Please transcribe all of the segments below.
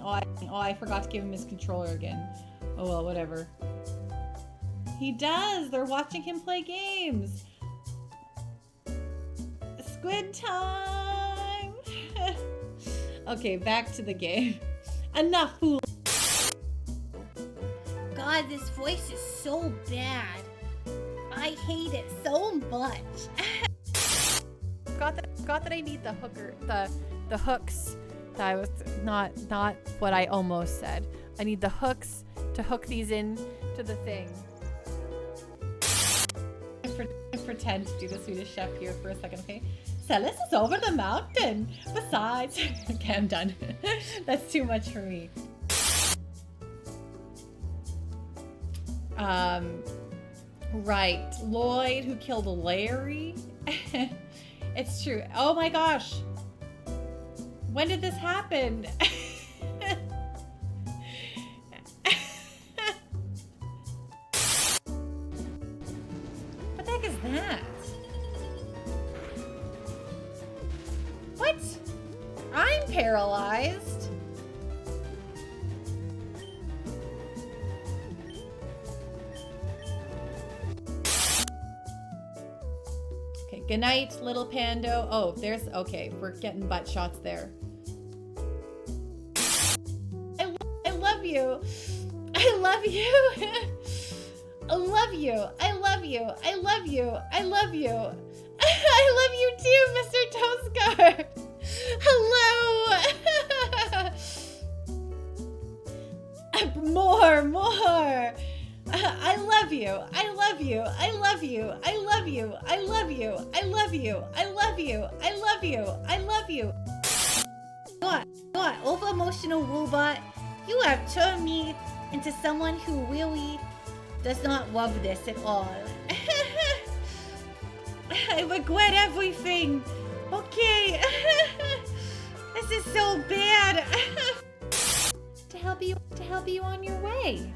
I forgot to give him his controller again. Oh well, whatever. He does! They're watching him play games! Squid time! Okay, back to the game. Enough fool. God, this voice is so bad. I hate it so much. Forgot that I need the hooks. That was not what I almost said. I need the hooks to hook these in to the thing. Pretend to do the Swedish chef here for a second, okay? Celis is over the mountain. Besides, okay, I'm done. That's too much for me. Right, Lloyd who killed Larry. It's true. Oh my gosh. When did this happen? What the heck is that? What? I'm paralyzed. Okay, good night, little Pando. Oh, there's, okay, we're getting butt shots there. I love you. I love you. I love you. I love you. I love you. I love you. I love you too, Mr. Toastguard. Hello. More. I love you. I love you. I love you. I love you. I love you. I love you. I love you. I love you. I love you. God, over emotional robot, you have turned me into someone who really does not love this at all. I regret everything. Okay. This is so bad. To help you on your way.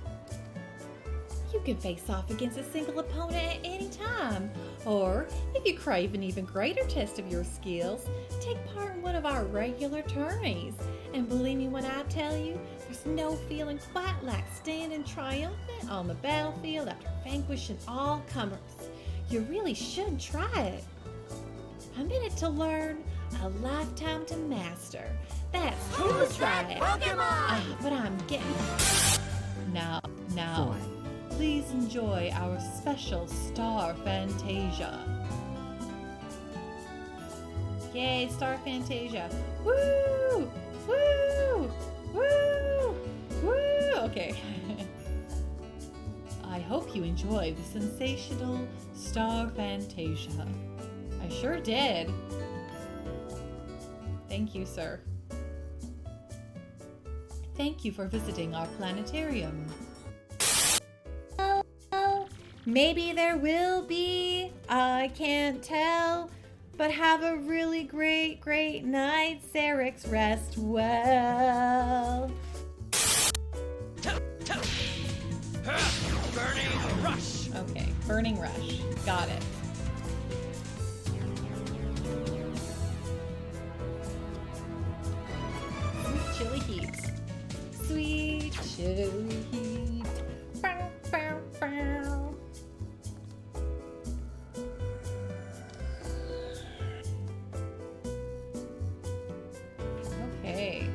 You can face off against a single opponent at any time. Or, if you crave an even greater test of your skills, take part in one of our regular tourneys. And believe me when I tell you, there's no feeling quite like standing triumphant on the battlefield after vanquishing all comers. You really should try it. A minute to learn, a lifetime to master. That's who's right. But I'm getting... Now, please enjoy our special Star Fantasia. Yay, Star Fantasia. Woo! Woo! Woo! Woo! Okay. I hope you enjoy the sensational Star Fantasia. I sure did. Thank you, sir. Thank you for visiting our planetarium. Maybe there will be, I can't tell, but have a really great night, Sarix. Rest well. Burning Rush! Okay, Burning Rush. Got it. Sweet chili heat. Sweet chili heat. Bow, bow, bow. Okay.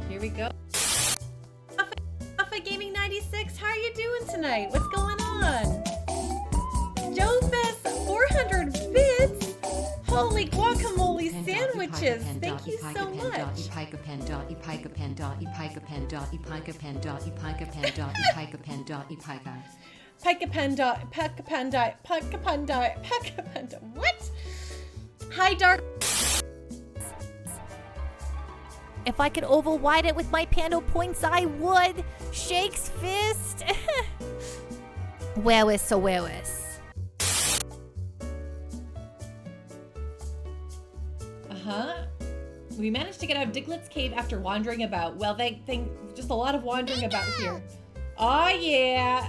Here we go. Alpha Gaming 96, how are you doing tonight? What's going on? Joefest, 400 bits. Holy guacamole sandwiches. Thank you so much. What? Hi, Dark. If I could overwide it with my Pando points, I would. Shakes fist. Where's? We managed to get out of Diglett's cave after wandering about. Well, they just a lot of wandering about here. Oh yeah.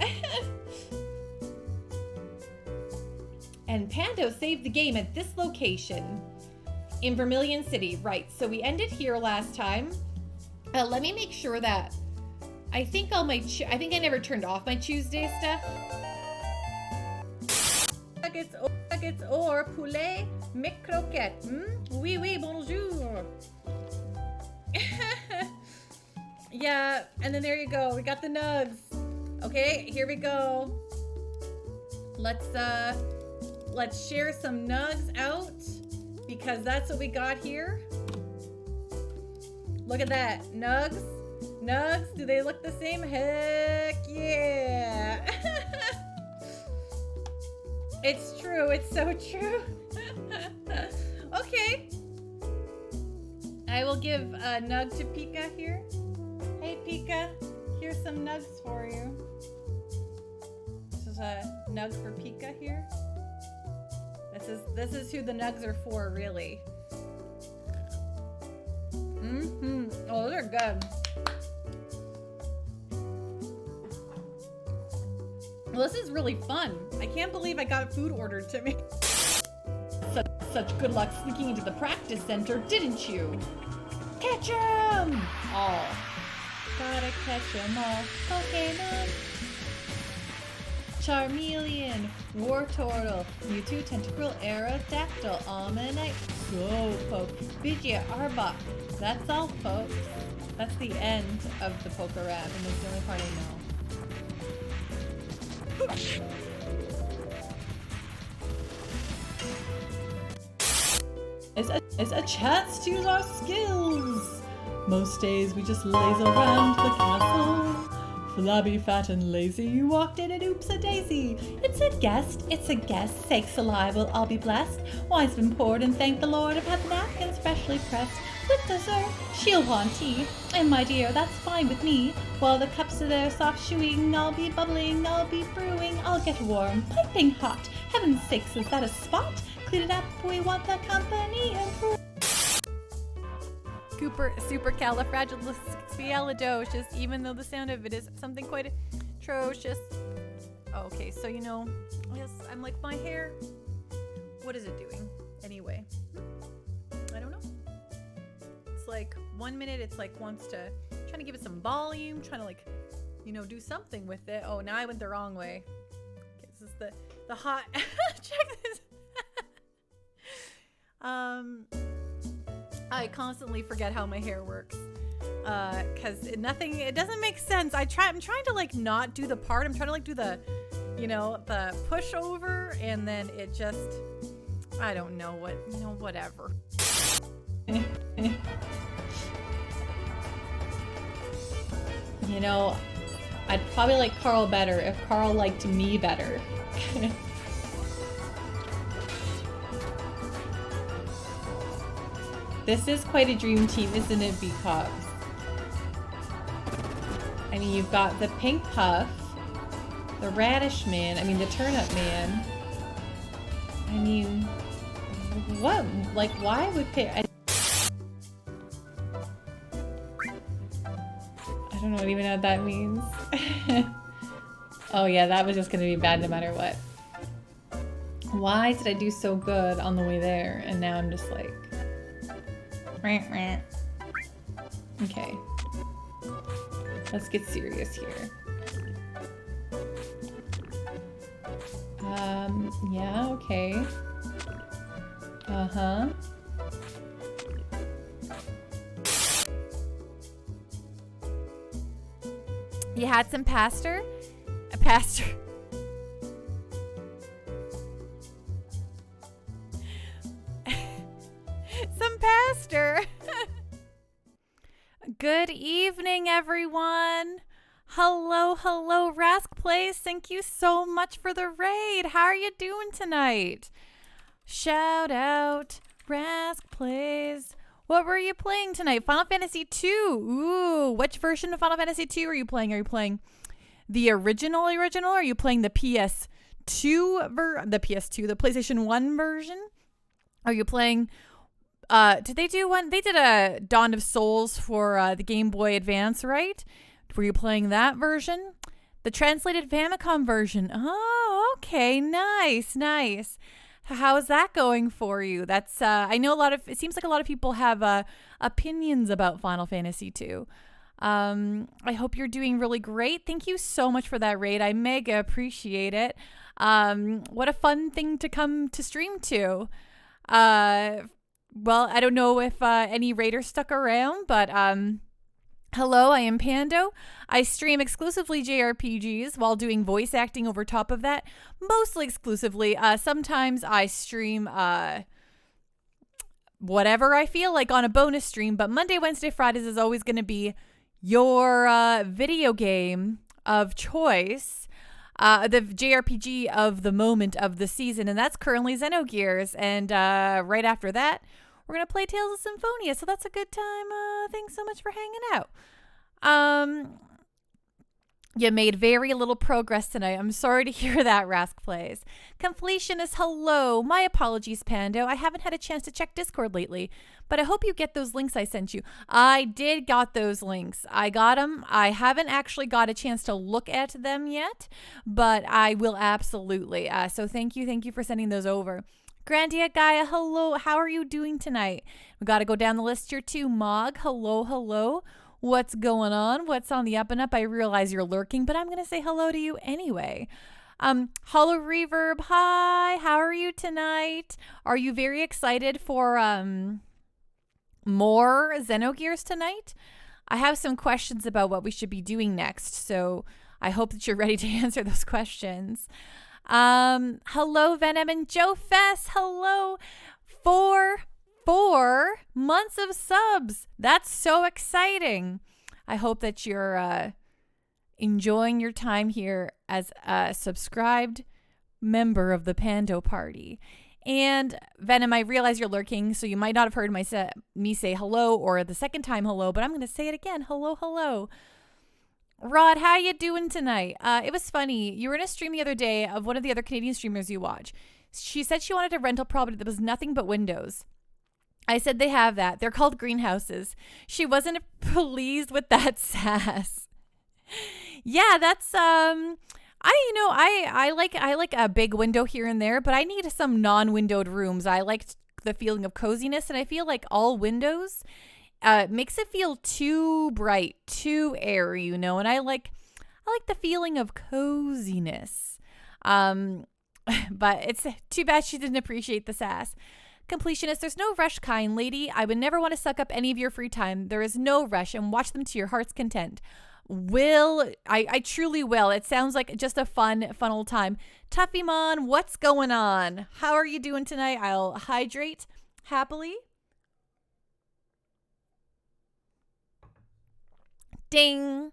And Pando saved the game at this location. In Vermilion City, right. So we ended here last time. Let me make sure that I think all my I think I never turned off my Tuesday stuff. Nuggets or poulet mes croquettes. Oui, oui, bonjour. Yeah, and then there you go. We got the nugs. Okay, here we go. Let's share some nugs out because that's what we got here. Look at that. Nugs. Nugs, do they look the same? Heck yeah. It's true. It's so true. Okay. I will give a nug to Pika here. Hey, Pika. Here's some nugs for you. This is a nug for Pika here. This is who the nugs are for, really. Oh, those are good. Well, this is really fun. I can't believe I got food ordered to me. Such good luck sneaking into the practice center, didn't you? Catch 'em all. Gotta catch 'em all. Pokemon. Charmeleon, Wartortle, Mewtwo, Tentacruel, Aerodactyl, Almanite, Slowpoke, Pidgeot, Arbok. That's all, folks. That's the end of the Pokerab, and it's the only part I know. It's a chance to use our skills. Most days we just laze around the castle. Flabby, fat, and lazy, you walked in and oops-a-daisy. It's a guest, sakes alive, we'll all be blessed. Wine's been poured and thank the Lord, I've had the napkins freshly pressed. With dessert, she'll want tea. And my dear, that's fine with me. While the cups are there soft chewing, I'll be bubbling, I'll be brewing, I'll get warm, piping hot. Heaven's sakes, is that a spot? Clean it up, we want the company improved. Supercalifragilisticexpialidocious, even though the sound of it is something quite atrocious. Okay, so you know, yes, I'm like, my hair, what is it doing? Anyway, I don't know. It's like 1 minute, it's like wants to, trying to give it some volume, trying to like, you know, do something with it. Oh, now I went the wrong way. Okay, this is the hot, check this. I constantly forget how my hair works, cause it doesn't make sense. I'm trying to like not do the part. I'm trying to like do the, you know, the push over, and then it just, I don't know what, you know, whatever. You know, I'd probably like Carl better if Carl liked me better. This is quite a dream team, isn't it, B-Cops? I mean, you've got the Pink Puff, the Radish Man, I mean, the Turnip Man. I mean, what? Like, why would I don't even know what that means. Oh yeah, that was just gonna be bad no matter what. Why did I do so good on the way there, and now I'm just like... Okay. Let's get serious here. Yeah, okay. Uh-huh. You had some pastor? A pastor. Some pastor. Good evening, everyone. Hello, hello, Rask Plays. Thank you so much for the raid. How are you doing tonight? Shout out, Rask Plays. What were you playing tonight? Final Fantasy II. Ooh, which version of Final Fantasy II are you playing? Are you playing the original? Or are you playing the PS2 the PlayStation 1 version? Are you playing did they do one? They did a Dawn of Souls for the Game Boy Advance, right? Were you playing that version? The translated Famicom version. Oh, okay. Nice, nice. How's that going for you? That's I know it seems like a lot of people have opinions about Final Fantasy 2. I hope you're doing really great. Thank you so much for that raid. I mega appreciate it. What a fun thing to come to stream to. Well, I don't know if any raiders stuck around, but hello, I am Pando. I stream exclusively JRPGs while doing voice acting over top of that. Mostly exclusively. Sometimes I stream whatever I feel like on a bonus stream, but Monday, Wednesday, Fridays is always going to be your video game of choice, the JRPG of the moment of the season, and that's currently Xenogears. And right after that, we're going to play Tales of Symphonia, so that's a good time. Thanks so much for hanging out. You made very little progress tonight. I'm sorry to hear that, Rask Plays. Completionist, hello. My apologies, Pando. I haven't had a chance to check Discord lately, but I hope you get those links I sent you. I did got those links. I got them. I haven't actually got a chance to look at them yet, but I will absolutely. So thank you for sending those over. Grandia Gaia, hello. How are you doing tonight? We got to go down the list here too. Mog, hello. What's going on? What's on the up and up? I realize you're lurking, but I'm going to say hello to you anyway. Hollow Reverb, hi. How are you tonight? Are you very excited for more Xenogears tonight? I have some questions about what we should be doing next, so I hope that you're ready to answer those questions. Hello, Venom and Joe Fess. Hello. 4 months of subs. That's so exciting. I hope that you're enjoying your time here as a subscribed member of the Pando Party. And Venom, I realize you're lurking, so you might not have heard me say hello or the second time hello, but I'm going to say it again. Hello. Rod, how you doing tonight? It was funny. You were in a stream the other day of one of the other Canadian streamers you watch. She said she wanted a rental property that was nothing but windows. I said they have that. They're called greenhouses. She wasn't pleased with that sass. Yeah, that's I like a big window here and there, but I need some non-windowed rooms. I like the feeling of coziness, and I feel like all windows makes it feel too bright, too airy, and I like the feeling of coziness. But it's too bad she didn't appreciate the sass. Completionist, there's no rush, kind lady. I would never want to suck up any of your free time. There is no rush, and watch them to your heart's content. I truly will. It sounds like just a fun old time. Tuffymon, what's going on? How are you doing tonight? I'll hydrate happily. Ding.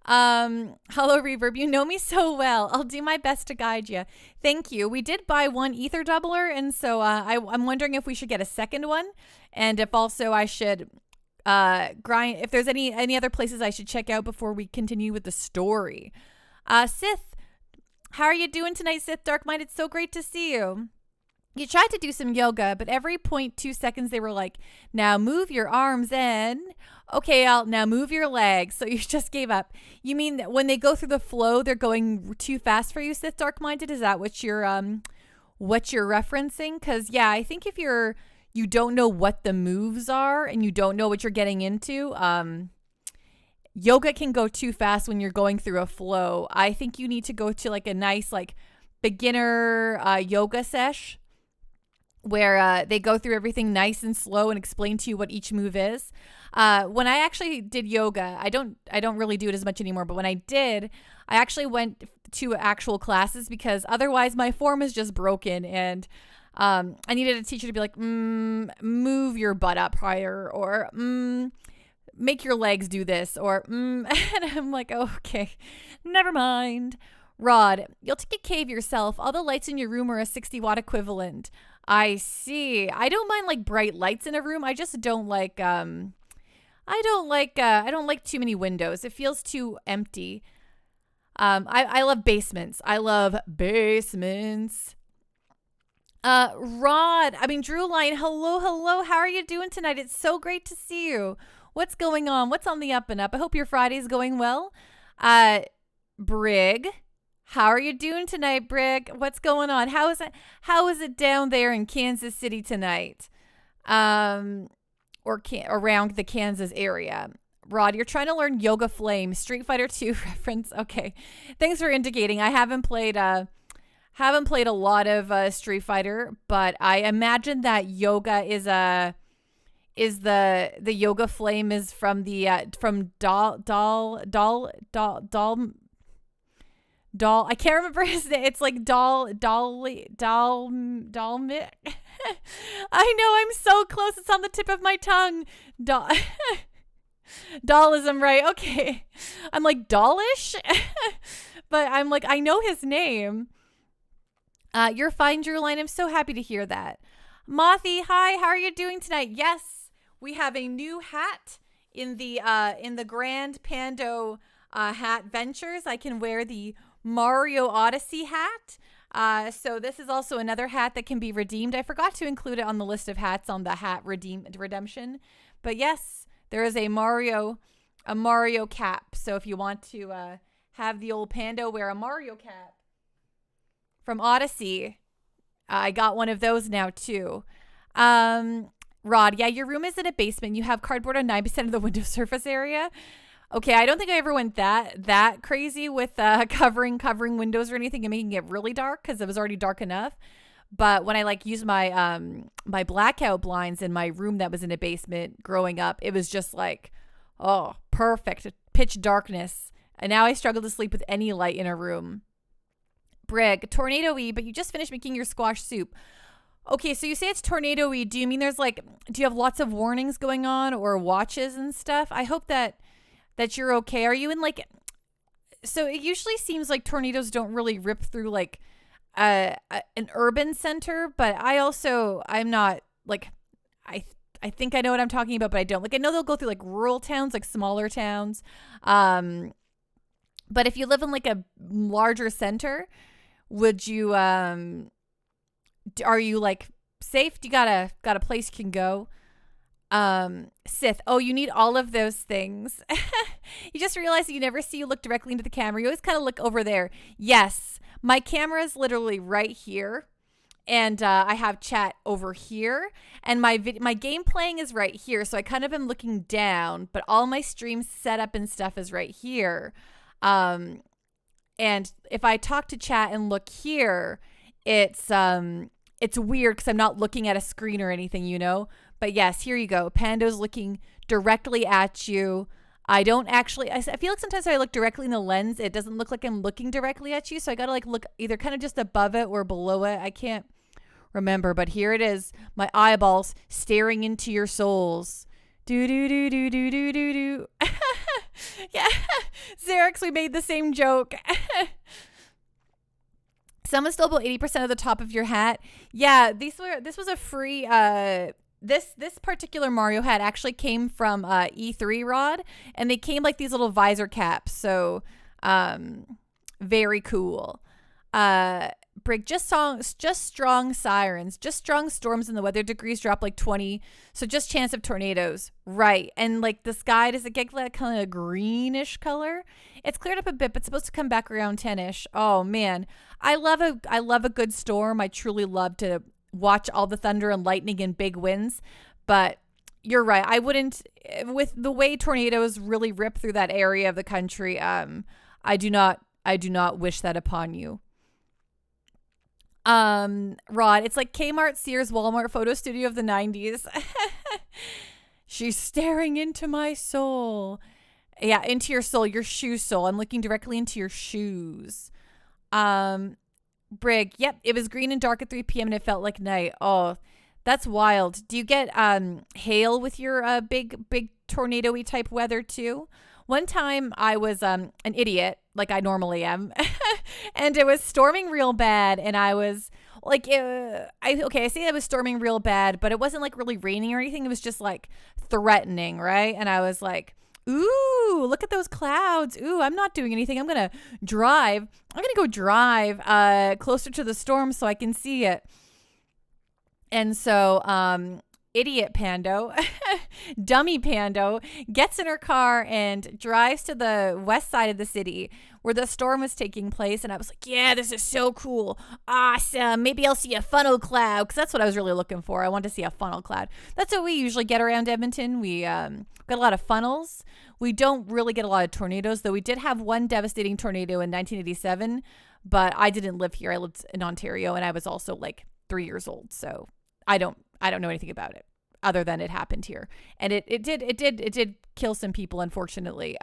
Hello Reverb, you know me so well. I'll do my best to guide you. Thank you. We did buy one ether doubler, and so I'm wondering if we should get a second one, and if also I should grind, if there's any other places I should check out before we continue with the story. Sith, how are you doing tonight, Sith Darkmind? It's so great to see you. You tried to do some yoga, but every 0.2 seconds they were like, now move your arms in. Okay, now move your legs. So you just gave up. You mean that when they go through the flow, they're going too fast for you, Sith Dark-Minded? Is that what you're referencing? Because, yeah, I think if you don't know what the moves are and you don't know what you're getting into, yoga can go too fast when you're going through a flow. I think you need to go to like a nice like beginner yoga sesh where they go through everything nice and slow and explain to you what each move is. When I actually did yoga, I don't really do it as much anymore, but when I did, I actually went to actual classes because otherwise my form is just broken, and I needed a teacher to be like, move your butt up higher, or make your legs do this, or and I'm like, okay, never mind. Rod, you'll take a cave yourself. All the lights in your room are a 60-watt equivalent. I see. I don't mind like bright lights in a room. I just don't like I don't like too many windows. It feels too empty. I love basements. Rod, Drew Line, hello. How are you doing tonight? It's so great to see you. What's going on? What's on the up and up? I hope your Friday's going well. Brig, How are you doing tonight, Brick? What's going on? How is it down there in Kansas City tonight? Or around the Kansas area. Rod, you're trying to learn Yoga Flame, Street Fighter 2 reference. Okay. Thanks for indicating. I haven't played a lot of Street Fighter, but I imagine that yoga is the Yoga Flame is from the from Doll. I can't remember his name. It's like Doll. I know, I'm so close. It's on the tip of my tongue. Dollism, right? Okay. I'm like dollish, but I'm like, I know his name. You're fine, Drewline. I'm so happy to hear that. Mothy, hi. How are you doing tonight? Yes, we have a new hat in the Grand Pando hat ventures. I can wear the Mario Odyssey hat. So this is also another hat that can be redeemed. I forgot to include it on the list of hats on the hat redemption. But yes, there is a Mario cap. So if you want to have the old Pando wear a Mario cap from Odyssey, I got one of those now too. Rod, yeah, your room is in a basement. You have cardboard on 9% of the window surface area. Okay, I don't think I ever went that crazy with covering windows or anything and making it really dark because it was already dark enough. But when I like used my my blackout blinds in my room that was in a basement growing up, it was just like, oh, perfect pitch darkness. And now I struggle to sleep with any light in a room. Brig, tornado-y, but you just finished making your squash soup. Okay, so you say it's tornado-y. Do you mean do you have lots of warnings going on or watches and stuff? I hope that you're okay. Are you in so it usually seems like tornadoes don't really rip through like an urban center, but I'm not like, I think I know what I'm talking about, but I don't. Like, I know they'll go through like rural towns, like smaller towns. But if you live in like a larger center, would you, are you like safe? Do you got a place you can go? Sith, oh, you need all of those things. You just realize that you never see you look directly into the camera. You always kind of look over there. Yes, my camera is literally right here, and I have chat over here, and my game playing is right here. So I kind of am looking down, but all my stream setup and stuff is right here. And if I talk to chat and look here, it's weird because I'm not looking at a screen or anything, you know. But yes, here you go. Pando's looking directly at you. I don't actually, I feel like sometimes when I look directly in the lens, it doesn't look like I'm looking directly at you. So I got to like look either kind of just above it or below it. I can't remember, but here it is. My eyeballs staring into your souls. Do, do, do, do, do, do, do, do. Yeah. Xerix, we made the same joke. Someone stole about 80% of the top of your hat. Yeah, this was a free, This particular Mario hat actually came from E3, Rod, and they came like these little visor caps. So, very cool. Brig, just strong sirens, just strong storms, and the weather degrees drop like 20. So just chance of tornadoes, right? And like the sky, does it get that kind of greenish color? It's cleared up a bit, but it's supposed to come back around 10ish. Oh man, I love a good storm. I truly love to watch all the thunder and lightning and big winds, but you're right. I wouldn't, with the way tornadoes really rip through that area of the country. I do not wish that upon you. Rod, it's like Kmart, Sears, Walmart photo studio of the 90s. She's staring into my soul. Yeah, into your soul, your shoe sole. I'm looking directly into your shoes. Brig, yep, it was green and dark at 3 p.m. and it felt like night. Oh, that's wild. Do you get hail with your big tornado-y type weather too? One time I was an idiot, like I normally am, and it was storming real bad, and I was like, I say it was storming real bad, but it wasn't like really raining or anything. It was just like threatening, right? And I was like, ooh, look at those clouds. Ooh, I'm not doing anything. I'm going to go drive closer to the storm so I can see it. And so, idiot Pando, dummy Pando gets in her car and drives to the west side of the city where the storm was taking place. And I was like, yeah, this is so cool. Awesome. Maybe I'll see a funnel cloud, because that's what I was really looking for. I want to see a funnel cloud. That's what we usually get around Edmonton. We got a lot of funnels. We don't really get a lot of tornadoes, though we did have one devastating tornado in 1987, but I didn't live here. I lived in Ontario, and I was also like 3 years old. So I don't know anything about it other than it happened here. And it did kill some people, unfortunately.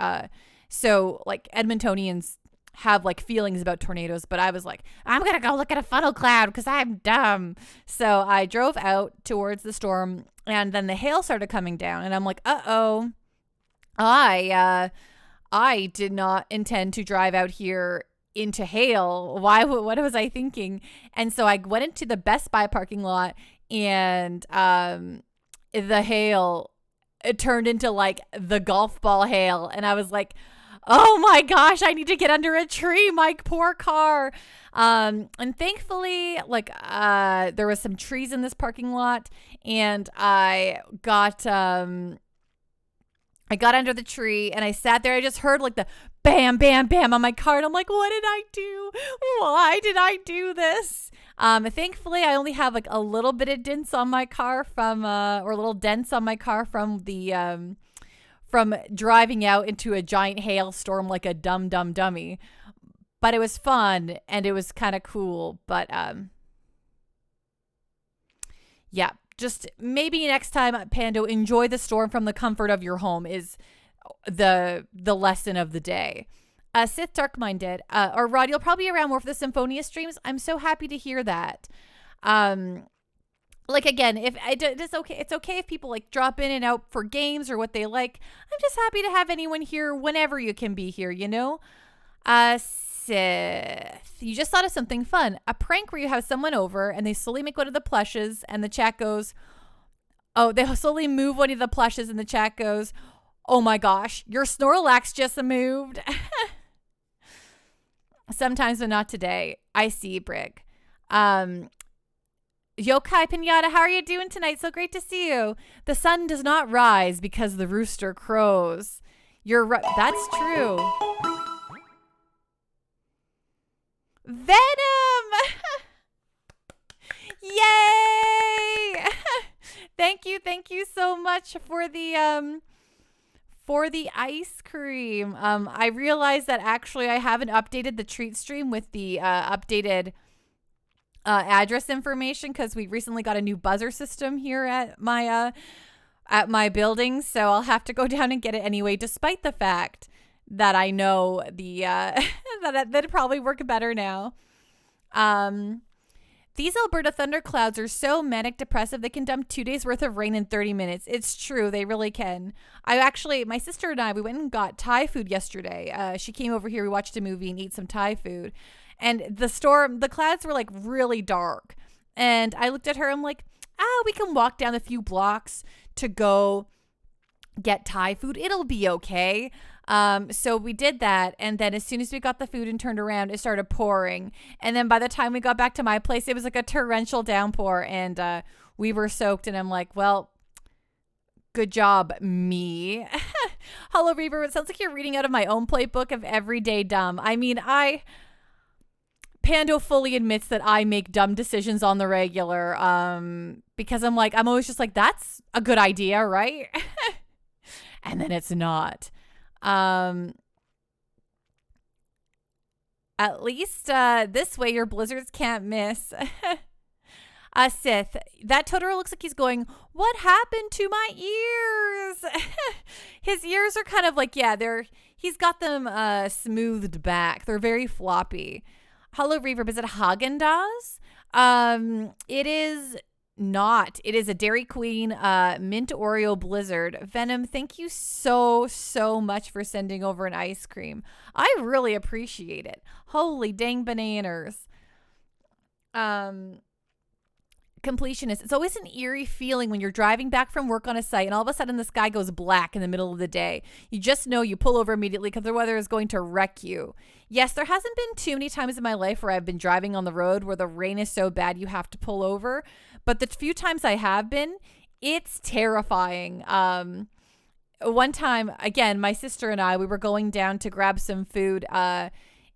So like Edmontonians have like feelings about tornadoes, but I was like, I'm going to go look at a funnel cloud because I'm dumb. So I drove out towards the storm, and then the hail started coming down, and I'm like, uh-oh, I did not intend to drive out here into hail. What was I thinking? And so I went into the Best Buy parking lot, and the hail, it turned into like the golf ball hail. And I was like, oh my gosh, I need to get under a tree, my poor car. And thankfully, like, there was some trees in this parking lot, and I got under the tree, and I sat there. I just heard like the bam, bam, bam on my car. And I'm like, what did I do? Why did I do this? Thankfully, I only have like a little bit of dents on my car or little dents on my car from the, from driving out into a giant hailstorm like a dummy. But it was fun, and it was kind of cool. But yeah, just maybe next time, Pando, enjoy the storm from the comfort of your home is the lesson of the day. Sith Darkminded, or Rod, you'll probably be around more for the Symphonia streams. I'm so happy to hear that. Like, again, it's okay if people like drop in and out for games or what they like. I'm just happy to have anyone here whenever you can be here, you know? Sith, you just thought of something fun. A prank where you have someone over and they slowly make one of the plushes, and the chat goes, oh, they slowly move one of the plushes, and the chat goes, oh my gosh, your Snorlax just moved. Sometimes, but not today. I see, Brig. Yokai Pinata, how are you doing tonight? So great to see you. The sun does not rise because the rooster crows. You're right. That's true. Venom! Yay! Thank you so much for the ice cream. I realized that actually I haven't updated the treat stream with the updated address information, because we recently got a new buzzer system here at my building, so I'll have to go down and get it anyway, despite the fact that I know the that'd probably work better now. These Alberta thunderclouds are so manic depressive they can dump 2 days worth of rain in 30 minutes. It's true, they really can. My sister and I, we went and got Thai food yesterday. She came over here, we watched a movie and ate some Thai food. And the clouds were like really dark. And I looked at her, I'm like, we can walk down a few blocks to go get Thai food. It'll be okay. So we did that, and then as soon as we got the food and turned around, it started pouring. And then by the time we got back to my place, it was like a torrential downpour, and we were soaked. And I'm like, well, good job, me. Hello, Reaver. It sounds like you're reading out of my own playbook of everyday dumb. I mean, Pando fully admits that I make dumb decisions on the regular, because I'm always just like, that's a good idea, right? And then it's not. At least this way your blizzards can't miss. Sith, that Totoro looks like he's going, what happened to my ears? His ears are kind of like, he's got them smoothed back. They're very floppy. Hello, Reverb. Is it Haagen-Dazs? It is not. It is a Dairy Queen mint Oreo blizzard. Venom, thank you so much for sending over an ice cream. I really appreciate it. Holy dang bananas. Completionist. It's always an eerie feeling when you're driving back from work on a site and all of a sudden the sky goes black in the middle of the day. You just know you pull over immediately because the weather is going to wreck you. Yes, there hasn't been too many times in my life where I've been driving on the road where the rain is so bad you have to pull over. But the few times I have been, It's terrifying. One time, again, my sister and I, we were going down to grab some food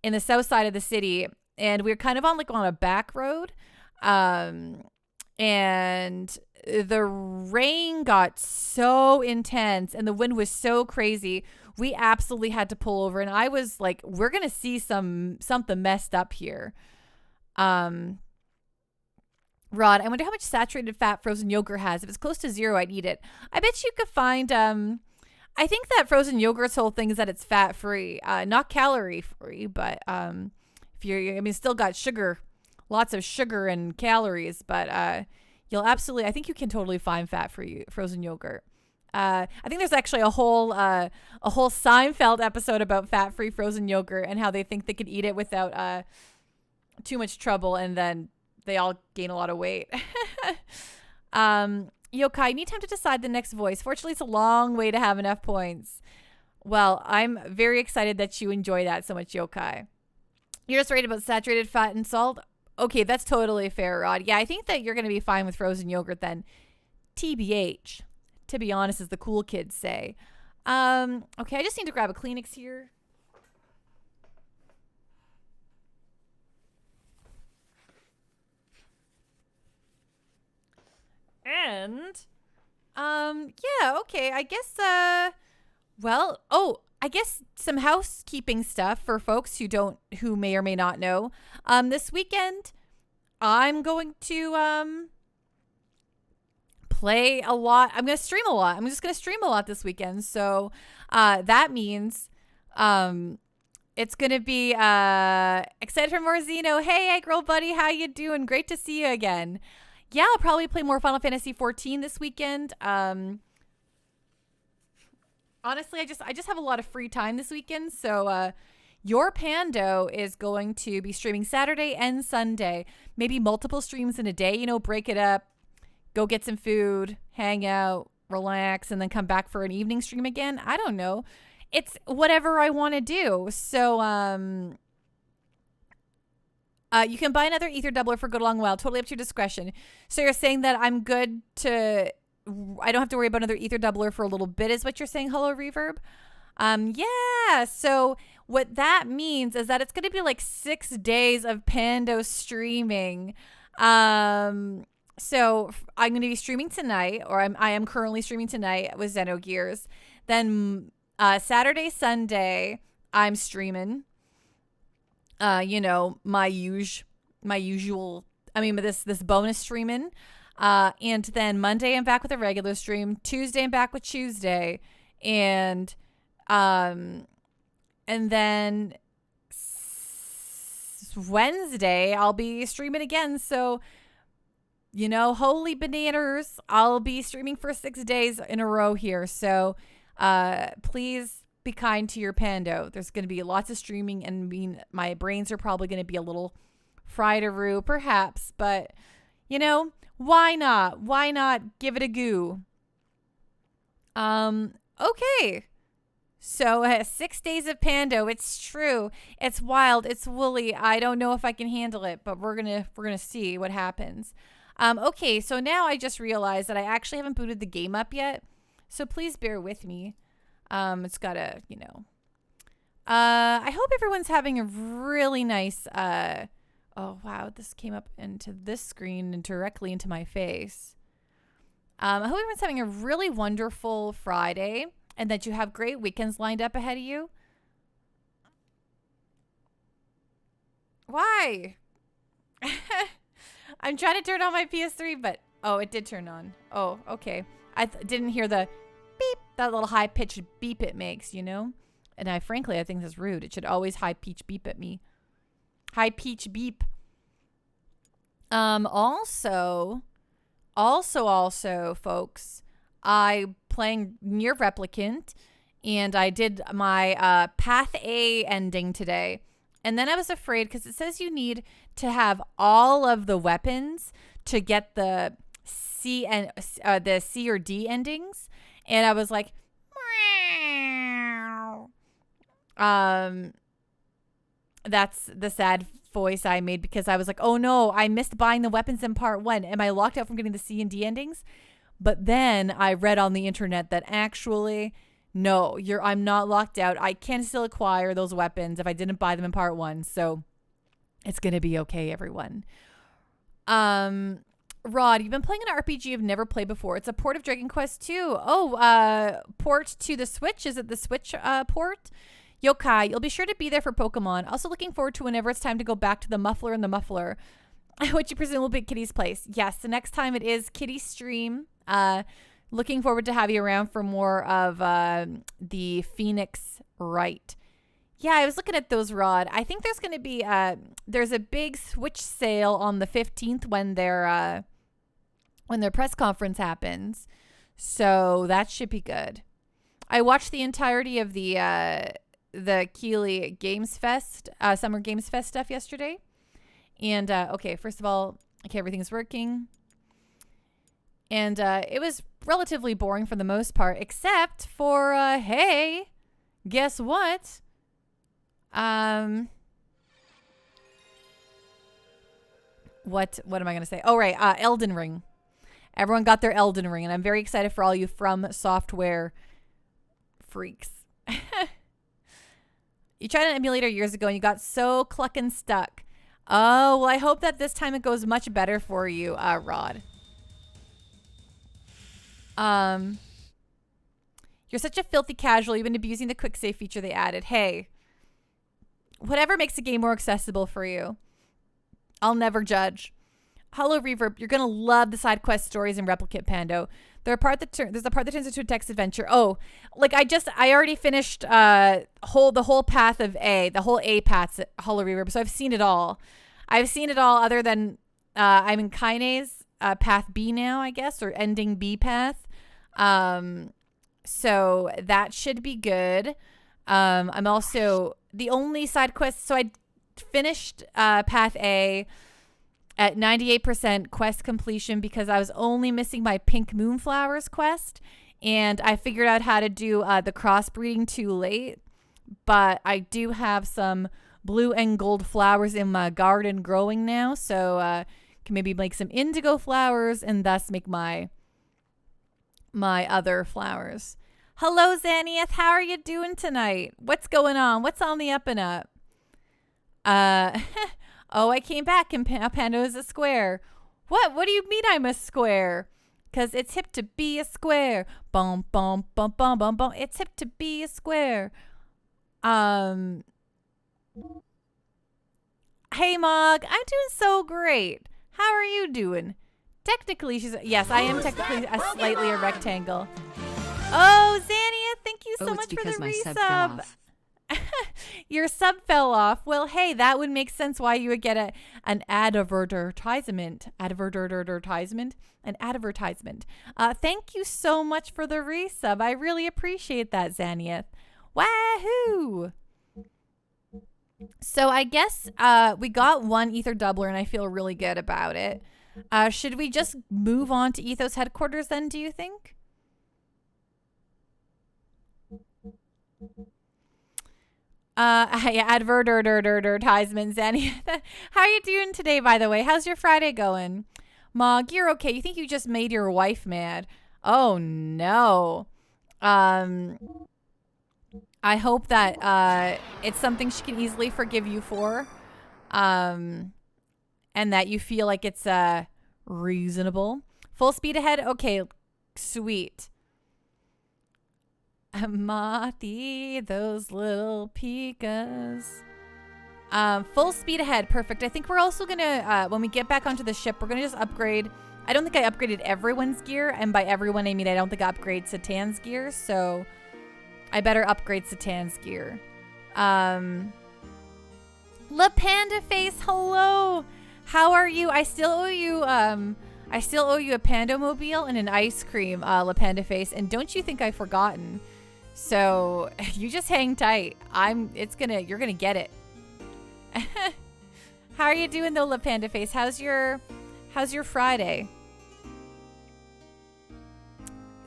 in the south side of the city, and we were kind of on a back road. And the rain got so intense and the wind was so crazy. We absolutely had to pull over, and I was like, we're going to see something messed up here. Rod, I wonder how much saturated fat frozen yogurt has. If it's close to 0, I'd eat it. I bet you could find, I think that frozen yogurt's whole thing is that it's fat free, not calorie free, but, it's still got sugar, lots of sugar and calories, but, you'll absolutely, I think you can totally find fat free frozen yogurt. I think there's actually a whole Seinfeld episode about fat free frozen yogurt and how they think they could eat it without, too much trouble, and then they all gain a lot of weight. Yokai, need time to decide the next voice. Fortunately, it's a long way to have enough points. Well, I'm very excited that you enjoy that so much, Yokai. You're just right about saturated fat and salt. Okay, that's totally fair, Rod. Yeah, I think that you're going to be fine with frozen yogurt then. TBH, to be honest, as the cool kids say. Okay, I just need to grab a Kleenex here. And, yeah, okay, I guess, I guess some housekeeping stuff for folks who may or may not know. This weekend, I'm going to, play a lot. I'm going to stream a lot. I'm just going to stream a lot this weekend. So, that means, it's going to be, excited for more Xeno. Hey, Egg Roll Buddy, how you doing? Great to see you again. Yeah, I'll probably play more Final Fantasy 14 this weekend. Honestly, I just have a lot of free time this weekend. So your Pando is going to be streaming Saturday and Sunday. Maybe multiple streams in a day, break it up, go get some food, hang out, relax, and then come back for an evening stream again. I don't know. It's whatever I want to do. So you can buy another ether doubler for good long while. Totally up to your discretion. So you're saying that I don't have to worry about another ether doubler for a little bit is what you're saying, Hello Reverb? Yeah. So what that means is that it's going to be like 6 days of Pando streaming. So I'm going to be streaming tonight, or I am currently streaming tonight with Xenogears. Then Saturday, Sunday, I'm streaming. My usual, this bonus streaming. And then Monday I'm back with a regular stream. Tuesday I'm back with Tuesday. And then Wednesday I'll be streaming again. So, holy bananas, I'll be streaming for 6 days in a row here. So, please be kind to your Pando. There's going to be lots of streaming, and my brains are probably going to be a little fried-a-roo, perhaps, but why not? Why not give it a go? Okay. So 6 days of Pando. It's true. It's wild. It's woolly. I don't know if I can handle it, but we're gonna see what happens. Okay. So now I just realized that I actually haven't booted the game up yet. So please bear with me. It's gotta, I hope everyone's having a really nice, oh wow, this came up into this screen and directly into my face. I hope everyone's having a really wonderful Friday and that you have great weekends lined up ahead of you. Why? I'm trying to turn on my PS3, but, oh, it did turn on. Oh, okay. I didn't hear the beep, that little high-pitched beep it makes, And frankly, I think that's rude. It should always high-pitch beep at me. High-pitch beep. Also, folks, I playing Nier Replicant, and I did my Path A ending today. And then I was afraid because it says you need to have all of the weapons to get the C or D endings. And I was like, meow. That's the sad voice I made because I was like, oh no, I missed buying the weapons in part 1. Am I locked out from getting the C and D endings? But then I read on the internet that actually, no, I'm not locked out. I can still acquire those weapons if I didn't buy them in part 1. So it's going to be okay, everyone. Rod, you've been playing an RPG you've never played before. It's a port of Dragon Quest 2. Oh, port to the Switch. Is it the Switch port? Yokai, you'll be sure to be there for Pokemon. Also looking forward to whenever it's time to go back to the Muffler and the Muffler, which you presume will be Kitty's place. Yes, the next time it is Kitty's stream. Looking forward to have you around for more of the Phoenix Wright. Yeah, I was looking at those, Rod. I think there's going to be there's a big Switch sale on the 15th when their press conference happens. So that should be good. I watched the entirety of the Keighley Games Fest, Summer Games Fest stuff yesterday. And, okay, first of all, okay, everything's working. And it was relatively boring for the most part, except for, hey, guess what? What am I going to say? Oh, right, Elden Ring. Everyone got their Elden Ring, and I'm very excited for all you From Software freaks. You tried an emulator years ago and you got so clucking stuck. Oh, well, I hope that this time it goes much better for you, Rod. You're such a filthy casual. You've been abusing the quick save feature they added. Hey, whatever makes the game more accessible for you. I'll never judge. Hollow Reverb, you're going to love the side quest stories in Replicant Pando. There's a part that turns into a text adventure. Oh, like I already finished the whole path of A, the whole A paths at Hollow Reverb. So I've seen it all. I've seen it all other than I'm in Kaine's path B now, I guess, or ending B path. So that should be good. I'm also the only side quest. So I finished path A at 98% quest completion because I was only missing my Pink Moonflowers quest, and I figured out how to do the crossbreeding too late, but I do have some blue and gold flowers in my garden growing now, so can maybe make some indigo flowers and thus make my other flowers. Hello, Xanieth. How are you doing tonight? What's going on? What's on the up and up? Oh, I came back and Pando is a square. What do you mean I'm a square? Because it's hip to be a square. Bum, bum, bum, bum, bum, bum. It's hip to be a square. Hey, Mog. I'm doing so great. How are you doing? Technically, yes, I am technically slightly a rectangle. Oh, Xania, thank you so much for the resub. Your sub fell off. Well, hey, that would make sense why you would get an advertisement. An advertisement. Thank you so much for the resub. I really appreciate that, Xanieth. Wahoo! So I guess we got one Ether Doubler, and I feel really good about it. Should we just move on to Ethos headquarters then, do you think? Advertisement, Xania. How are you doing today, by the way? How's your Friday going? Mog, you're okay. You think you just made your wife mad? Oh, no. I hope that it's something she can easily forgive you for. And that you feel like it's reasonable. Full speed ahead? Okay, sweet. Mothy, those little pikas. Full speed ahead. Perfect. I think we're also going to, when we get back onto the ship, we're going to just upgrade. I don't think I upgraded everyone's gear. And by everyone, I mean I don't think I upgrade Satan's gear. So I better upgrade Satan's gear. La Panda Face, hello. How are you? I still owe you a Pandomobile and an ice cream, La Panda Face. And don't you think I've forgotten? So you just hang tight. You're gonna get it. How are you doing though, La Panda Face? How's your Friday?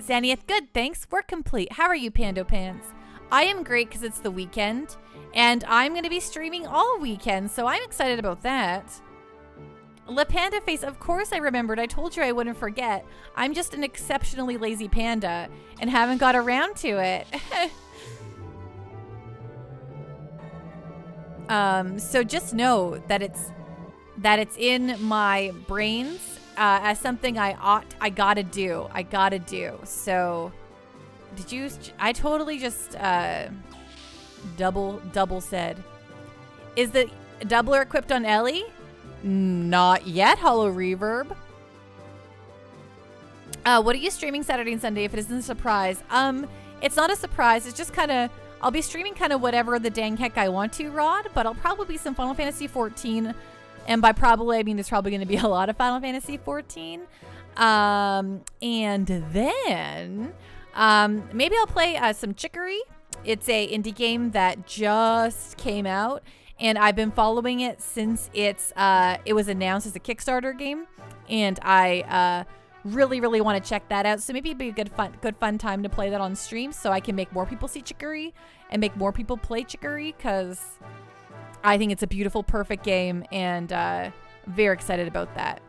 Xanieth, good, thanks. We're complete. How are you, Pando Pants? I am great because it's the weekend, and I'm gonna be streaming all weekend, so I'm excited about that. La Panda Face, of course I remembered. I told you I wouldn't forget. I'm just an exceptionally lazy panda and haven't got around to it. So just know that it's in my brains as something I gotta do. I gotta do. So I totally just double said. Is the doubler equipped on Ellie? Not yet, Hollow Reverb. What are you streaming Saturday and Sunday if it isn't a surprise? It's not a surprise. It's just kind of, I'll be streaming kind of whatever the dang heck I want to, Rod, but I'll probably be some Final Fantasy 14. And by probably, I mean there's probably going to be a lot of Final Fantasy 14. And then maybe I'll play some Chicory. It's a indie game that just came out. And I've been following it since it was announced as a Kickstarter game, and I really, really want to check that out. So maybe it'd be a good fun time to play that on stream, so I can make more people see Chicory and make more people play Chicory, because I think it's a beautiful, perfect game, and very excited about that.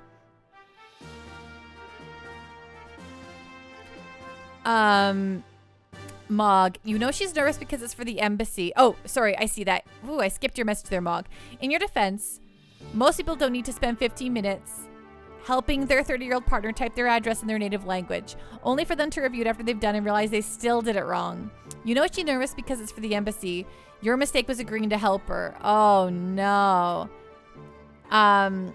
Mog, you know she's nervous because it's for the embassy. Oh, sorry, I see that. Ooh, I skipped your message there, Mog. In your defense, most people don't need to spend 15 minutes helping their 30-year-old partner type their address in their native language, only for them to review it after they've done and realize they still did it wrong. You know she's nervous because it's for the embassy. Your mistake was agreeing to help her. Oh, no. I'm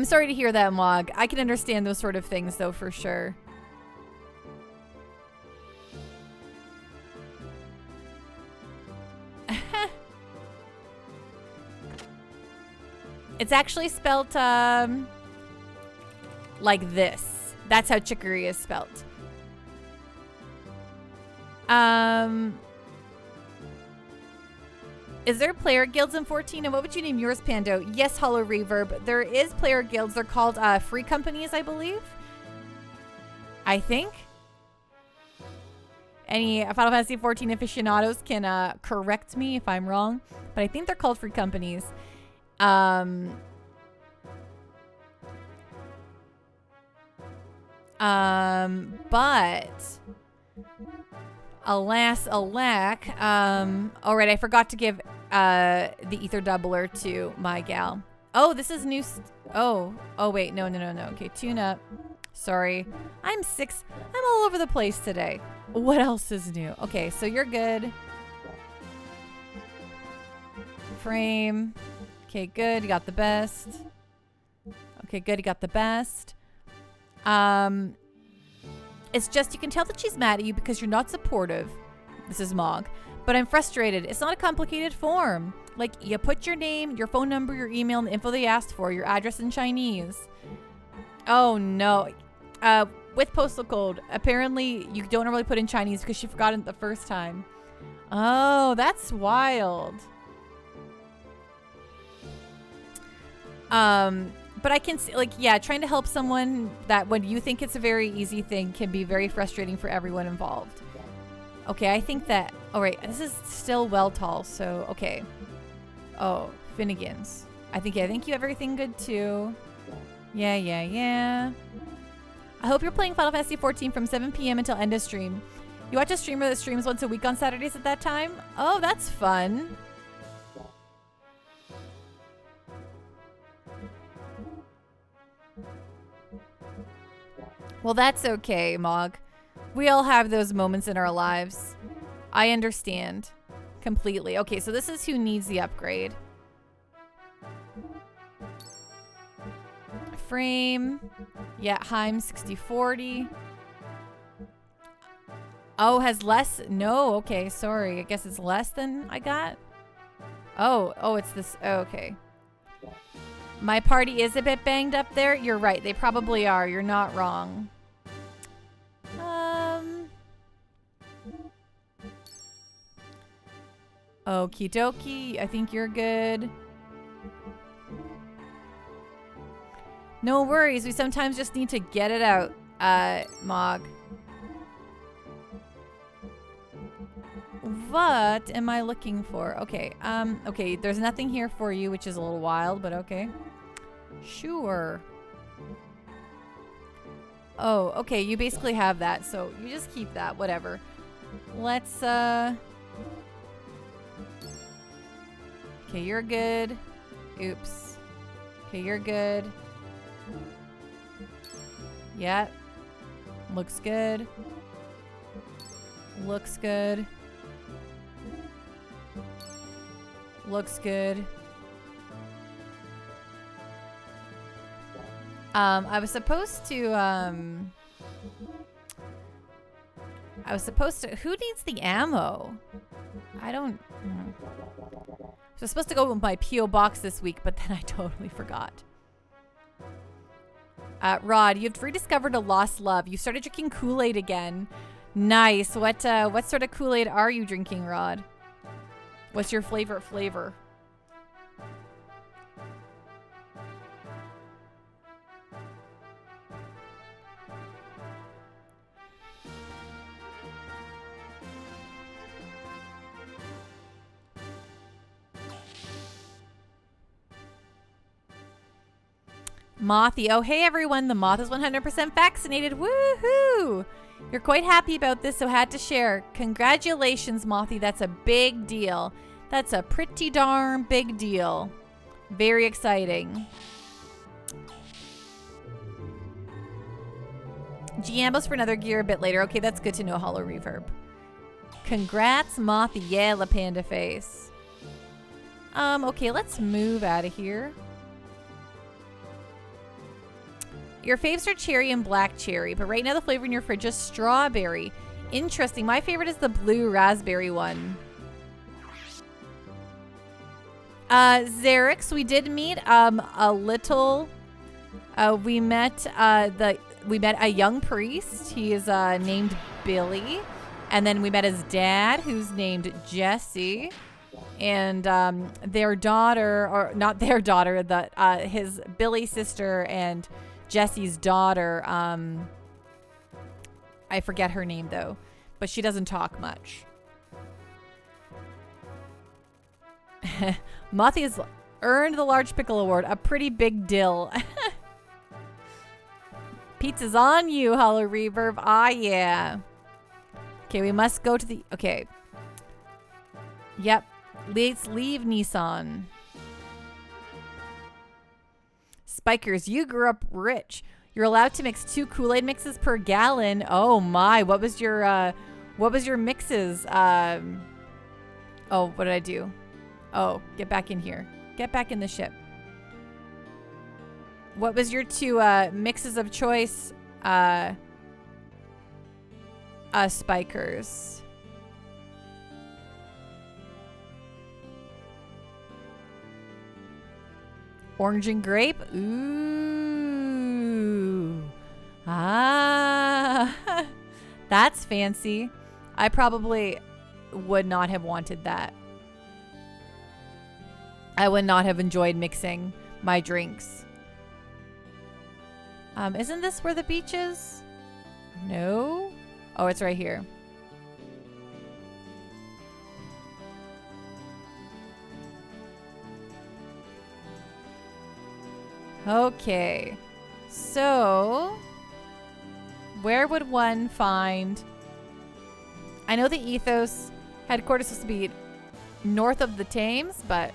sorry to hear that, Mog. I can understand those sort of things, though, for sure. It's actually spelt like this. That's how Chicory is spelt. Is there player guilds in 14? And what would you name yours, Pando? Yes, Hollow Reverb. There is player guilds. They're called free companies, I believe. I think. Any Final Fantasy 14 aficionados can correct me if I'm wrong, but I think they're called free companies. But alas, alack. All right, I forgot to give the ether doubler to my gal. Oh, this is new. Oh, wait, no. Okay, tune up. Sorry, I'm all over the place today. What else is new? Okay, so you're good. Frame. Okay, good. You got the best. Okay, good. You got the best. It's just you can tell that she's mad at you because you're not supportive. This is Mog. But I'm frustrated. It's not a complicated form. Like, you put your name, your phone number, your email, and the info they asked for, your address in Chinese. Oh, no. With postal code. Apparently, you don't normally put in Chinese because she forgot it the first time. Oh, that's wild. But I can see, like, yeah, trying to help someone that when you think it's a very easy thing can be very frustrating for everyone involved. Okay, I think that, all right, this is still Well-Tall, so, okay. Oh, Finnegan's. I think you have everything good too. Yeah. I hope you're playing Final Fantasy 14 from 7 p.m. until end of stream. You watch a streamer that streams once a week on Saturdays at that time? Oh, that's fun. Well, that's okay, Mog. We all have those moments in our lives. I understand completely. Okay, so this is who needs the upgrade. Frame. Yeah, Heim 6040. Oh, has less? No, okay, sorry. I guess it's less than I got. Oh, it's this. Oh, okay. My party is a bit banged up there. You're right. They probably are. You're not wrong. Okie dokie. I think you're good. No worries. We sometimes just need to get it out, Mog. What am I looking for? Okay, okay, there's nothing here for you, which is a little wild, but okay. Sure. Oh, okay. You basically have that, so you just keep that. Whatever. Let's, Okay, you're good. Oops. Okay, you're good. Yep. Looks good. Looks good. Looks good. I was supposed to, who needs the ammo? I don't, I was supposed to go with my P.O. box this week, but then I totally forgot. Rod, you've rediscovered a lost love. You started drinking Kool-Aid again. Nice. What sort of Kool-Aid are you drinking, Rod? What's your favorite flavor? Mothy. Oh, hey, everyone. The moth is 100% vaccinated. Woohoo! You're quite happy about this, so had to share. Congratulations, Mothy. That's a big deal. That's a pretty darn big deal. Very exciting. GMOs for another gear a bit later. Okay, that's good to know, Hollow Reverb. Congrats, Mothy. Yeah, La Panda Face. Okay, let's move out of here. Your faves are cherry and black cherry, but right now the flavor in your fridge is strawberry. Interesting. My favorite is the blue raspberry one. Xerix, we did meet a little. We met a young priest. He is named Billy, and then we met his dad, who's named Jesse, and their daughter, or not their daughter, his Billy's sister and Jesse's daughter, I forget her name though, but she doesn't talk much. Mothy has earned the Large Pickle Award, a pretty big deal. Pizza's on you, Hollow Reverb. Ah, yeah. Okay, we must go to the, okay. Yep, let's leave Nissan. Spikers, you grew up rich. You're allowed to mix 2 Kool-Aid mixes per gallon. Oh my, what was your mixes? Oh, what did I do? Oh, get back in here. Get back in the ship. What was your 2 mixes of choice? Spikers. Orange and grape? Ooh. Ah. That's fancy. I probably would not have wanted that. I would not have enjoyed mixing my drinks. Isn't this where the beach is? No? Oh, it's right here. Okay, so where would one find? I know the Ethos headquarters is supposed to be north of the Thames, but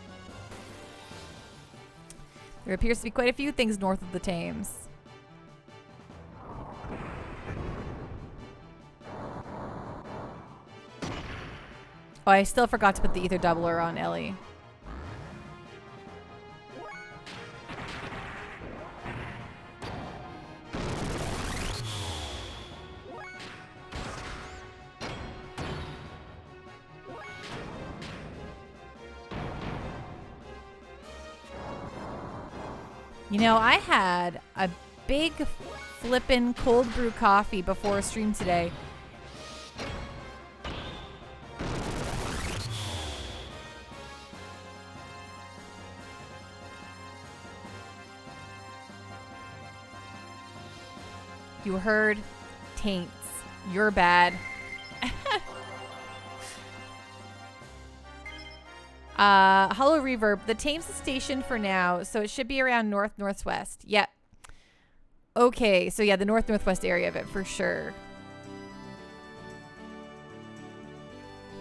there appears to be quite a few things north of the Thames. Oh, I still forgot to put the ether doubler on Ellie. You know, I had a big flippin' cold brew coffee before a stream today. You heard taints. You're bad. Hollow Reverb. The tame's the station for now, so it should be around northwest. Yep. Okay, so yeah, the northwest area of it for sure.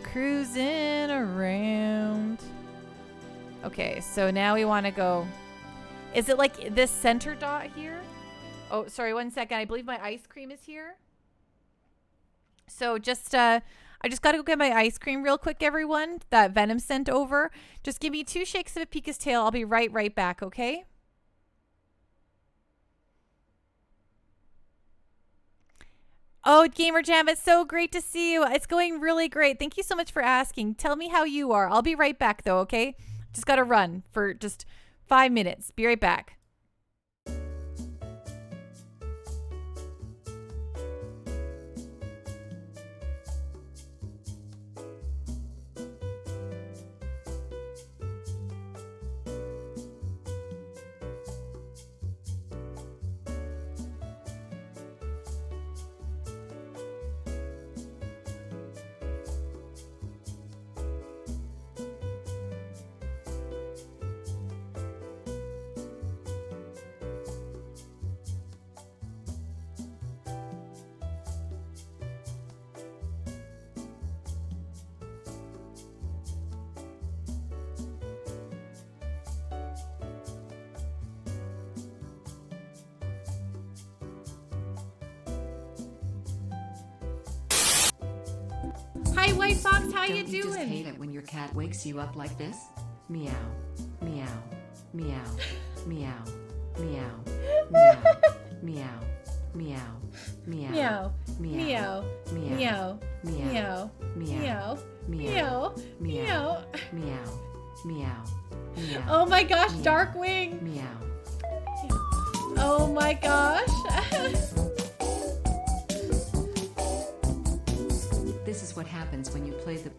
Cruising around. Okay, so now we want to go. Is it like this center dot here? Oh, sorry, 1 second. I believe my ice cream is here. So just, I just got to go get my ice cream real quick, everyone. That Venom sent over. Just give me 2 shakes of a Pika's tail. I'll be right back, okay? Oh, Gamer Jam, it's so great to see you. It's going really great. Thank you so much for asking. Tell me how you are. I'll be right back, though, okay? Just got to run for just 5 minutes. Be right back. Hi, White Fox. How you Don't you just doing? hate it when your cat wakes you up like this? Meow, meow, meow, meow, meow, meow, meow, meow, meow, Meow, meow, meow, meow, meow, meow, meow, meow, meow, meow, meow. meow, meow, meow. Oh my gosh, Meow. Darkwing. Meow. Oh my gosh. This is what happens when you play the.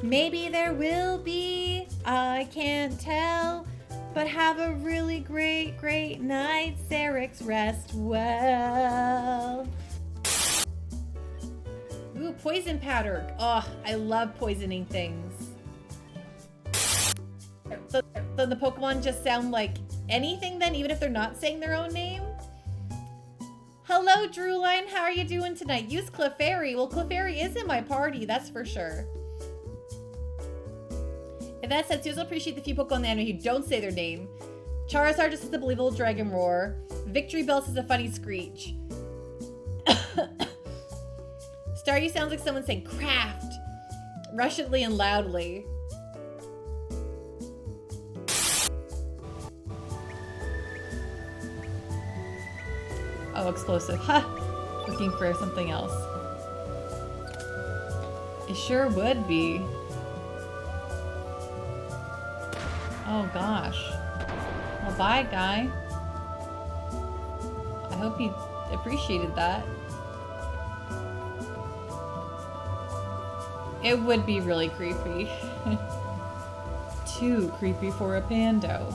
Maybe there will be, I can't tell. But have a really great night, Xerix. Rest well. Ooh, poison powder. Oh, I love poisoning things. The Pokemon just sound like anything then, even if they're not saying their own name? Hello, Drewline. How are you doing tonight? Use Clefairy. Well, Clefairy is in my party, that's for sure. In that sense, you also appreciate the few Pokemon in the anime who don't say their name. Charizard just has a believable dragon roar. Victory Bells has a funny screech. Staryu sounds like someone saying craft, Russianly and loudly. Oh, explosive. Ha! Looking for something else. It sure would be. Oh gosh. Well, bye, guy. I hope he appreciated that. It would be really creepy. Too creepy for a Pando.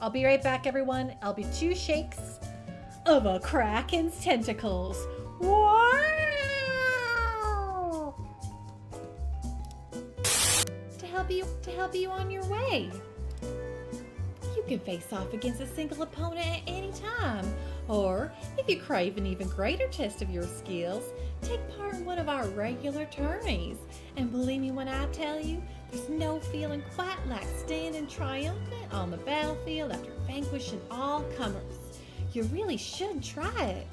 I'll be right back, everyone. I'll be 2 shakes of a Kraken's tentacles. Wow! To help you on your way. You can face off against a single opponent at any time. Or, if you crave an even greater test of your skills, take part in one of our regular tourneys. And believe me when I tell you, there's no feeling quite like standing triumphant on the battlefield after vanquishing all comers. You really should try it.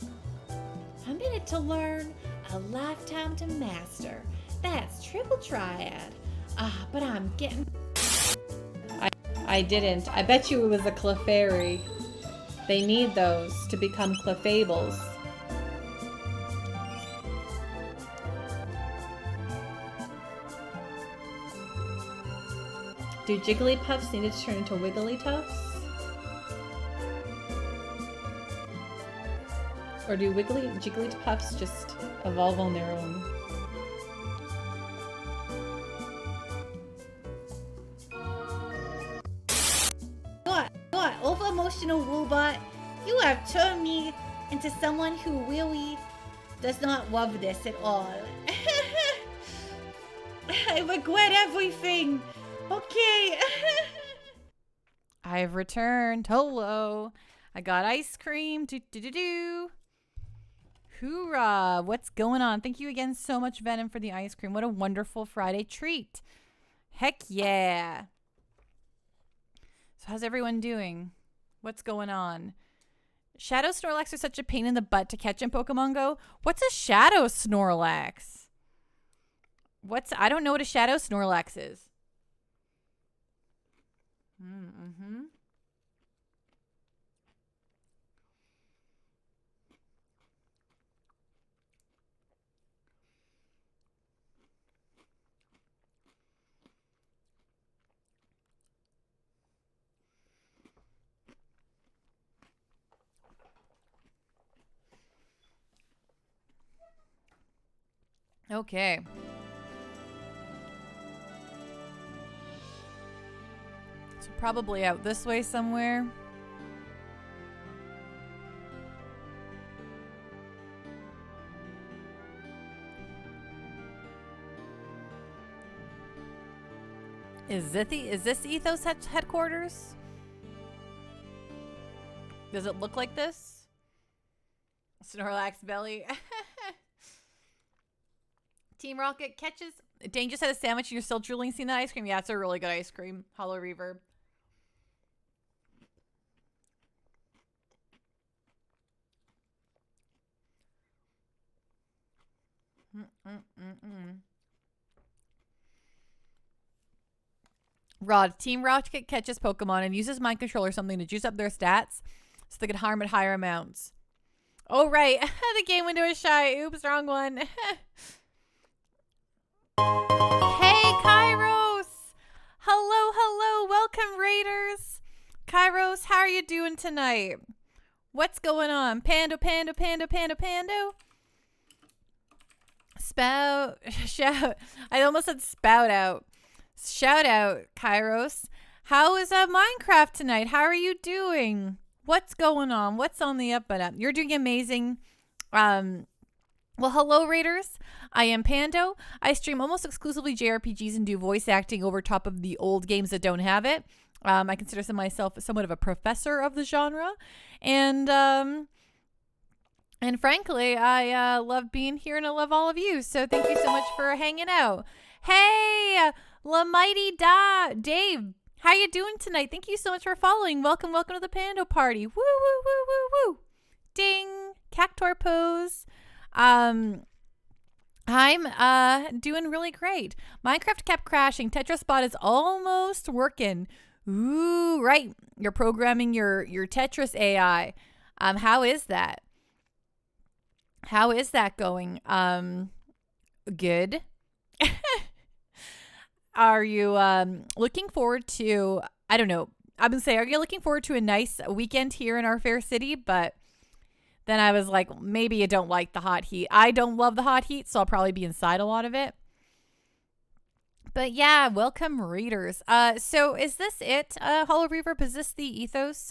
A minute to learn, a lifetime to master. That's triple triad. Ah, but I'm getting... I didn't. I bet you it was a Clefairy. They need those to become Clefables. Do Jigglypuffs need to turn into Wigglytuffs? Or do Jigglypuffs just evolve on their own? God, over-emotional robot, you have turned me into someone who really does not love this at all. I regret everything. Okay. I've returned. Hello. I got ice cream. Hoorah. What's going on? Thank you again so much, Venom, for the ice cream. What a wonderful Friday treat. Heck yeah. So how's everyone doing? What's going on? Shadow Snorlax are such a pain in the butt to catch in Pokemon Go. What's a Shadow Snorlax? I don't know what a Shadow Snorlax is. Mm-hmm. Okay. So probably out this way somewhere. Is this Ethos headquarters? Does it look like this? Snorlax belly. Team Rocket catches. Dane just had a sandwich and you're still drooling seeing that ice cream. Yeah, it's a really good ice cream. Hollow Reverb. Rod, Team Rocket catches Pokemon and uses Mind Control or something to juice up their stats so they can harm at higher amounts. Oh, right. The game window is shy. Oops, wrong one. Hey, Kairos. Hello, hello. Welcome, Raiders. Kairos, how are you doing tonight? What's going on? Pando. Shout. I almost said spout out. Shout out, Kairos. How is Minecraft tonight? How are you doing? What's going on? What's on the up and up? You're doing amazing. Well, hello, Raiders. I am Pando. I stream almost exclusively JRPGs and do voice acting over top of the old games that don't have it. I consider myself somewhat of a professor of the genre. And frankly, I love being here and I love all of you. So thank you so much for hanging out. Hey, Lamighty Dave, how you doing tonight? Thank you so much for following. Welcome to the Pando party. Woo, woo, woo, woo, woo. Ding. Cactor pose. I'm doing really great. Minecraft kept crashing. TetraSpot is almost working. Ooh, right. You're programming your Tetris AI. How is that? How is that going? Good. Are you looking forward to, I don't know, I'm going to say, are you looking forward to a nice weekend here in our fair city? But then I was like, maybe you don't like the hot heat. I don't love the hot heat, so I'll probably be inside a lot of it. But yeah, welcome, Raiders. So is this it, Hollow Reverb? Is this the ethos?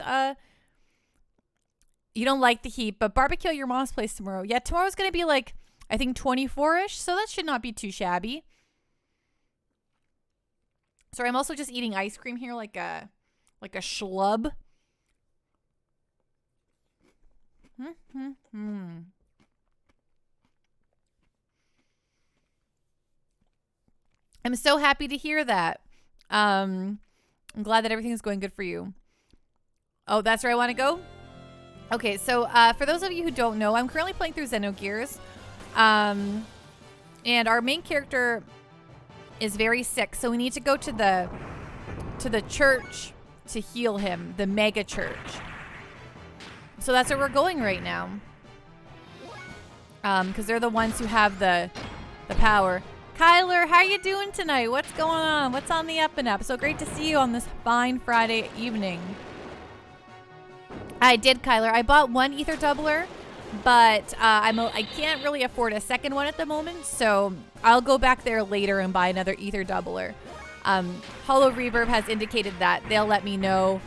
You don't like the heat, but barbecue at your mom's place tomorrow. Yeah, tomorrow's going to be like, I think 24-ish, so that should not be too shabby. Sorry, I'm also just eating ice cream here like a schlub. I'm so happy to hear that. I'm glad that everything's going good for you. Oh, that's where I want to go? Okay, so for those of you who don't know, I'm currently playing through Xenogears. And our main character is very sick, so we need to go to the church to heal him, the mega church. So that's where we're going right now. Because they're the ones who have the power. Kyler, how are you doing tonight? What's going on? What's on the up and up? So great to see you on this fine Friday evening. I did, Kyler. I bought one ether doubler, but I can't really afford a second one at the moment, so I'll go back there later and buy another ether doubler. Hollow Reverb has indicated that they'll let me know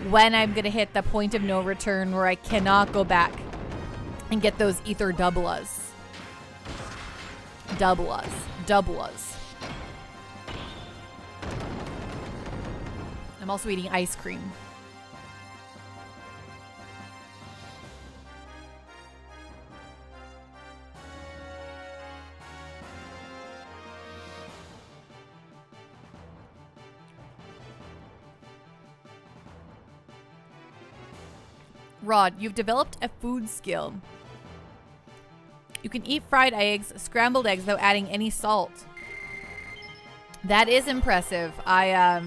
when I'm going to hit the point of no return where I cannot go back and get those ether doublas. Doublas. I'm also eating ice cream. Rod, you've developed a food skill. You can eat fried eggs, scrambled eggs without adding any salt. That is impressive. Well,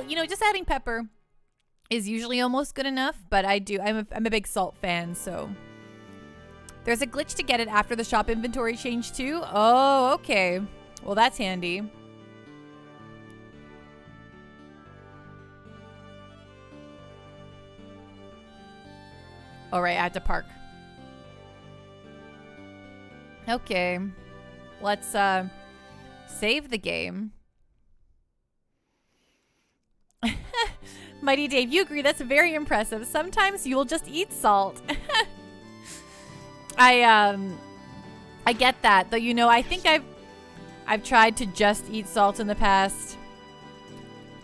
you know, just adding pepper is usually almost good enough, but I'm a big salt fan, so. There's a glitch to get it after the shop inventory change too. Oh, okay. Well, that's handy. All right, I had to park. Okay. Let's save the game. Mighty Dave, you agree that's very impressive. Sometimes you will just eat salt. I get that, though. You know, I think I've tried to just eat salt in the past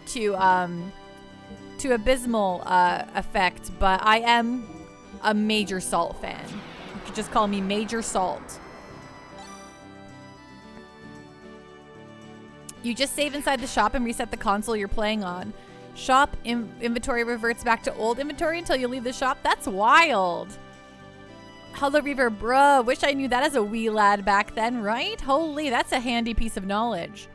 to abysmal effect, but I am a major salt fan. You could just call me Major Salt. You just save inside the shop and reset the console you're playing on. Shop inventory reverts back to old inventory until you leave the shop. That's wild. Hello Reaver, bruh. Wish I knew that as a wee lad back then, right? Holy, that's a handy piece of knowledge.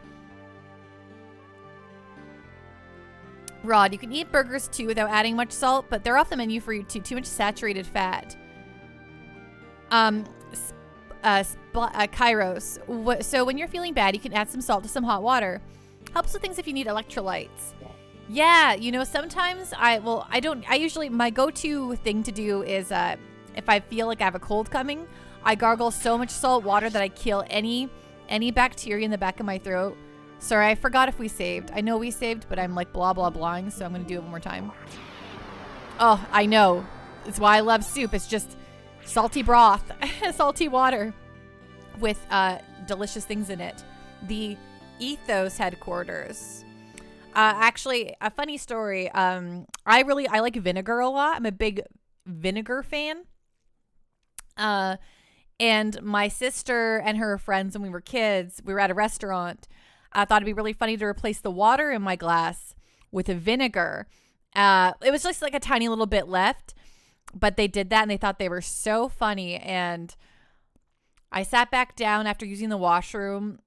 Rod, you can eat burgers too without adding much salt, but they're off the menu for you too. Too much saturated fat. Kairos. So when you're feeling bad, you can add some salt to some hot water. Helps with things if you need electrolytes. Yeah, you know, sometimes I usually, my go-to thing to do is, if I feel like I have a cold coming, I gargle so much salt water that I kill any bacteria in the back of my throat. Sorry, I forgot if we saved. I know we saved, but I'm like blah, blah, blahing, so I'm going to do it one more time. Oh, I know. It's why I love soup. It's just salty broth, salty water with delicious things in it. The Ethos headquarters. Actually, a funny story. I like vinegar a lot. I'm a big vinegar fan. And my sister and her friends, when we were kids, we were at a restaurant. I thought it'd be really funny to replace the water in my glass with a vinegar. It was just like a tiny little bit left, but they did that and they thought they were so funny. And I sat back down after using the washroom,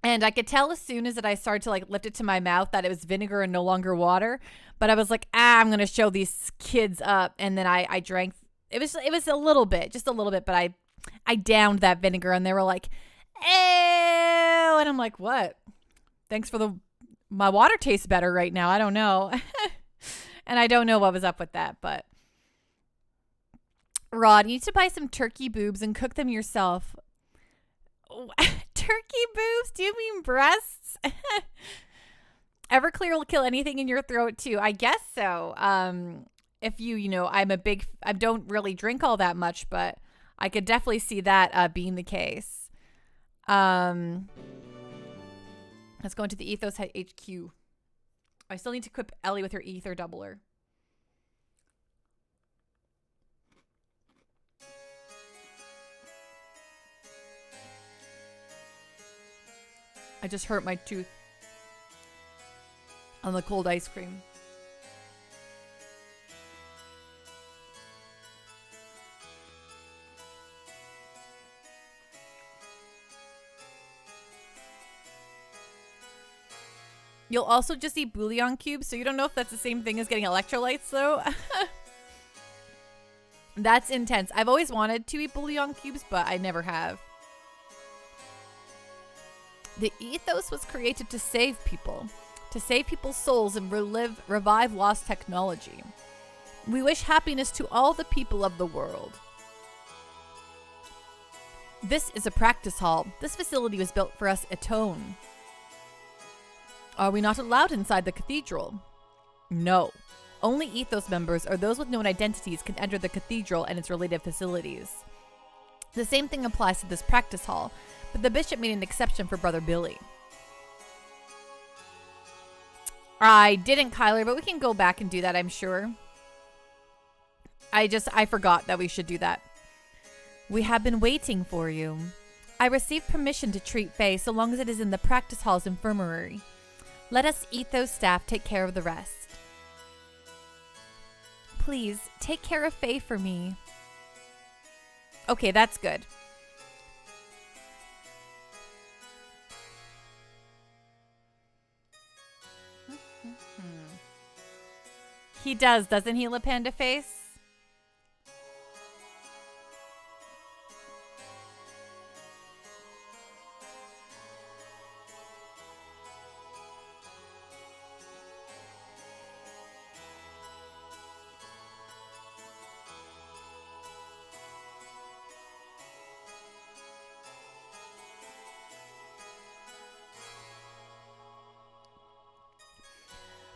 and I could tell as soon as I started to like lift it to my mouth that it was vinegar and no longer water. But I was like, I'm going to show these kids up. And then I drank. It was a little bit, just a little bit, but I downed that vinegar and they were like, ew. And I'm like, what? Thanks for my water tastes better right now. I don't know. And I don't know what was up with that, but Rod, you need to buy some turkey boobs and cook them yourself. Turkey boobs? Do you mean breasts? Everclear will kill anything in your throat too. I guess so. If you know, I don't really drink all that much, but I could definitely see that being the case. Let's go into the Ethos HQ. I still need to equip Ellie with her ether doubler. I just hurt my tooth on the cold ice cream. You'll also just eat bouillon cubes, so you don't know if that's the same thing as getting electrolytes, though. That's intense. I've always wanted to eat bouillon cubes, but I never have. The Ethos was created to save people's souls and revive lost technology. We wish happiness to all the people of the world. This is a practice hall. This facility was built for us Atone. Are we not allowed inside the cathedral? No. Only Ethos members or those with known identities can enter the cathedral and its related facilities. The same thing applies to this practice hall, but the bishop made an exception for Brother Billy. I didn't, Kyler, but we can go back and do that, I'm sure. I forgot that we should do that. We have been waiting for you. I received permission to treat Faye so long as it is in the practice hall's infirmary. Let us Ethos staff take care of the rest. Please, take care of Faye for me. Okay, that's good. He does, doesn't he, La Panda Face?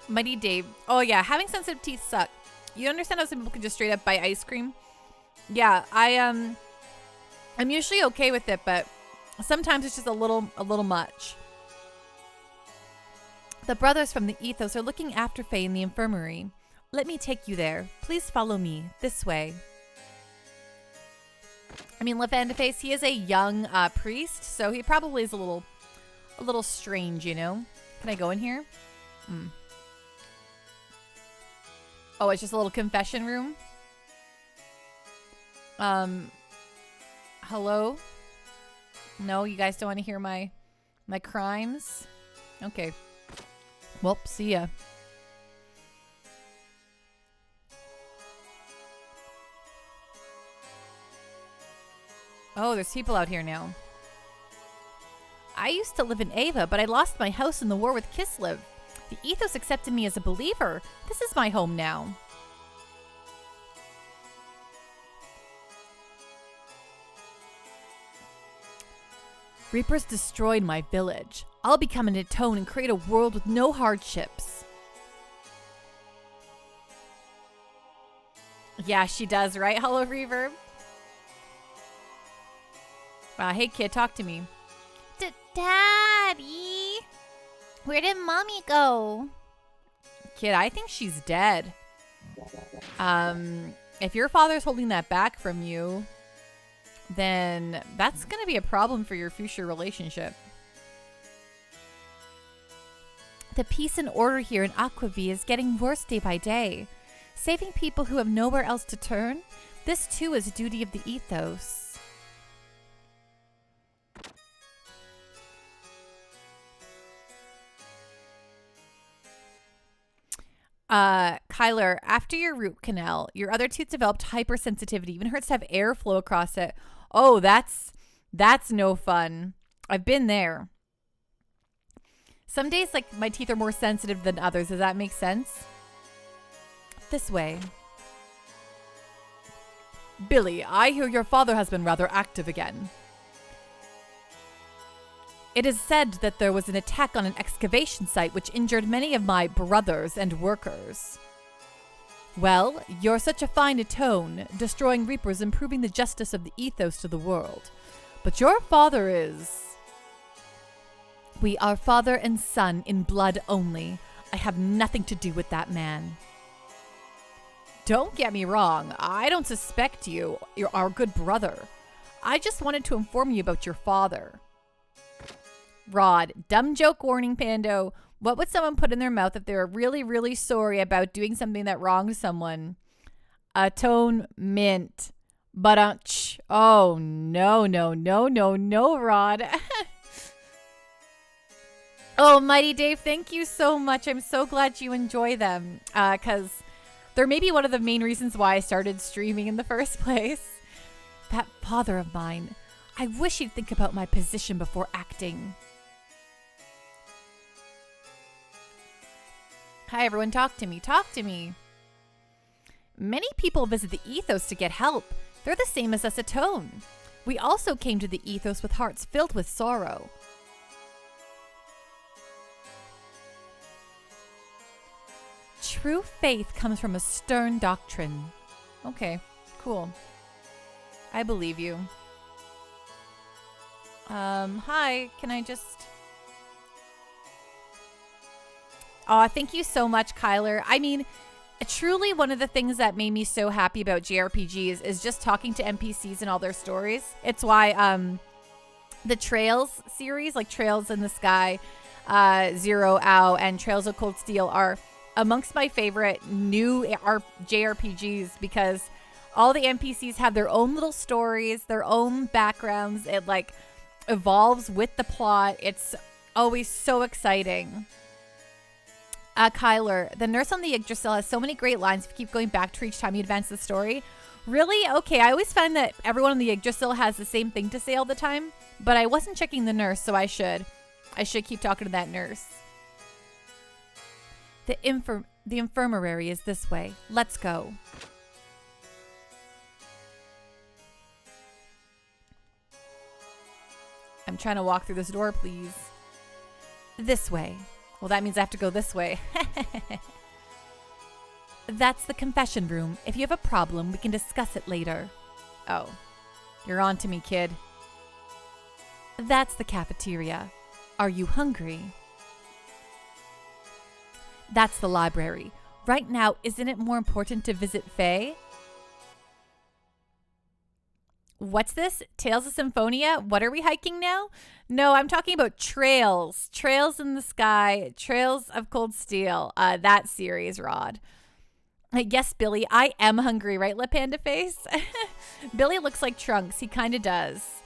Mighty Dave. Oh yeah, having sensitive teeth suck. You understand how some people can just straight up buy ice cream? Yeah, I'm usually okay with it, but sometimes it's just a little much. The brothers from the Ethos are looking after Faye in the infirmary. Let me take you there. Please follow me this way. I mean, Lavanda Face, he is a young priest, so he probably is a little strange, you know. Can I go in here? Oh, it's just a little confession room. Hello? No, you guys don't want to hear my crimes? Okay. Well, see ya. Oh, there's people out here now. I used to live in Ava, but I lost my house in the war with Kislev. The Ethos accepted me as a believer. This is my home now. Reapers destroyed my village. I'll become an Atone and create a world with no hardships. Yeah, she does, right? Hello, Reverb. Hey, kid, talk to me. Daddy! Where did Mommy go? Kid, I think she's dead. If your father's holding that back from you, then that's going to be a problem for your future relationship. The peace and order here in Aquavie is getting worse day by day. Saving people who have nowhere else to turn, this too is a duty of the Ethos. Kyler, after your root canal, your other tooth developed hypersensitivity. Even hurts to have airflow across it. Oh, that's no fun. I've been there. Some days, like, my teeth are more sensitive than others. Does that make sense? This way. Billy, I hear your father has been rather active again. It is said that there was an attack on an excavation site which injured many of my brothers and workers. Well, you're such a fine Atone, destroying Reapers, improving the justice of the Ethos to the world. But your father is... We are father and son in blood only. I have nothing to do with that man. Don't get me wrong, I don't suspect you. You're our good brother. I just wanted to inform you about your father. Rod, dumb joke warning, Pando. What would someone put in their mouth if they were really, really sorry about doing something that wronged someone? Atonement. But oh, no, Rod. Oh, Mighty Dave, thank you so much. I'm so glad you enjoy them. Because they're maybe one of the main reasons why I started streaming in the first place. That father of mine. I wish he'd think about my position before acting. Hi, everyone. Talk to me. Talk to me. Many people visit the Ethos to get help. They're the same as us Atone. We also came to the Ethos with hearts filled with sorrow. True faith comes from a stern doctrine. Okay, cool. I believe you. Hi, can I just... Oh, thank you so much, Kyler. I mean, truly one of the things that made me so happy about JRPGs is just talking to NPCs and all their stories. It's why the Trails series, like Trails in the Sky, Zero Ow, and Trails of Cold Steel are amongst my favorite new JRPGs because all the NPCs have their own little stories, their own backgrounds. It like evolves with the plot. It's always so exciting. Kyler, the nurse on the Yggdrasil has so many great lines if you keep going back to each time you advance the story. Really? Okay, I always find that everyone on the Yggdrasil has the same thing to say all the time, but I wasn't checking the nurse, so I should keep talking to that nurse. The infirmary is this way. Let's go. I'm trying to walk through this door, please. This way. Well, that means I have to go this way. That's the confession room. If you have a problem, we can discuss it later. Oh, you're on to me, kid. That's the cafeteria. Are you hungry? That's the library. Right now, isn't it more important to visit Faye? What's this? Tales of Symphonia? What are we hiking now? No, I'm talking about Trails. Trails in the Sky. Trails of Cold Steel. That series, Rod. Yes, Billy, I am hungry, right, Lip Panda Face? Billy looks like Trunks. He kind of does.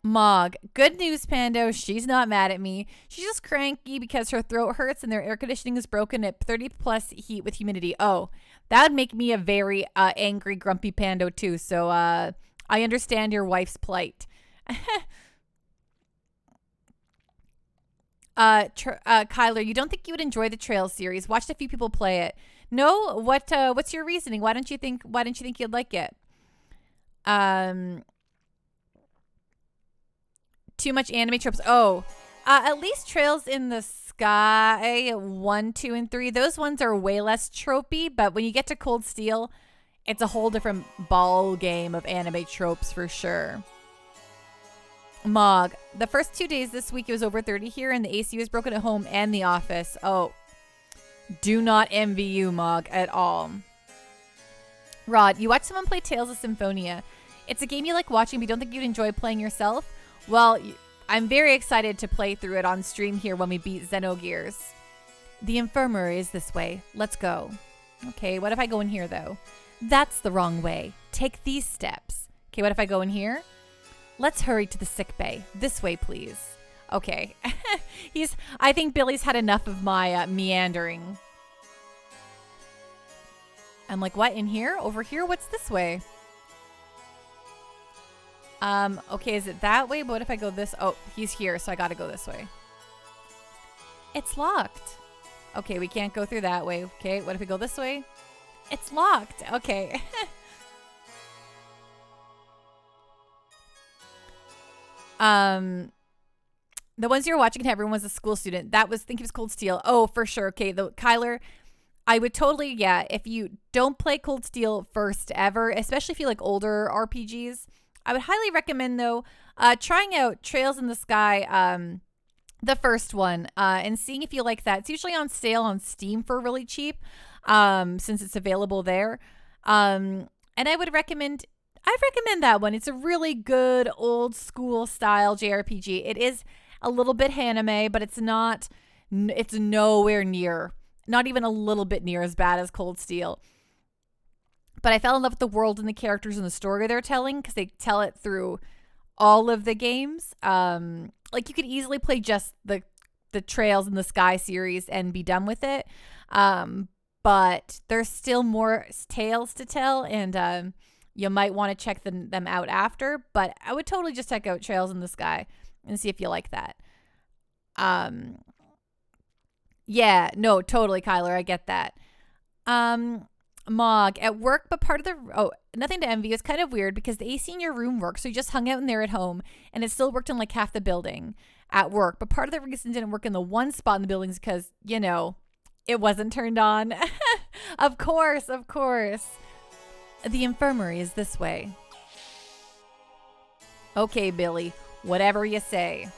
Mog. Good news, Pando. She's not mad at me. She's just cranky because her throat hurts and their air conditioning is broken at 30 plus heat with humidity. Oh, that would make me a very angry, grumpy Pando too. So I understand your wife's plight. Kyler, you don't think you would enjoy the Trails series? Watched a few people play it. No? What's your reasoning? Why didn't you think you'd like it? Too much anime tropes. Oh, at least Trails in the Sky 1, 2, and 3. Those ones are way less tropey, but when you get to Cold Steel, it's a whole different ball game of anime tropes for sure. Mog, the first 2 days this week it was over 30 here, and the AC was broken at home and the office. Oh, do not envy you, Mog, at all. Rod, you watch someone play Tales of Symphonia. It's a game you like watching, but you don't think you'd enjoy playing yourself? Well, I'm very excited to play through it on stream here when we beat Xenogears. The infirmary is this way. Let's go. Okay, what if I go in here, though? That's the wrong way. Take these steps. Okay, what if I go in here? Let's hurry to the sick bay. This way, please. Okay. I think Billy's had enough of my meandering. I'm like, what, in here? Over here? What's this way? Okay, is it that way? But what if I go this? Oh, he's here, so I gotta go this way. It's locked. Okay, we can't go through that way. Okay, what if we go this way? It's locked. Okay. The ones you're watching, everyone was a school student. That was, think it was Cold Steel. Oh, for sure. Okay, Kyler, I would totally, yeah, if you don't play Cold Steel first ever, especially if you like older RPGs, I would highly recommend, though, trying out Trails in the Sky, the first one, and seeing if you like that. It's usually on sale on Steam for really cheap, since it's available there. And I'd recommend that one. It's a really good old school style JRPG. It is a little bit anime, but it's nowhere near, not even a little bit near as bad as Cold Steel. But I fell in love with the world and the characters and the story they're telling because they tell it through all of the games. Like you could easily play just the Trails in the Sky series and be done with it. But there's still more tales to tell, and you might want to check them out after. But I would totally just check out Trails in the Sky and see if you like that. Yeah, no, totally, Kyler. I get that. Mog, at work, but part of nothing to envy. It's kind of weird because the AC in your room works, so you just hung out in there at home, and it still worked in like half the building at work. But part of the reason it didn't work in the one spot in the building is because, it wasn't turned on. Of course. The infirmary is this way. Okay, Billy, whatever you say.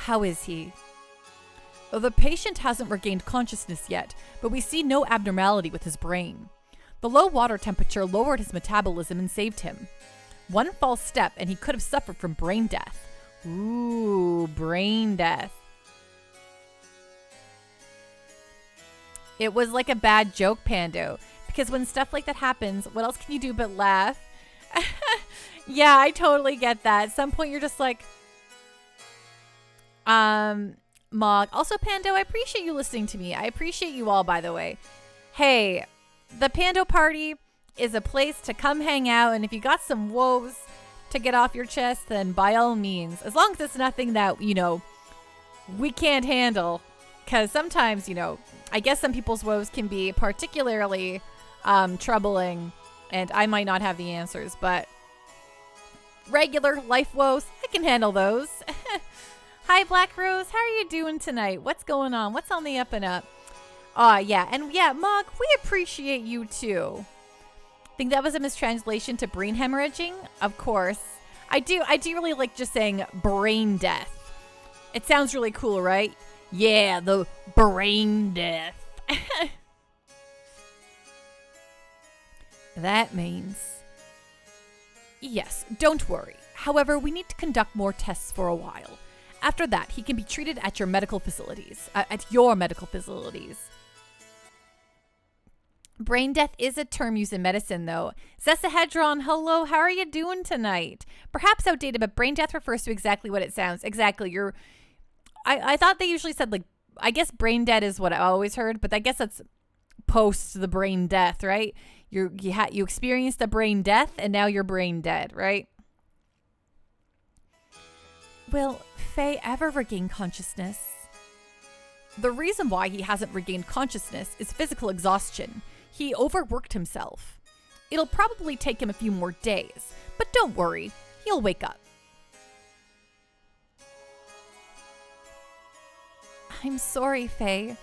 How is he? Well, the patient hasn't regained consciousness yet, but we see no abnormality with his brain. The low water temperature lowered his metabolism and saved him. One false step and he could have suffered from brain death. Ooh, brain death. It was like a bad joke, Pando, because when stuff like that happens, what else can you do but laugh? Yeah, I totally get that. At some point you're just like, Mog. Also, Pando, I appreciate you listening to me. I appreciate you all, by the way. Hey, the Pando Party is a place to come hang out, and if you got some woes to get off your chest, then by all means, as long as it's nothing that, you know, we can't handle, because sometimes, you know, I guess some people's woes can be particularly troubling, and I might not have the answers, but regular life woes, I can handle those. Hi, Black Rose. How are you doing tonight? What's going on? What's on the up and up? Yeah. And yeah, Mog, we appreciate you too. Think that was a mistranslation to brain hemorrhaging? Of course. I do really like just saying brain death. It sounds really cool, right? Yeah, the brain death. That means... Yes, don't worry. However, we need to conduct more tests for a while. After that, he can be treated at your medical facilities. Brain death is a term used in medicine, though. Zesahedron, hello, how are you doing tonight? Perhaps outdated, but brain death refers to exactly what it sounds. Exactly. I thought they usually said, like, I guess brain dead is what I always heard, but I guess that's post the brain death, right? You experienced a brain death, and now you're brain dead, right? Will Faye ever regain consciousness? The reason why he hasn't regained consciousness is physical exhaustion. He overworked himself. It'll probably take him a few more days, but don't worry, he'll wake up. I'm sorry, Faye.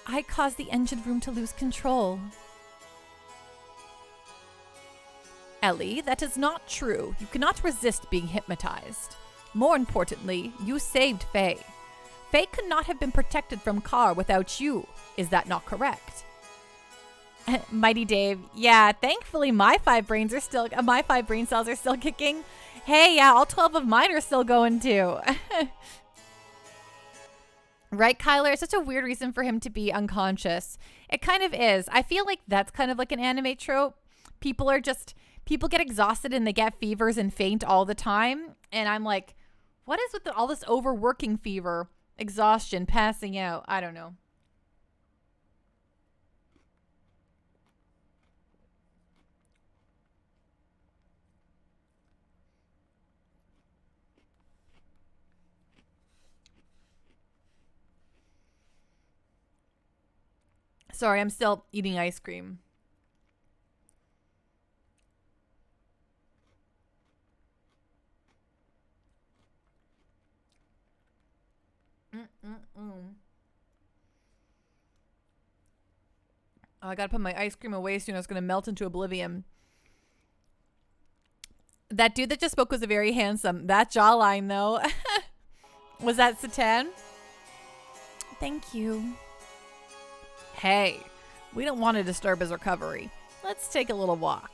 I caused the engine room to lose control. Ellie, that is not true. You cannot resist being hypnotized. More importantly, you saved Faye. Faye could not have been protected from Car without you. Is that not correct? Mighty Dave, yeah, thankfully my 5 brain cells are still kicking. Hey, yeah, all 12 of mine are still going too. Right, Kyler? It's such a weird reason for him to be unconscious. It kind of is. I feel like that's kind of like an anime trope. People get exhausted and they get fevers and faint all the time. And I'm like, what is with all this overworking fever, exhaustion, passing out? I don't know. Sorry, I'm still eating ice cream. Oh, I gotta put my ice cream away soon. It's gonna melt into oblivion. That dude that just spoke was a very handsome. That jawline, though. Was that Satan? Thank you. Hey, we don't want to disturb his recovery. Let's take a little walk.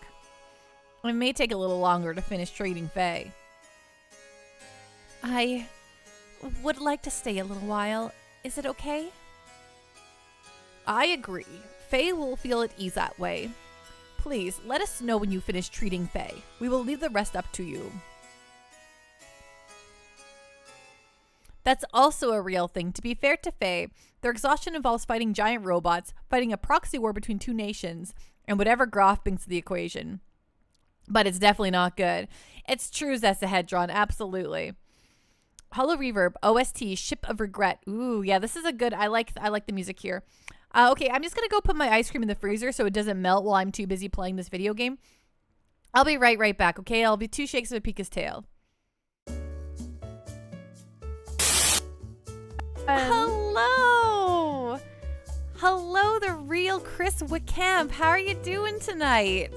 It may take a little longer to finish treating Faye. I would like to stay a little while. Is it okay? I agree. Faye will feel at ease that way. Please, let us know when you finish treating Faye. We will leave the rest up to you. That's also a real thing. To be fair to Faye, their exhaustion involves fighting giant robots, fighting a proxy war between 2 nations, and whatever Groff brings to the equation. But it's definitely not good. It's true, Zesahedron, absolutely. Hollow Reverb, OST, Ship of Regret. Ooh, yeah, this is a good, I like the music here. Okay, I'm just going to go put my ice cream in the freezer so it doesn't melt while I'm too busy playing this video game. I'll be right back, okay? I'll be 2 shakes of a Pika's tail. Hello! Hello, the real Chris Wickamp. How are you doing tonight?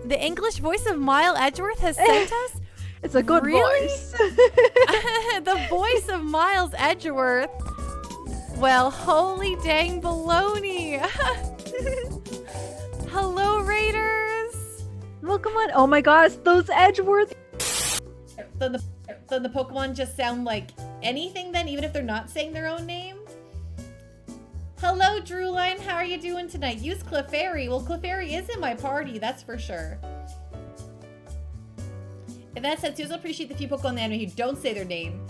The English voice of Mile Edgeworth has sent us It's a good Really? voice. The voice of Miles Edgeworth. Well, holy dang baloney. Hello, Raiders. Well, come on. Oh my gosh, those Edgeworth. Then the Pokemon just sound like anything then, even if they're not saying their own name? Hello, Drewline. How are you doing tonight? Use Clefairy. Well, Clefairy is in my party, that's for sure. In that sense, you also appreciate the few Pokemon in the anime who don't say their name.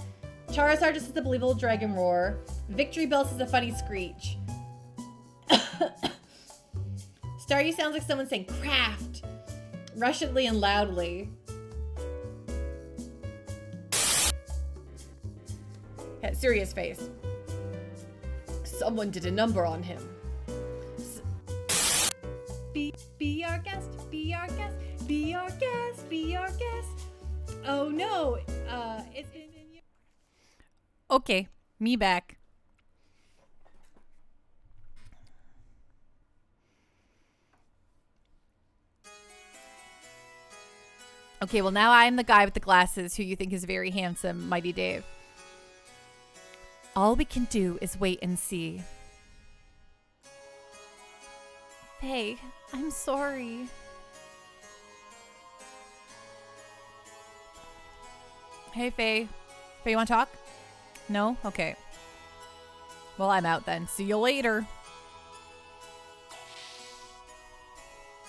Charizard just has a believable dragon roar. Victory Bells is a funny screech. Staryu sounds like someone saying craft, Russianly and loudly. Yeah, serious face. Someone did a number on him. Be our guest, be our guest, be our guest, be our guest. Oh no, it's in you. Okay, me back. Okay, well now I'm the guy with the glasses who you think is very handsome, Mighty Dave. All we can do is wait and see. Faye, I'm sorry. Hey, Faye. Faye, you want to talk? No? Okay. Well, I'm out then. See you later.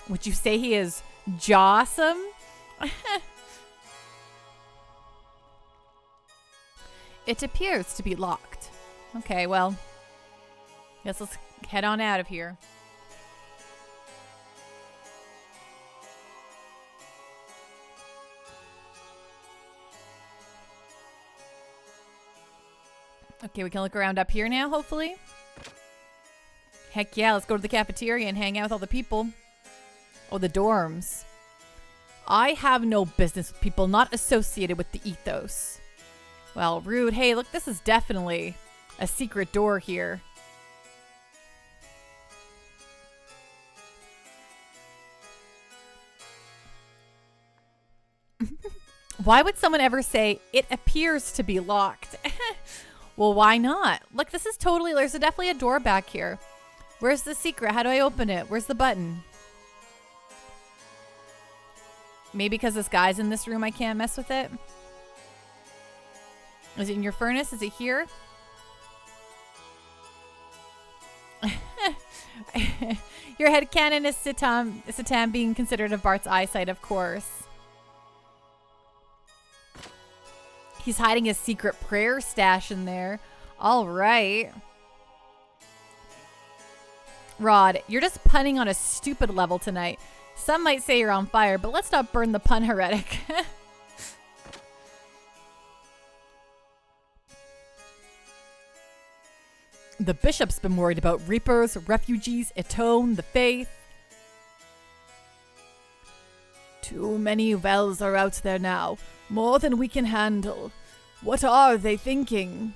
Would you say he is jawsome? It appears to be locked. Okay, well, guess let's head on out of here. Okay, we can look around up here now, hopefully. Heck yeah, let's go to the cafeteria and hang out with all the people. Oh, the dorms. I have no business with people not associated with the ethos. Well, rude. Hey, look, this is definitely a secret door here. Why would someone ever say, it appears to be locked? Well, why not? Look, this is totally, there's definitely a door back here. Where's the secret? How do I open it? Where's the button? Maybe because this guy's in this room, I can't mess with it. Is it in your furnace? Is it here? Your headcanon is Satan being considered of Bart's eyesight, of course. He's hiding his secret prayer stash in there. All right. Rod, you're just punning on a stupid level tonight. Some might say you're on fire, but let's not burn the pun heretic. The bishop's been worried about reapers, refugees, Etone, the faith. Too many Vels are out there now. More than we can handle. What are they thinking?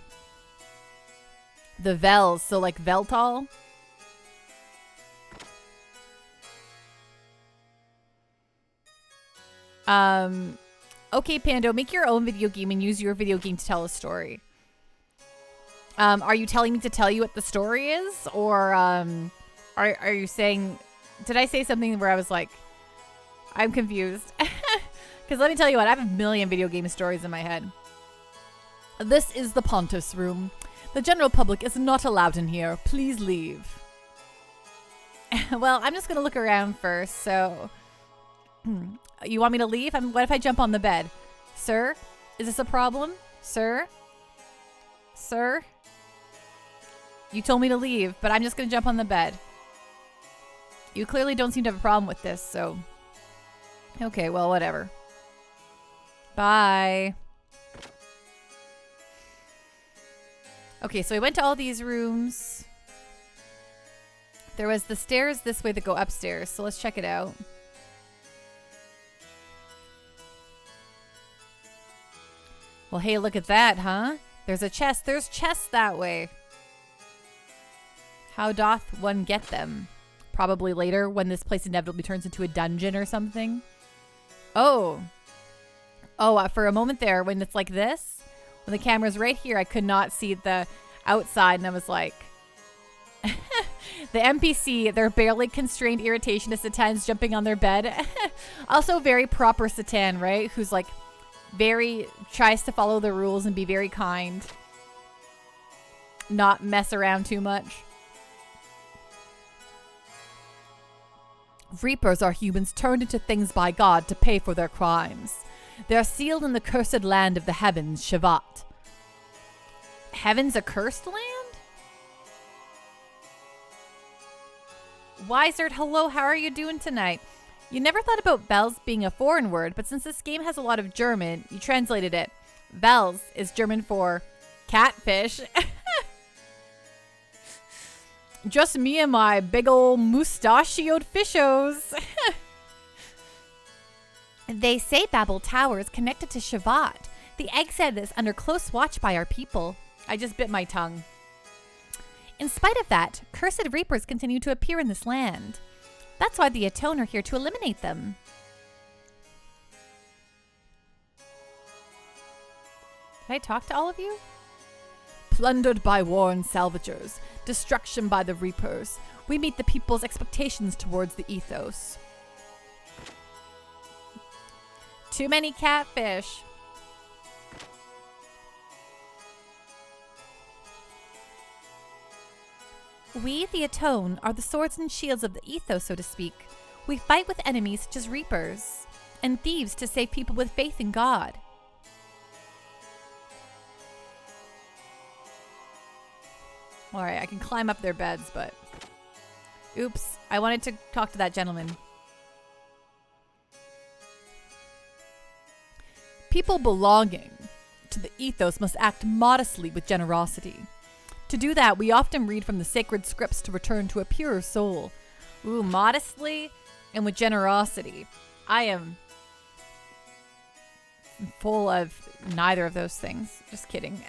The Vels, so like Veltal? Okay, Pando, make your own video game and use your video game to tell a story. Are you telling me to tell you what the story is? Or, are you saying... Did I say something where I was like... I'm confused. Because let me tell you what, I have a million video game stories in my head. This is the Pontiff's room. The general public is not allowed in here. Please leave. Well, I'm just going to look around first, so... You want me to leave? What if I jump on the bed? Sir? Is this a problem? Sir? Sir? You told me to leave, but I'm just going to jump on the bed. You clearly don't seem to have a problem with this, so... Okay, well, whatever. Bye. Okay, so I went to all these rooms. There was the stairs this way that go upstairs, so let's check it out. Well, hey, look at that, huh? There's a chest. There's chests that way. How doth one get them? Probably later when this place inevitably turns into a dungeon or something. Oh. Oh, for a moment there, when it's like this, when the camera's right here, I could not see the outside, and I was like, the NPC, their barely constrained irritation to Satan's jumping on their bed. Also very proper Satan, right? Who's like tries to follow the rules and be very kind. Not mess around too much. Reapers are humans turned into things by God to pay for their crimes. They are sealed in the cursed land of the heavens, Shavat. Heaven's a cursed land? Wizard, hello, how are you doing tonight? You never thought about Bells being a foreign word, but since this game has a lot of German, you translated it. Bells is German for catfish. Just me and my big ol' mustachioed fishos. They say Babel Tower is connected to Shavat. The egg's head is under close watch by our people. I just bit my tongue. In spite of that, cursed reapers continue to appear in this land. That's why the Atone are here to eliminate them. Did I talk to all of you? Plundered by war and salvagers, destruction by the reapers, we meet the people's expectations towards the ethos. Too many catfish. We, the Atone, are the swords and shields of the ethos, so to speak. We fight with enemies such as reapers and thieves to save people with faith in God. Alright, I can climb up their beds, but... Oops, I wanted to talk to that gentleman. People belonging to the ethos must act modestly with generosity. To do that, we often read from the sacred scripts to return to a purer soul. Ooh, modestly and with generosity. I am full of neither of those things. Just kidding.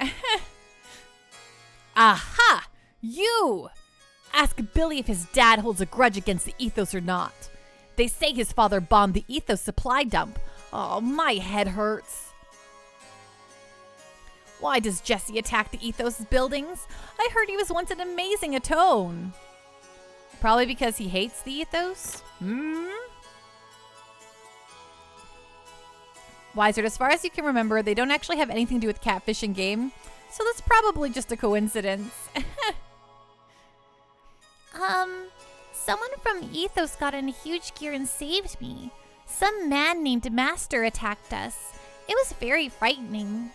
Aha! You! Ask Billy if his dad holds a grudge against the ethos or not. They say his father bombed the ethos supply dump. Oh, my head hurts. Why does Jesse attack the ethos buildings? I heard he was once an amazing Atone. Probably because he hates the ethos? Wizard, as far as you can remember, they don't actually have anything to do with catfish in game, so that's probably just a coincidence. Someone from Ethos got in a huge gear and saved me. Some man named Master attacked us. It was very frightening.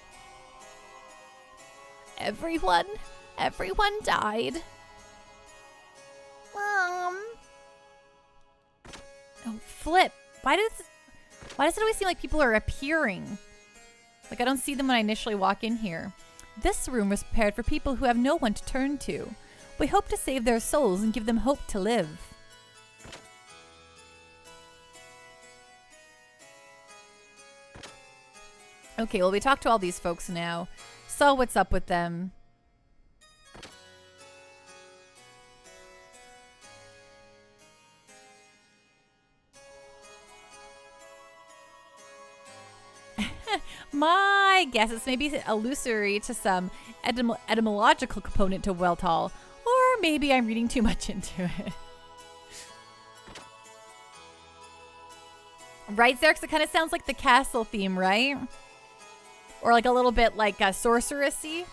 Everyone died. Oh, flip. Why does it always seem like people are appearing? Like I don't see them when I initially walk in here. This room was prepared for people who have no one to turn to. We hope to save their souls and give them hope to live. Okay, well, we talked to all these folks now. Saw what's up with them. My guess is maybe illusory to some etymological component to Weltall, or maybe I'm reading too much into it. Right, Xerx? It kind of sounds like the castle theme, right? Or like a little bit like sorceressy.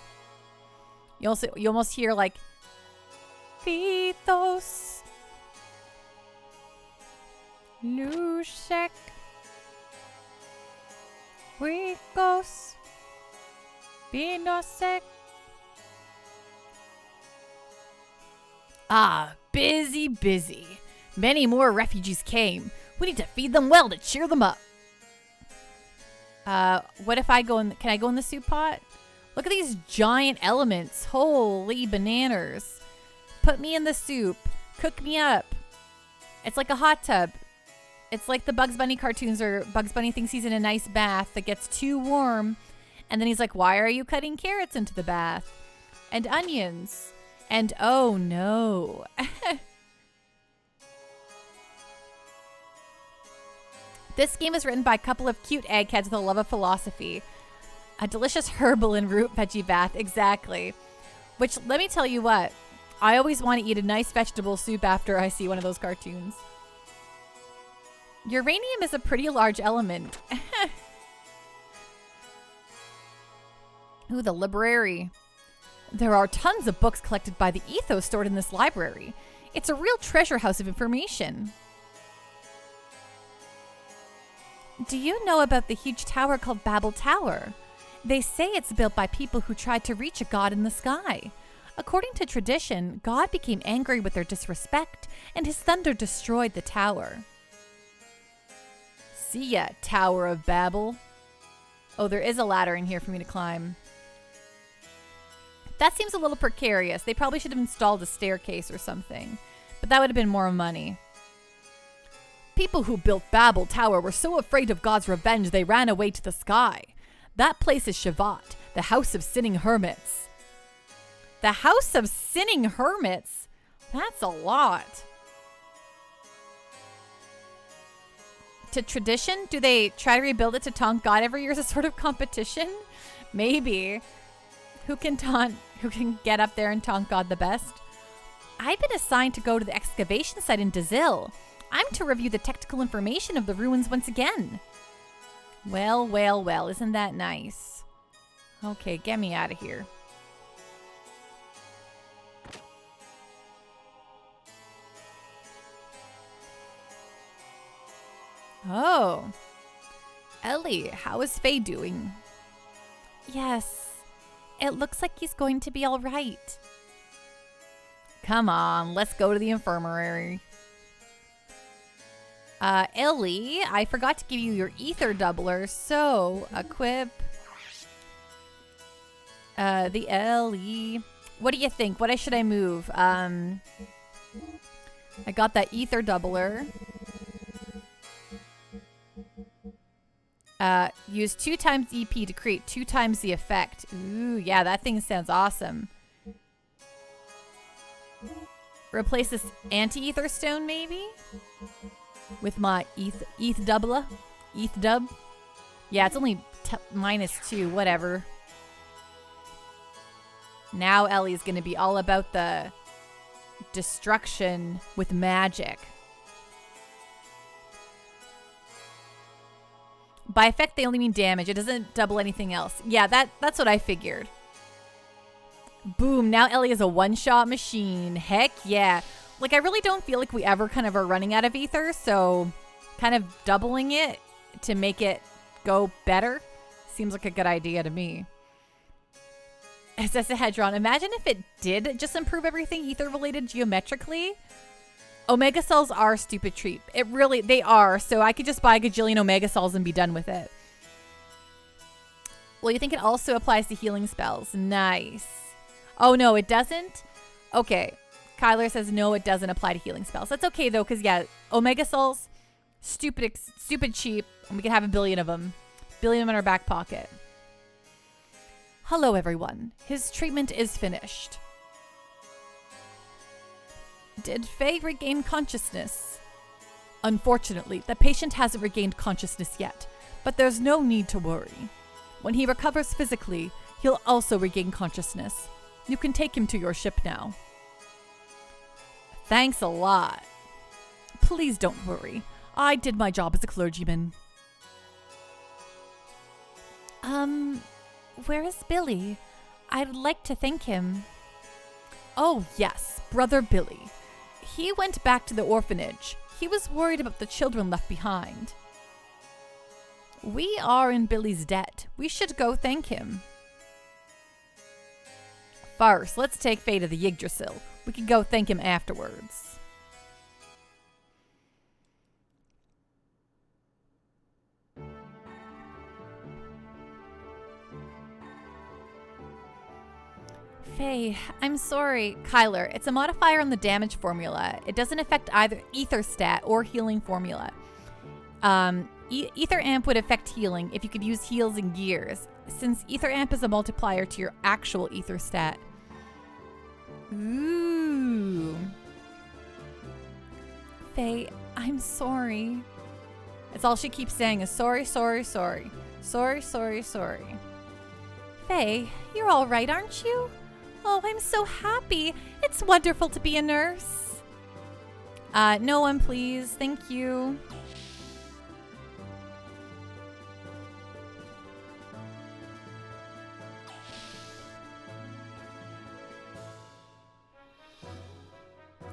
You almost hear like Vithos Lushek Wikos Binosek. Ah, busy. Many more refugees came. We need to feed them well to cheer them up. What if I go in? Can I go in the soup pot? Look at these giant elements. Holy bananas. Put me in the soup. Cook me up. It's like a hot tub. It's like the Bugs Bunny cartoons where Bugs Bunny thinks he's in a nice bath that gets too warm. And then he's like, why are you cutting carrots into the bath? And onions. And oh no. This game is written by a couple of cute eggheads with a love of philosophy. A delicious herbal and root veggie bath, exactly. Which, let me tell you what, I always want to eat a nice vegetable soup after I see one of those cartoons. Uranium is a pretty large element. Ooh, the library. There are tons of books collected by the Ethos stored in this library. It's a real treasure house of information. Do you know about the huge tower called Babel Tower? They say it's built by people who tried to reach a god in the sky. According to tradition, God became angry with their disrespect, and his thunder destroyed the tower. See ya, Tower of Babel. Oh, there is a ladder in here for me to climb. That seems a little precarious. They probably should have installed a staircase or something, but that would have been more money. People who built Babel Tower were so afraid of God's revenge they ran away to the sky. That place is Shavat, the House of Sinning Hermits. The House of Sinning Hermits? That's a lot. To tradition, do they try to rebuild it to taunt God every year as a sort of competition? Maybe. Who can get up there and taunt God the best? I've been assigned to go to the excavation site in Dazil. I'm to review the technical information of the ruins once again. Well, well, well, isn't that nice? Okay, get me out of here. Oh. Ellie, how is Faye doing? Yes, it looks like he's going to be all right. Come on, let's go to the infirmary. Ellie, I forgot to give you your ether doubler, so equip the Ellie. What do you think? What should I move? I got that ether doubler. Use 2 times EP to create 2 times the effect. Ooh, yeah, that thing sounds awesome. Replace this anti-ether stone, maybe? With my ETH doubler. ETH dub. Yeah, it's only -2, whatever. Now Ellie's gonna be all about the destruction with magic. By effect, they only mean damage. It doesn't double anything else. Yeah, that's what I figured. Boom, now Ellie is a one-shot machine. Heck yeah. Like, I really don't feel like we ever kind of are running out of ether, so kind of doubling it to make it go better seems like a good idea to me. Hexahedron, imagine if it did just improve everything ether-related geometrically. Omega cells are stupid cheap. They are, so I could just buy a gajillion Omega cells and be done with it. Well, you think it also applies to healing spells. Nice. Oh, no, it doesn't? Okay. Kyler says, no, it doesn't apply to healing spells. That's okay, though, because, yeah, Omega cells, stupid cheap, and we can have a billion of them. Billion of them in our back pocket. Hello, everyone. His treatment is finished. Did Faye regain consciousness? Unfortunately, the patient hasn't regained consciousness yet, but there's no need to worry. When he recovers physically, he'll also regain consciousness. You can take him to your ship now. Thanks a lot. Please don't worry. I did my job as a clergyman. Where is Billy? I'd like to thank him. Oh, yes, Brother Billy. He went back to the orphanage. He was worried about the children left behind. We are in Billy's debt. We should go thank him. First, let's take Faye to the Yggdrasil. We can go thank him afterwards. Faye, I'm sorry. Kyler, it's a modifier on the damage formula. It doesn't affect either ether stat or healing formula. Ether amp would affect healing if you could use heals and gears, since ether amp is a multiplier to your actual ether stat. Ooh. Faye, I'm sorry. It's all she keeps saying is sorry, sorry, sorry. Sorry, sorry, sorry. Faye, you're all right, aren't you? Oh, I'm so happy. It's wonderful to be a nurse. No one, please. Thank you.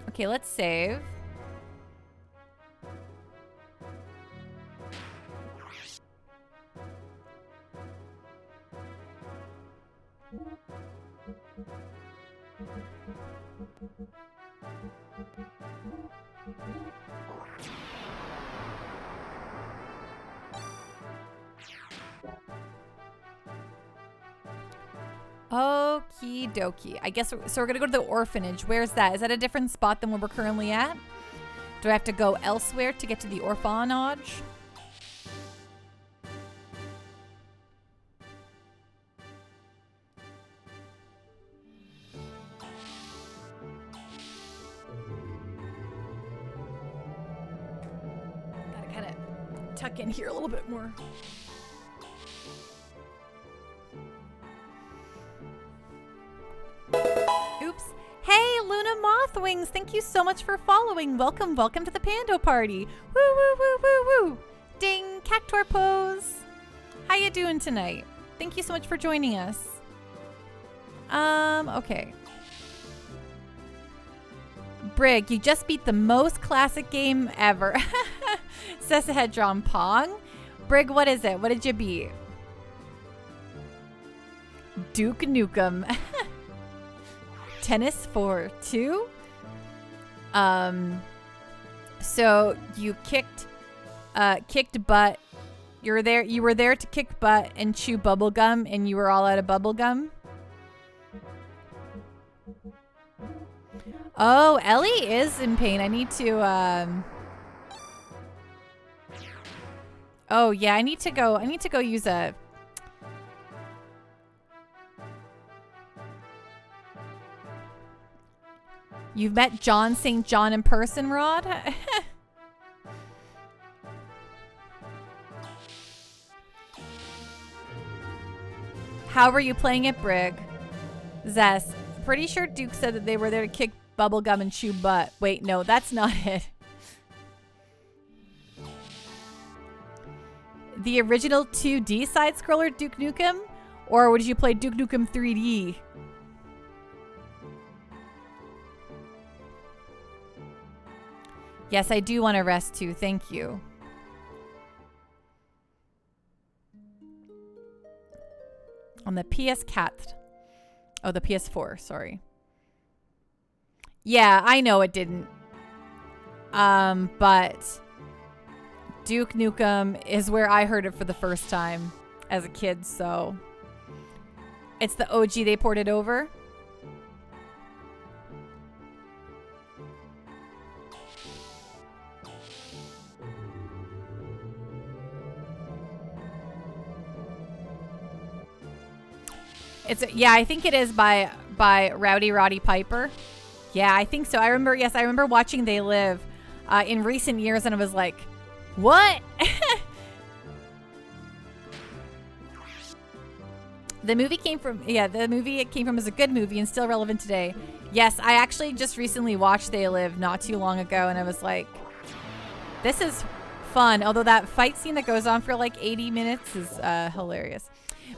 Okay, let's save. Okie dokie. I guess so. We're gonna go to the orphanage. Where's that? Is that a different spot than where we're currently at? Do I have to go elsewhere to get to the orphanage? Gotta kind of tuck in here a little bit more. Oops. Hey, Luna Mothwings, thank you so much for following. Welcome to the Pando Party. Woo, woo, woo, woo, woo. Ding, Cactuar pose. How you doing tonight? Thank you so much for joining us. Okay. Brig, you just beat the most classic game ever. Sessahedron Pong. Brig, what is it? What did you beat? Duke Nukem. Tennis for 2. So you kicked butt. You were there to kick butt and chew bubblegum, and you were all out of bubblegum. Oh, Ellie is in pain. I need to oh yeah, I need to go use a You've met John St. John in person, Rod? How were you playing it, Brig? Zess, pretty sure Duke said that they were there to kick bubblegum and chew butt. Wait, no, that's not it. The original 2D side-scroller Duke Nukem? Or did you play Duke Nukem 3D? Yes, I do want to rest too. Thank you. On the PS Cat. Oh, the PS4. Sorry. Yeah, I know it didn't. But Duke Nukem is where I heard it for the first time as a kid, so it's the OG they ported over. Yeah, I think it is by Rowdy Roddy Piper. Yeah, I think so. I remember watching They Live in recent years, and I was like, what? The movie it came from is a good movie and still relevant today. Yes, I actually just recently watched They Live not too long ago, and I was like, this is fun. Although that fight scene that goes on for like 80 minutes is hilarious.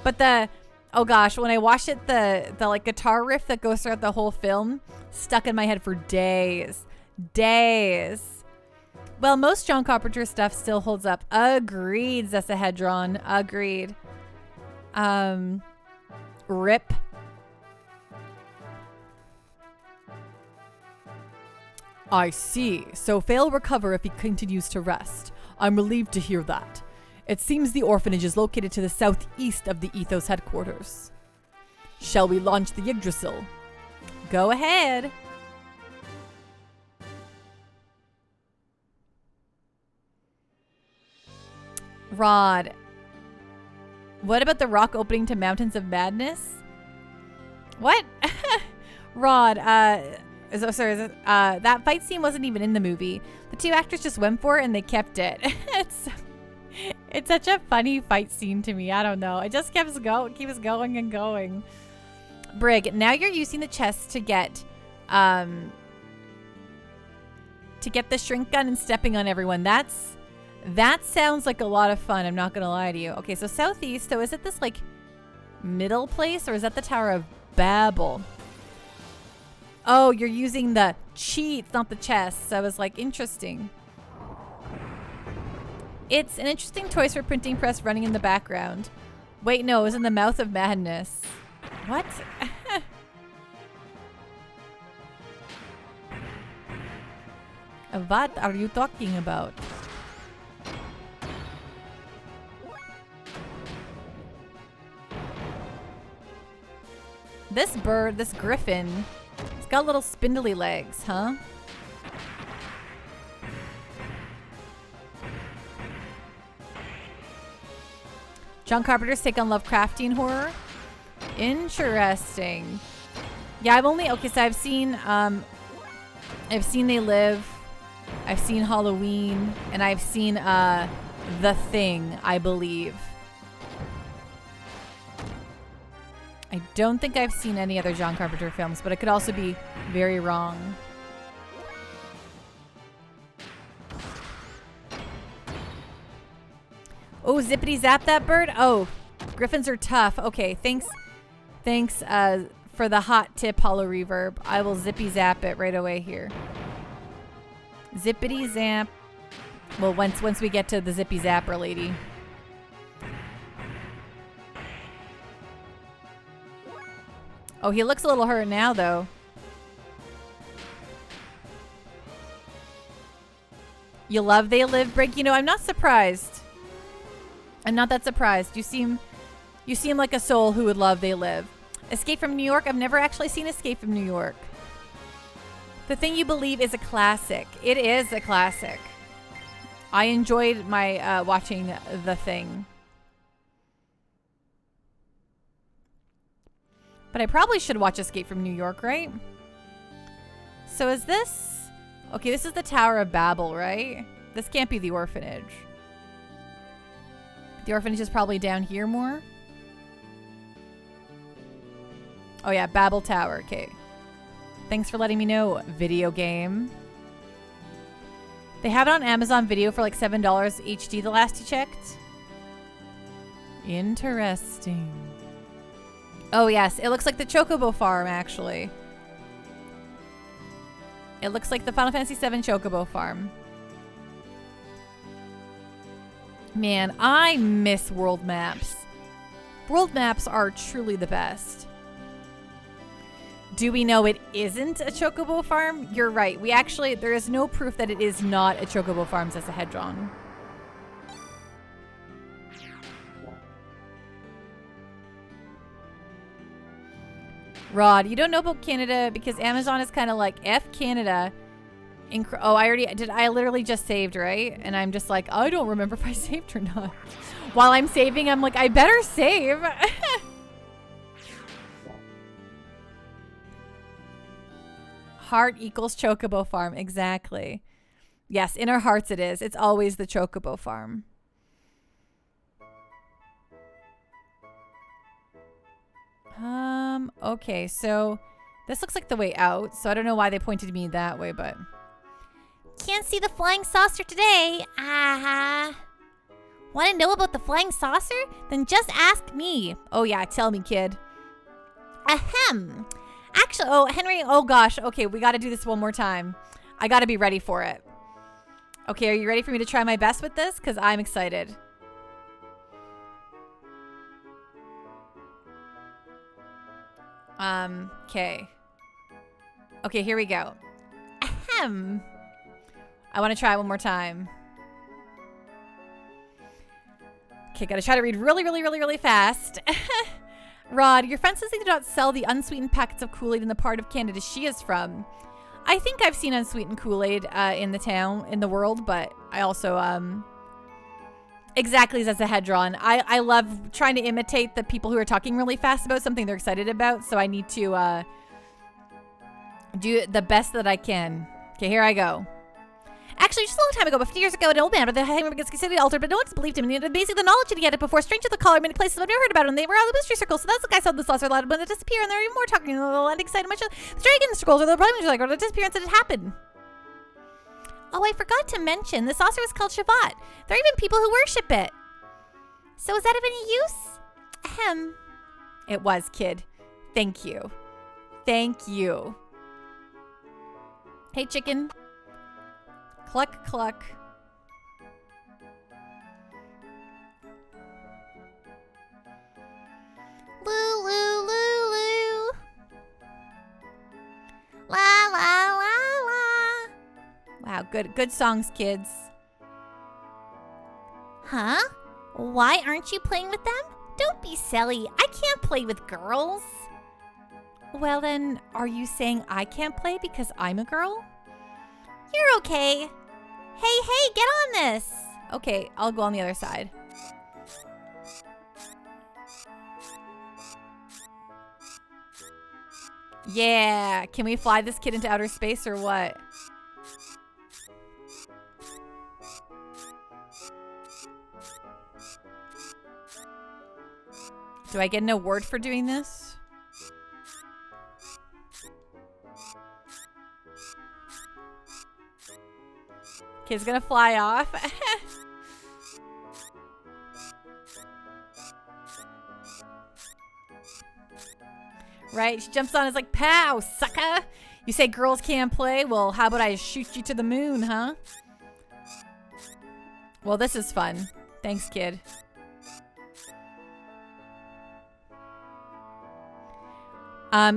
But oh gosh, when I watched it, the like guitar riff that goes throughout the whole film stuck in my head for days. Well, most John Carpenter stuff still holds up. Agreed, Zessahedron. Agreed. Rip. I see. So Faye will recover if he continues to rest. I'm relieved to hear that. It seems the orphanage is located to the southeast of the Ethos headquarters. Shall we launch the Yggdrasil? Go ahead. Rod, what about the rock opening to Mountains of Madness? What? Rod, that fight scene wasn't even in the movie. The two actors just went for it and they kept it. It's such a funny fight scene to me. I don't know. It just keeps going and going. Brig, now you're using the chest to get the shrink gun and stepping on everyone. That sounds like a lot of fun. I'm not gonna lie to you. Okay, so southeast. So is it this like middle place, or is that the Tower of Babel? Oh, you're using the cheats, not the chests. I was like, interesting. It's an interesting choice for printing press running in the background. Wait, no, it was in the mouth of madness. What? What are you talking about? This bird, this griffin, it's got little spindly legs, huh? John Carpenter's take on Lovecraftian horror. Interesting. Yeah, so I've seen They Live, I've seen Halloween, and I've seen The Thing, I believe. I don't think I've seen any other John Carpenter films, but I could also be very wrong. Oh, zippity zap that bird. Oh, griffins are tough. Okay, thanks for the hot tip, Hollow Reverb. I will zippy zap it right away here. Zippity zap. Well, once we get to the zippy zapper lady. Oh, he looks a little hurt now, though. You love They Live, Brig? You know, I'm not surprised. I'm not that surprised. You seem like a soul who would love They Live. Escape from New York? I've never actually seen Escape from New York. The Thing You Believe is a classic. It is a classic. I enjoyed my watching The Thing. But I probably should watch Escape from New York, right? So is this... Okay, this is the Tower of Babel, right? This can't be the orphanage. The orphanage is probably down here more. Oh yeah, Babel Tower. Okay. Thanks for letting me know, video game. They have it on Amazon Video for like $7 HD the last you checked. Interesting. Oh yes, it looks like the Chocobo Farm, actually. It looks like the Final Fantasy VII Chocobo Farm. Man, I miss world maps. World maps are truly the best. Do we know it isn't a Chocobo Farm? You're right. There is no proof that it is not a Chocobo Farm, says a Hedron. Rod, you don't know about Canada because Amazon is kind of like F Canada. Oh, I literally just saved, right? And I'm just like, I don't remember if I saved or not. While I'm saving, I'm like, I better save. Heart equals Chocobo Farm. Exactly. Yes, in our hearts it is. It's always the Chocobo Farm. Okay, so this looks like the way out, so I don't know why they pointed me that way, but... Can't see the flying saucer today. Want to know about the flying saucer? Then just ask me. Oh yeah, tell me, kid. Ahem. Actually, oh, Henry, oh gosh. Okay, we got to do this one more time. I got to be ready for it. Okay, are you ready for me to try my best with this? Because I'm excited. Okay. Okay, here we go. Ahem. I want to try it one more time. Okay, gotta try to read really fast. Rod, your friend says they do not sell the unsweetened packets of Kool-Aid in the part of Canada she is from. I think I've seen unsweetened Kool-Aid in the world, but I also, exactly as a Hedron. I love trying to imitate the people who are talking really fast about something they're excited about, so I need to do the best that I can. Okay, here I go. Actually, just a long time ago, but a few years ago, an old man by the name gets considered altered, but no one's believed him. And basically, the knowledge that he had it before, strange to the caller, many places I've never heard about him. They were out of the mystery circle, so that's the guy saw the saucer a lot when it disappeared, and there are even more talking, a lot excited much. The dragon scrolls, or the problems like, or the disappearance that had happened. Oh, I forgot to mention, the saucer was called Shavat. There are even people who worship it. So is that of any use? Ahem. It was, kid. Thank you. Thank you. Hey, chicken. Cluck, cluck. Loo, loo, loo, loo. La, la, la, la. Wow, good songs, kids. Huh? Why aren't you playing with them? Don't be silly. I can't play with girls. Well then, are you saying I can't play because I'm a girl? You're okay. Hey, get on this. Okay, I'll go on the other side. Yeah, can we fly this kid into outer space or what? Do I get an award for doing this? Kid's gonna fly off. Right? She jumps on, it's like, pow, sucker! You say girls can't play? Well, how about I shoot you to the moon, huh? Well, this is fun. Thanks, kid.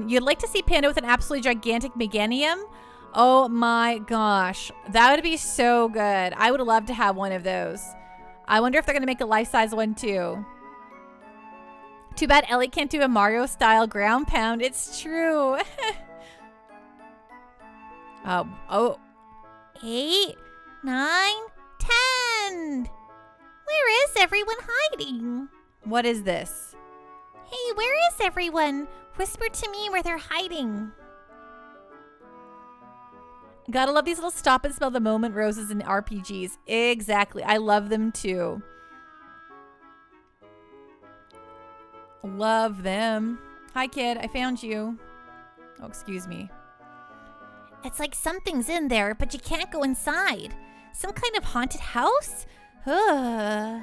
You'd like to see Panda with an absolutely gigantic meganium? Oh my gosh. That would be so good. I would love to have one of those. I wonder if they're going to make a life-size one too. Too bad Ellie can't do a Mario-style ground pound. It's true. Oh. 8, 9, 10. Where is everyone hiding? What is this? Hey, where is everyone? Whisper to me where they're hiding. Gotta love these little stop and smell the moment roses in RPGs. Exactly. I love them too. Love them. Hi, kid. I found you. Oh, excuse me. It's like something's in there, but you can't go inside. Some kind of haunted house? Ugh.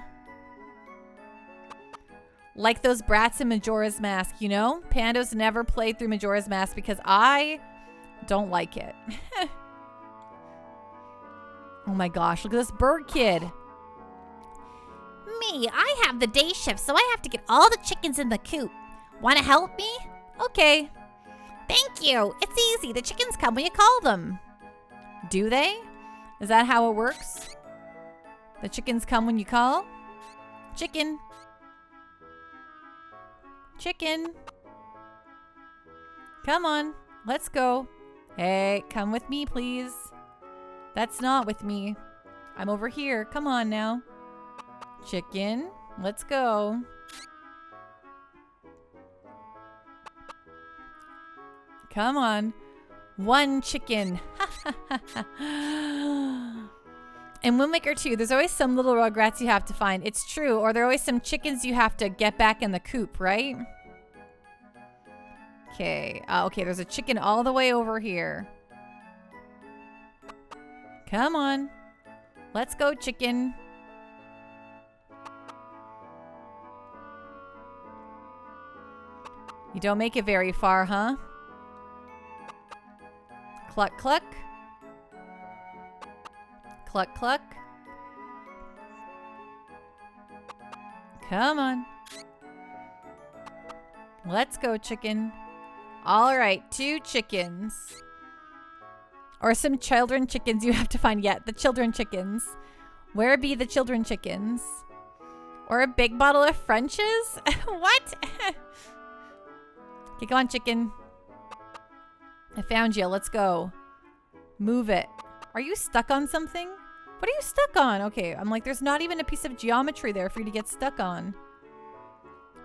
Like those brats in Majora's Mask, you know? Pando's never played through Majora's Mask because I don't like it. Oh my gosh, look at this bird kid. Me, I have the day shift, so I have to get all the chickens in the coop. Want to help me? Okay. Thank you. It's easy. The chickens come when you call them. Do they? Is that how it works? The chickens come when you call? Chicken. Chicken. Come on. Let's go. Hey, come with me, please. That's not with me. I'm over here. Come on now. Chicken. Let's go. Come on. One chicken. In Wind Waker 2, there's always some little rugrats you have to find. It's true. Or there are always some chickens you have to get back in the coop, right? Okay. Okay, there's a chicken all the way over here. Come on. Let's go, chicken. You don't make it very far, huh? Cluck, cluck. Cluck, cluck. Come on. Let's go, chicken. All right, 2 chickens. Or some children chickens you have to find yet. The children chickens. Where be the children chickens? Or a big bottle of French's? What? Okay, come on, chicken. I found you. Let's go. Move it. Are you stuck on something? What are you stuck on? Okay, I'm like, there's not even a piece of geometry there for you to get stuck on.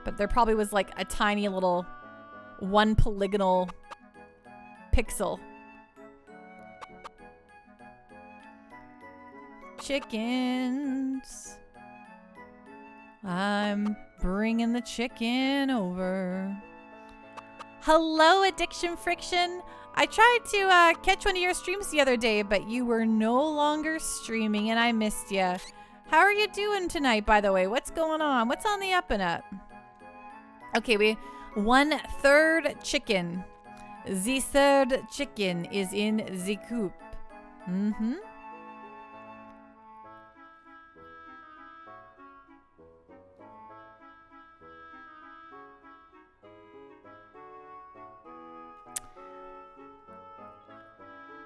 But there probably was like a tiny little 1 polygonal pixel. chickens. I'm bringing the chicken over. Hello, Addiction Friction. I tried to catch one of your streams the other day, but you were no longer streaming and I missed you. How are you doing tonight, by the way? What's going on? What's on the up and up? Okay, we 1/3 chicken. The third chicken is in the coop. Mm-hmm.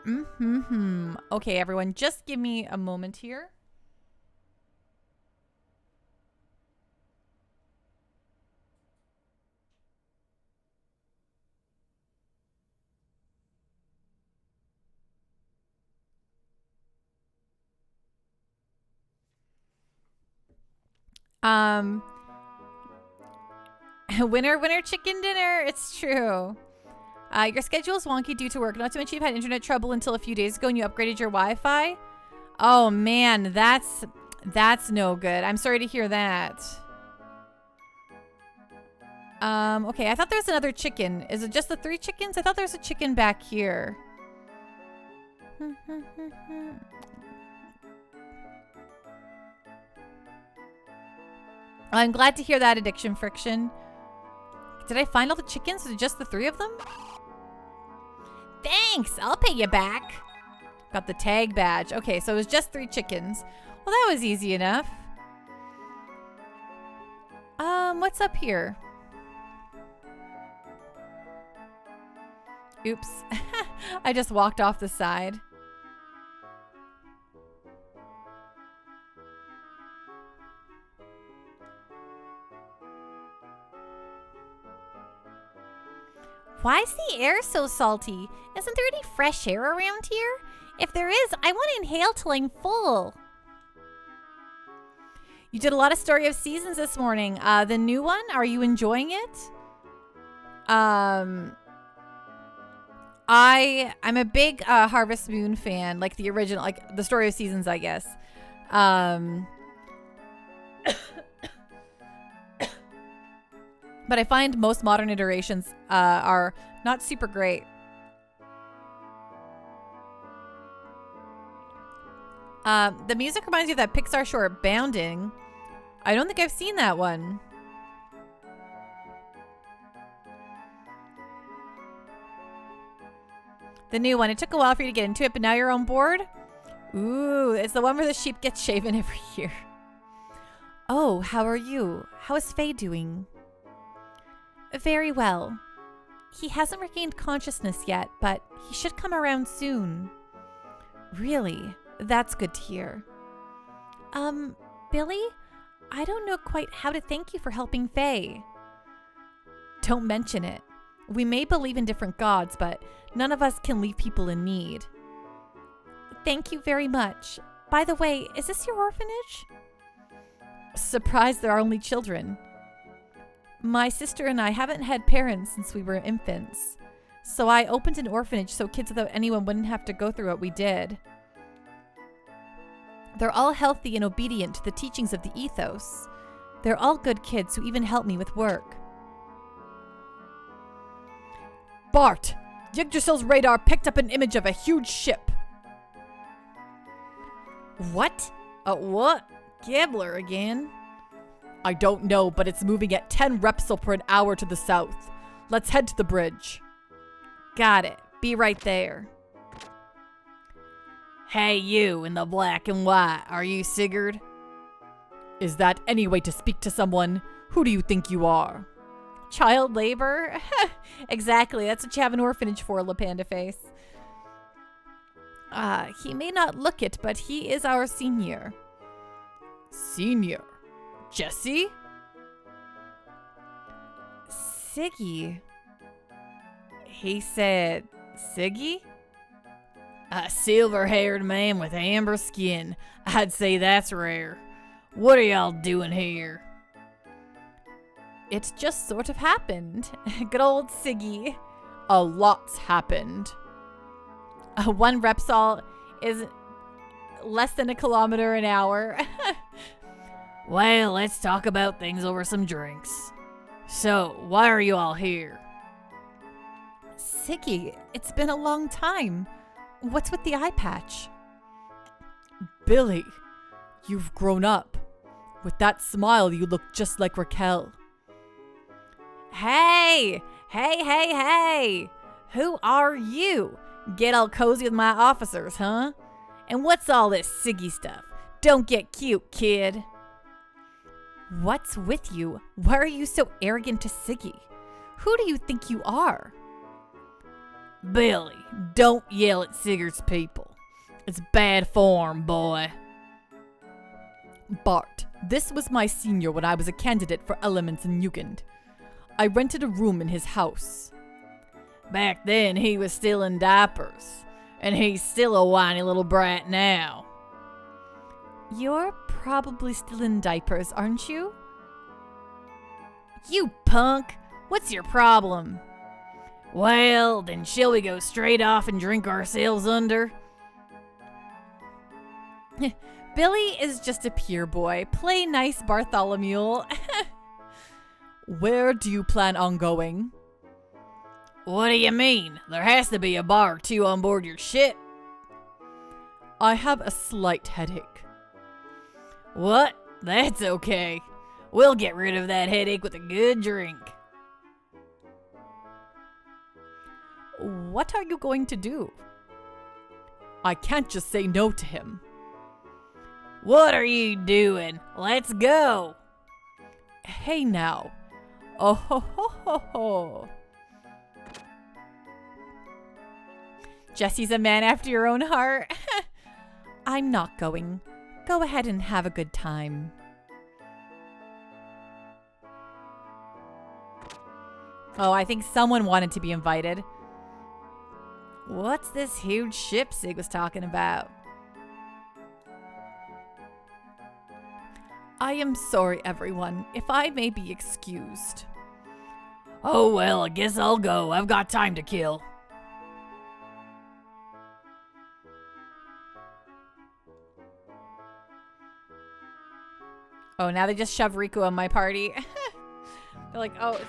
Mm-hmm. Okay, everyone, just give me a moment here. Winner chicken dinner. It's true. Your schedule's wonky due to work. Not to mention you've had internet trouble until a few days ago and you upgraded your Wi-Fi. Oh man, that's no good. I'm sorry to hear that. Okay, I thought there was another chicken. Is it just the 3 chickens? I thought there was a chicken back here. I'm glad to hear that, Addiction Friction. Did I find all the chickens? Is it just the 3 of them? Thanks! I'll pay you back. Got the tag badge. Okay, so it was just 3 chickens. Well, that was easy enough. What's up here? Oops. I just walked off the side. Why is the air so salty? Isn't there any fresh air around here? If there is, I want to inhale till I'm full. You did a lot of Story of Seasons this morning. The new one, are you enjoying it? I'm a big Harvest Moon fan, like the original, like the Story of Seasons, I guess. But I find most modern iterations are not super great. The music reminds me of that Pixar short, Bounding. I don't think I've seen that one. The new one. It took a while for you to get into it, but now you're on board? Ooh, it's the one where the sheep gets shaven every year. Oh, how are you? How is Faye doing? Very well. He hasn't regained consciousness yet, but he should come around soon. Really? That's good to hear. Billy? I don't know quite how to thank you for helping Faye. Don't mention it. We may believe in different gods, but none of us can leave people in need. Thank you very much. By the way, is this your orphanage? Surprised there are only children. My sister and I haven't had parents since we were infants, so I opened an orphanage so kids without anyone wouldn't have to go through what we did. They're all healthy and obedient to the teachings of the ethos. They're all good kids who even help me with work. Bart, Yggdrasil's radar picked up an image of a huge ship. What? What? Gambler again? I don't know, but it's moving at 10 repsol per hour to the south. Let's head to the bridge. Got it. Be right there. Hey, you in the black and white. Are you Sigurd? Is that any way to speak to someone? Who do you think you are? Child labor? Exactly. That's what you have an orphanage for, La Panda Face. He may not look it, but he is our senior. Senior? Jesse? Siggy? He said, Siggy? A silver-haired man with amber skin. I'd say that's rare. What are y'all doing here? It just sort of happened. Good old Siggy. A lot's happened. One Repsol is less than a kilometer an hour. Well, let's talk about things over some drinks. So, why are you all here? Siggy, it's been a long time. What's with the eye patch? Billy, you've grown up. With that smile, you look just like Raquel. Hey! Hey! Who are you? Get all cozy with my officers, huh? And what's all this Siggy stuff? Don't get cute, kid. What's with you? Why are you so arrogant to Siggy? Who do you think you are? Billy, don't yell at Sigurd's people. It's bad form, boy. Bart, this was my senior when I was a candidate for Elements in Jugend. I rented a room in his house. Back then, he was still in diapers. And he's still a whiny little brat now. You're probably still in diapers, aren't you? You punk! What's your problem? Well, then shall we go straight off and drink ourselves under? Billy is just a pier boy. Play nice, Bartholomew. Where do you plan on going? What do you mean? There has to be a bar or two on board your ship. I have a slight headache. What? That's okay. We'll get rid of that headache with a good drink. What are you going to do? I can't just say no to him. What are you doing? Let's go. Hey now. Oh ho ho ho ho. Jesse's a man after your own heart. I'm not going. Go ahead and have a good time. Oh, I think someone wanted to be invited. What's this huge ship Sig was talking about? I am sorry, everyone, if I may be excused. Oh well, I guess I'll go. I've got time to kill. Oh, now they just shove Riku on my party. They're like, oh,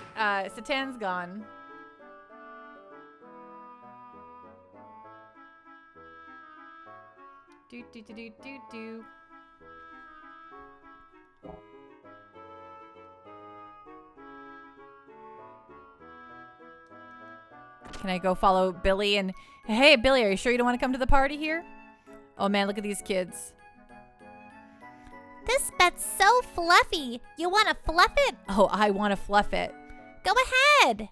Satan's gone. Do. Can I go follow Billy and... Hey, Billy, are you sure you don't want to come to the party here? Oh, man, look at these kids. This bed's so fluffy. You want to fluff it? Oh, I want to fluff it. Go ahead.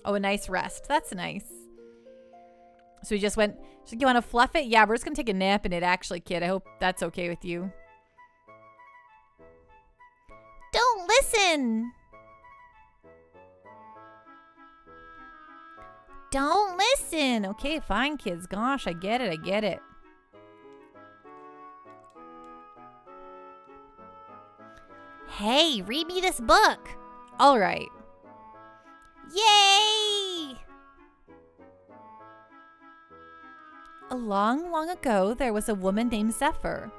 Oh, a nice rest. That's nice. So we just went... So you want to fluff it? Yeah, we're just going to take a nap in it, actually, kid. I hope that's okay with you. Don't listen. Don't listen. Okay, fine, kids. Gosh, I get it. Hey, read me this book. All right. Yay! Long ago, there was a woman named Zephyr.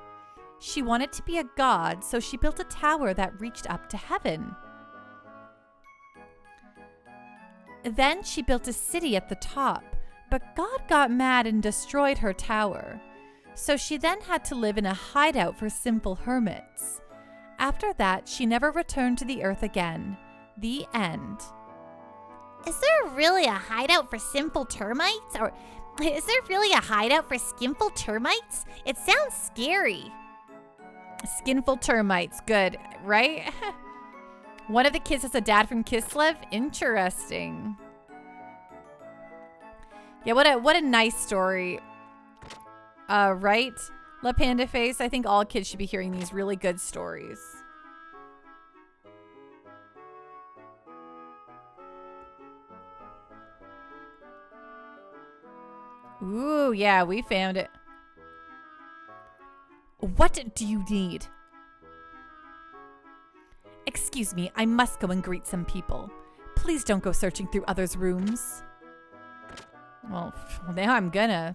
She wanted to be a god, so she built a tower that reached up to heaven. Then she built a city at the top, but God got mad and destroyed her tower. So she then had to live in a hideout for simple hermits. After that, she never returned to the earth again. The end. Is there really a hideout for simple termites? Or is there really a hideout for skinful termites? It sounds scary. Skinful termites. Good, right? One of the kids has a dad from Kislev. Interesting. Yeah, what a nice story. Right? La Panda Face. I think all kids should be hearing these really good stories. Ooh, yeah, we found it. What do you need? Excuse me, I must go and greet some people. Please don't go searching through others' rooms. Well, now I'm gonna.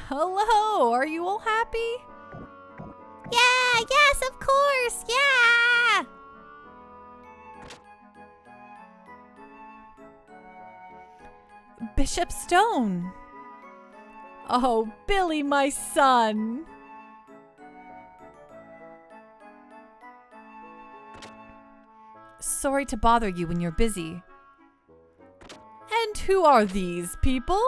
Hello, are you all happy? Yeah, yes, of course, yeah! Bishop Stone. Oh, Billy, my son. Sorry to bother you when you're busy. And who are these people?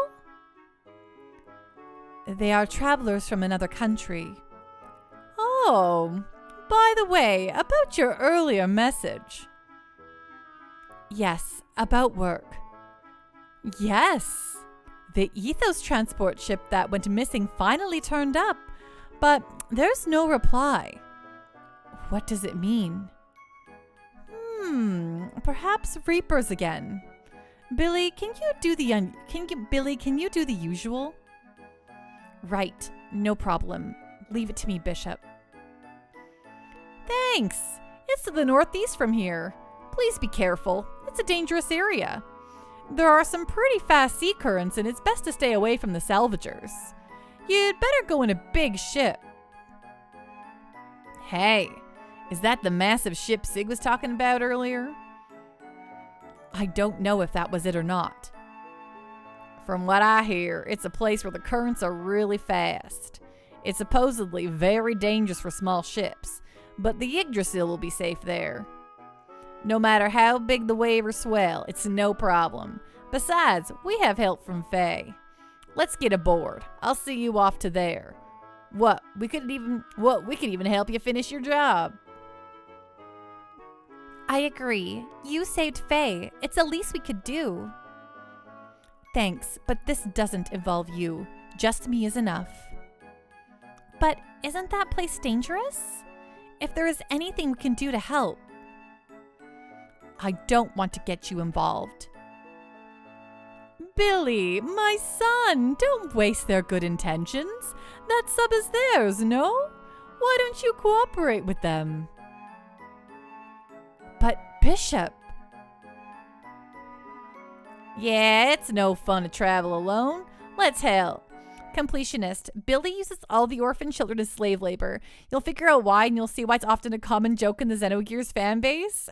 They are travelers from another country. Oh, by the way, about your earlier message. Yes, about work. Yes, the Ethos transport ship that went missing finally turned up, but there's no reply. What does it mean? Perhaps Reapers again. Billy, can you do the usual? Right, no problem. Leave it to me, Bishop. Thanks. It's to the northeast from here. Please be careful. It's a dangerous area. There are some pretty fast sea currents and it's best to stay away from the salvagers. You'd better go in a big ship. Hey, is that the massive ship Sig was talking about earlier? I don't know if that was it or not. From what I hear, it's a place where the currents are really fast. It's supposedly very dangerous for small ships, but the Yggdrasil will be safe there. No matter how big the wave or swell, it's no problem. Besides, we have help from Faye. Let's get aboard. I'll see you off to there. We could even help you finish your job. I agree. You saved Faye. It's the least we could do. Thanks, but this doesn't involve you. Just me is enough. But isn't that place dangerous? If there is anything we can do to help. I don't want to get you involved. Billy, my son, don't waste their good intentions. That sub is theirs, no? Why don't you cooperate with them? But Bishop... Yeah, it's no fun to travel alone. Let's help. Completionist. Billy uses all the orphan children as slave labor. You'll figure out why and you'll see why it's often a common joke in the Xenogears fan base.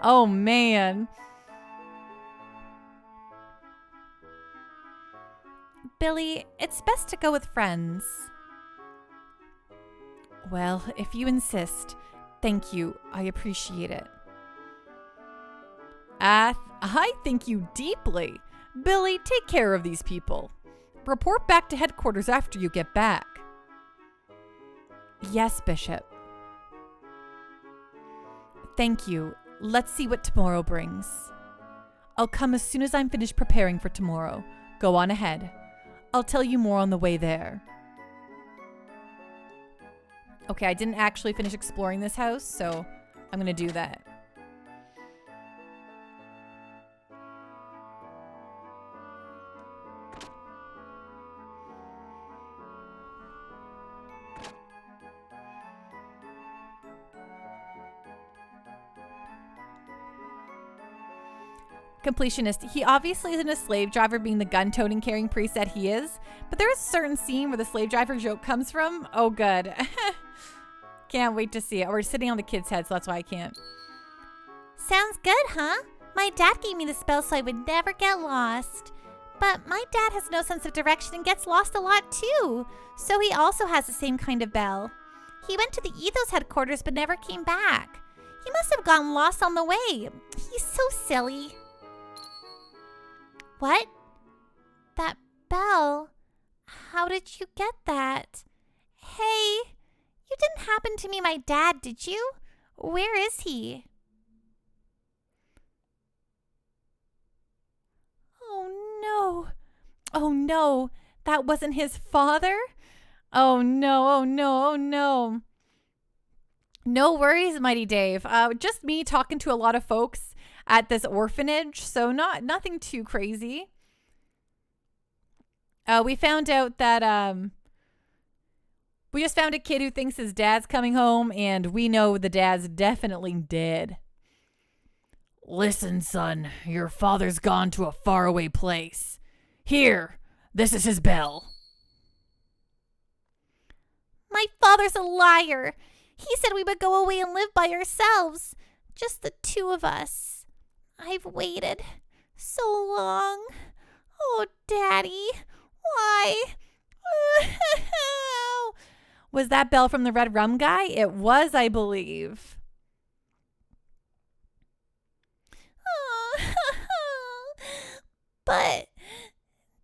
Oh, man. Billy, it's best to go with friends. Well, if you insist. Thank you. I appreciate it. I thank you deeply. Billy, take care of these people. Report back to headquarters after you get back. Yes, Bishop. Thank you. Let's see what tomorrow brings. I'll come as soon as I'm finished preparing for tomorrow. Go on ahead. I'll tell you more on the way there. Okay, I didn't actually finish exploring this house, so I'm going to do that. Completionist. He obviously isn't a slave driver, being the gun-toting carrying priest that he is, but there is a certain scene where the slave driver joke comes from. Oh, good. Can't wait to see it. We're sitting on the kid's head, so that's why I can't. Sounds good, huh? My dad gave me the spell so I would never get lost. But my dad has no sense of direction and gets lost a lot too, so he also has the same kind of bell. He went to the Ethos headquarters but never came back. He must have gotten lost on the way. He's so silly. What? That bell? How did you get that? Hey, you didn't happen to meet my dad, did you? Where is he? Oh no. Oh no. That wasn't his father? Oh no, oh no, oh no. No worries, Mighty Dave. Just me talking to a lot of folks at this orphanage, so nothing too crazy. We found out that we just found a kid who thinks his dad's coming home, and we know the dad's definitely dead. Listen, son, your father's gone to a faraway place. Here, this is his bell. My father's a liar. He said we would go away and live by ourselves. Just the two of us. I've waited so long. Oh, Daddy, why? Was that Belle from the Red Rum guy? It was, I believe. But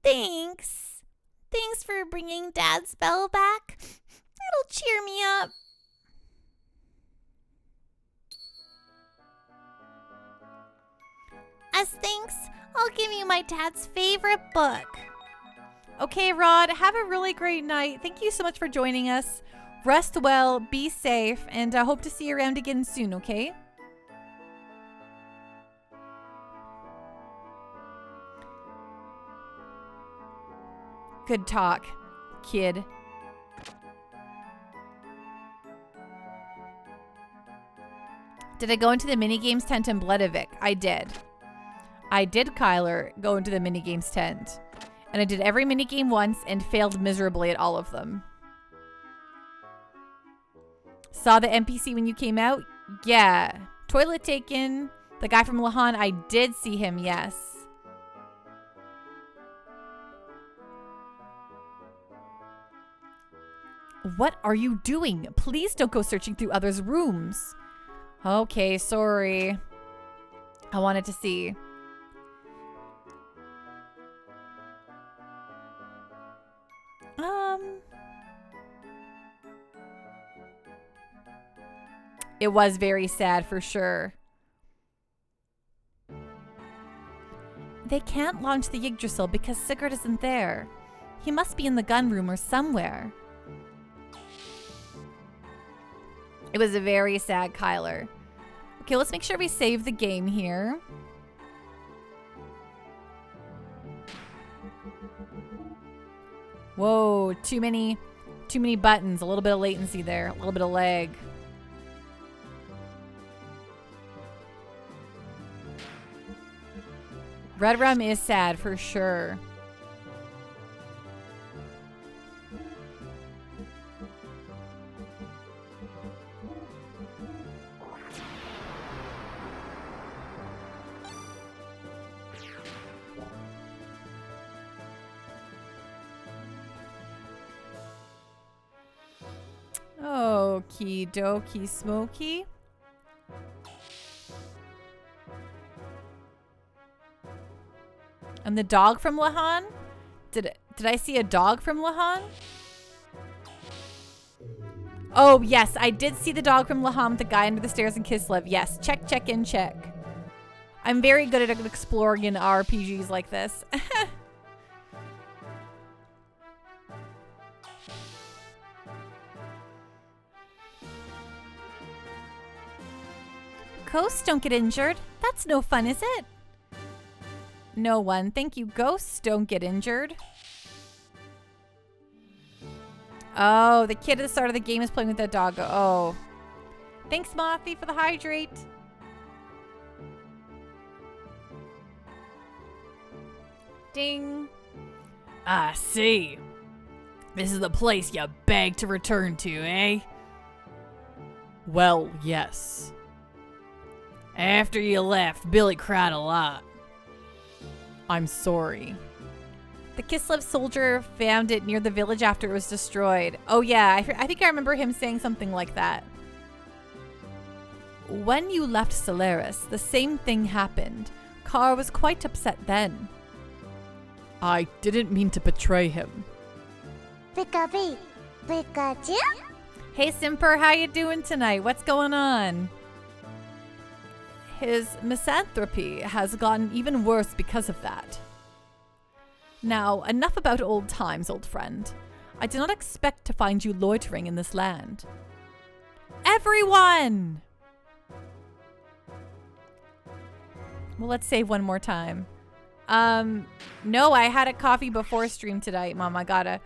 thanks. Thanks for bringing Dad's bell back. It'll cheer me up. As thanks, I'll give you my dad's favorite book. Okay, Rod, have a really great night. Thank you so much for joining us. Rest well, be safe, and I hope to see you around again soon, okay? Good talk, kid. Did I go into the minigames tent in Bledavik? I did. I did, Kyler, go into the minigames tent. And I did every minigame once and failed miserably at all of them. Saw the NPC when you came out? Yeah. Toilet taken. The guy from Lahan, I did see him, yes. What are you doing? Please don't go searching through others' rooms. Okay, sorry. I wanted to see. It was very sad for sure. They can't launch the Yggdrasil because Sigurd isn't there. He must be in the gun room or somewhere. It was a very sad, Kyler. Okay, let's make sure we save the game here. Whoa, too many buttons. A little bit of latency there. A little bit of lag. Red Rum is sad for sure. Okie dokie smoky. And the dog from Lahan? Did I see a dog from Lahan? Oh, yes, I did see the dog from Lahan with the guy under the stairs in Kislev. Yes, check, check, and check. I'm very good at exploring in RPGs like this. Ghosts don't get injured. That's no fun, is it? No one. Thank you. Ghosts don't get injured. Oh, the kid at the start of the game is playing with that dog. Oh. Thanks, Mothy, for the hydrate. Ding. I see. This is the place you begged to return to, eh? Well, yes. After you left, Billy cried a lot. I'm sorry. The Kislev soldier found it near the village after it was destroyed. Oh yeah, I think I remember him saying something like that. When you left Solaris, the same thing happened. Kar was quite upset then. I didn't mean to betray him. Pikachu? Hey Simper, how you doing tonight? What's going on? His misanthropy has gotten even worse because of that. Now, enough about old times, old friend. I did not expect to find you loitering in this land. Everyone! Well, let's save one more time. No, I had a coffee before stream tonight, Mom. I got a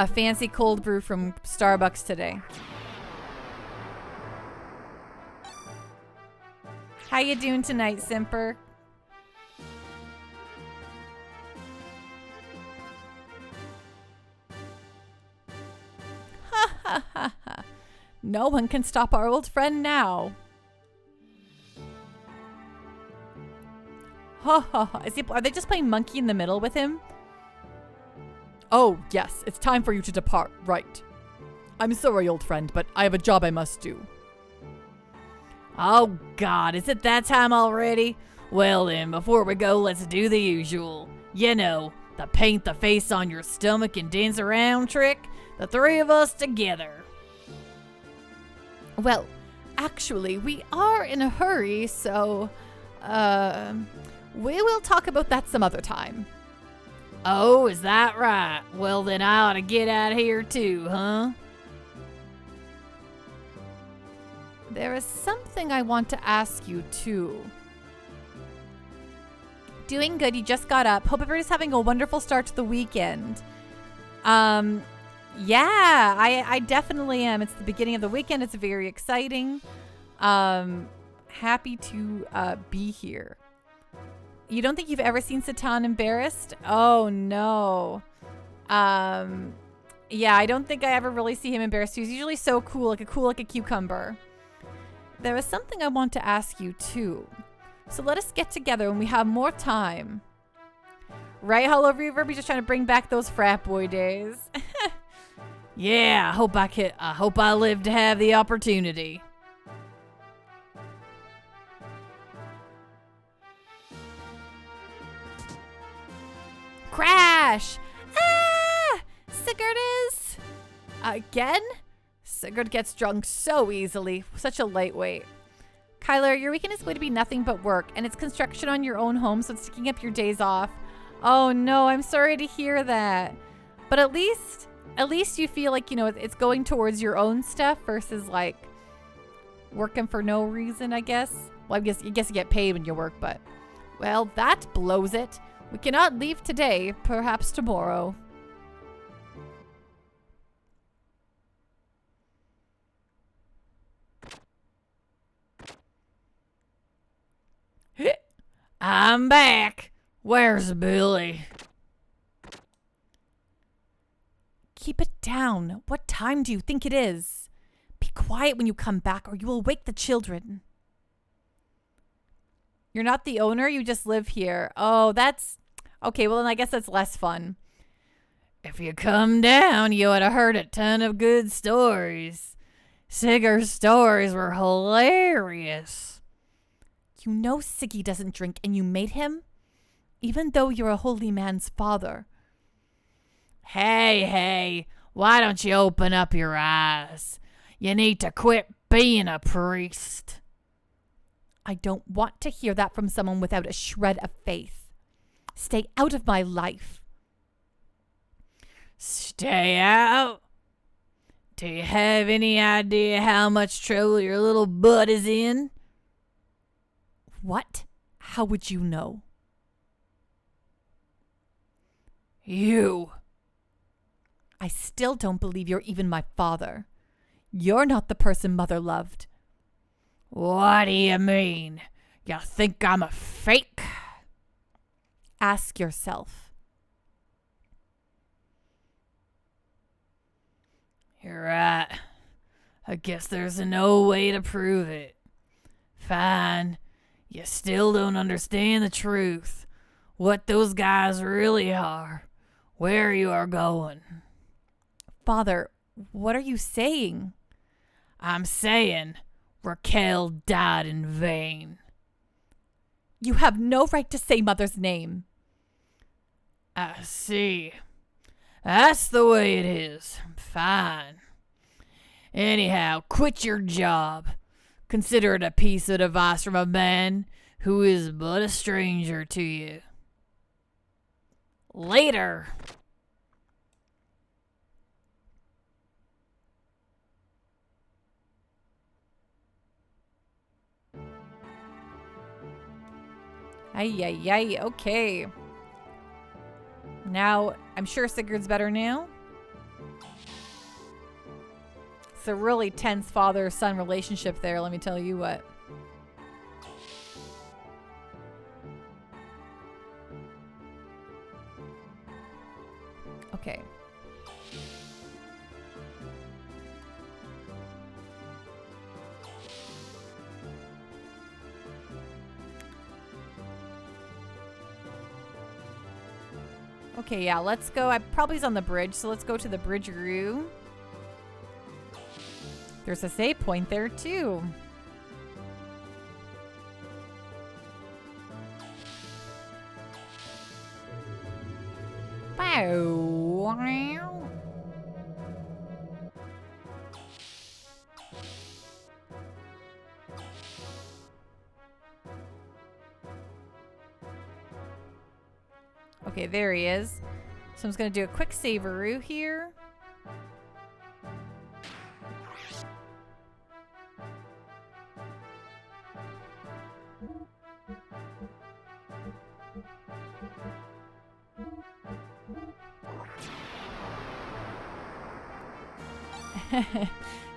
fancy cold brew from Starbucks today. How you doing tonight, Simper? No one can stop our old friend now. Ha ha ha. Are they just playing monkey in the middle with him? Oh, yes. It's time for you to depart. Right. I'm sorry, old friend, but I have a job I must do. Oh, God, is it that time already? Well, then, before we go, let's do the usual. You know, the paint the face on your stomach and dance around trick. The three of us together. Well, actually, we are in a hurry, so, we will talk about that some other time. Oh, is that right? Well, then I ought to get out of here too, huh? There is something I want to ask you, too. Doing good. You just got up. Hope everybody's having a wonderful start to the weekend. Yeah, I definitely am. It's the beginning of the weekend. It's very exciting. Happy to be here. You don't think you've ever seen Satan embarrassed? Oh, no. Yeah, I don't think I ever really see him embarrassed. He's usually so cool like a cucumber. There is something I want to ask you, too. So let us get together when we have more time. Right, Hollow Reaver? We're just trying to bring back those frat boy days. Yeah, I hope I live to have the opportunity. Crash! Ah! Sigurd is... Again? Sigurd gets drunk so easily. Such a lightweight. Kyler, your weekend is going to be nothing but work, and it's construction on your own home, so it's taking up your days off. Oh no, I'm sorry to hear that. But at least you feel like, you know, it's going towards your own stuff versus like working for no reason, I guess. Well, I guess you get paid when you work, but well, that blows it. We cannot leave today, perhaps tomorrow. I'm back. Where's Billy? Keep it down. What time do you think it is? Be quiet when you come back or you will wake the children. You're not the owner, you just live here. Oh, that's... Okay, well then I guess that's less fun. If you come down, you would have heard a ton of good stories. Sigurd's stories were hilarious. You know Siggy doesn't drink and you made him? Even though you're a holy man's father. Hey, why don't you open up your eyes? You need to quit being a priest. I don't want to hear that from someone without a shred of faith. Stay out of my life. Stay out? Do you have any idea how much trouble your little butt is in? What? How would you know? You. I still don't believe you're even my father. You're not the person Mother loved. What do you mean? You think I'm a fake? Ask yourself. You're right. I guess there's no way to prove it. Fine. You still don't understand the truth. What those guys really are. Where you are going. Father, what are you saying? I'm saying Raquel died in vain. You have no right to say Mother's name. I see. That's the way it is. Fine. Anyhow, quit your job. Consider it a piece of advice from a man who is but a stranger to you. Later. Ay, okay. Now, I'm sure Sigurd's better now. It's a really tense father-son relationship there, let me tell you what. Okay. Okay, yeah, let's go. I probably is on the bridge, so let's go to the bridgeroo. There's a save point there too. Wow. Okay, there he is. So I'm just going to do a quick saveroo here.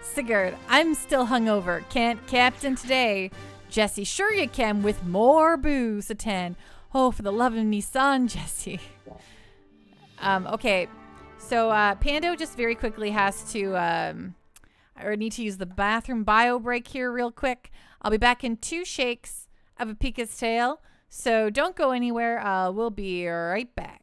Sigurd, I'm still hungover. Can't captain today. Jesse, sure you can with more booze. A 10. Oh, for the love of me, son, Jesse. Okay, so Pando just very quickly has to, or need to use the bathroom bio break here real quick. I'll be back in 2 shakes of a Pika's tail, so don't go anywhere. We'll be right back.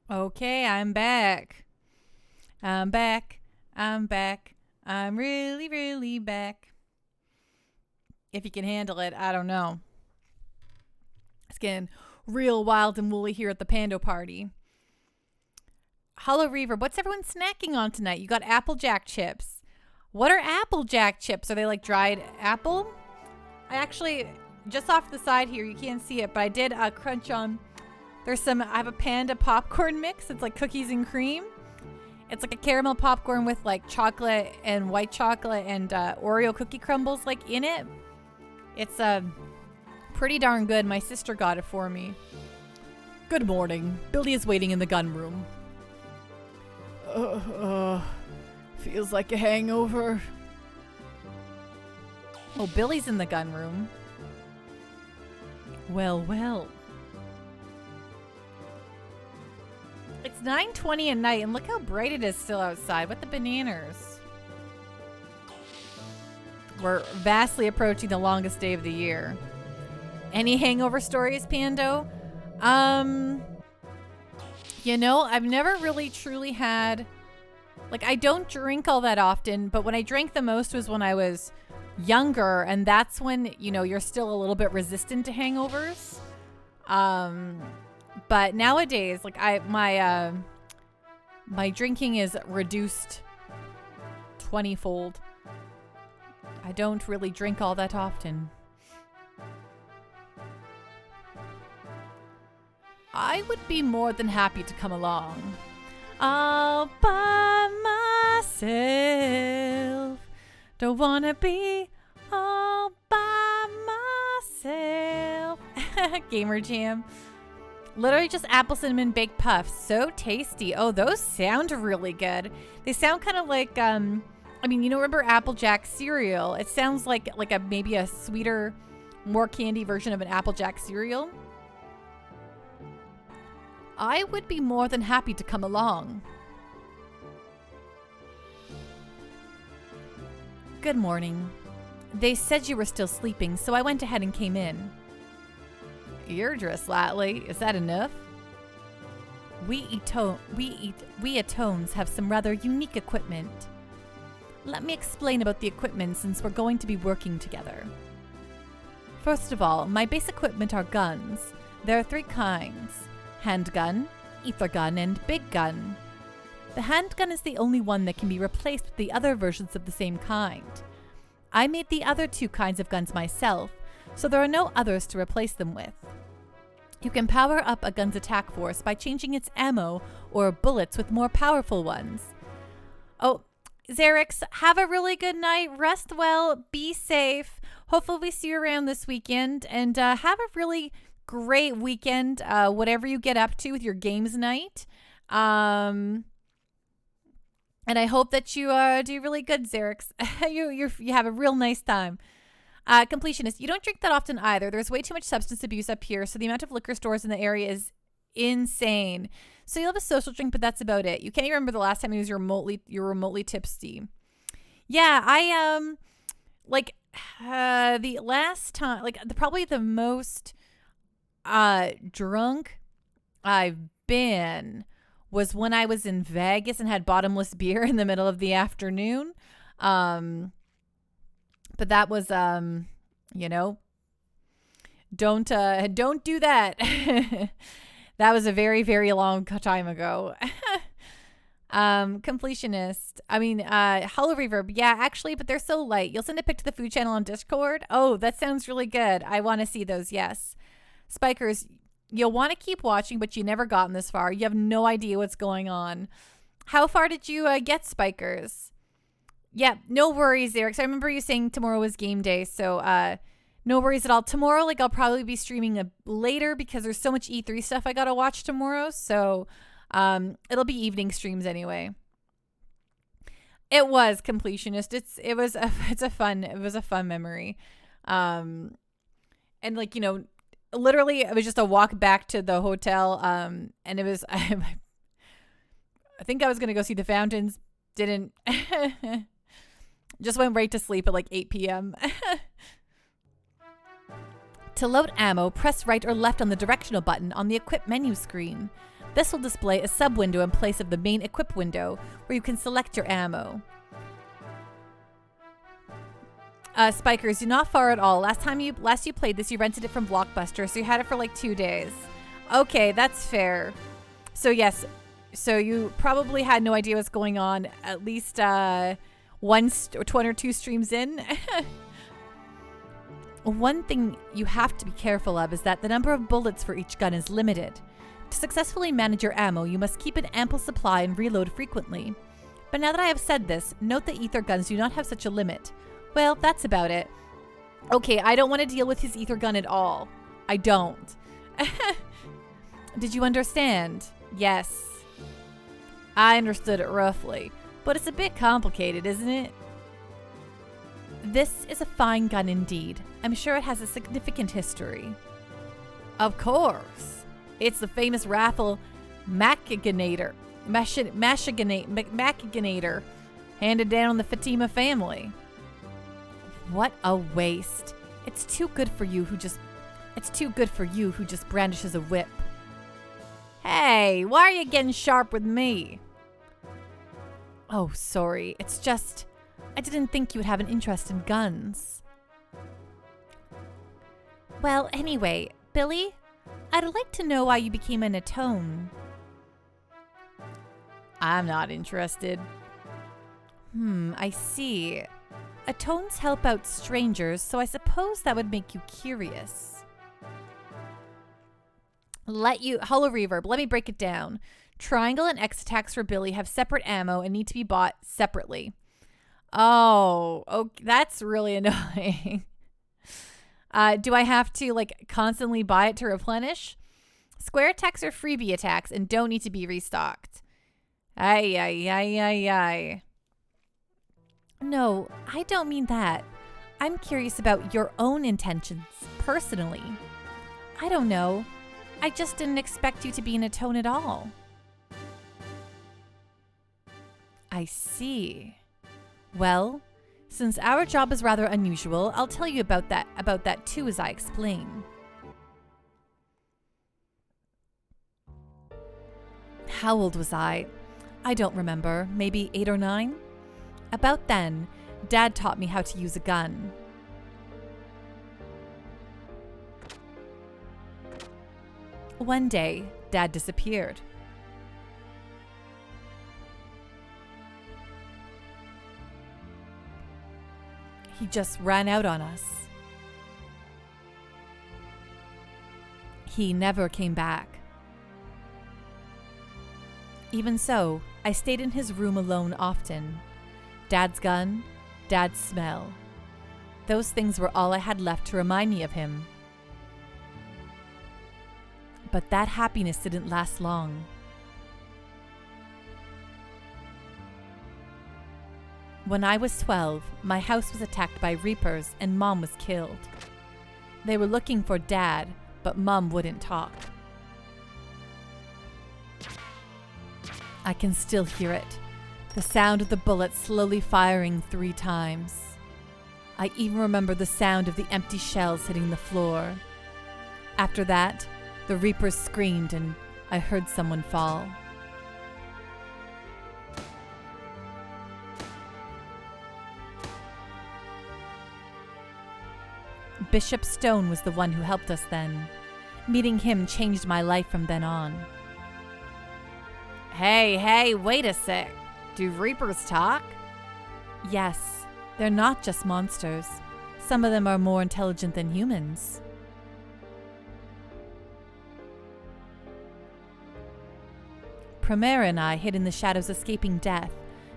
Okay, I'm back. I'm back. I'm back. I'm really, really back. If you can handle it, I don't know. It's getting real wild and woolly here at the Pando Party. Hollow Reaver, what's everyone snacking on tonight? You got Applejack chips. What are Applejack chips? Are they like dried apple? I actually, just off the side here, you can't see it, but I did crunch on. I have a Panda popcorn mix. It's like cookies and cream. It's like a caramel popcorn with like chocolate and white chocolate and Oreo cookie crumbles like in it. It's pretty darn good. My sister got it for me. Good morning. Billy is waiting in the gun room. Feels like a hangover. Oh, Billy's in the gun room. Well, well. It's 9:20 at night, and look how bright it is still outside. What the bananas? We're vastly approaching the longest day of the year. Any hangover stories, Pando? You know, I've never really truly had... Like, I don't drink all that often, but when I drank the most was when I was younger, and that's when, you know, you're still a little bit resistant to hangovers. But nowadays, like my drinking is reduced 20-fold. I don't really drink all that often. I would be more than happy to come along. All by myself. Don't wanna be all by myself. Gamer Jam. Literally just apple cinnamon baked puffs. So tasty. Oh, those sound really good. They sound kind of like, I mean, you know, remember Applejack cereal? It sounds like maybe a sweeter, more candy version of an Applejack cereal. I would be more than happy to come along. Good morning. They said you were still sleeping, so I went ahead and came in. You're dressed slightly. Is that enough? We Etones have some rather unique equipment. Let me explain about the equipment since we're going to be working together. First of all, my base equipment are guns. There are 3 kinds: handgun, ether gun, and big gun. The handgun is the only one that can be replaced with the other versions of the same kind. I made the other 2 kinds of guns myself, so there are no others to replace them with. You can power up a gun's attack force by changing its ammo or bullets with more powerful ones. Oh, Xerix, have a really good night. Rest well. Be safe. Hopefully we see you around this weekend. And have a really great weekend, whatever you get up to with your games night. And I hope that you do really good, Xerix. You have a real nice time. Completionist, you don't drink that often either. There's way too much substance abuse up here, so the amount of liquor stores in the area is insane. So you'll have a social drink, but that's about it. You can't even remember the last time you're remotely tipsy. Yeah, I the last time, probably the most drunk I've been was when I was in Vegas and had bottomless beer in the middle of the afternoon. But that was, you know, don't do that. That was a very, very long time ago. Completionist. I mean, Hollow Reverb. Yeah, actually, but they're so light. You'll send a pic to the food channel on Discord. Oh, that sounds really good. I want to see those. Yes. Spikers, you'll want to keep watching, but you never gotten this far. You have no idea what's going on. How far did you get, Spikers? Yeah, no worries, Eric. So I remember you saying tomorrow was game day, so no worries at all. Tomorrow, I'll probably be streaming later because there's so much E3 stuff I gotta watch tomorrow. So it'll be evening streams anyway. It was Completionist. It was a fun memory. And literally it was just a walk back to the hotel. And it was I think I was gonna go see the fountains. Didn't. Just went right to sleep at 8 p.m. To load ammo, press right or left on the directional button on the equip menu screen. This will display a sub-window in place of the main equip window, where you can select your ammo. Spikers, you're not far at all. Last you played this, you rented it from Blockbuster, so you had it for like 2 days. Okay, that's fair. So yes, so you probably had no idea what's going on at least 1 or 2 streams in. One thing you have to be careful of is that the number of bullets for each gun is limited. To successfully manage your ammo, you must keep an ample supply and reload frequently. But now that I have said this, note that ether guns do not have such a limit. Well, that's about it. Okay, I don't want to deal with his ether gun at all. I don't. Did you understand? Yes. I understood it roughly, but it's a bit complicated, isn't it? This is a fine gun indeed. I'm sure it has a significant history. Of course. It's the famous rifle Machiganator, handed down in the Fatima family. What a waste. It's too good for you who just brandishes a whip. Hey, why are you getting sharp with me? Oh, sorry. It's just I didn't think you would have an interest in guns. Well, anyway, Billy, I'd like to know why you became an Atone. I'm not interested. I see. Atones help out strangers, so I suppose that would make you curious. Hollow Reverb, let me break it down. Triangle and X attacks for Billy have separate ammo and need to be bought separately. Oh, okay, that's really annoying. Do I have to constantly buy it to replenish? Square attacks are freebie attacks and don't need to be restocked. Ay. No, I don't mean that. I'm curious about your own intentions, personally. I don't know. I just didn't expect you to be an Atone at all. I see. Well, since our job is rather unusual, I'll tell you about that too as I explain. How old was I? I don't remember. Maybe 8 or 9? About then, Dad taught me how to use a gun. One day, Dad disappeared. He just ran out on us. He never came back. Even so, I stayed in his room alone often. Dad's gun, Dad's smell. Those things were all I had left to remind me of him. But that happiness didn't last long. When I was 12, my house was attacked by Reapers and Mom was killed. They were looking for Dad, but Mom wouldn't talk. I can still hear it, the sound of the bullets slowly firing 3 times. I even remember the sound of the empty shells hitting the floor. After that, the Reapers screamed and I heard someone fall. Bishop Stone was the one who helped us then. Meeting him changed my life from then on. Hey, wait a sec. Do Reapers talk? Yes, they're not just monsters. Some of them are more intelligent than humans. Primera and I hid in the shadows escaping death,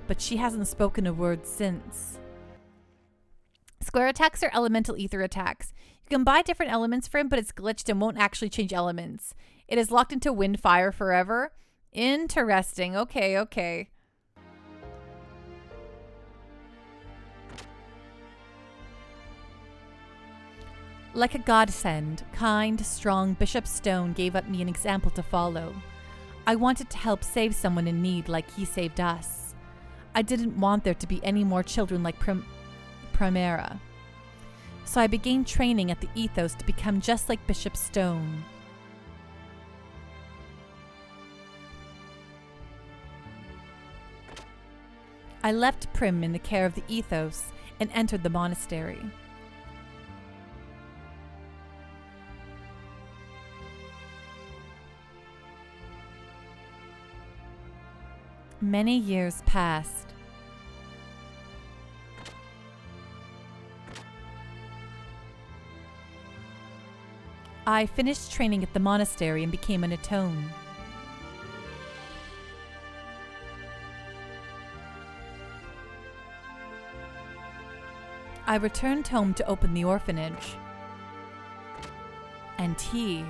but she hasn't spoken a word since. Square attacks are elemental ether attacks. You can buy different elements for him, but it's glitched and won't actually change elements. It is locked into wind fire forever. Interesting. Okay. Like a godsend, kind, strong Bishop Stone gave up me an example to follow. I wanted to help save someone in need like he saved us. I didn't want there to be any more children like Primera. So I began training at the Ethos to become just like Bishop Stone. I left Prim in the care of the Ethos and entered the monastery. Many years passed. I finished training at the monastery and became an atone. I returned home to open the orphanage, and he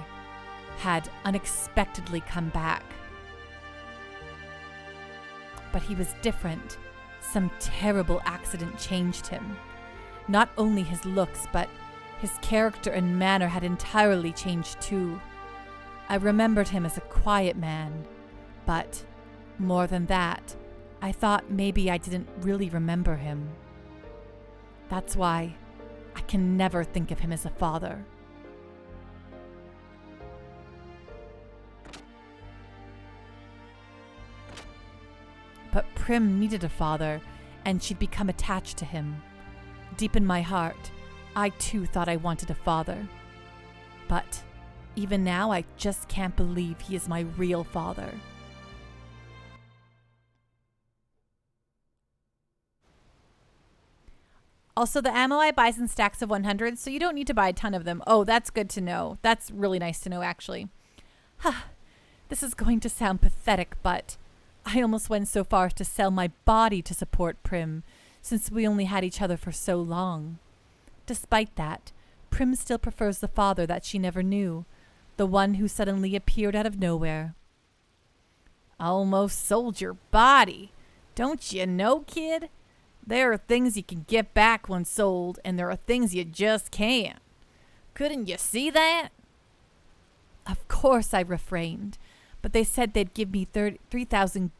had unexpectedly come back. But he was different. Some terrible accident changed him. Not only his looks, but his character and manner had entirely changed too. I remembered him as a quiet man, but more than that, I thought maybe I didn't really remember him. That's why I can never think of him as a father. But Prim needed a father, and she'd become attached to him. Deep in my heart, I too thought I wanted a father. But even now, I just can't believe he is my real father. Also, the ammo I buy is in stacks of 100, so you don't need to buy a ton of them. Oh, that's good to know. That's really nice to know, actually. This is going to sound pathetic, but I almost went so far as to sell my body to support Prim, since we only had each other for so long. Despite that, Prim still prefers the father that she never knew, the one who suddenly appeared out of nowhere. Almost sold your body. Don't you know, kid? There are things you can get back when sold, and there are things you just can't. Couldn't you see that? Of course I refrained, but they said they'd give me 3,000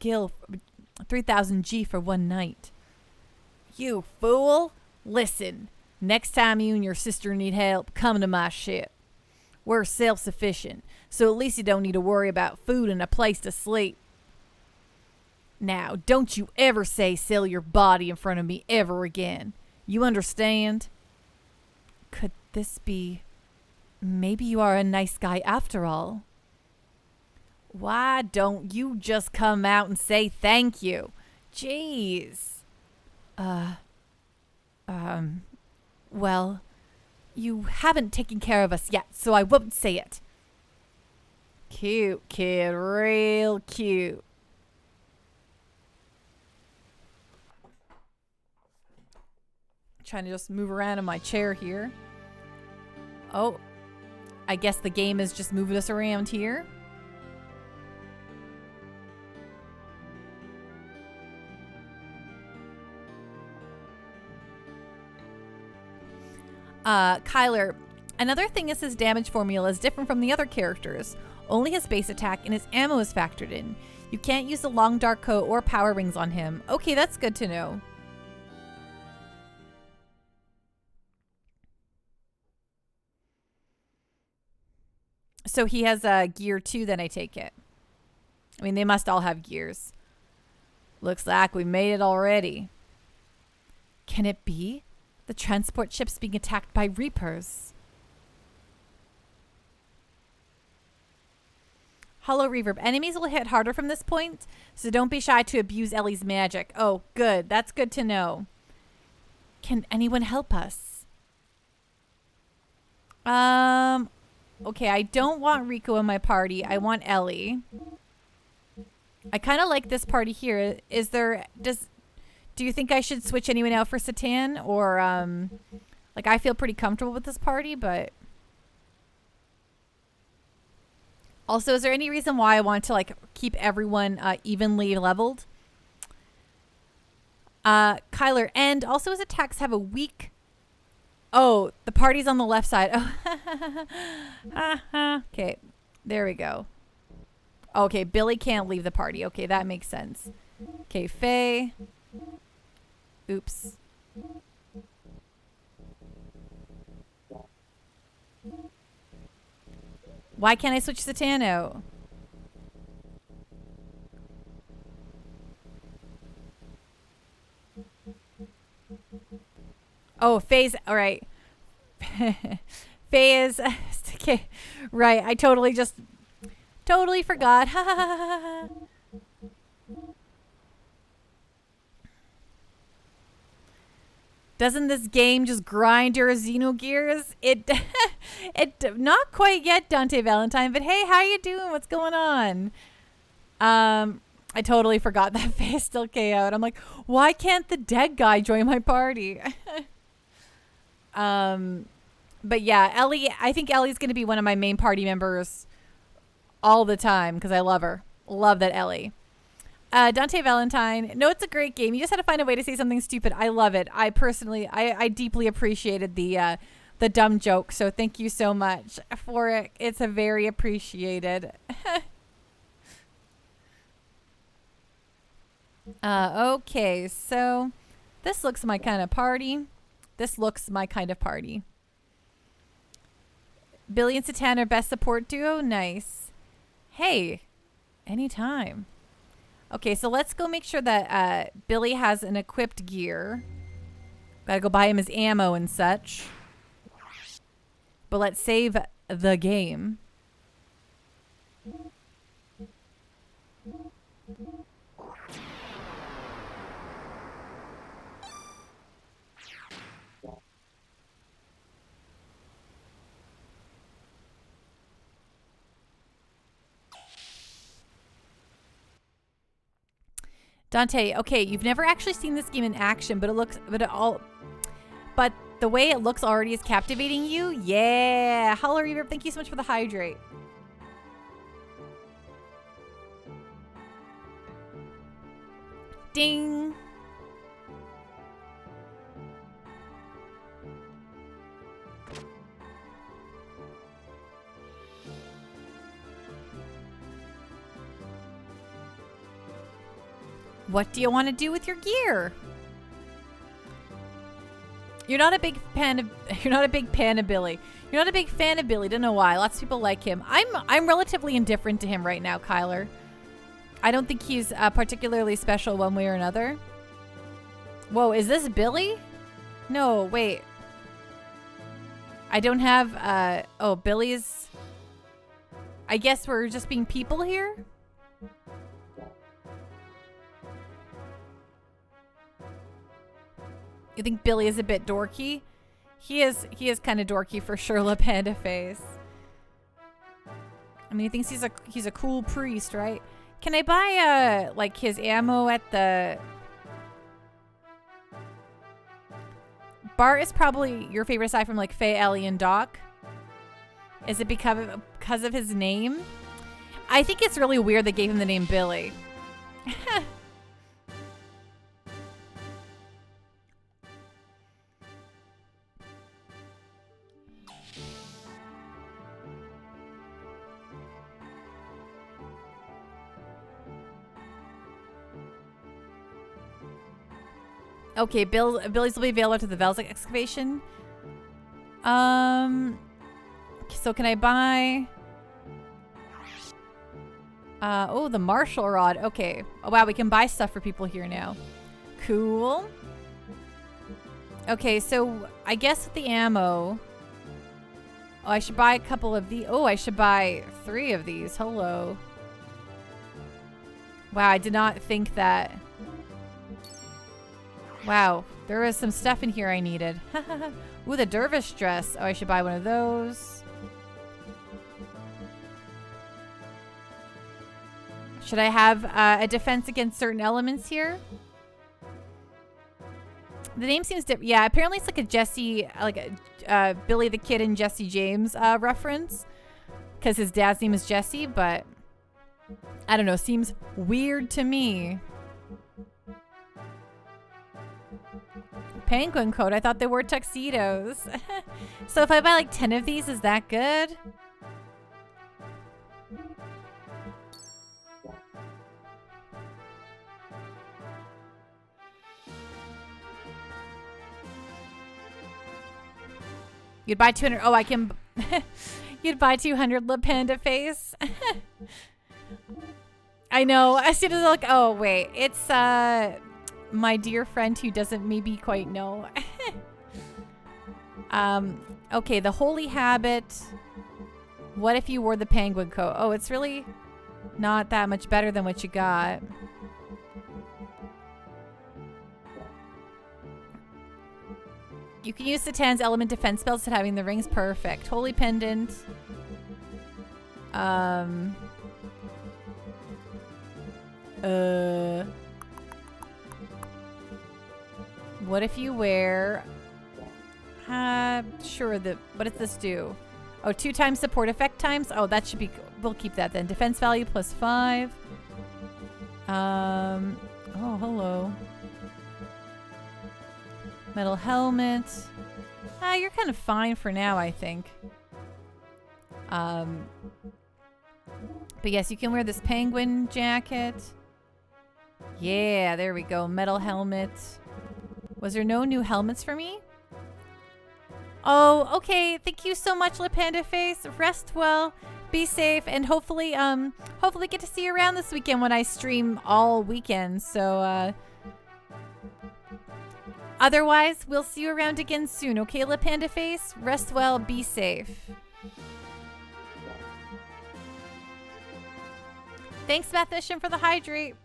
G for one night. You fool! Listen, next time you and your sister need help, come to my ship. We're self-sufficient, so at least you don't need to worry about food and a place to sleep. Now, don't you ever say sell your body in front of me ever again. You understand? Could this be... Maybe you are a nice guy after all. Why don't you just come out and say thank you? Jeez. Well, you haven't taken care of us yet, so I won't say it. Cute, kid. Real cute. Trying to just move around in my chair here. Oh, I guess the game is just moving us around here. Kyler, another thing is his damage formula is different from the other characters. Only his base attack and his ammo is factored in. You can't use the long dark coat or power rings on him. Okay, that's good to know. So he has a gear too, then I take it. I mean, they must all have gears. Looks like we made it already. Can it be? The transport ship's being attacked by Reapers. Hollow Reverb. Enemies will hit harder from this point, so don't be shy to abuse Ellie's magic. Oh, good. That's good to know. Can anyone help us? Okay, I don't want Rico in my party. I want Ellie. I kind of like this party here. Do you think I should switch anyone out for Satan? Or, like, I feel pretty comfortable with this party, but... Also, is there any reason why I want to, like, keep everyone evenly leveled? Kyler, and also his attacks have a weak... Oh, the party's on the left side. Oh, okay, there we go. Okay, Billy can't leave the party. Okay, that makes sense. Okay, Faye. Oops. Why can't I switch Satano? Oh, Faye's, all right. Faye is, okay, right. I totally forgot. Doesn't this game just grind your Xenogears? It not quite yet, Dante Valentine, but hey, how you doing? What's going on? I totally forgot that Faye still KO'd. I'm like, why can't the dead guy join my party? But yeah, Ellie, I think Ellie's going to be one of my main party members all the time because I love her. Love that Ellie. Dante Valentine. No, it's a great game. You just had to find a way to say something stupid. I love it. I personally, I deeply appreciated the dumb joke. So thank you so much for it. It's a very appreciated. Okay, so this looks my kind of party. This looks my kind of party. Billy and Satan are best support duo. Nice. Hey, anytime. Okay, so let's go make sure that Billy has an equipped gear. Gotta go buy him his ammo and such. But let's save the game. Dante, okay, you've never actually seen this game in action, but but the way it looks already is captivating you. Yeah. Hello, Reverb. Thank you so much for the hydrate. Ding. What do you want to do with your gear? You're not a big fan of Billy. You're not a big fan of Billy. Don't know why. Lots of people like him. I'm relatively indifferent to him right now, Kyler. I don't think he's particularly special one way or another. Whoa, is this Billy? No, wait. I don't have oh, Billy's. I guess we're just being people here. You think Billy is a bit dorky? He is kind of dorky for sure, La Panda Face. I mean, he thinks he's a cool priest, right? Can I buy like his ammo at the Bart is probably your favorite aside from like Faye, Ellie, and Doc. Is it because of his name? I think it's really weird they gave him the name Billy. Okay, Billy's will be available to the Velzik excavation. So can I buy? Oh, the martial rod. Okay. Oh wow, we can buy stuff for people here now. Cool. Okay, so I guess with the ammo. Oh, I should buy a couple of these. Oh, I should buy 3 of these. Hello. Wow, I did not think that. Wow, there was some stuff in here I needed. Ooh, the dervish dress. Oh, I should buy one of those. Should I have a defense against certain elements here? The name seems different. Yeah, apparently it's like a Jesse, like a Billy the Kid and Jesse James reference. Because his dad's name is Jesse, but I don't know. Seems weird to me. Penguin coat. I thought they wore tuxedos. So if I buy like 10 of these, is that good? You'd buy 200. Oh, I can. You'd buy 200 La Panda Face. I know. As soon as I look. Oh, wait. It's my dear friend who doesn't maybe quite know. Okay, the holy habit. What if you wore the penguin coat? Oh, it's really not that much better than what you got. You can use Satan's element defense spells to having the rings. Perfect. Holy pendant. What if you wear... sure, what does this do? Oh, 2 times support effect times? Oh, that should be... We'll keep that then. Defense value plus 5. Oh, hello. Metal helmet. You're kind of fine for now, I think. But yes, you can wear this penguin jacket. Yeah, there we go. Metal helmet. Was there no new helmets for me? Oh, okay. Thank you so much, Lapanda Face. Rest well, be safe, and hopefully get to see you around this weekend when I stream all weekend. So, otherwise, we'll see you around again soon. Okay, Lapanda Face? Rest well, be safe. Thanks, Mathematician, for the hydrate.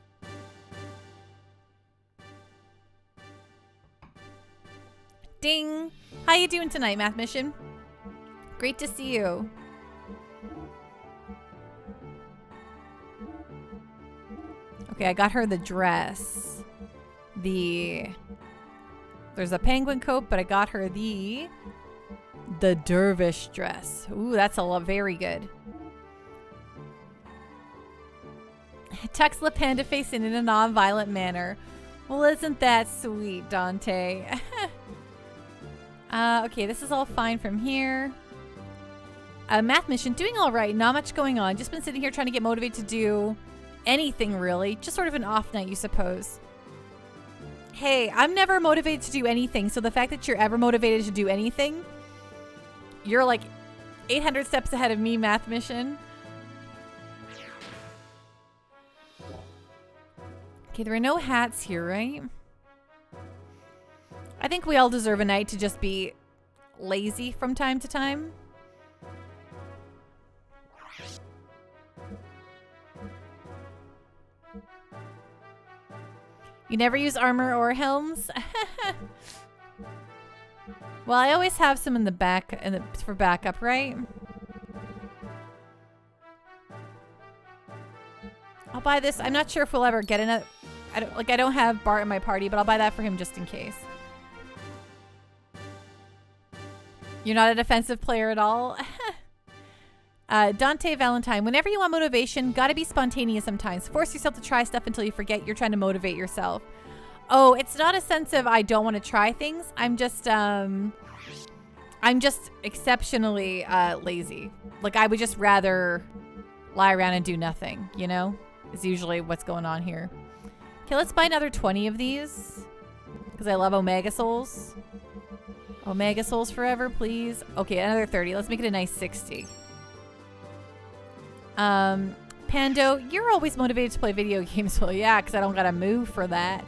Ding. How you doing tonight, Mathematician? Great to see you. Okay, I got her the dress. There's a penguin coat, but I got her the dervish dress. Ooh, that's very good. Tucks Lapanda Face in a non-violent manner. Well, isn't that sweet, Dante? Okay, this is all fine from here. Math mission, doing all right. Not much going on. Just been sitting here trying to get motivated to do anything, really. Just sort of an off night, you suppose. Hey, I'm never motivated to do anything, so the fact that you're ever motivated to do anything, you're like 800 steps ahead of me, Math mission. Okay, there are no hats here, right? I think we all deserve a night to just be lazy from time to time. You never use armor or helms? Well, I always have some in the back for backup, right? I'll buy this. I'm not sure if we'll ever get another. I don't have Bart in my party, but I'll buy that for him just in case. You're not a defensive player at all? Dante Valentine, whenever you want motivation, gotta be spontaneous sometimes. Force yourself to try stuff until you forget you're trying to motivate yourself. Oh, it's not a sense of I don't want to try things. I'm just exceptionally lazy. Like, I would just rather lie around and do nothing, you know? Is usually what's going on here. Okay, let's buy another 20 of these. Because I love Omega Souls. Omega Souls forever, please. Okay, another 30. Let's make it a nice 60. Pando, you're always motivated to play video games. Well, yeah, because I don't gotta move for that.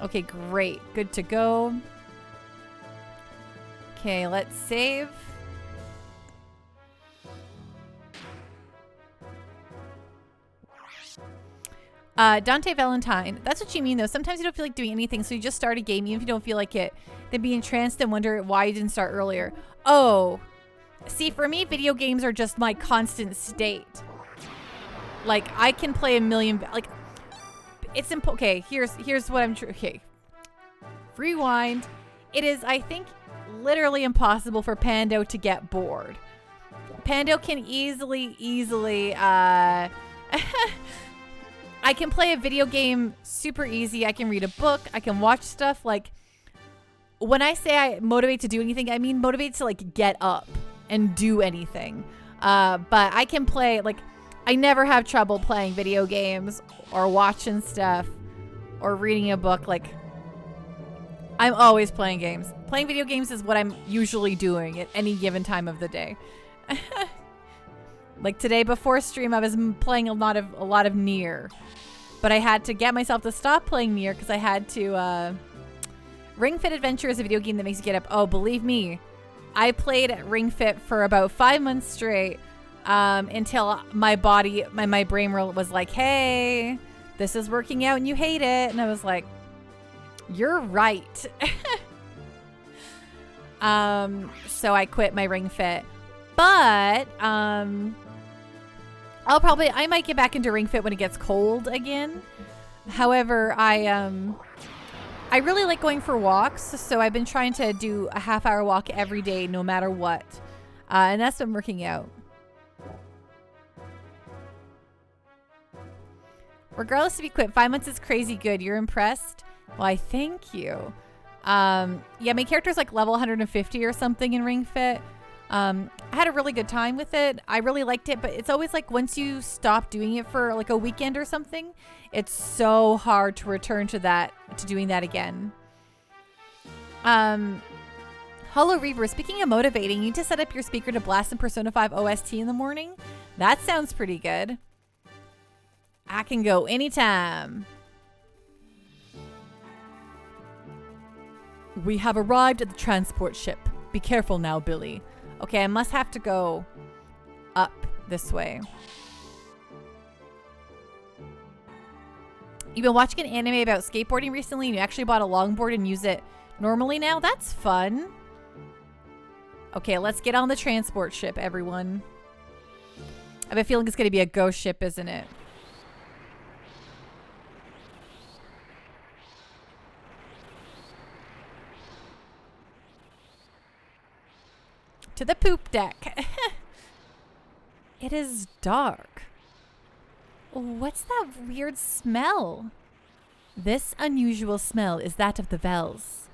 Okay, great. Good to go. Okay, let's save. Dante Valentine. That's what you mean, though. Sometimes you don't feel like doing anything, so you just start a game, even if you don't feel like it. Then be entranced and wonder why you didn't start earlier. Oh. See, for me, video games are just my constant state. Like, I can play a million... Like, it's simple. Okay, here's what I'm... Okay. Rewind. It is, I think, literally impossible for Pando to get bored. Pando can easily... I can play a video game super easy. I can read a book. I can watch stuff. Like, when I say I motivate to do anything, I mean motivate to, like, get up and do anything. But I can play, like, I never have trouble playing video games or watching stuff or reading a book. Like, I'm always playing games. Playing video games is what I'm usually doing at any given time of the day. Like today before stream, I was playing a lot of Nier. But I had to get myself to stop playing Nier because I had to... Ring Fit Adventure is a video game that makes you get up. Oh, believe me. I played Ring Fit for about 5 months straight until my body, my brain was like, hey, this is working out and you hate it. And I was like, you're right. So I quit my Ring Fit. But I might get back into Ring Fit when it gets cold again. However, I really like going for walks, so I've been trying to do a half-hour walk every day, no matter what. And that's been working out. Regardless if you quit, 5 months is crazy good. You're impressed? Why, thank you. Yeah, my character's like level 150 or something in Ring Fit. I had a really good time with it. I really liked it, but it's always like once you stop doing it for like a weekend or something, it's so hard to return to doing that again. Hello Reaver, speaking of motivating, you need to set up your speaker to blast some Persona 5 OST in the morning. That sounds pretty good. I can go anytime. We have arrived at the transport ship. Be careful now, Billy. Okay, I must have to go up this way. You've been watching an anime about skateboarding recently and you actually bought a longboard and use it normally now? That's fun. Okay, let's get on the transport ship, everyone. I have a feeling it's going to be a ghost ship, isn't it? To the poop deck. It is dark. What's that weird smell? This unusual smell is that of the Vels.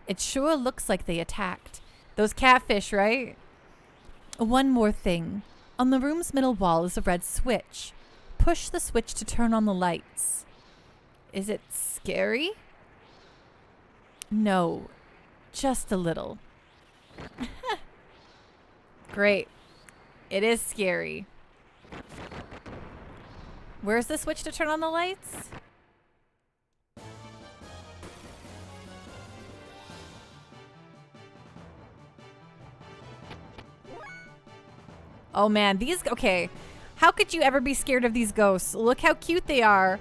It sure looks like they attacked. Those catfish, right? One more thing. On the room's middle wall is a red switch. Push the switch to turn on the lights. Is it scary? No, just a little. Great. It is scary. Where's the switch to turn on the lights? Oh man, okay. How could you ever be scared of these ghosts? Look how cute they are.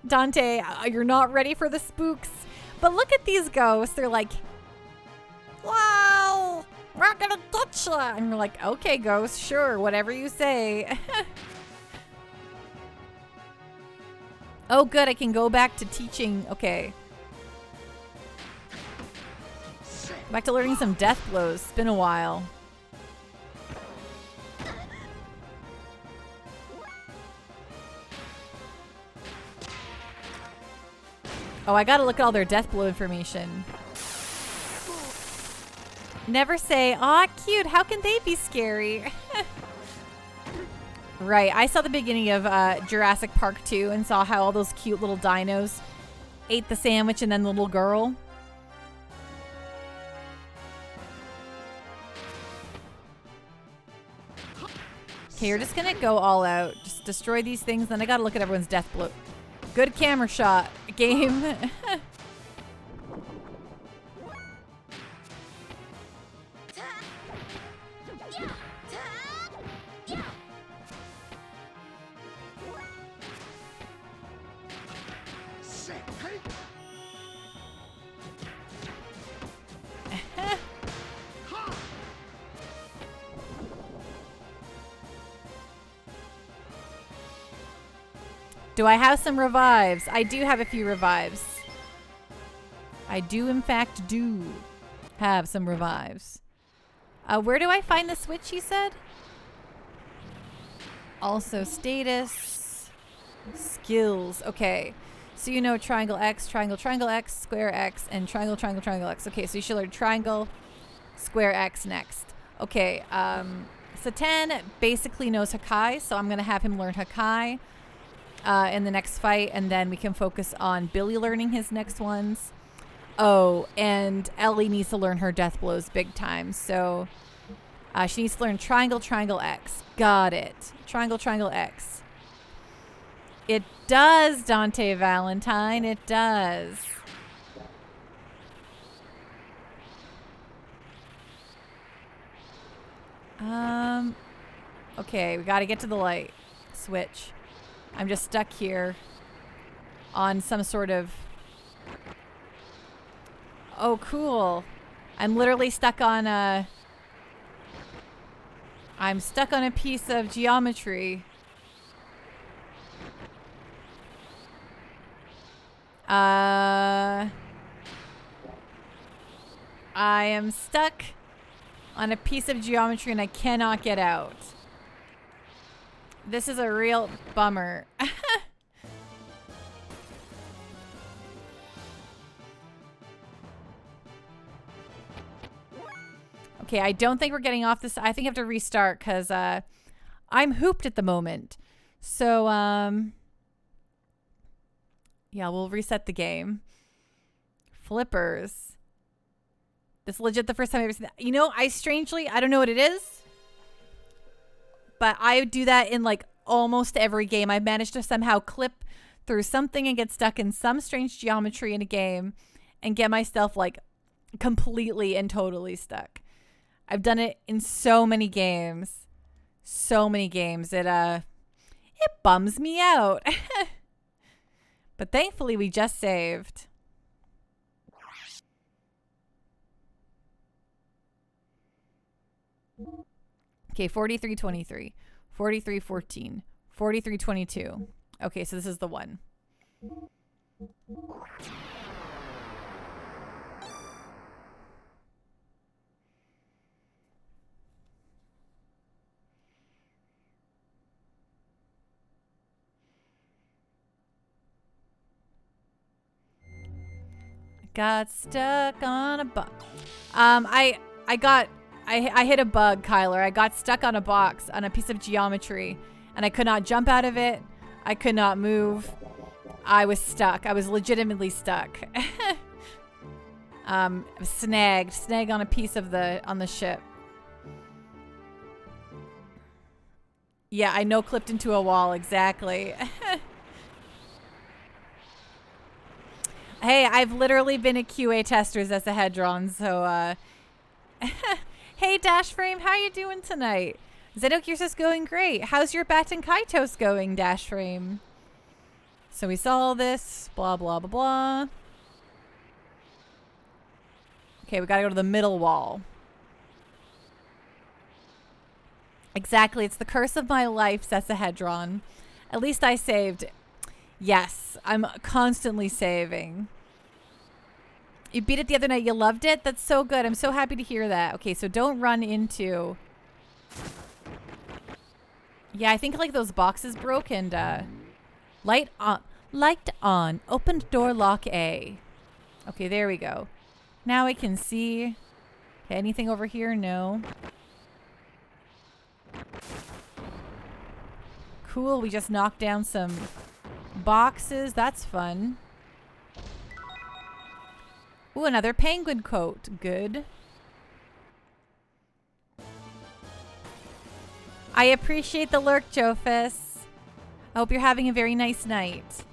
Dante, you're not ready for the spooks. But look at these ghosts. They're like, wow, we're gonna get you. And we're like, okay, ghost, sure, whatever you say. Oh, good, I can go back to teaching. Okay. Back to learning some death blows. It's been a while. Oh, I gotta look at all their death blow information. Never say, aw, cute, how can they be scary? Right, I saw the beginning of Jurassic Park 2 and saw how all those cute little dinos ate the sandwich and then the little girl. Okay, you're just gonna go all out. Just destroy these things, then I gotta look at everyone's death blow. Good camera shot, game. Do I have some revives? I do have a few revives. I do, in fact, do have some revives. Where do I find the switch, you said? Also, status. Skills. Okay. So you know triangle X, triangle X, square X, and triangle X. Okay, so you should learn triangle, square X next. Okay, Satan basically knows Hakai, so I'm going to have him learn Hakai in the next fight, and then we can focus on Billy learning his next ones. Oh, and Ellie needs to learn her death blows big time, so She needs to learn triangle, triangle, X. Got it. Triangle, triangle, X. It does, Dante Valentine. It does. Okay, we got to get to the light switch. I'm just stuck here on some sort of... Oh, cool. I'm literally stuck on a... I'm stuck on a piece of geometry. I am stuck on a piece of geometry and I cannot get out. This is a real bummer. Okay, I don't think we're getting off this. I think I have to restart because I'm hooped at the moment. So, yeah, we'll reset the game. Flippers. This is legit the first time I've ever seen that. You know, I don't know what it is, but I do that in like almost every game. I managed to somehow clip through something and get stuck in some strange geometry in a game and get myself like completely and totally stuck. I've done it in so many games. So many games. It bums me out. But thankfully we just saved. Okay, 43:23, 43:14, 43:22. Okay, so this is the one. Got stuck on a bug. I hit a bug, Kyler. I got stuck on a box on a piece of geometry and I could not jump out of it. I could not move. I was stuck. I was legitimately stuck. Snagged on a piece of on the ship. Yeah, I no clipped into a wall, exactly. Hey, I've literally been a QA tester as a Hedron, so hey Dash Frame, how you doing tonight? Xenogears is going great. How's your Bat and Kaitos going, Dash Frame? So we saw all this, blah blah blah blah. Okay, we gotta go to the middle wall. Exactly, it's the curse of my life, says the Hedron. At least I saved. Yes, I'm constantly saving. You beat it the other night. You loved it? That's so good. I'm so happy to hear that. Okay, so don't run into... Yeah, I think like those boxes broke and light on. Light on. Opened door lock A. Okay, there we go. Now I can see. Okay, anything over here? No. Cool, we just knocked down some boxes. That's fun. Ooh, another penguin coat. Good. I appreciate the lurk, Jofus. I hope you're having a very nice night.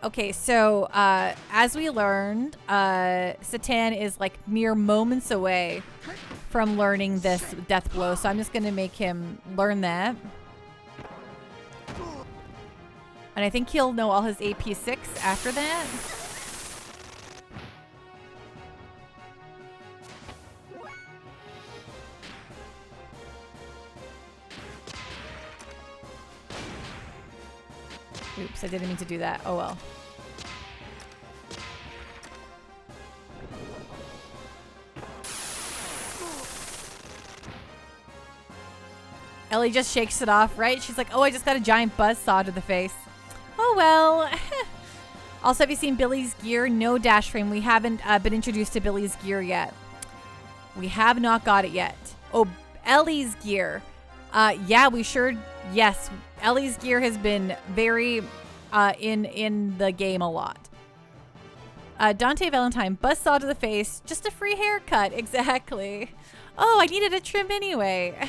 Okay, so as we learned, Satan is like mere moments away from learning this death blow. So I'm just going to make him learn that. And I think he'll know all his AP6 after that. Oops, I didn't mean to do that. Oh well. Ellie just shakes it off, right? She's like, oh, I just got a giant buzzsaw to the face. Oh well. Also, have you seen Billy's gear? No, Dash Frame. We haven't been introduced to Billy's gear yet. We have not got it yet. Oh, Ellie's gear. Yeah, we sure... Yes, Ellie's gear has been very in the game a lot. Dante Valentine, buzzsaw to the face, just a free haircut. Exactly. Oh, I needed a trim anyway.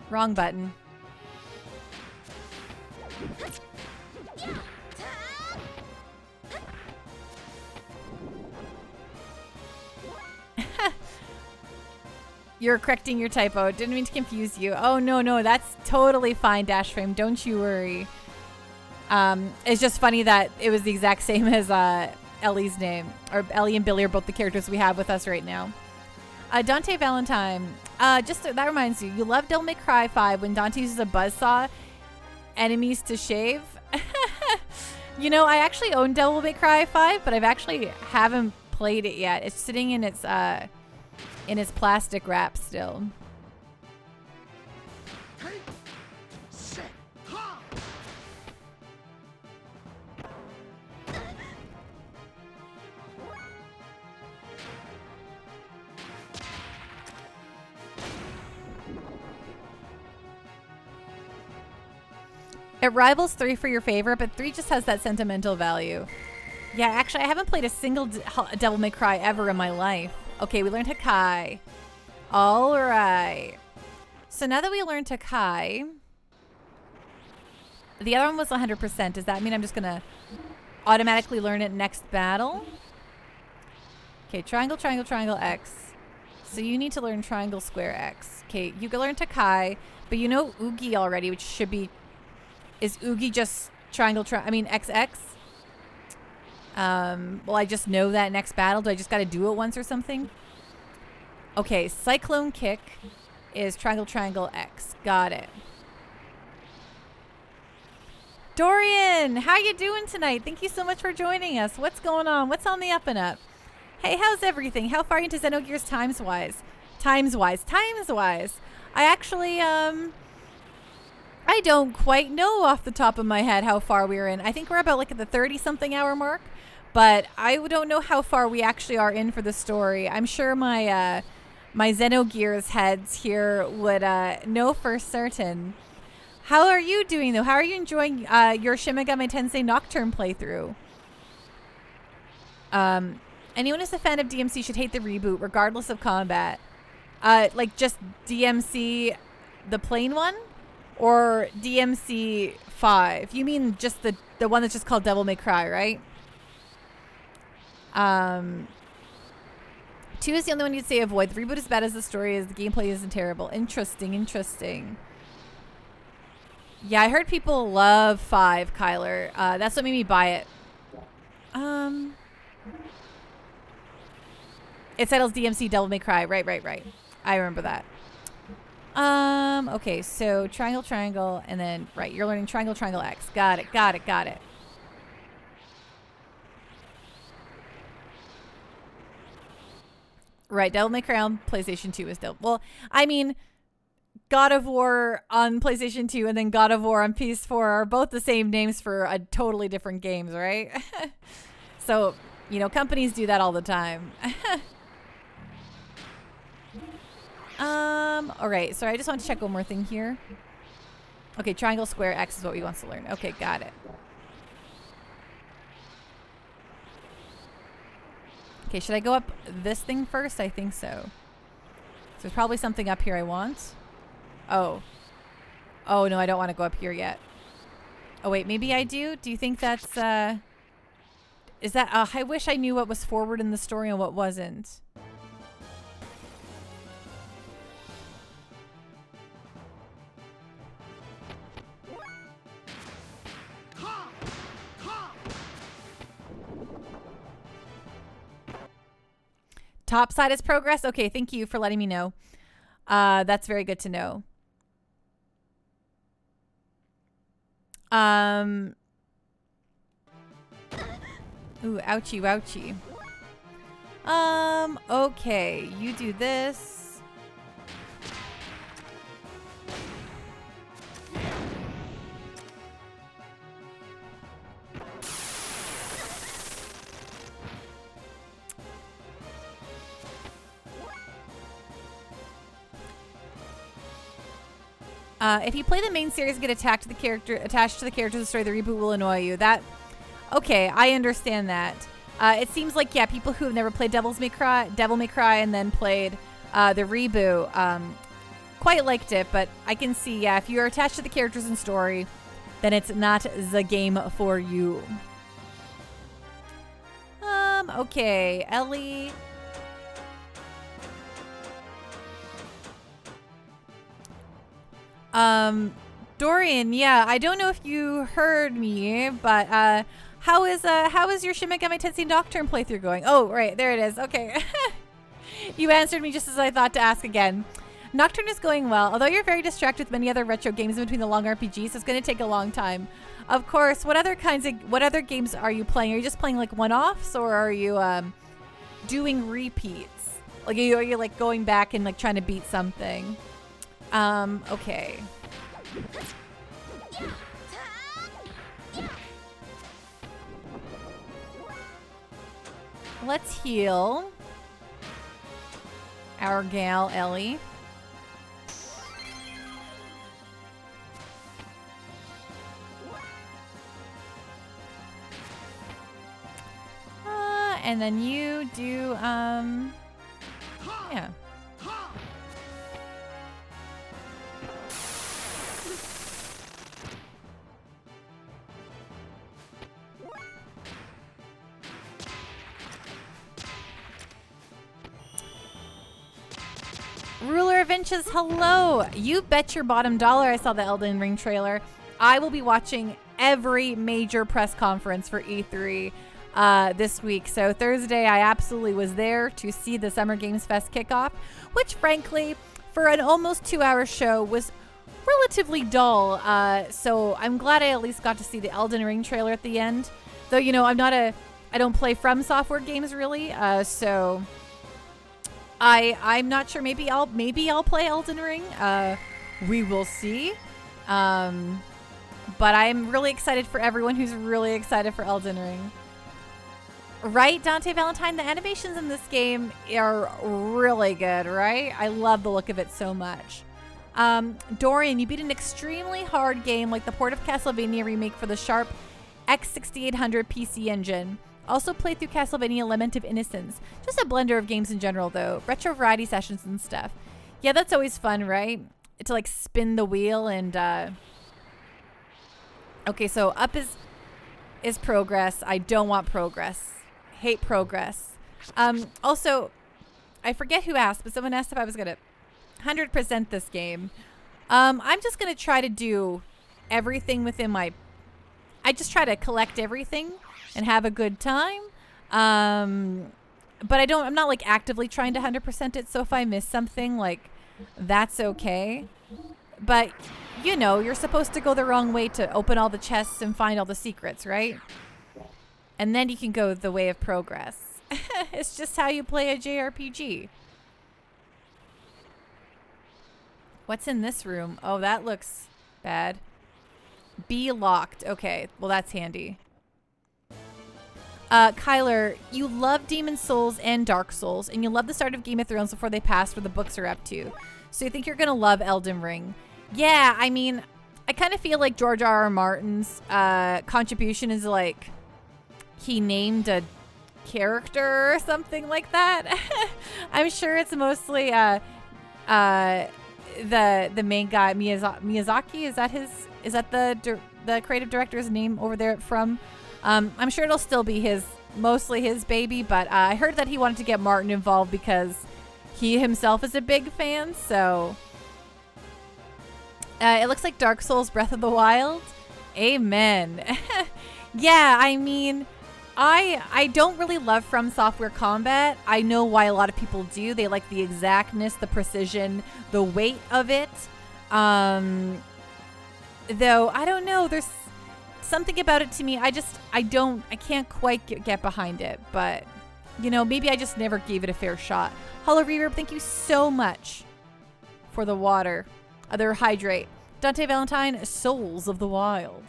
Wrong button. You're correcting your typo. Didn't mean to confuse you. Oh, no, that's totally fine, Dash Frame. Don't you worry. It's just funny that it was the exact same as Ellie's name. Or Ellie and Billy are both the characters we have with us right now. Dante Valentine. That reminds you love Devil May Cry 5 when Dante uses a buzzsaw enemies to shave. You know, I actually own Devil May Cry 5, but I've actually haven't played it yet. It's sitting in its plastic wrap still. It rivals 3 for your favorite, but 3 just has that sentimental value. Yeah, actually, I haven't played a single Devil May Cry ever in my life. Okay, we learned Hakai. All right. So now that we learned Hakai, the other one was 100%. Does that mean I'm just going to automatically learn it next battle? Okay, triangle, triangle, triangle, X. So you need to learn triangle, square, X. Okay, you can learn Takai, but you know Oogie already, which should be... Is Oogie just triangle, XX? Well, I just know that next battle. Do I just got to do it once or something? Okay, Cyclone Kick is triangle, triangle, X. Got it. Dorian, how you doing tonight? Thank you so much for joining us. What's going on? What's on the up and up? Hey, how's everything? How far into Xenogears times-wise? Times-wise. I actually, I don't quite know off the top of my head how far we're in. I think we're about like at the 30-something hour mark, but I don't know how far we actually are in for the story. I'm sure my my Xenogears heads here would know for certain. How are you doing though? How are you enjoying your Shin Megami Tensei Nocturne playthrough? Anyone who's a fan of DMC should hate the reboot, regardless of combat. Like just DMC, the plain one? Or DMC 5. You mean just the one that's just called Devil May Cry, right? 2 is the only one you'd say avoid. The reboot is bad as the story is. The gameplay isn't terrible. Interesting. Yeah, I heard people love 5, Kyler. That's what made me buy it. It settles DMC Devil May Cry. Right. I remember that. Okay, so triangle, triangle, and then, right, you're learning triangle, triangle, X. Got it. Right, Devil May Cry on PlayStation 2 is dope. Well, I mean, God of War on PlayStation 2 and then God of War on PS4 are both the same names for a totally different games, right? So, you know, companies do that all the time. All right, so I just want to check one more thing here. Okay, triangle, square, X is what we want to learn. Okay, got it. Okay, should I go up this thing first? I think so. So there's probably something up here I want. Oh. Oh, no, I don't want to go up here yet. Oh, wait, maybe I do? Do you think that's, is that, I wish I knew what was forward in the story and what wasn't. Top side is progress. Okay, thank you for letting me know. That's very good to know. Ooh, ouchie, wouchie. Okay, you do this. If you play the main series and get attached to the characters of the story, the reboot will annoy you. Okay, I understand that. It seems like, yeah, people who have never played Devil May Cry and then played the reboot quite liked it, but I can see, yeah, if you're attached to the characters and story, then it's not the game for you. Okay, Ellie. Dorian, yeah, I don't know if you heard me, but how is your Shin Megami Tensei Nocturne playthrough going? Oh, right, there it is. Okay. You answered me just as I thought to ask again. Nocturne is going well, although you're very distracted with many other retro games in between the long RPGs, so it's going to take a long time. Of course, what other games are you playing? Are you just playing like one-offs, or are you doing repeats? Like, are you like going back and like trying to beat something? Okay. Let's heal our gal Ellie. And then you do, yeah. Ruler of Inches, hello. You bet your bottom dollar I saw the Elden Ring trailer. I will be watching every major press conference for E3 this week. So Thursday, I absolutely was there to see the Summer Games Fest kickoff, which frankly, for an almost 2-hour show, was relatively dull. So I'm glad I at least got to see the Elden Ring trailer at the end. Though, you know, I don't play From Software games really. So I'm not sure. Maybe I'll play Elden Ring. We will see. But I'm really excited for everyone who's really excited for Elden Ring. Right, Dante Valentine? The animations in this game are really good, right? I love the look of it so much. Dorian, you beat an extremely hard game like the port of Castlevania remake for the Sharp X6800 PC engine. Also played through Castlevania Lament of Innocence. Just a blender of games in general, though. Retro variety sessions and stuff. Yeah, that's always fun, right? To like spin the wheel and okay, so up is progress. I don't want progress. Hate progress. Also, I forget who asked, but someone asked if I was gonna 100% this game. I'm just gonna try to do everything within my. I just try to collect everything and have a good time. But I'm not like actively trying to 100% it. So if I miss something, like, that's okay. But you know, you're supposed to go the wrong way to open all the chests and find all the secrets, right? And then you can go the way of progress. It's just how you play a JRPG. What's in this room? Oh, that looks bad. Be locked. Okay, well that's handy. Kyler, you love Demon Souls and Dark Souls, and you love the start of Game of Thrones before they passed where the books are up to. So you think you're gonna love Elden Ring. Yeah, I mean, I kind of feel like George R.R. Martin's contribution is like he named a character or something like that. I'm sure it's mostly the main guy, Miyazaki. Is that the creative director's name over there from? I'm sure it'll still be mostly his baby, but I heard that he wanted to get Martin involved because he himself is a big fan. So it looks like Dark Souls Breath of the Wild. Amen. Yeah, I mean, I don't really love From Software combat. I know why a lot of people do. They like the exactness, the precision, the weight of it. Though I don't know, there's something about it to me. I can't quite get behind it, but you know, maybe I just never gave it a fair shot. Hollow Reverb, thank you so much for the water. Other hydrate. Dante Valentine, Souls of the Wild.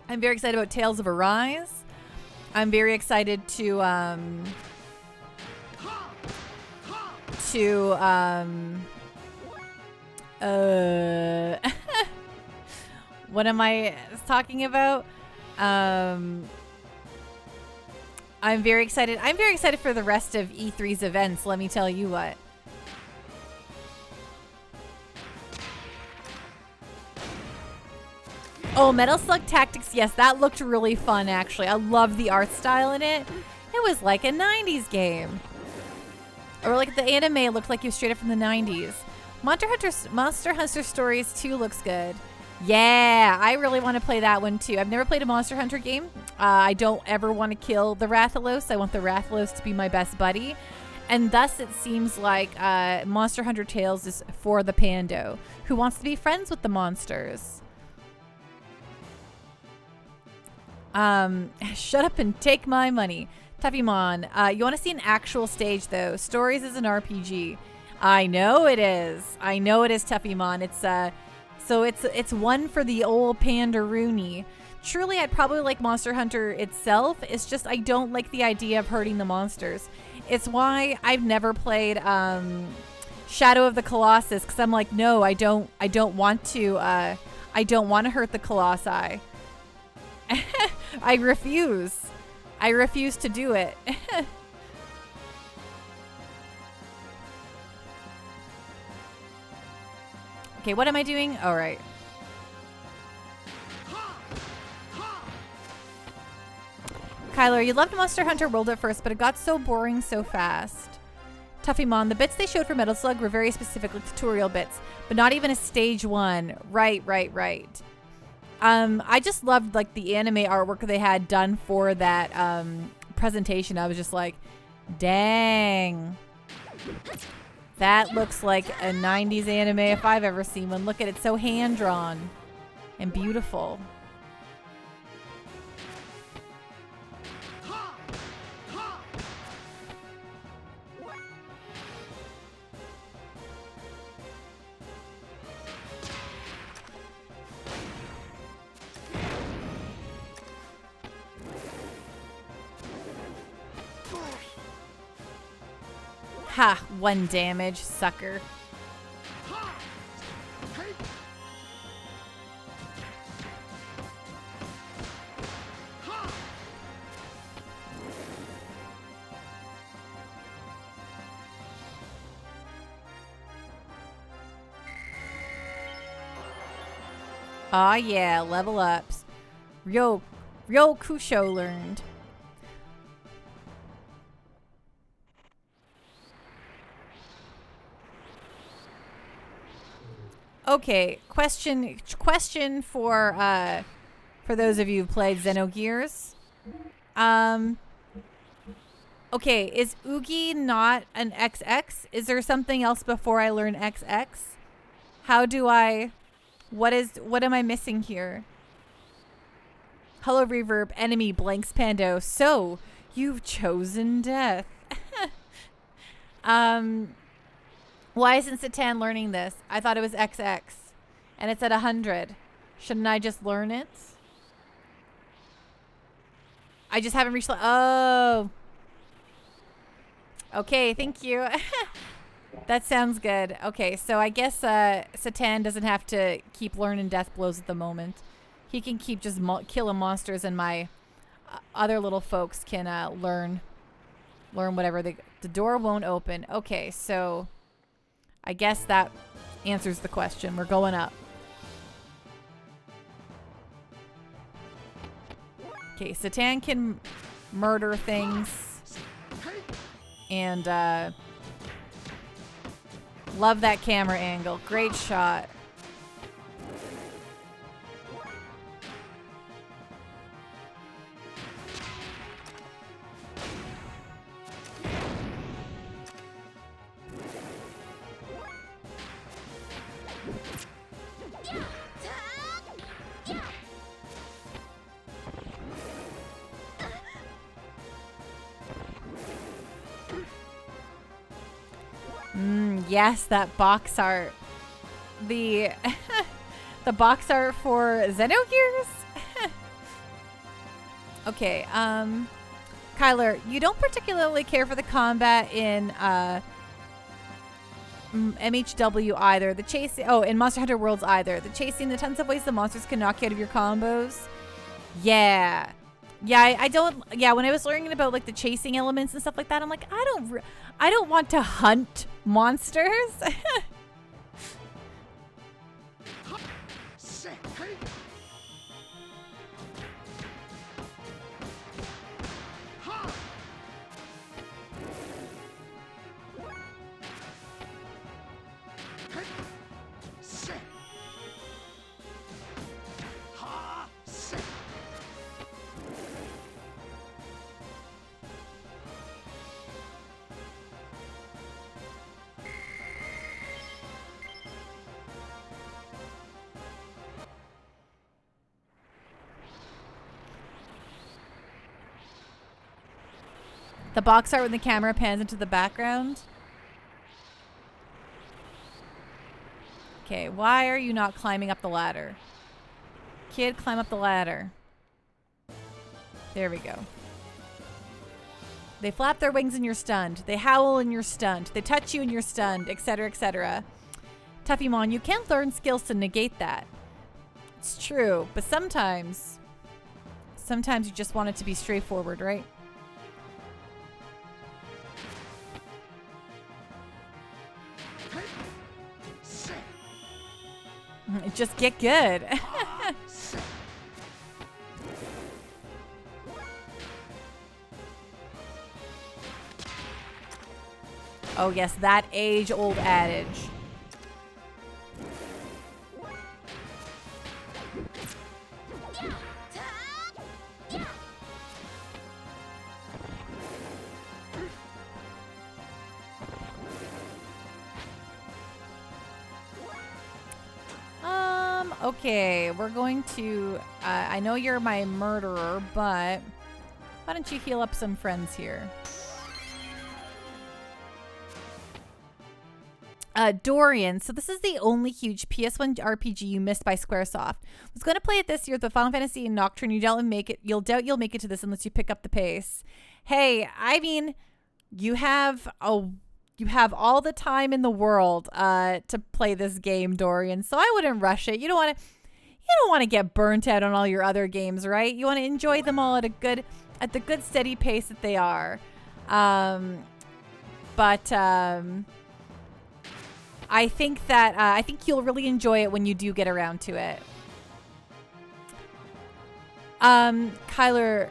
I'm very excited about Tales of Arise. I'm very excited to to what am I talking about? I'm very excited. I'm very excited for the rest of E3's events, let me tell you what. Oh, Metal Slug Tactics. Yes, that looked really fun, actually. I love the art style in it. It was like a 90s game. Or like the anime looked like it was straight up from the 90s. Monster Hunter Stories 2 looks good. Yeah, I really want to play that one too. I've never played a Monster Hunter game. I don't ever want to kill the Rathalos. I want the Rathalos to be my best buddy. And thus it seems like Monster Hunter Tales is for the Pando, who wants to be friends with the monsters. Shut up and take my money. Tuffymon, you want to see an actual stage though. Stories is an RPG. I know it is. I know it is, Tuffymon. It's so it's one for the old Pandaroony. Truly, I'd probably like Monster Hunter itself. It's just I don't like the idea of hurting the monsters. It's why I've never played Shadow of the Colossus, because I'm like, no, I don't want to hurt the Colossi. I refuse. I refuse to do it. Okay, what am I doing? All right. Kyler, you loved Monster Hunter World at first, but it got so boring so fast. Tuffymon, the bits they showed for Metal Slug were very specific, like tutorial bits, but not even a stage 1. Right. I just loved like the anime artwork they had done for that presentation. I was just like, dang. That looks like a 90s anime if I've ever seen one. Look at it, so hand-drawn and beautiful. Ha! 1 damage, sucker. Aw yeah, level ups. Ryo Kusho learned. Okay, question for those of you who played Xenogears. Okay, is Oogie not an XX? Is there something else before I learn XX? How do I... What am I missing here? Hello, Reverb. Enemy blanks Pando. So, you've chosen death. Why isn't Satan learning this? I thought it was XX. And it's at 100. Shouldn't I just learn it? I just haven't reached... Oh. Okay, thank you. That sounds good. Okay, so I guess Satan doesn't have to keep learning death blows at the moment. He can keep just killing monsters, and my other little folks can learn whatever the door won't open. Okay, so I guess that answers the question. We're going up. Okay, Satan can murder things. And love that camera angle. Great shot. Yes, that box art. The the box art for Xenogears? Okay, Kyler, you don't particularly care for the combat in MHW either. The chasing, oh, in Monster Hunter Worlds either. The chasing, the tons of ways the monsters can knock you out of your combos. Yeah. Yeah, I don't, yeah, when I was learning about like the chasing elements and stuff like that, I'm like, I don't want to hunt monsters. The box art when the camera pans into the background. Okay, why are you not climbing up the ladder? Kid, climb up the ladder. There we go. They flap their wings and you're stunned. They howl and you're stunned. They touch you and you're stunned, etc., etc. Tuffymon, you can't learn skills to negate that. It's true, but sometimes you just want it to be straightforward, right? Just get good. Oh yes, that age-old adage. Okay, we're going to, I know you're my murderer, but why don't you heal up some friends here? Dorian, so this is the only huge PS1 RPG you missed by Squaresoft. I was going to play it this year with the Final Fantasy and Nocturne. You doubt you'll make it to this unless you pick up the pace. Hey, I mean, you have all the time in the world to play this game, Dorian. So I wouldn't rush it. You don't want to get burnt out on all your other games, right? You want to enjoy them all at the good steady pace that they are. I think you'll really enjoy it when you do get around to it. Kyler,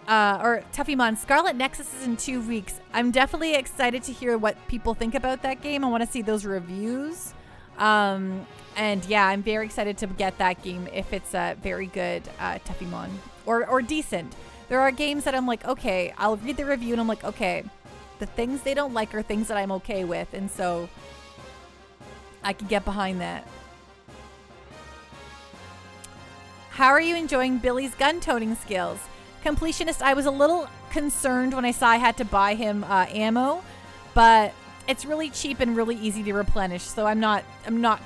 or Tuffymon, Scarlet Nexus is in 2 weeks. I'm definitely excited to hear what people think about that game. I want to see those reviews. And yeah, I'm very excited to get that game if it's a very good Tuffymon or decent. There are games that I'm like, okay, I'll read the review and I'm like, okay, the things they don't like are things that I'm okay with, and so I can get behind that. How are you enjoying Billy's gun toting skills? Completionist, I was a little concerned when I saw I had to buy him ammo, but it's really cheap and really easy to replenish, so I'm not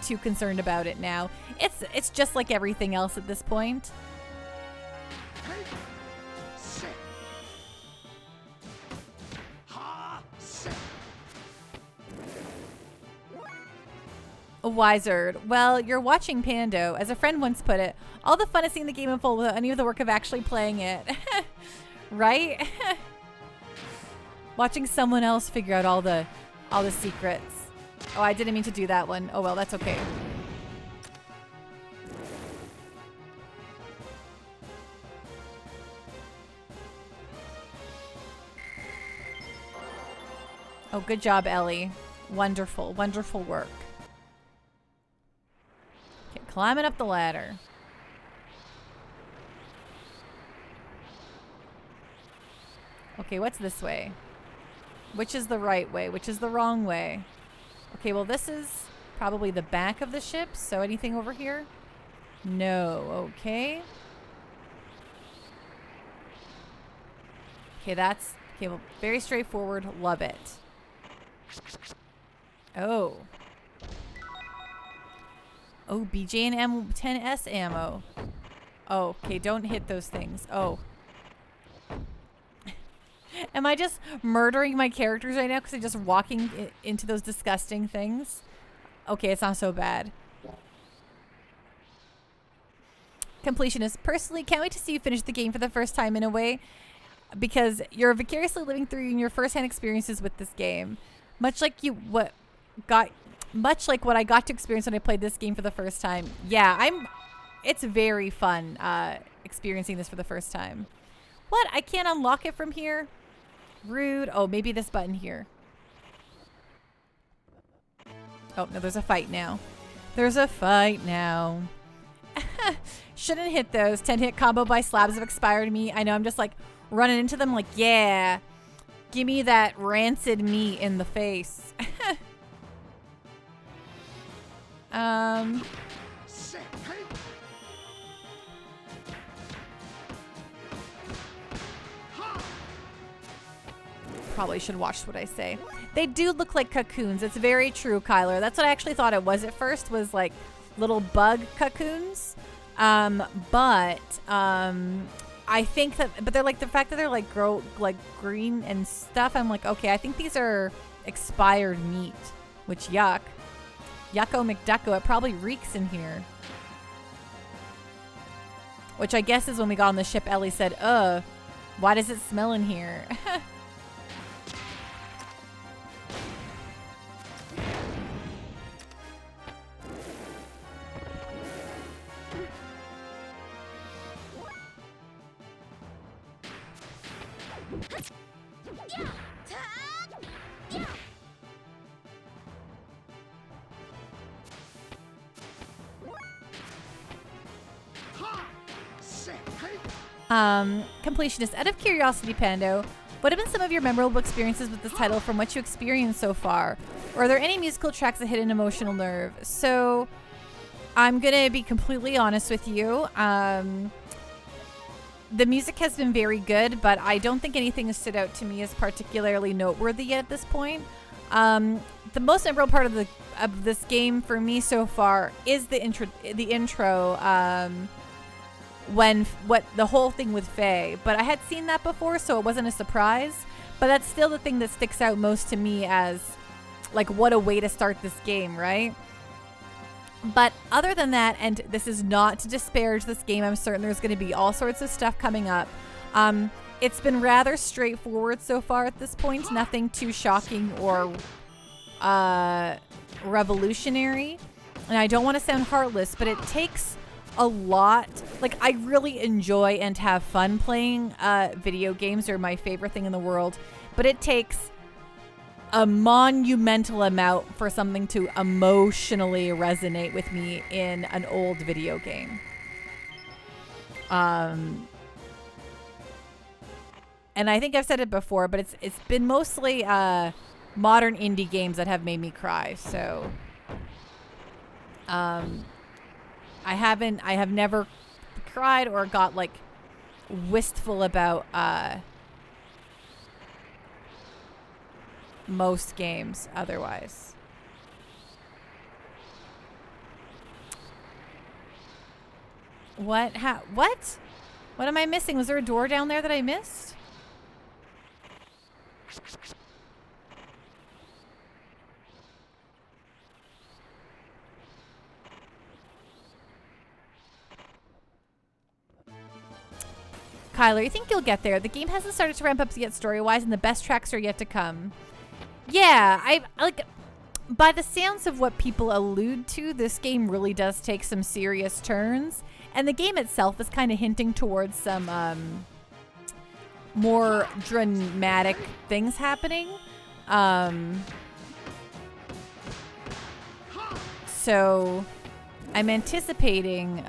too concerned about it now. It's just like everything else at this point. Wizard. Well, you're watching Pando. As a friend once put it, all the fun is seeing the game in full without any of the work of actually playing it. Right? Watching someone else figure out all the secrets. Oh, I didn't mean to do that one. Oh well, that's okay. Oh, good job, Ellie. Wonderful, wonderful work. Okay, climbing up the ladder. Okay, what's this way? Which is the right way? Which is the wrong way? Okay, well this is probably the back of the ship, so anything over here? No, okay. Okay, that's, okay, well, very straightforward, love it. Oh. Oh, BJ and M10S ammo. Oh, okay, don't hit those things. Oh. Am I just murdering my characters right now because I'm just walking into those disgusting things? Okay, it's not so bad. Completionist. Personally, can't wait to see you finish the game for the first time in a way, because you're vicariously living through your first-hand experiences with this game. Much like what I got to experience when I played this game for the first time. Yeah, it's very fun experiencing this for the first time. What? I can't unlock it from here? Rude. Oh, maybe this button here. Oh, no, there's a fight now. There's a fight now. Shouldn't hit those. 10-hit combo by slabs of expired meat. I know, I'm just like running into them like, yeah. Give me that rancid meat in the face. Probably should watch what I say. They do look like cocoons. It's very true, Kyler. That's what I actually thought it was at first, was like little bug cocoons. I think that, but they're like, the fact that they're like grow like green and stuff, I'm like, okay, I think these are expired meat, which yuck. Yucko McDucko, it probably reeks in here. Which I guess is when we got on the ship, Ellie said, why does it smell in here? Completionist. Out of curiosity, Pando, what have been some of your memorable experiences with this title from what you experienced so far? Or are there any musical tracks that hit an emotional nerve? So, I'm gonna be completely honest with you. The music has been very good, but I don't think anything has stood out to me as particularly noteworthy yet at this point. The most memorable part of this game for me so far is the intro. The whole thing with Faye, but I had seen that before, so it wasn't a surprise. But that's still the thing that sticks out most to me as, like, what a way to start this game, right? But other than that, and this is not to disparage this game, I'm certain there's going to be all sorts of stuff coming up. It's been rather straightforward so far at this point, nothing too shocking or revolutionary. And I don't want to sound heartless, but it takes a lot. Like, I really enjoy and have fun playing video games. They're my favorite thing in the world, but it takes a monumental amount for something to emotionally resonate with me in an old video game. And I think I've said it before, but it's been mostly modern indie games that have made me cry. So I have never cried or got like wistful about most games otherwise. What? What? What am I missing? Was there a door down there that I missed? Kyler, you think you'll get there? The game hasn't started to ramp up yet story-wise, and the best tracks are yet to come. Yeah, I like, by the sounds of what people allude to, this game really does take some serious turns, and the game itself is kind of hinting towards some more dramatic things happening. So I'm anticipating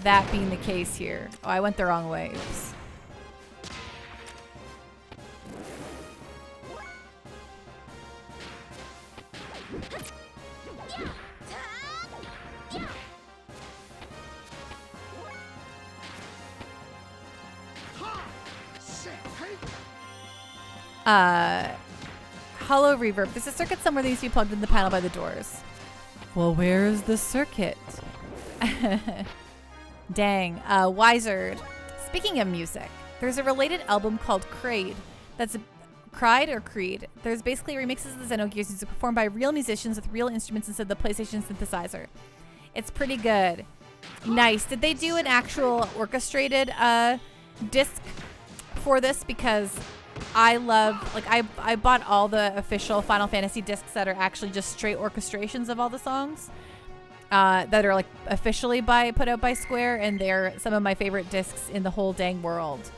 that being the case here. Oh, I went the wrong way. Oops. Hollow reverb. There's a circuit somewhere that needs to be plugged in the panel by the doors. Well, where's the circuit? Dang. Wizard. Speaking of music, there's a related album called Creed that's Cried or Creed. There's basically remixes of the Xenogears music performed by real musicians with real instruments instead of the PlayStation synthesizer. It's pretty good. Nice. Did they do an actual orchestrated disc for this? Because I love, like, I bought all the official Final Fantasy discs that are actually just straight orchestrations of all the songs that are like officially put out by Square, and they're some of my favorite discs in the whole dang world.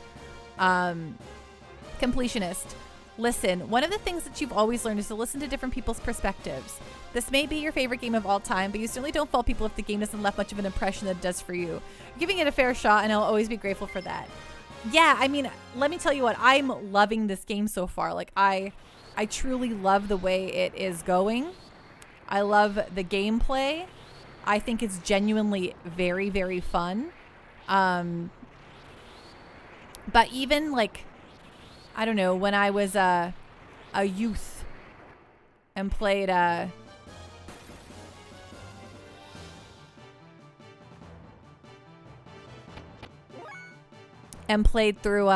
Completionist. Listen, one of the things that you've always learned is to listen to different people's perspectives. This may be your favorite game of all time, but you certainly don't fault people if the game doesn't left much of an impression that it does for you. You're giving it a fair shot, and I'll always be grateful for that. Yeah, I mean, let me tell you what, I'm loving this game so far. Like, I truly love the way it is going. I love the gameplay. I think it's genuinely very, very fun. But even, like, I don't know, when I was a youth and played through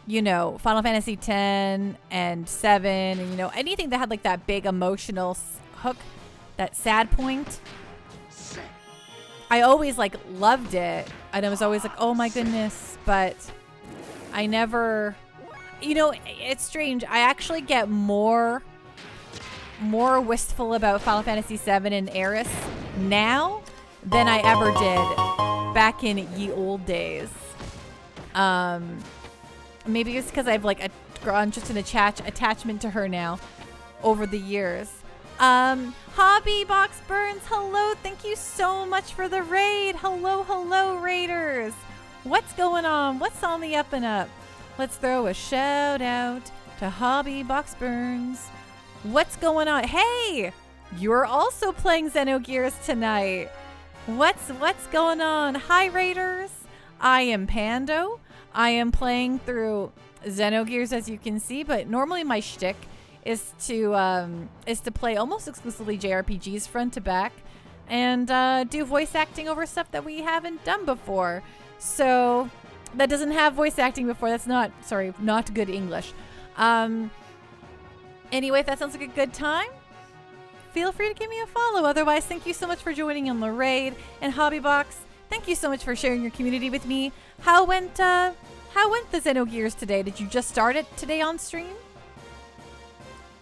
you know, Final Fantasy X and 7 and, you know, anything that had like that big emotional hook, that sad point, I always like loved it, and I was always like, oh my goodness. But I never, you know, it's strange. I actually get more wistful about Final Fantasy VII and Aeris now than I ever did back in ye old days. Maybe it's because I've like grown just an attachment to her now over the years. Hobby Box Burns, hello. Thank you so much for the raid. Hello, raiders. What's going on? What's on the up and up? Let's throw a shout out to Hobby Box Burns. What's going on? Hey, you're also playing Xenogears tonight. What's going on? Hi, raiders. I am Pando. I am playing through Xenogears, as you can see, but normally my shtick is to play almost exclusively JRPGs front to back and do voice acting over stuff that we haven't done before. So that doesn't have voice acting before. That's not good English. Anyway, if that sounds like a good time, feel free to give me a follow. Otherwise, thank you so much for joining on the raid. And Hobbybox, thank you so much for sharing your community with me. How went the Xenogears today? Did you just start it today on stream?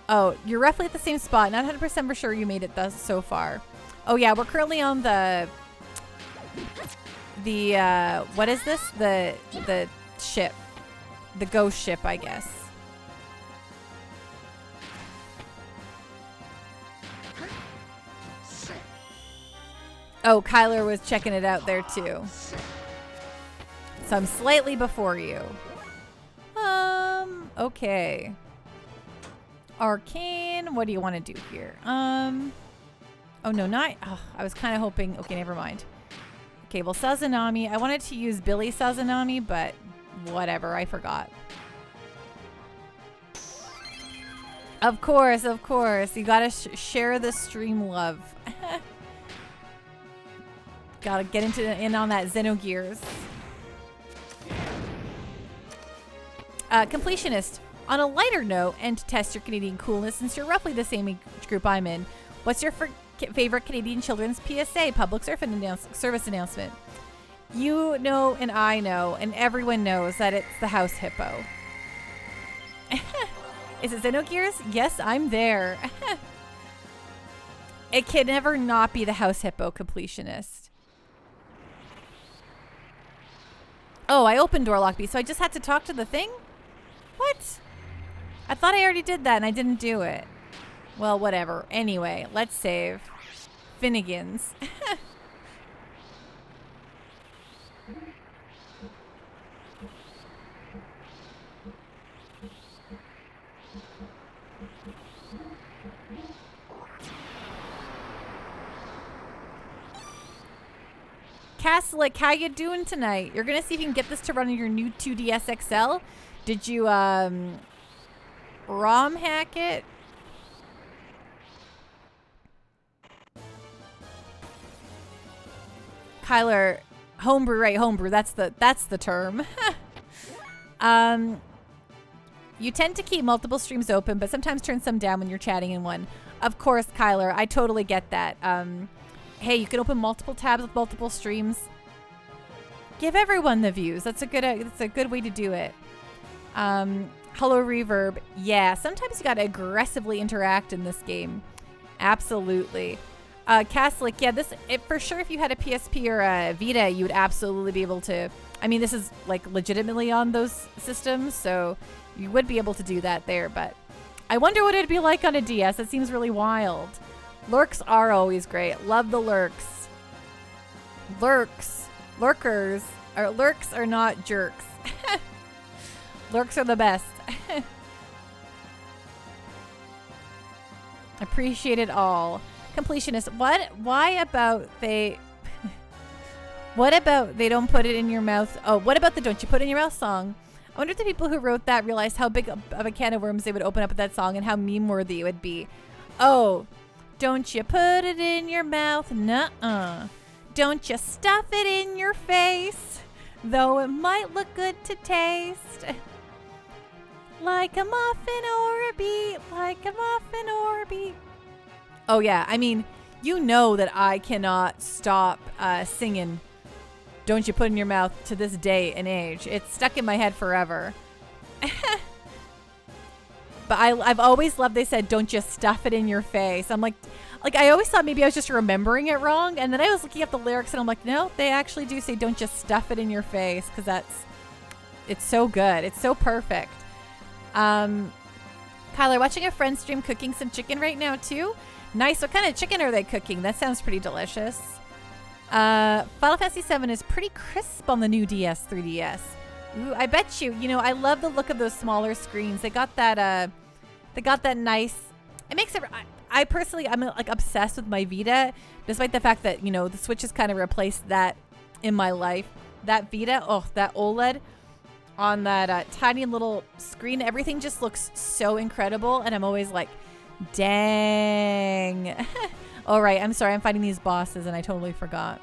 Oh, you're roughly at the same spot. Not 100% for sure you made it so far. Oh yeah, we're currently on the what is this? The ship. The ghost ship, I guess. Oh, Kyler was checking it out there too. So I'm slightly before you. Okay. Arcane, what do you want to do here? Oh no, not, I was kind of hoping, okay, never mind. Okay, well, Sazanami, I wanted to use Billy Sazanami, but whatever, I forgot. Of course, you gotta share the stream love. Gotta get in on that Xenogears. Completionist. On a lighter note, and to test your Canadian coolness, since you're roughly the same age group I'm in, what's your favorite Canadian children's PSA, public service announcement? You know, and I know, and everyone knows that it's the House Hippo. Is it Xenogears? Yes, I'm there. It can never not be the House Hippo, completionist. Oh, I opened door lock B, so I just had to talk to the thing? What? I thought I already did that and I didn't do it. Well, whatever. Anyway, let's save. Finnegan's. Castlick, how you doing tonight? You're gonna see if you can get this to run on your new 2DS XL. Did you ROM hack it? Kyler, Homebrew, right? Homebrew. That's the term. You tend to keep multiple streams open, but sometimes turn some down when you're chatting in one. Of course, Kyler, I totally get that. Hey, you can open multiple tabs with multiple streams. Give everyone the views. That's a good way to do it. Hello, Reverb. Yeah, sometimes you gotta aggressively interact in this game. Absolutely. Catholic, yeah, for sure, if you had a PSP or a Vita, you would absolutely be able to. I mean, this is like legitimately on those systems, so you would be able to do that there, but I wonder what it'd be like on a DS. It seems really wild. Lurks are always great. Love the lurks. Lurks are not jerks. Lurks are the best. Appreciate it all. Completionist. Why about they what about they don't put it in your mouth? Oh, what about the don't you put it in your mouth song? I wonder if the people who wrote that realized how big of a can of worms they would open up with that song and how meme worthy it would be. Oh, don't you put it in your mouth? Nuh-uh. Don't you stuff it in your face, though it might look good to taste. Like a muffin or a beet, like a muffin or a beet. Oh yeah, I mean, you know that I cannot stop singing Don't You Put in Your Mouth to this day and age. It's stuck in my head forever. But I've always loved they said, don't you stuff it in your face. I'm like I always thought maybe I was just remembering it wrong. And then I was looking up the lyrics and I'm like, no, they actually do say, don't just stuff it in your face. Because it's so good. It's so perfect. Kyler, watching a friend stream cooking some chicken right now too. Nice. What kind of chicken are they cooking? That sounds pretty delicious. Final Fantasy VII is pretty crisp on the new DS 3DS. Ooh, I bet you. You know, I love the look of those smaller screens. They got that nice. It makes it. I personally, I'm like obsessed with my Vita, despite the fact that, you know, the Switch has kind of replaced that in my life. That Vita, oh, that OLED on that tiny little screen, everything just looks so incredible, and I'm always like, dang. All right, I'm sorry, I'm fighting these bosses, and I totally forgot.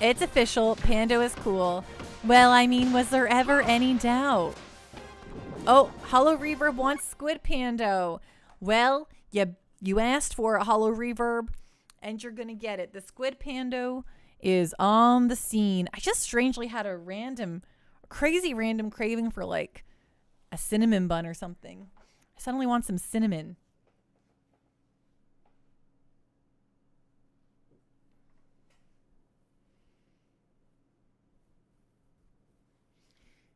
It's official. Pando is cool. Well, I mean, was there ever any doubt? Oh, Hollow Reverb wants Squid Pando. Well, you asked for a Hollow Reverb, and you're gonna get it. The Squid Pando is on the scene. I just strangely had a crazy random craving for like a cinnamon bun or something. I suddenly want some cinnamon.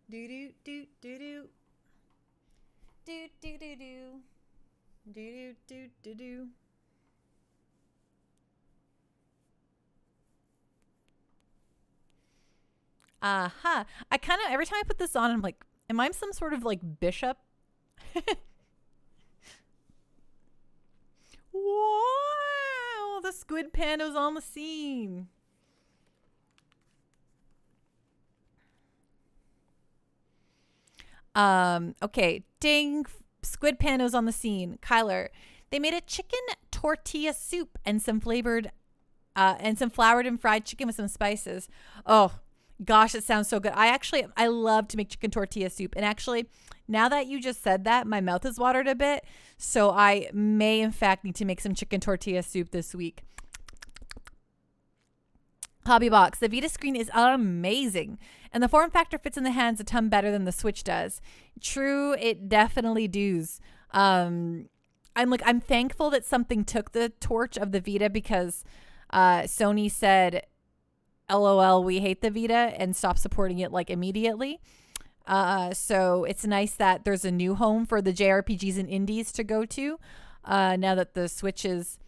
Do do do do do. Do do do do. Do do do do. Aha. I kind of, every time I put this on, I'm like, am I some sort of like bishop? Wow, the Squid Pando's on the scene. Okay, ding, Squid Pando's on the scene. Kyler, they made a chicken tortilla soup and some floured and fried chicken with some spices. Oh, gosh, it sounds so good. I love to make chicken tortilla soup. And actually, now that you just said that, my mouth is watered a bit. So I may, in fact, need to make some chicken tortilla soup this week. Hobby Box. The Vita screen is amazing. And the form factor fits in the hands a ton better than the Switch does. True, it definitely does. I'm thankful that something took the torch of the Vita because Sony said, LOL, we hate the Vita, and stopped supporting it like immediately. So it's nice that there's a new home for the JRPGs and indies to go to now that the Switch is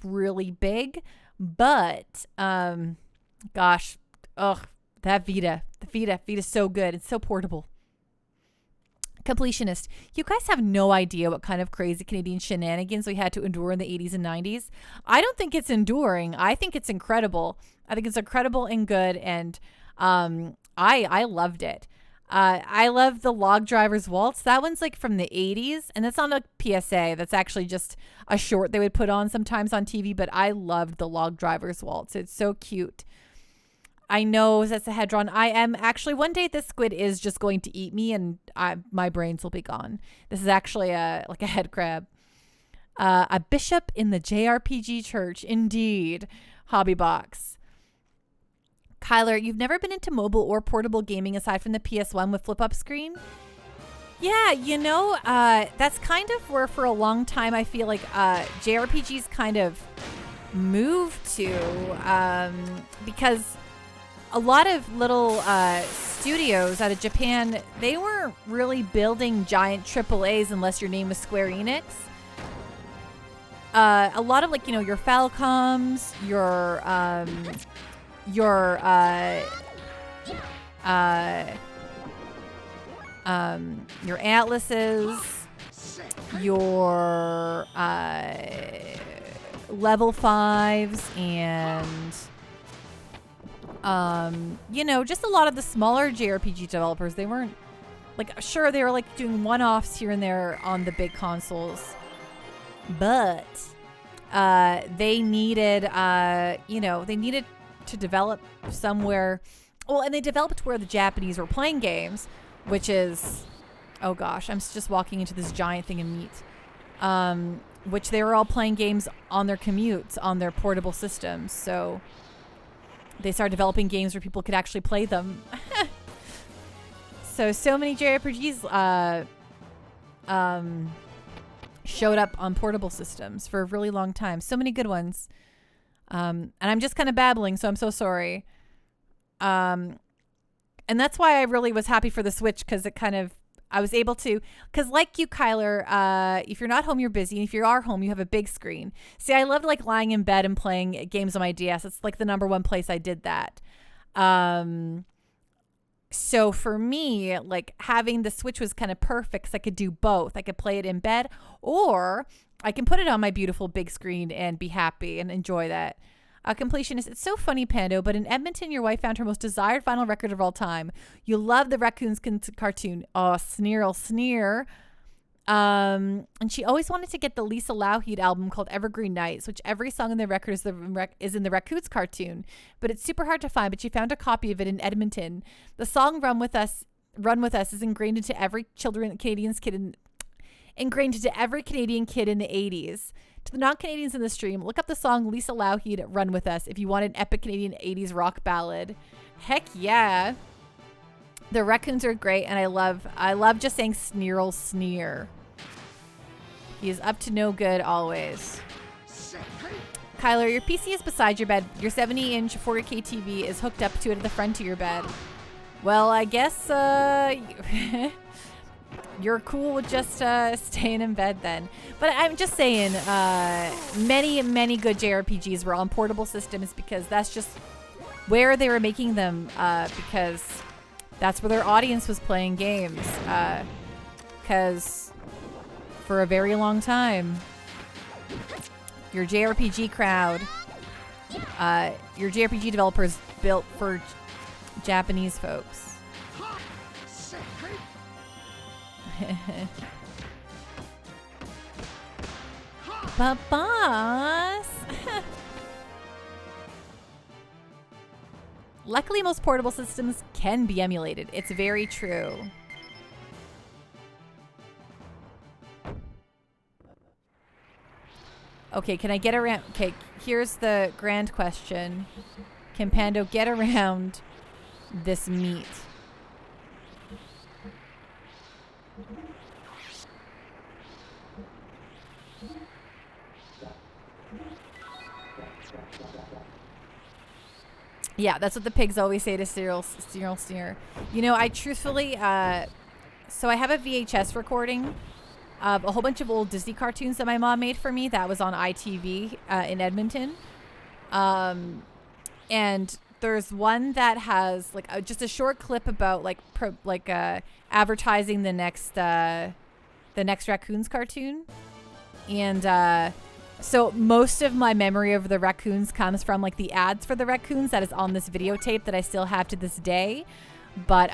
really big. But gosh, that Vita's so good. It's so portable. Completionist. You guys have no idea what kind of crazy Canadian shenanigans we had to endure in the 80s and 90s. I don't think it's enduring. I think it's incredible. I think it's incredible and good, and I loved it. I love the Log Driver's Waltz. That one's like from the 80s, and that's not a PSA. That's actually just a short they would put on sometimes on TV, but I loved the Log Driver's Waltz. It's so cute. I know that's a Hedron. I am actually, one day this squid is just going to eat me, and my brains will be gone. This is actually like a head crab. A bishop in the JRPG church, indeed. Hobby box. Kyler, you've never been into mobile or portable gaming aside from the PS1 with flip-up screen? Yeah, that's kind of where for a long time I feel like JRPGs kind of moved to, because a lot of little studios out of Japan, they weren't really building giant AAAs unless your name was Square Enix. A lot of your Falcoms, your Atlases, your level 5s, and just a lot of the smaller JRPG developers. They weren't they were doing one-offs here and there on the big consoles, but they needed to develop somewhere. Well, and they developed where the Japanese were playing games, which is, oh gosh, I'm just walking into this giant thing of meat, which they were all playing games on their commutes, on their portable systems. So they started developing games where people could actually play them. So many JRPGs showed up on portable systems for a really long time. So many good ones. And I'm just kind of babbling, so I'm so sorry. And that's why I really was happy for the Switch, because I was able to, because like you, Kyler, if you're not home, you're busy. And if you are home, you have a big screen. See, I loved lying in bed and playing games on my DS. It's the number one place I did that. So for me, having the Switch was kind of perfect, because I could do both. I could play it in bed, or I can put it on my beautiful big screen and be happy and enjoy that. Completionist, it's so funny, Pando, but in Edmonton, your wife found her most desired vinyl record of all time. You love the Raccoons cartoon. Oh, sneer. And she always wanted to get the Lisa Lougheed album called Evergreen Nights, which every song in the record is in the Raccoons cartoon, but it's super hard to find. But she found a copy of it in Edmonton. The song Run With Us is ingrained into every Canadian kid in the 80s. To the non-Canadians in the stream, look up the song Lisa Lougheed, Run With Us, if you want an epic Canadian 80s rock ballad. Heck yeah. The Raccoons are great, and I love just saying sneer. He is up to no good always. Kyler, your PC is beside your bed. Your 70-inch 4K TV is hooked up to it at the front of your bed. Well, I guess you're cool with just staying in bed then. But I'm just saying, many good JRPGs were on portable systems, because that's just where they were making them, because that's where their audience was playing games. Because for a very long time, your JRPG crowd, your JRPG developers built for Japanese folks. But boss. Luckily, most portable systems can be emulated. It's very true. Okay, can I get around? Okay, here's the grand question. Can Pando get around this meat? Yeah, that's what the pigs always say to Cyril Sneer. I truthfully, so I have a VHS recording of a whole bunch of old Disney cartoons that my mom made for me. That was on ITV in Edmonton. And there's one that has just a short clip about advertising the next Raccoons cartoon. And so most of my memory of the Raccoons comes from the ads for the Raccoons that is on this videotape that I still have to this day. But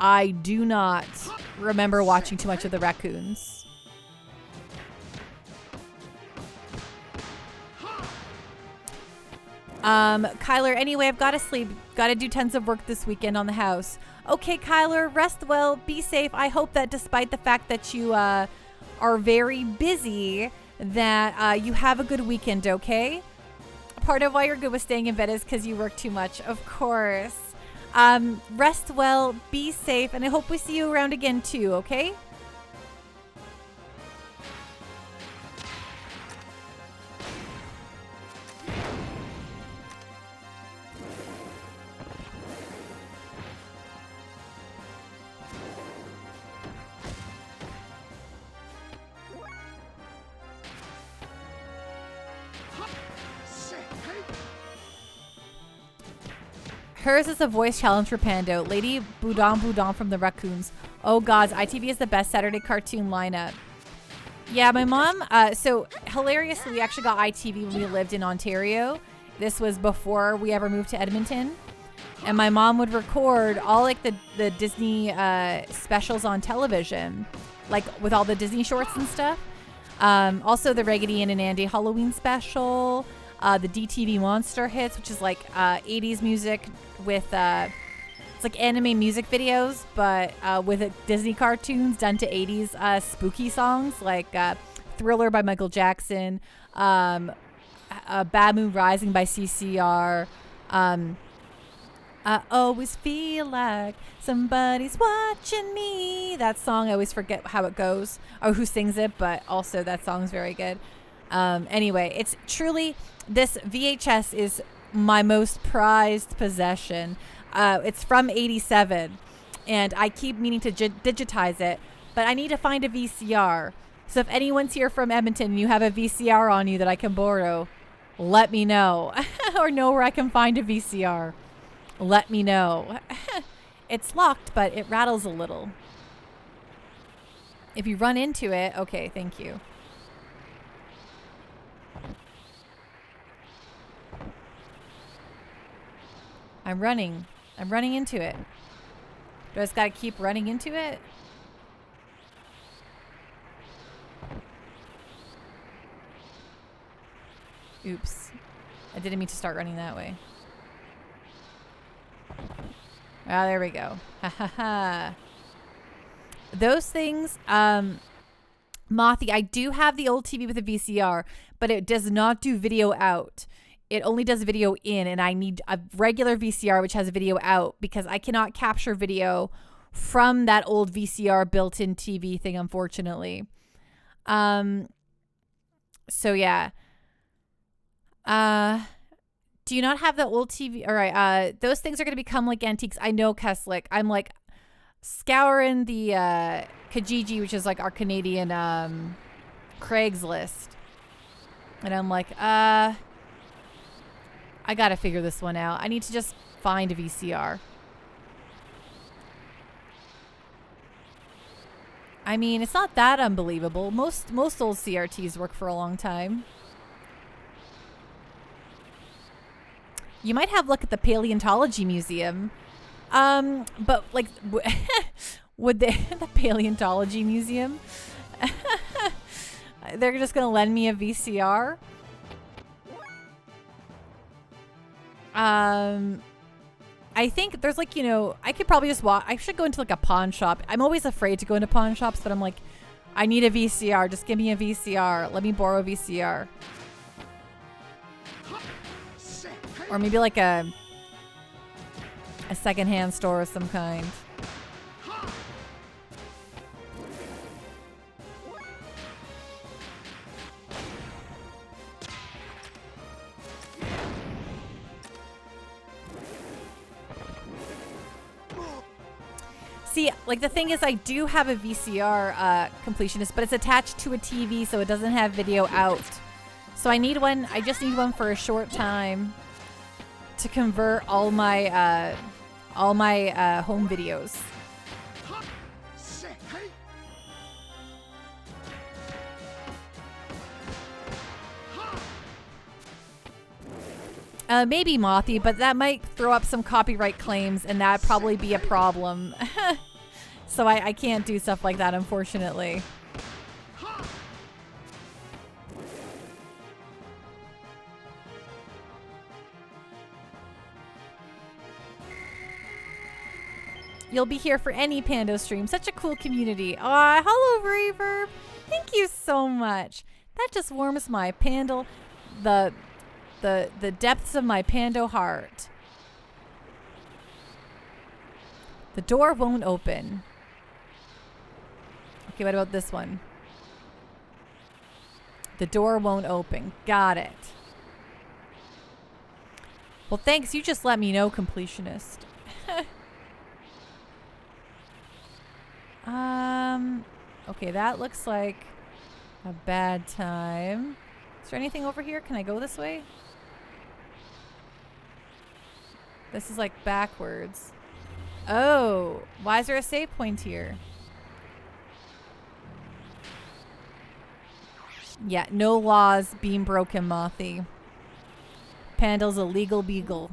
I do not remember watching too much of the raccoons. Kyler, anyway, I've got to sleep. Got to do tons of work this weekend on the house. Okay, Kyler, rest well, be safe. I hope that despite the fact that you are very busy, that you have a good weekend, okay? Part of why you're good with staying in bed is because you work too much, of course. Rest well, be safe, and I hope we see you around again too, okay? Hers is a voice challenge for Pando. Lady Boudon Boudon from the Raccoons. Oh gods, ITV is the best Saturday cartoon lineup. Yeah, my mom, so hilariously, we actually got ITV when we lived in Ontario. This was before we ever moved to Edmonton. And my mom would record all like the Disney specials on television, like with all the Disney shorts and stuff. Also the Raggedy Ann and Andy Halloween special. The DTV Monster Hits, which is like 80s music with it's like anime music videos, but with Disney cartoons done to 80s spooky songs like Thriller by Michael Jackson, Bad Moon Rising by CCR. I always feel like somebody's watching me. That song, I always forget how it goes or who sings it, but also that song's very good. Anyway, it's truly, this VHS is my most prized possession. It's from 87 and I keep meaning to digitize it, but I need to find a VCR. So if anyone's here from Edmonton and you have a VCR on you that I can borrow, let me know. Or know where I can find a VCR. Let me know. It's locked, but it rattles a little. If you run into it, okay, thank you. I'm running into it. Do I just gotta keep running into it? Oops. I didn't mean to start running that way. Ah, there we go. Ha ha ha. Those things, Mothy, I do have the old TV with a VCR, but it does not do video out. It only does video in, and I need a regular VCR which has video out because I cannot capture video from that old VCR built-in TV thing, unfortunately. So yeah. Do you not have the old TV? All right. Those things are going to become like antiques. I know, Keslick. I'm like scouring the Kijiji, which is like our Canadian Craigslist. And I'm like, I got to figure this one out. I need to just find a VCR. I mean, it's not that unbelievable. Most old CRTs work for a long time. You might have a look at the Paleontology Museum. But like, would they, the Paleontology Museum? They're just going to lend me a VCR? I think there's like, you know, I could probably just I should go into like a pawn shop. I'm always afraid to go into pawn shops, but I'm like, I need a VCR. Just give me a VCR. Let me borrow a VCR. Or maybe like a secondhand store of some kind. See, like the thing is I do have a VCR completionist, but it's attached to a TV, so it doesn't have video out. So I need one. I just need one for a short time to convert all my home videos. Maybe Mothy, but that might throw up some copyright claims, and that'd probably be a problem. So I can't do stuff like that, unfortunately. You'll be here for any Pando stream. Such a cool community. Aw, hello, Reverb. Thank you so much. That just warms my Pando, the depths of my Pando heart. The door won't open. Okay, what about this one? The door won't open. Got it. Well, thanks. You just let me know, completionist. Okay, that looks like a bad time. Is there anything over here? Can I go this way? This is like backwards. Oh, why is there a save point here? Yeah, no laws, being broken, Mothy. Pando's a legal beagle.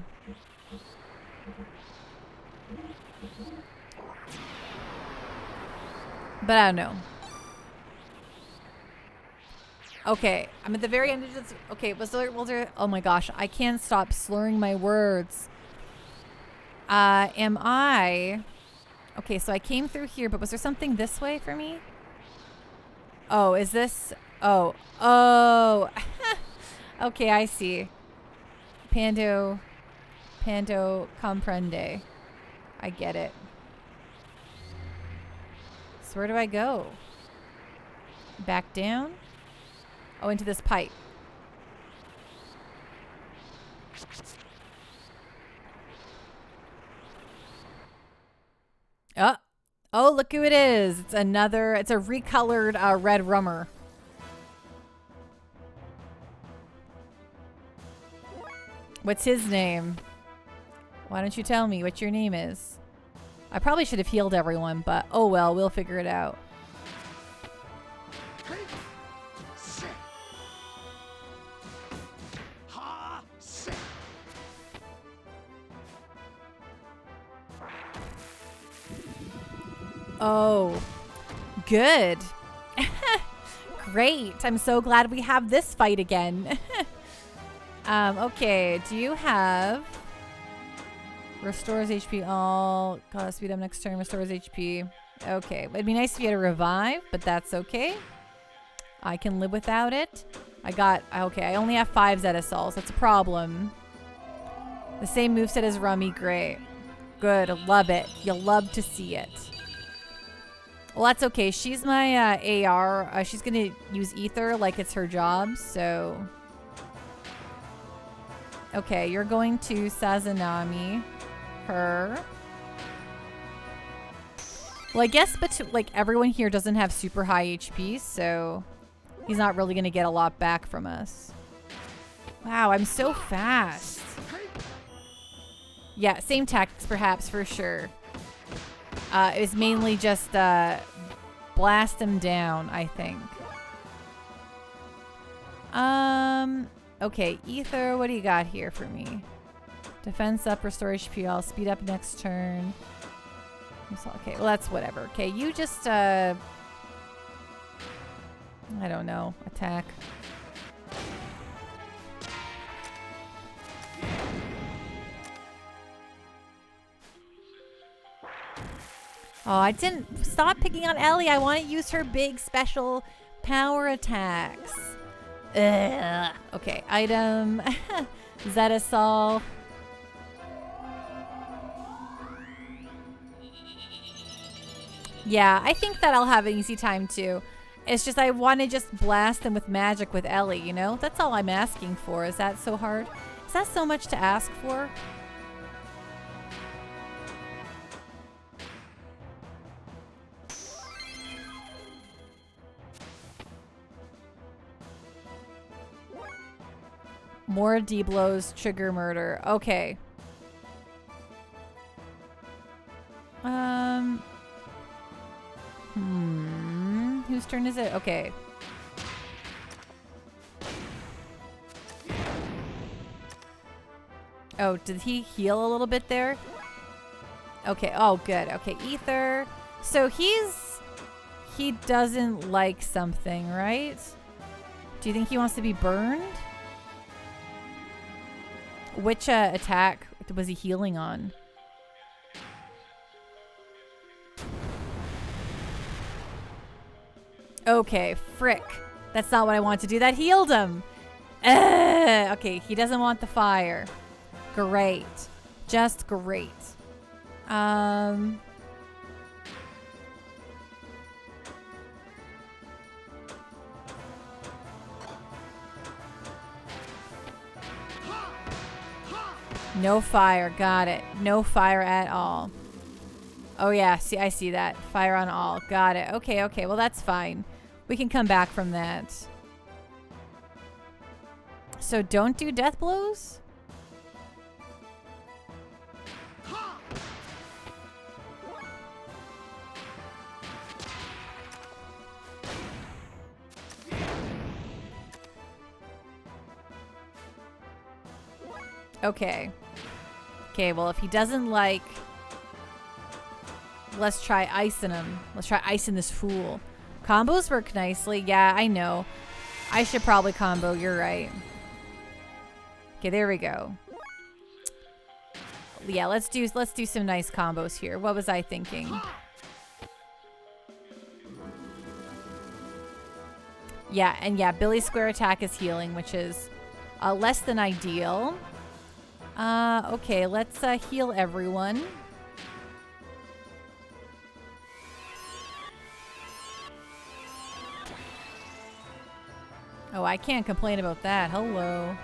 But I don't know. Okay, I'm at the very end of this. Okay, was there, oh my gosh, I can't stop slurring my words. Am I, okay, so I came through here, but was there something this way for me? Oh, is this, oh, okay, I see. Pando comprende. I get it. So where do I go? Back down? Oh, into this pipe. Oh, look who it is. It's a recolored red rummer. What's his name? Why don't you tell me what your name is? I probably should have healed everyone, but oh well, we'll figure it out. Oh, good. Great. I'm so glad we have this fight again. Okay, do you have... Restores HP all. Gotta speed up next turn. Restores HP. Okay. It'd be nice if you had a revive, but that's okay. I can live without it. Okay, I only have 5 Zetasols. That's a problem. The same moveset as Rummy. Great. Good. Love it. You'll love to see it. Well, that's okay. She's my AR. She's gonna use Ether like it's her job, so... Okay, you're going to Sazanami. Her. Well, I guess, but like everyone here doesn't have super high HP, so he's not really gonna get a lot back from us. Wow, I'm so fast. Yeah, same tactics perhaps for sure. It was mainly just blast him down, I think. Okay, Ether, what do you got here for me? Defense up, restore HP, I'll speed up next turn. Okay, well that's whatever. Okay, you just, I don't know, attack. Oh, I didn't stop picking on Ellie. I want to use her big special power attacks. Ugh. Okay, item. Zetasol. Yeah, I think that I'll have an easy time too. It's just I want to just blast them with magic with Ellie, you know? That's all I'm asking for. Is that so hard? Is that so much to ask for? More D-blows, trigger murder. Okay. Whose turn is it? Okay. Oh, did he heal a little bit there? Okay. Oh, good. Okay, Ether. So he doesn't like something, right? Do you think he wants to be burned? Which attack was he healing on? Okay, frick. That's not what I want to do. That healed him. Okay, he doesn't want the fire. Great. Just great. No fire. Got it. No fire at all. Oh yeah, see, I see that. Fire on all. Got it. Okay, okay. Well, that's fine. We can come back from that. So don't do death blows? Okay. Okay, well, if he doesn't like... Let's try icing him. Let's try icing this fool. Combos work nicely. Yeah, I know. I should probably combo. You're right. Okay, there we go. Yeah, let's do some nice combos here. What was I thinking? Yeah, and yeah, Billy's square attack is healing, which is less than ideal. Okay, let's heal everyone. Oh, I can't complain about that. Hello.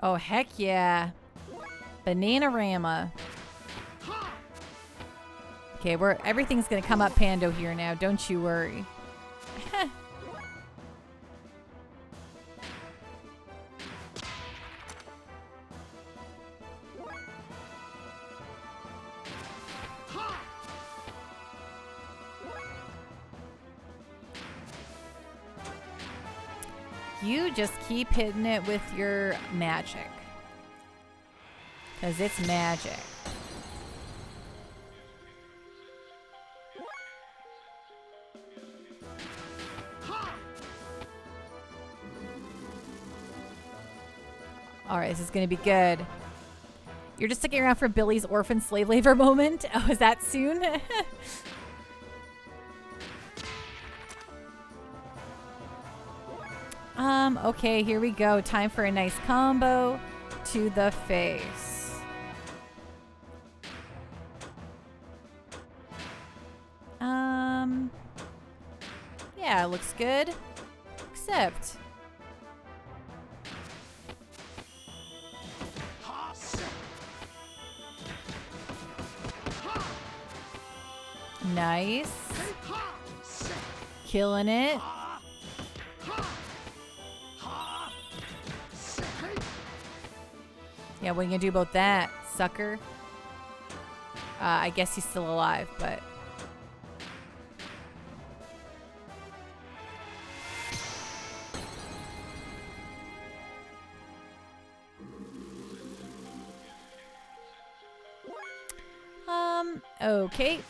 Oh, heck yeah. Bananarama. Okay, everything's gonna come up Pando here now. Don't you worry. You just keep hitting it with your magic. Because it's magic. Alright, this is going to be good. You're just sticking around for Billy's orphan slave labor moment? Oh, is that soon? Okay, here we go. Time for a nice combo to the face. Yeah, looks good. Except... Nice. Killing it. Yeah, what are you gonna do about that, sucker? I guess he's still alive, but... Okay.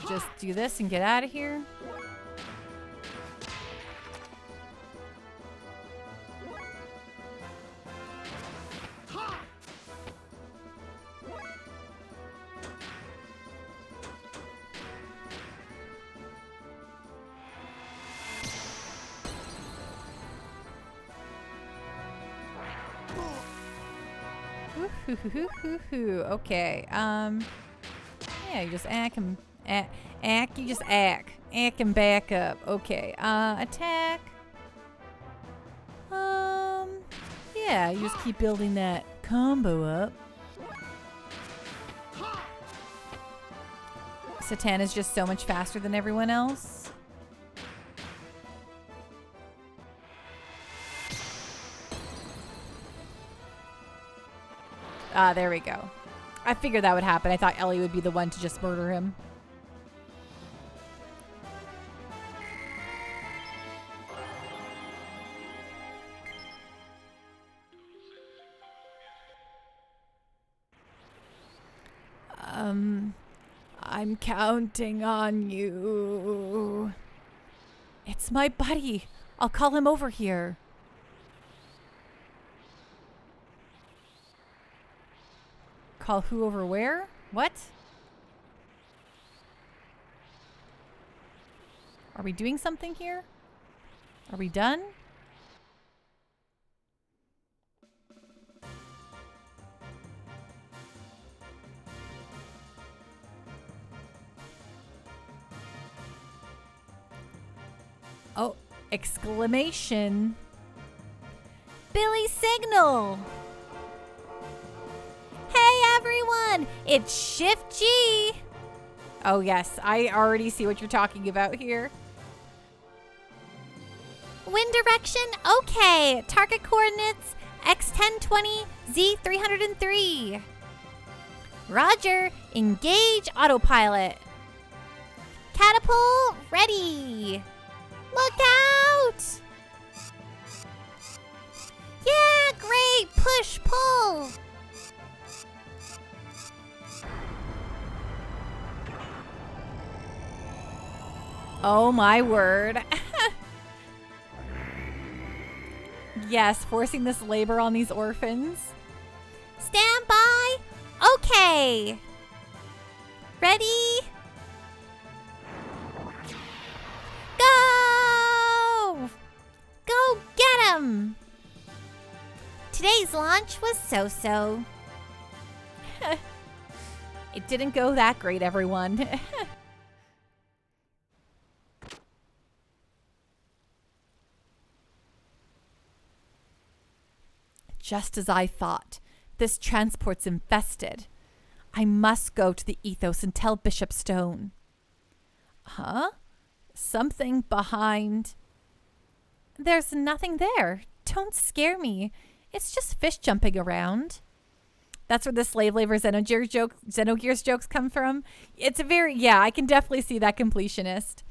Just do this and get out of here. Okay, yeah, you just ack him, you just ack him back up. Okay, attack. Yeah, you just keep building that combo up. Satana's just so much faster than everyone else. There we go. I figured that would happen. I thought Ellie would be the one to just murder him. I'm counting on you. It's my buddy. I'll call him over here. Call who over where? What? Are we doing something here? Are we done? Oh, exclamation. Billy Signal! Hey everyone, it's Shift G! Oh yes, I already see what you're talking about here. Wind direction, okay. Target coordinates, X1020, Z303. Roger, engage autopilot. Catapult, ready. Look out! Yeah, great, push, pull. Oh my word. Yes, forcing this labor on these orphans. Stand by, okay. Ready? Go! Go get 'em! Today's launch was so-so. It didn't go that great, everyone. Just as I thought, this transport's infested. I must go to the Ethos and tell Bishop Stone. Huh? Something behind... There's nothing there. Don't scare me. It's just fish jumping around. That's where the slave labor Xenogears jokes come from. It's a very... Yeah, I can definitely see that completionist.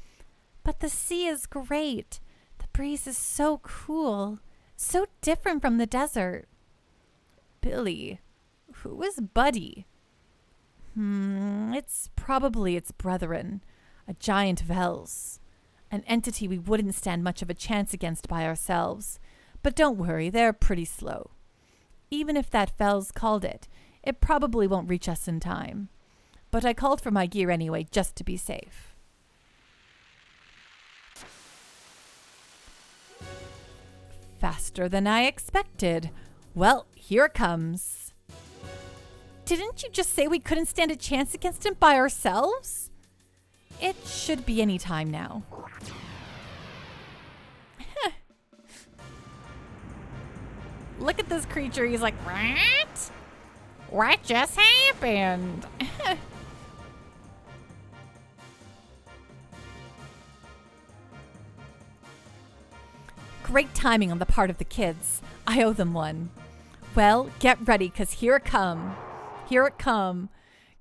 But the sea is great. The breeze is so cool. So different from the desert. Billy. Who is Buddy? It's probably its brethren. A giant Vels. An entity we wouldn't stand much of a chance against by ourselves. But don't worry, they're pretty slow. Even if that Vels called it, it probably won't reach us in time. But I called for my gear anyway, just to be safe. Faster than I expected. Well, here it comes. Didn't you just say we couldn't stand a chance against him by ourselves? It should be any time now. Look at this creature. He's like, what? What just happened? Great timing on the part of the kids. I owe them one. Well, get ready, 'cause here it come. Here it come.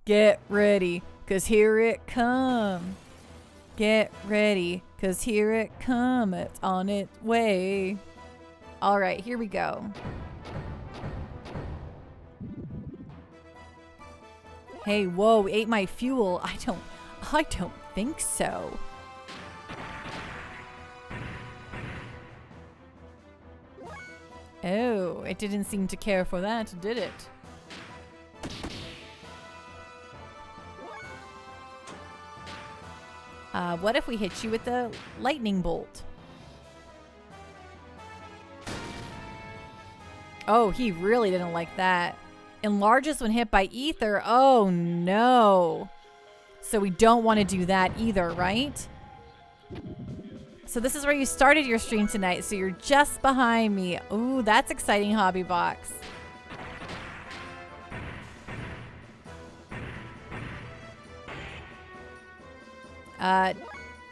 Get ready, 'cause here it come. Get ready, 'cause here it come. It's on its way. All right, here we go. Hey, whoa, ate my fuel. I don't think so. Oh, it didn't seem to care for that, did it? What if we hit you with the lightning bolt? Oh, he really didn't like that. Enlarges when hit by ether. Oh, no. So we don't want to do that either, right? So this is where you started your stream tonight. So you're just behind me. Ooh, that's exciting, Hobby Box.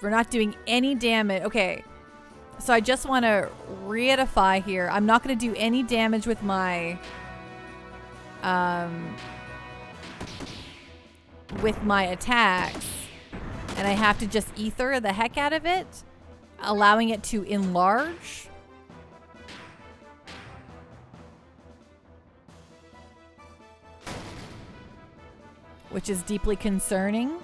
We're not doing any damage. Okay. So I just want to re-edify here. I'm not going to do any damage with my attacks. And I have to just ether the heck out of it, allowing it to enlarge. which is deeply concerning.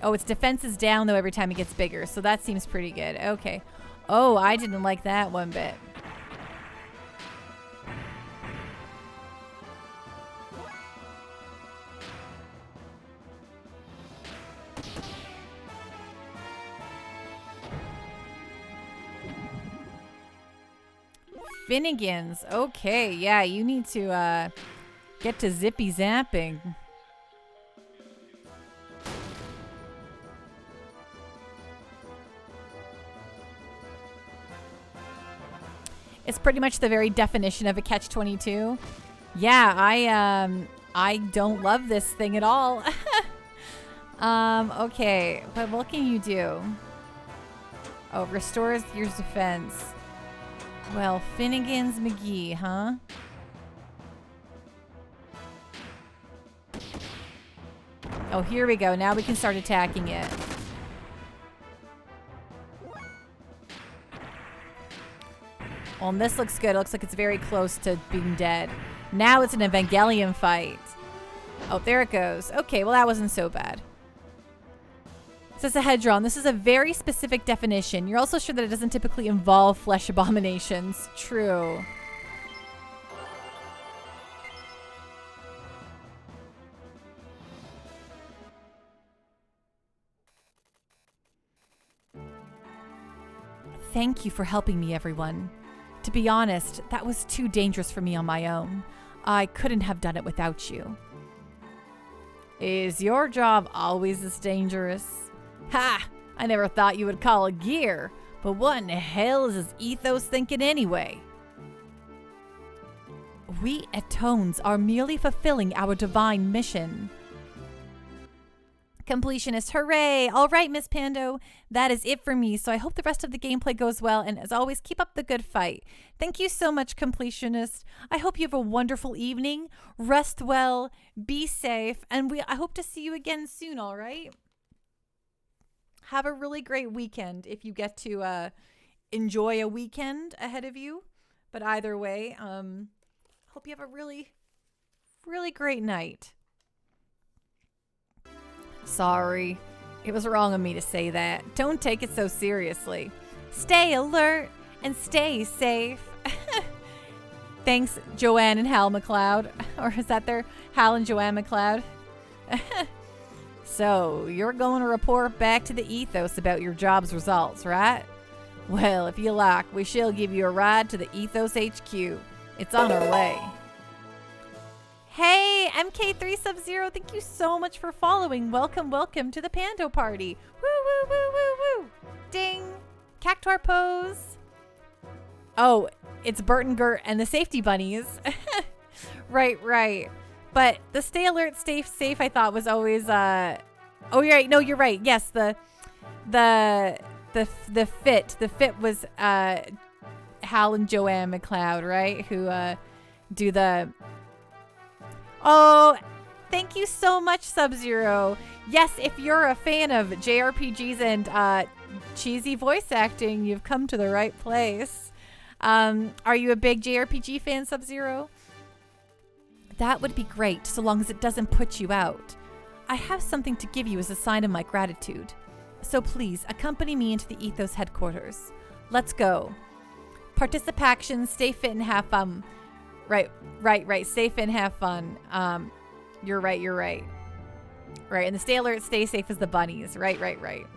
Oh, its defense is down, though, every time it gets bigger, so that seems pretty good. Okay. Oh, I didn't like that one bit. Finnegans. Okay, yeah, you need to get to zippy zapping. It's pretty much the very definition of a catch-22. Yeah, I don't love this thing at all. Okay, but what can you do? Oh, restores your defense. Well, Finnegan's McGee, huh? Oh, here we go. Now we can start attacking it. Well, and this looks good. It looks like it's very close to being dead. Now it's an Evangelion fight. Oh, there it goes. Okay, well, that wasn't so bad. Says the Hedron, this is a very specific definition. You're also sure that it doesn't typically involve flesh abominations. True. Thank you for helping me, everyone. To be honest, that was too dangerous for me on my own. I couldn't have done it without you. Is your job always this dangerous? Ha! I never thought you would call a gear, but what in the hell is this ethos thinking anyway? We Etones are merely fulfilling our divine mission. Completionist, hooray! All right, Miss Pando, that is it for me, so I hope the rest of the gameplay goes well, and as always, keep up the good fight. Thank you so much, Completionist. I hope you have a wonderful evening. Rest well, be safe, and I hope to see you again soon, all right? Have a really great weekend if you get to enjoy a weekend ahead of you. But either way, hope you have a really, really great night. Sorry, it was wrong of me to say that. Don't take it so seriously. Stay alert and stay safe. Thanks, Joanne and Hal McLeod. Or is that their Hal and Joanne McLeod? So, you're going to report back to the Ethos about your job's results, right? Well, if you like, we shall give you a ride to the Ethos HQ. It's on our way. Hey, MK3 Sub-Zero, thank you so much for following. Welcome, welcome to the Pando Party. Woo, woo, woo, woo, woo. Ding. Cactuar pose. Oh, it's Bert and Gert and the safety bunnies. Right. But the stay alert, stay safe, I thought was always, oh, you're right. No, you're right. Yes, the fit was, Hal and Joanne McLeod, right? Who, do the, oh, thank you so much, Sub-Zero. Yes, if you're a fan of JRPGs and, cheesy voice acting, you've come to the right place. Are you a big JRPG fan, Sub-Zero? That would be great, so long as it doesn't put you out. I have something to give you as a sign of my gratitude. So please, accompany me into the Ethos headquarters. Let's go. Participation, stay fit and have fun. Right. Stay fit and have fun. You're right. Right, and the stay alert, stay safe as the bunnies. Right.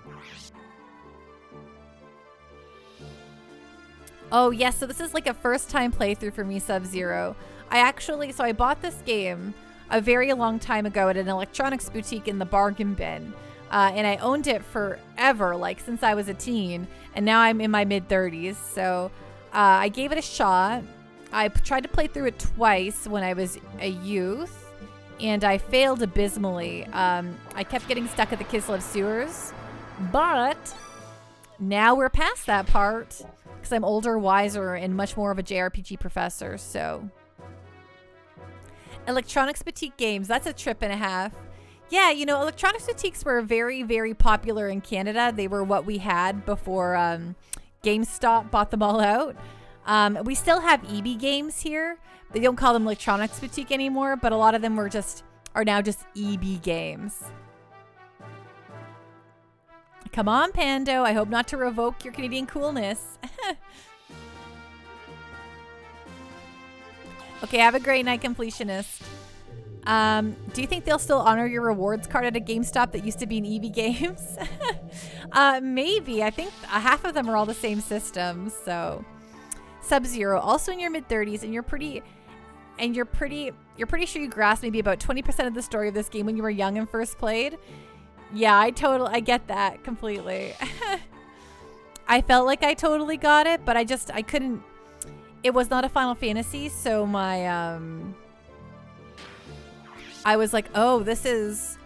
Oh, yes, so this is like a first-time playthrough for me, Sub-Zero. I bought this game a very long time ago at an electronics boutique in the bargain bin. And I owned it forever, like since I was a teen. And now I'm in my mid-30s. So I gave it a shot. I tried to play through it twice when I was a youth. And I failed abysmally. I kept getting stuck at the Kislev sewers. But now we're past that part. Because I'm older, wiser, and much more of a JRPG professor, so... Electronics boutique games, that's a trip and a half. Yeah, you know, electronics boutiques were very, very popular in Canada. They were what we had before GameStop bought them all out. We still have EB games here. They don't call them Electronics Boutique anymore, but a lot of them are now just EB games. Come on, Pando. I hope not to revoke your Canadian coolness. Okay, have a great night, completionist. Do you think they'll still honor your rewards card at a GameStop that used to be in EB Games? Maybe. I think half of them are all the same systems. So, Sub-Zero, also in your mid-30s, and you're pretty sure you grasped maybe about 20% of the story of this game when you were young and first played. Yeah, I get that completely. I felt like I totally got it, but I couldn't. It was not a Final Fantasy, so my I was like, oh, this is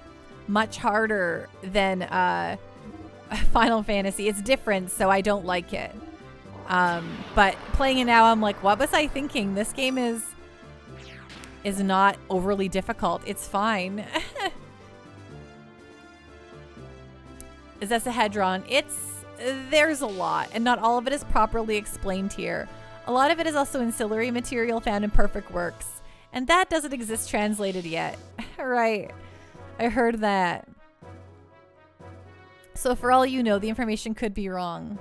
much harder than Final Fantasy. It's different, so I don't like it. But playing it now, I'm like, what was I thinking? This game is not overly difficult. It's fine. Is this a Hedron? There's a lot, and not all of it is properly explained here. A lot of it is also ancillary material found in Perfect Works, and that doesn't exist translated yet. Right. I heard that. So for all you know, the information could be wrong.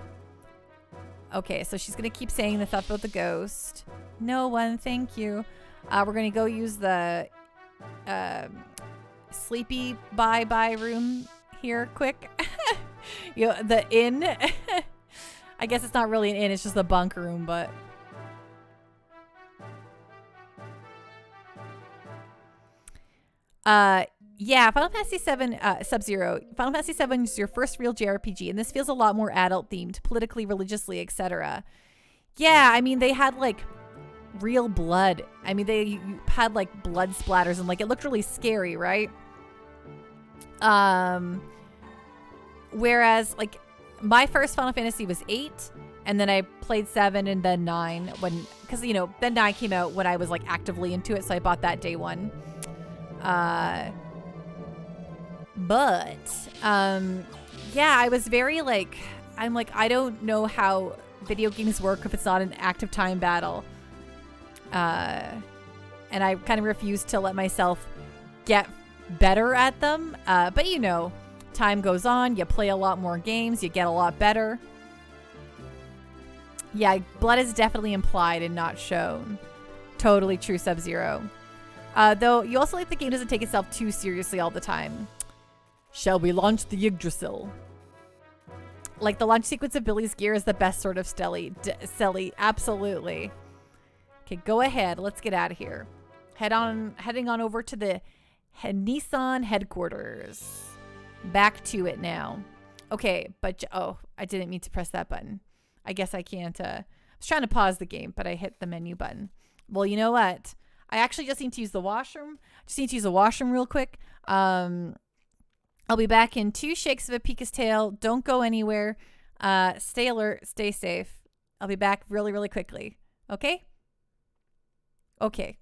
Okay, so she's going to keep saying the stuff about the ghost. No one, thank you. We're going to go use the sleepy bye-bye room here quick. The inn. I guess it's not really an inn, it's just a bunk room, but... Yeah, Final Fantasy VII, Sub-Zero. Final Fantasy VII is your first real JRPG, and this feels a lot more adult-themed, politically, religiously, etc. Yeah, I mean, they had, like, real blood. I mean, they had, like, blood splatters, and, like, it looked really scary, right? Whereas, like, my first Final Fantasy was 8, and then I played 7 and then 9 because, you know, then 9 came out when I was, like, actively into it, so I bought that day one. Yeah, I was very like, I'm like, I don't know how video games work if it's not an active time battle. And I kind of refused to let myself get better at them. But you know, time goes on, you play a lot more games, you get a lot better. Yeah, blood is definitely implied and not shown. Totally true, Sub-Zero. Though you also like the game doesn't take itself too seriously all the time. Shall we launch the Yggdrasil? Like the launch sequence of Billy's gear is the best sort of silly. Absolutely. Okay, go ahead. Let's get out of here. Heading on over to the Nissan headquarters. Back to it now. Okay, but oh, I didn't mean to press that button. I guess I can't. I was trying to pause the game, but I hit the menu button. Well, you know what? I actually just need to use the washroom. Real quick. I'll be back in 2 shakes of a Pika's tail. Don't go anywhere. Stay alert. Stay safe. I'll be back really, really quickly. Okay? Okay.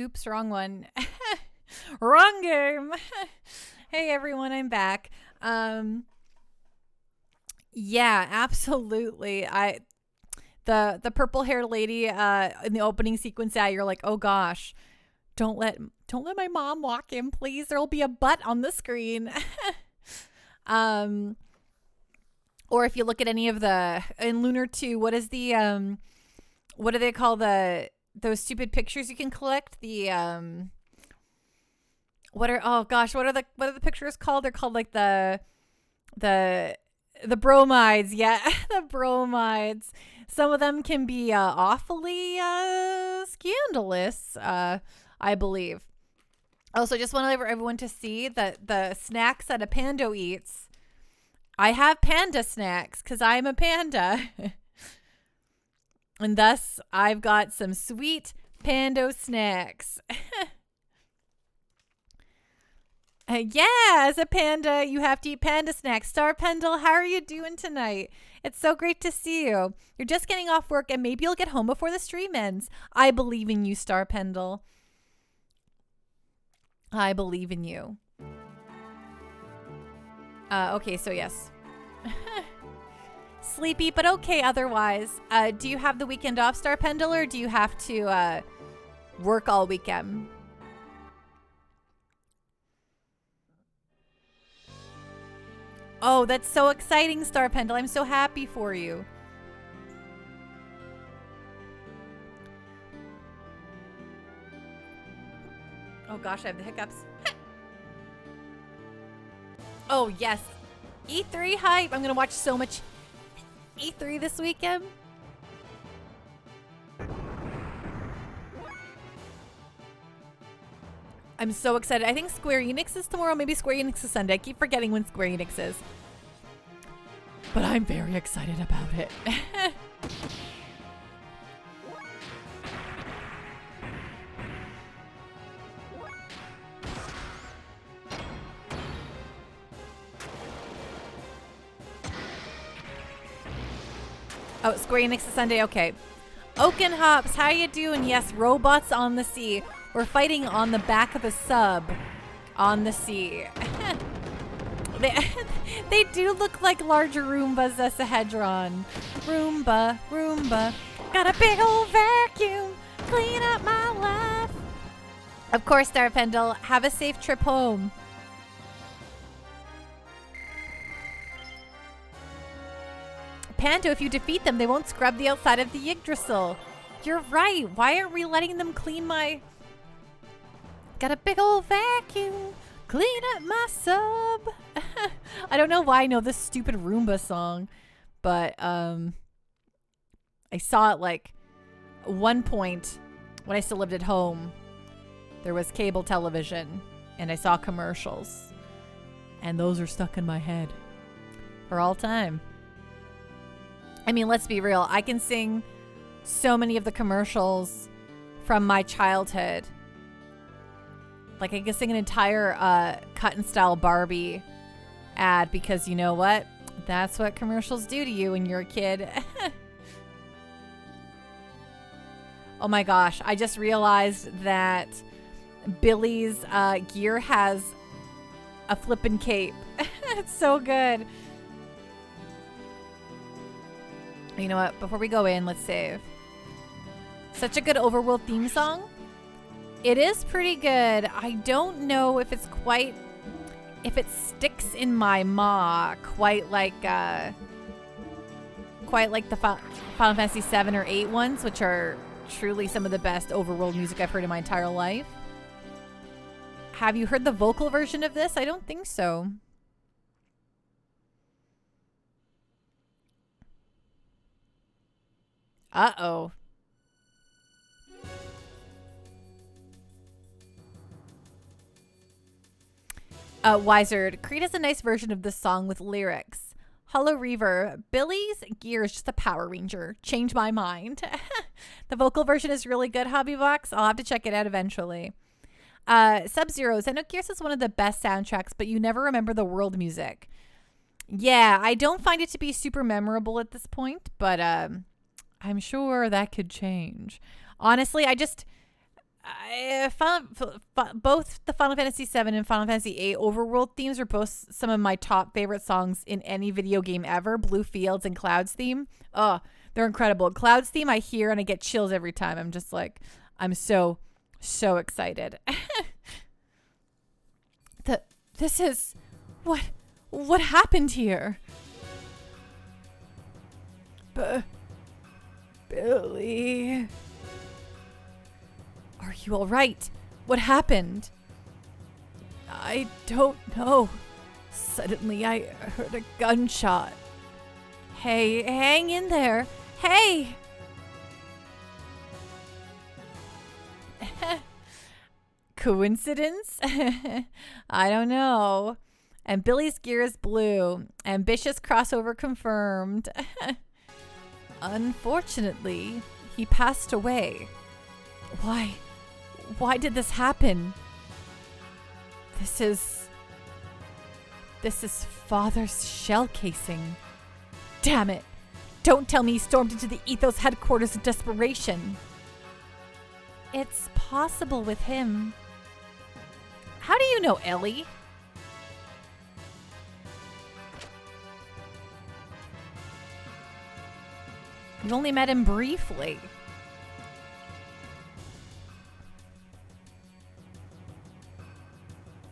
Oops, wrong one. Wrong game. Hey everyone, I'm back. Yeah, absolutely. The purple haired lady in the opening sequence, yeah, you're like, oh gosh, don't let my mom walk in, please. There'll be a butt on the screen. Or if you look at any of in Lunar 2, what is the what do they call those stupid pictures you can collect? What are the pictures called? They're called like the bromides. Yeah, the bromides. Some of them can be awfully scandalous, I believe. Also, just want everyone to see that the snacks that a pando eats, I have panda snacks because I'm a panda. And thus, I've got some sweet pando snacks. Yeah, as a panda, you have to eat panda snacks. Star Pendle, how are you doing tonight? It's so great to see you. You're just getting off work and maybe you'll get home before the stream ends. I believe in you, Star Pendle. I believe in you. Okay, so yes. Sleepy, but okay otherwise. Do you have the weekend off, Star Pendle, or do you have to work all weekend? Oh, that's so exciting, Star Pendle. I'm so happy for you. Oh gosh, I have the hiccups. Oh yes. E3 hype. I'm going to watch so much E3 this weekend. I'm so excited. I think Square Enix is tomorrow. Maybe Square Enix is Sunday. I keep forgetting when Square Enix is. But I'm very excited about it. Oh, Square Enix is Sunday. Okay. Oaken Hops, how you doing? Yes, robots on the sea. We're fighting on the back of a sub on the sea. They do look like larger Roombas, Sahedron. Roomba, Roomba, got a big old vacuum, clean up my life. Of course, Star Pendle, have a safe trip home. Pando, if you defeat them, they won't scrub the outside of the Yggdrasil. You're right. Why aren't we letting them clean my... Got a big old vacuum. Clean up my sub. I don't know why I know this stupid Roomba song, but I saw it like one point when I still lived at home. There was cable television and I saw commercials, and those are stuck in my head for all time. I mean, let's be real. I can sing so many of the commercials from my childhood. Like, I can sing an entire cut and style Barbie ad because you know what? That's what commercials do to you when you're a kid. Oh my gosh. I just realized that Billy's gear has a flippin' cape. It's so good. You know what? Before we go in, let's save. Such a good overworld theme song. It is pretty good. I don't know if it's quite, if it sticks in my maw quite like the Final Fantasy 7 or 8 ones, which are truly some of the best overworld music I've heard in my entire life. Have you heard the vocal version of this? I don't think so. Uh-oh. Wizard, Creed has a nice version of this song with lyrics. Hollow Reaver, Billy's gear is just a Power Ranger. Change my mind. The vocal version is really good, Hobbybox. I'll have to check it out eventually. Sub-Zero, Xenogears is one of the best soundtracks, but you never remember the world music. Yeah, I don't find it to be super memorable at this point, but I'm sure that could change. Honestly, Both the Final Fantasy VII and Final Fantasy VIII overworld themes are both some of my top favorite songs in any video game ever. Blue Fields and Cloud's theme. Oh, they're incredible. Cloud's theme I hear and I get chills every time. I'm just like, I'm so excited. This is what happened here? Billy. Are you all right? What happened? I don't know. Suddenly I heard a gunshot. Hey, hang in there. Hey! Coincidence? I don't know. And Billy's gear is blue. Ambitious crossover confirmed. Unfortunately, he passed away. Why? Why did this happen? This is Father's shell casing. Damn it. Don't tell me he stormed into the Ethos headquarters in desperation. It's possible with him. How do you know, Ellie? You only met him briefly.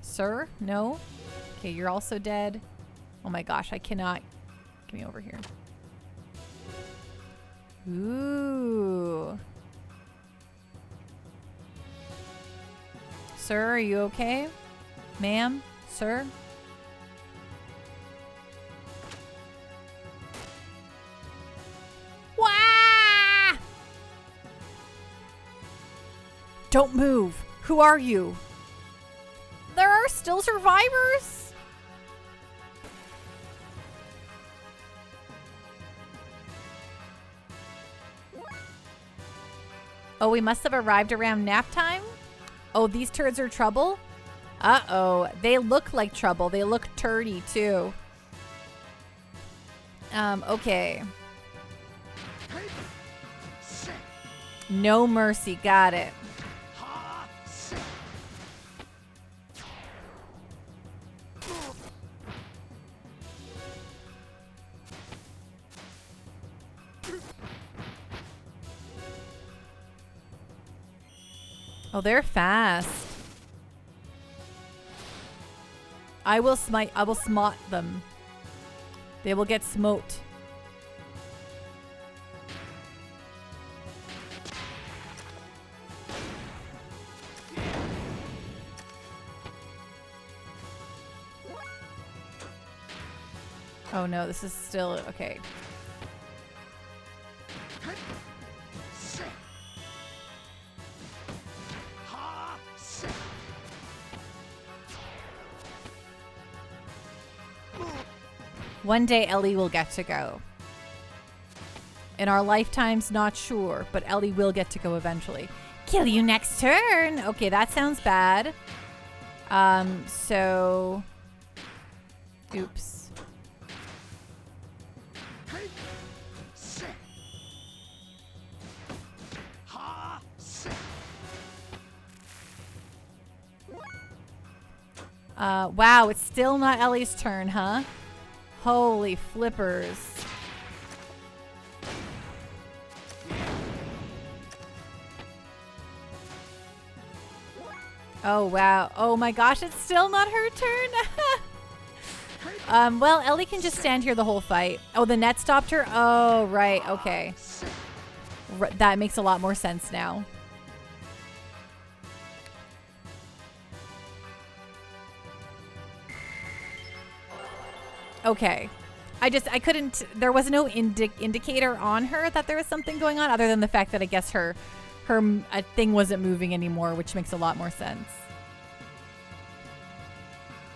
Sir? No? Okay, you're also dead. Oh my gosh, I cannot. Get me over here. Ooh. Sir, are you okay? Ma'am? Sir? Wah! Don't move. Who are you? There are still survivors? Oh, we must have arrived around nap time? Oh, these turds are trouble? Uh-oh. They look like trouble. They look turdy, too. Okay. No mercy. Got it. Oh, they're fast. I will smite them. They will get smote. Oh no, this is still okay. One day Ellie will get to go. In our lifetimes, not sure, but Ellie will get to go eventually. Kill you next turn. Okay, that sounds bad. So... Oops. Wow, it's still not Ellie's turn, huh? Holy flippers. Oh, wow. Oh my gosh, it's still not her turn. Well, Ellie can just stand here the whole fight. Oh, the net stopped her? Oh, right. Okay. That makes a lot more sense now. Okay. I couldn't, there was no indicator on her that there was something going on other than the fact that I guess her thing wasn't moving anymore, which makes a lot more sense.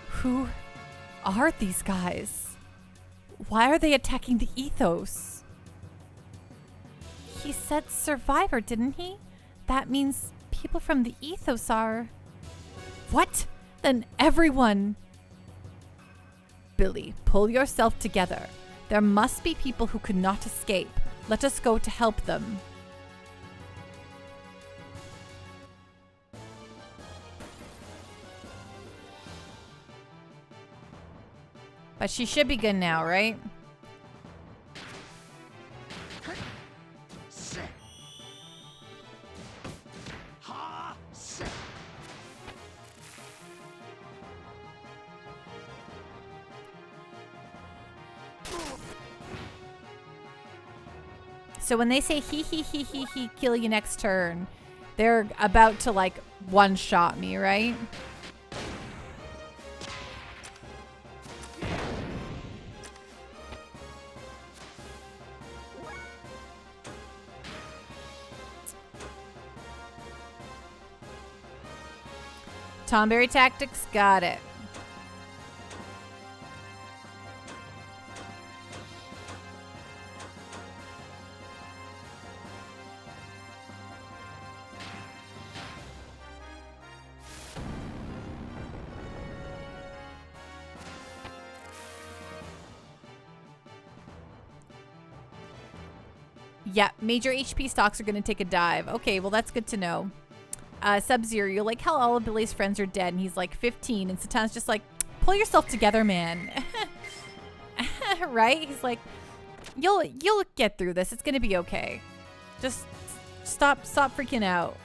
Who are these guys? Why are they attacking the Ethos? He said survivor, didn't he? That means people from the Ethos are... What? Then everyone... Billy, pull yourself together. There must be people who could not escape. Let us go to help them. But she should be good now, right? So when they say he, kill you next turn, they're about to like one-shot me, right? Tomberry tactics, got it. Yeah, major HP stocks are going to take a dive. Okay, well, that's good to know. Sub-Zero, you're like, how all of Billy's friends are dead, and he's like 15, and Satan's just like, pull yourself together, man. Right? He's like, you'll get through this. It's going to be okay. Just stop freaking out.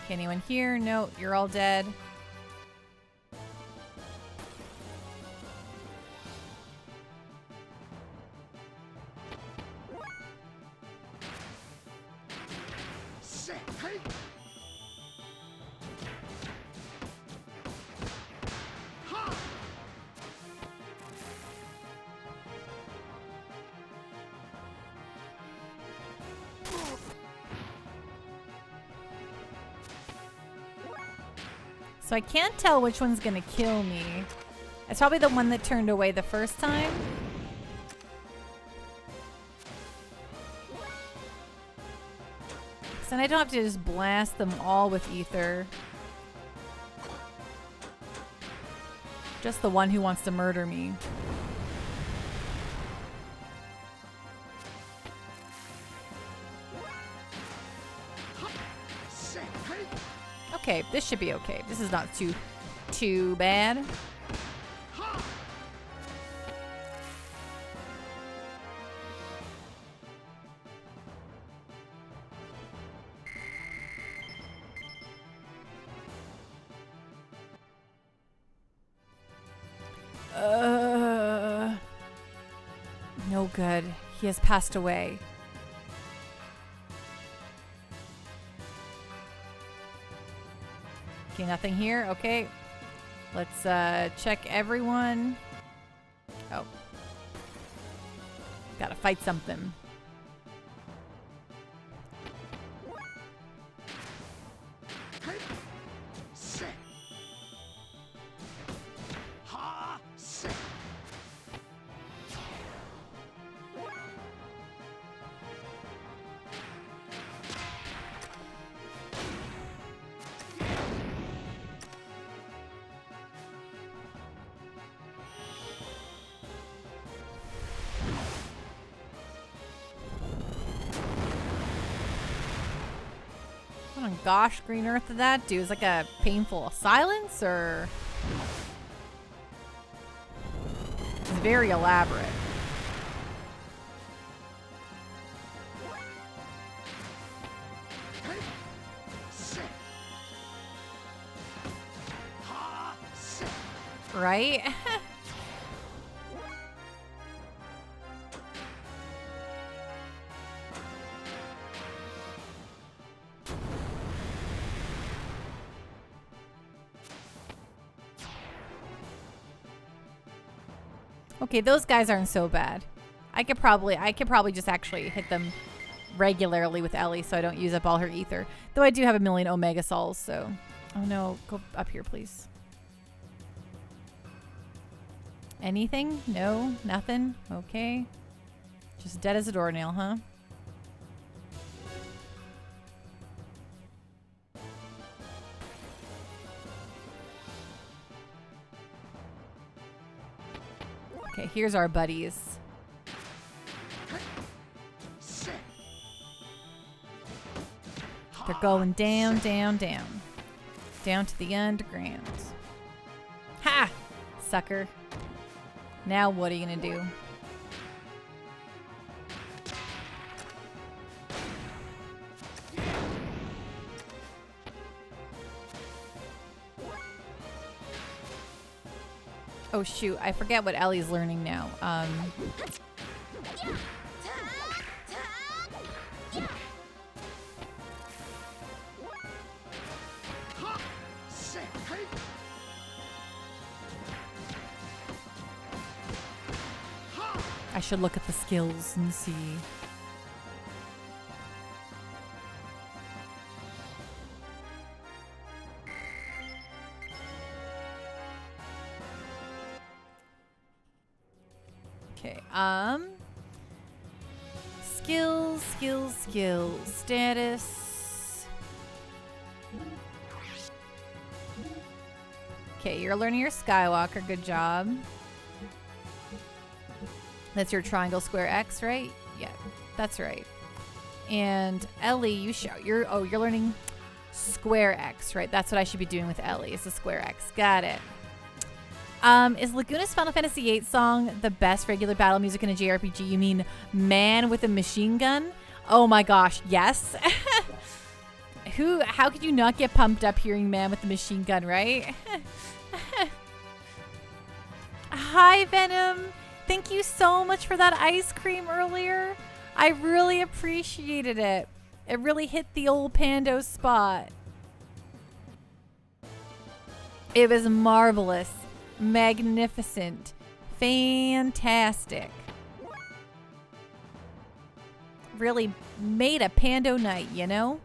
Anyone here? No, you're all dead. So I can't tell which one's gonna kill me. It's probably the one that turned away the first time. So then I don't have to just blast them all with ether. Just the one who wants to murder me. Okay, this should be okay. This is not too bad. No good. He has passed away. Okay, nothing here. Okay. Let's check everyone. Oh. Gotta fight something. What on gosh green earth did that do? Is like a painful silence or? It's very elaborate. Right? Okay, those guys aren't so bad. I could probably just actually hit them regularly with Ellie so I don't use up all her ether. Though I do have a million Omega Souls, so... Oh no, go up here, please. Anything? No? Nothing? Okay. Just dead as a doornail, huh? Okay, here's our buddies. They're going down, down, down. Down to the underground. Ha! Sucker. Now what are you gonna do? Oh shoot, I forget what Ellie's learning now. I should look at the skills and see. Okay, skills, status. Okay, you're learning your Skywalker, good job. That's your triangle, square, X, right? Yeah, that's right. And Ellie, you're learning square X, right? That's what I should be doing with Ellie, is the square X. Got it. Is Laguna's Final Fantasy VIII song the best regular battle music in a JRPG? You mean Man with a Machine Gun? Oh my gosh, yes. How could you not get pumped up hearing Man with a Machine Gun, right? Hi, Venom. Thank you so much for that ice cream earlier. I really appreciated it. It really hit the old Pando spot. It was marvelous, magnificent, fantastic. Really made a Pando night, you know?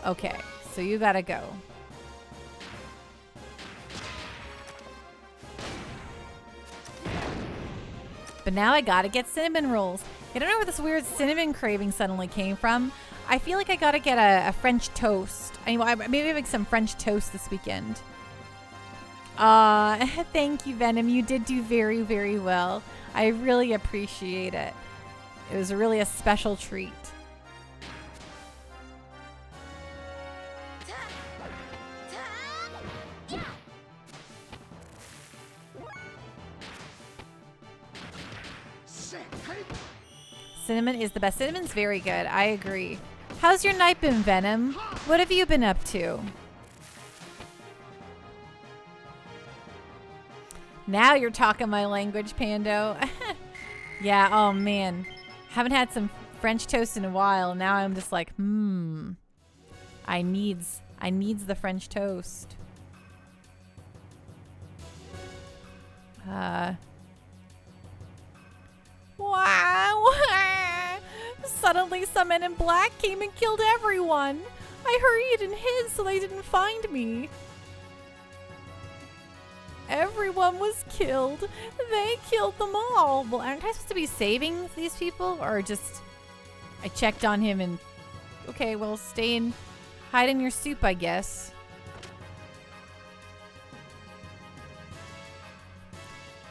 Okay, so you gotta go. But now I gotta get cinnamon rolls. I don't know where this weird cinnamon craving suddenly came from. I feel like I gotta get a French toast. Maybe make some French toast this weekend. Thank you, Venom. You did do very, very well. I really appreciate it. It was really a special treat. Cinnamon is the best. Cinnamon's very good. I agree. How's your night been, Venom? What have you been up to? Now you're talking my language, Pando. Yeah, oh man. Haven't had some French toast in a while. Now I'm just like, I needs the French toast. Wow. Suddenly some men in black came and killed everyone. I hurried and hid so they didn't find me. Everyone was killed. They killed them all. Well, aren't I supposed to be saving these people? Or just, I checked on him and, okay, well, hide in your soup, I guess.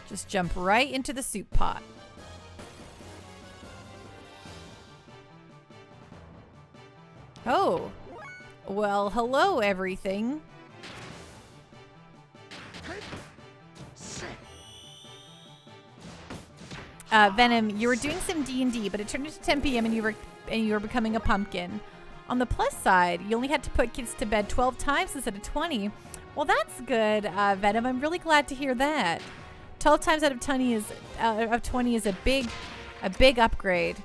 Just jump right into the soup pot. Oh, well, hello, everything. Venom, you were doing some D&D, but it turned into 10 p.m. and you were becoming a pumpkin. On the plus side, you only had to put kids to bed 12 times instead of 20. Well, that's good, Venom. I'm really glad to hear that. 12 times out of 20 is a big upgrade.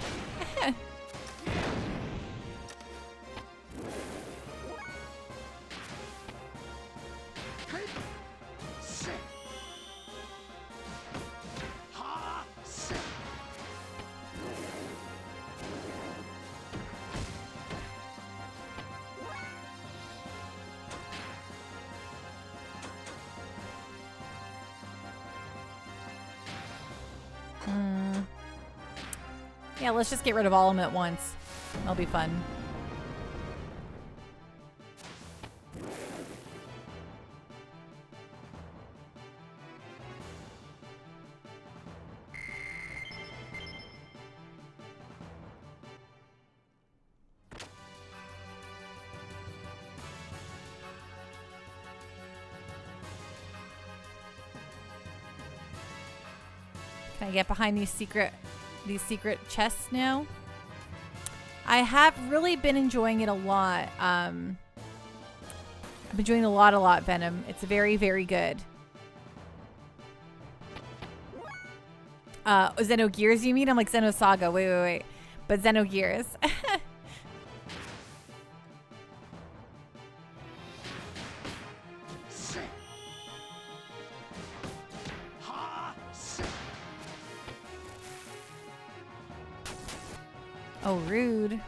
Yeah, let's just get rid of all of them at once. That'll be fun. Can I get behind these secret chests now? I have really been enjoying it a lot. I've been enjoying a lot, Venom. It's very, very good. Xenogears, you mean? I'm like Xenosaga. Wait. But Xenogears. Oh, rude.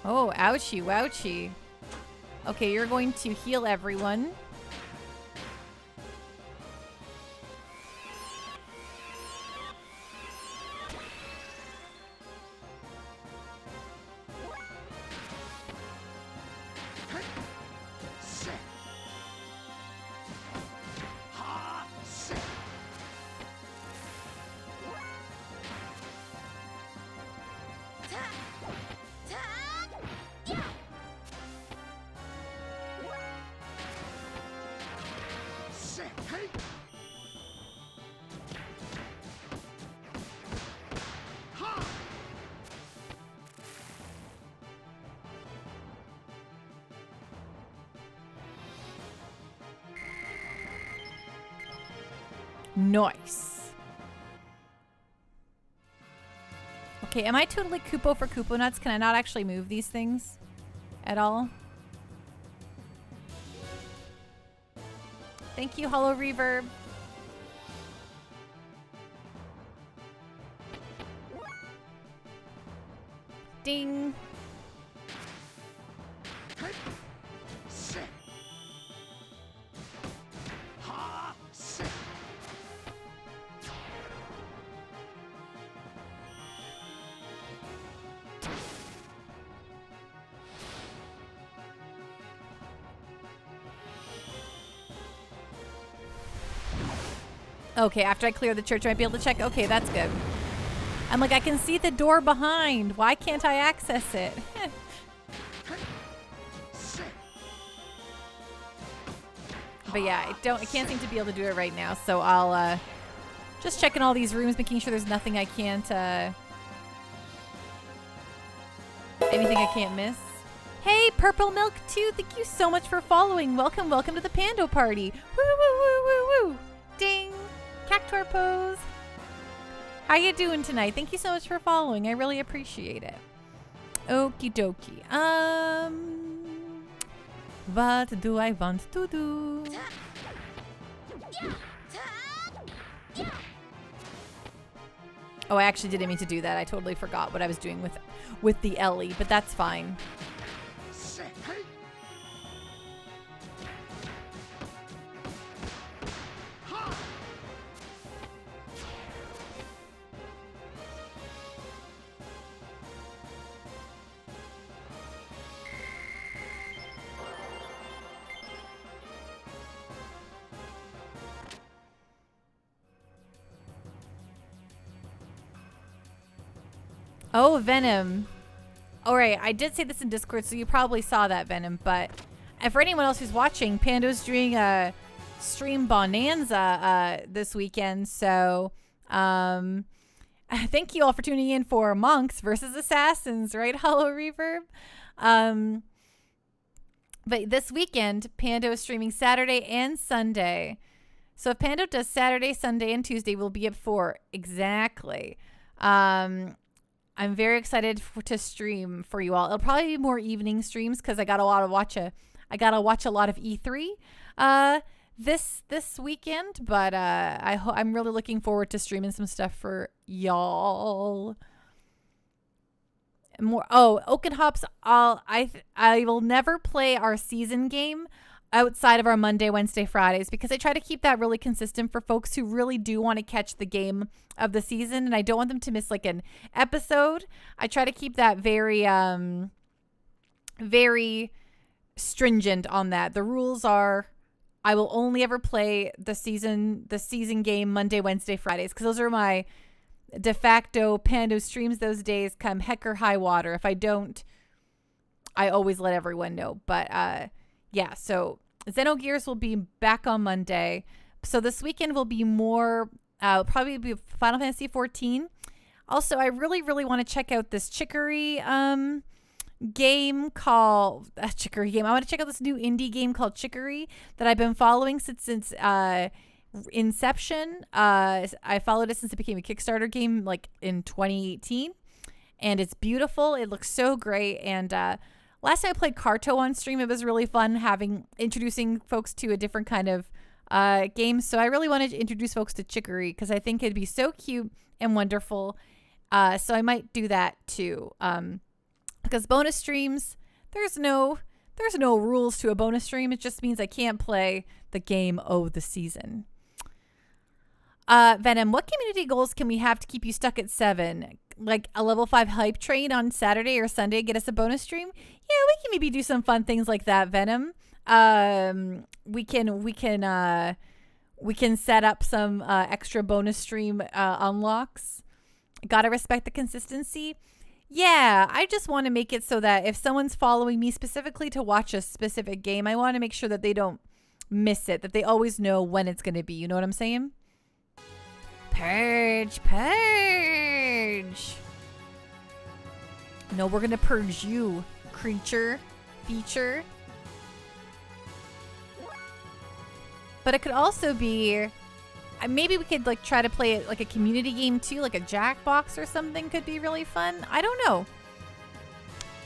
Oh, ouchie, wouchie. Okay, you're going to heal everyone. Nice. Okay, am I totally Koopo for Koopo Nuts? Can I not actually move these things at all? Thank you, Hollow Reverb. Ding. Okay, after I clear the church, I might be able to check. Okay, that's good. I'm like, I can see the door behind. Why can't I access it? But yeah, I can't seem to be able to do it right now. So I'll just checking all these rooms, making sure there's nothing I can't anything I can't miss. Hey, Purple Milk 2, thank you so much for following. Welcome to the Pando Party. Woo woo woo woo woo. Ding. Cactuar pose. How you doing tonight? Thank you so much for following. I really appreciate it. Okie dokie. What do I want to do? Oh, I actually didn't mean to do that. I totally forgot what I was doing with the Ellie, but that's fine. Oh, Venom. All right, I did say this in Discord, so you probably saw that, Venom. But for anyone else who's watching, Pando's doing a stream bonanza this weekend. So thank you all for tuning in for Monks versus Assassins, right, Hollow Reverb? But this weekend, Pando is streaming Saturday and Sunday. So if Pando does Saturday, Sunday, and Tuesday, we'll be at 4. Exactly. I'm very excited to stream for you all. It'll probably be more evening streams because I gotta watch a lot of E3 this weekend. But I'm really looking forward to streaming some stuff for y'all. More. Oh, Oak and Hops. I will never play our season game. outside of our Monday, Wednesday, Fridays, because I try to keep that really consistent for folks who really do want to catch the game of the season, and I don't want them to miss like an episode. I try to keep that very very stringent on that. The rules are I will only ever play the season game Monday, Wednesday, Fridays, because those are my de facto Pando streams those days, come heck or high water. If I don't, I always let everyone know. But yeah, so Xenogears will be back on Monday. So this weekend will be more, probably be Final Fantasy 14. Also, I really, really want to check out this Chicory game called Chicory game. I want to check out this new indie game called Chicory that I've been following since inception. I followed it since it became a Kickstarter game like in 2018, and it's beautiful. It looks so great. And last time I played Carto on stream, it was really fun introducing folks to a different kind of game. So I really wanted to introduce folks to Chicory because I think it'd be so cute and wonderful. So I might do that too. Because bonus streams, there's no rules to a bonus stream. It just means I can't play the game of the season. Venom, what community goals can we have to keep you stuck at 7? Like a level 5 hype train on Saturday or Sunday, get us a bonus stream? Yeah, we can maybe do some fun things like that, Venom. We can set up some extra bonus stream unlocks. Gotta respect the consistency. Yeah, I just want to make it so that if someone's following me specifically to watch a specific game, I want to make sure that they don't miss it, that they always know when it's going to be. You know what I'm saying? Purge. No, we're going to purge you, creature, feature. But it could also be, maybe we could like try to play it like a community game too, like a Jackbox or something could be really fun. I don't know.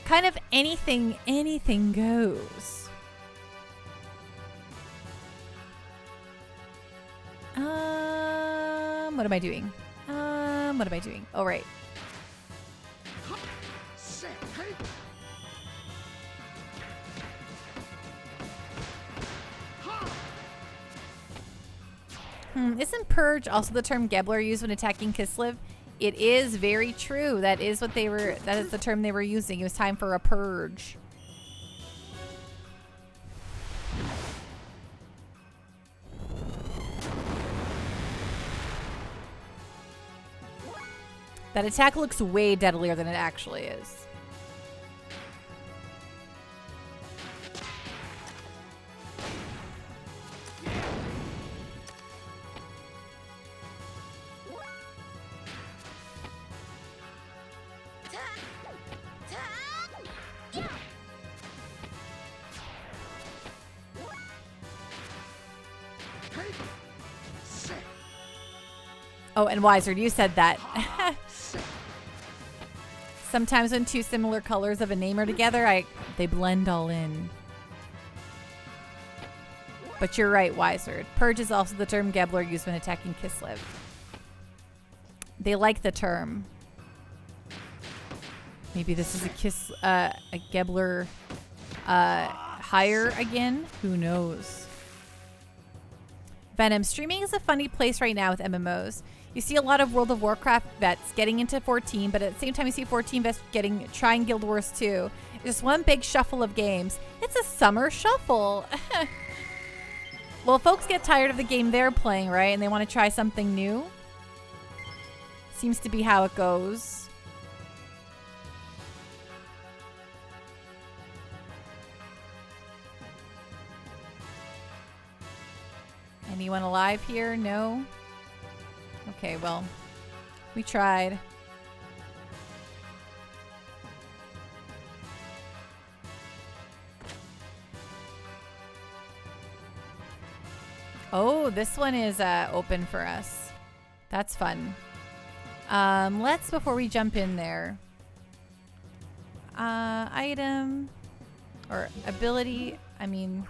Kind of anything goes. What am I doing? Oh, right. Isn't purge also the term Gebler used when attacking Kislev? It is very true. That is that is the term they were using. It was time for a purge. That attack looks way deadlier than it actually is. Oh, and Wiser, you said that. Sometimes when two similar colors of a name are together, they blend all in. But you're right, Wiser. Purge is also the term Gebler used when attacking Kislev. They like the term. Maybe this is a Gebler hire again? Who knows? Venom, streaming is a funny place right now with MMOs. You see a lot of World of Warcraft vets getting into 14, but at the same time you see 14 vets trying Guild Wars 2. It's just one big shuffle of games. It's a summer shuffle. Well, folks get tired of the game they're playing, right? And they want to try something new. Seems to be how it goes. Anyone alive here? No? Okay, well, we tried. Oh, this one is open for us. That's fun. Let's, before we jump in there, item or ability, I mean...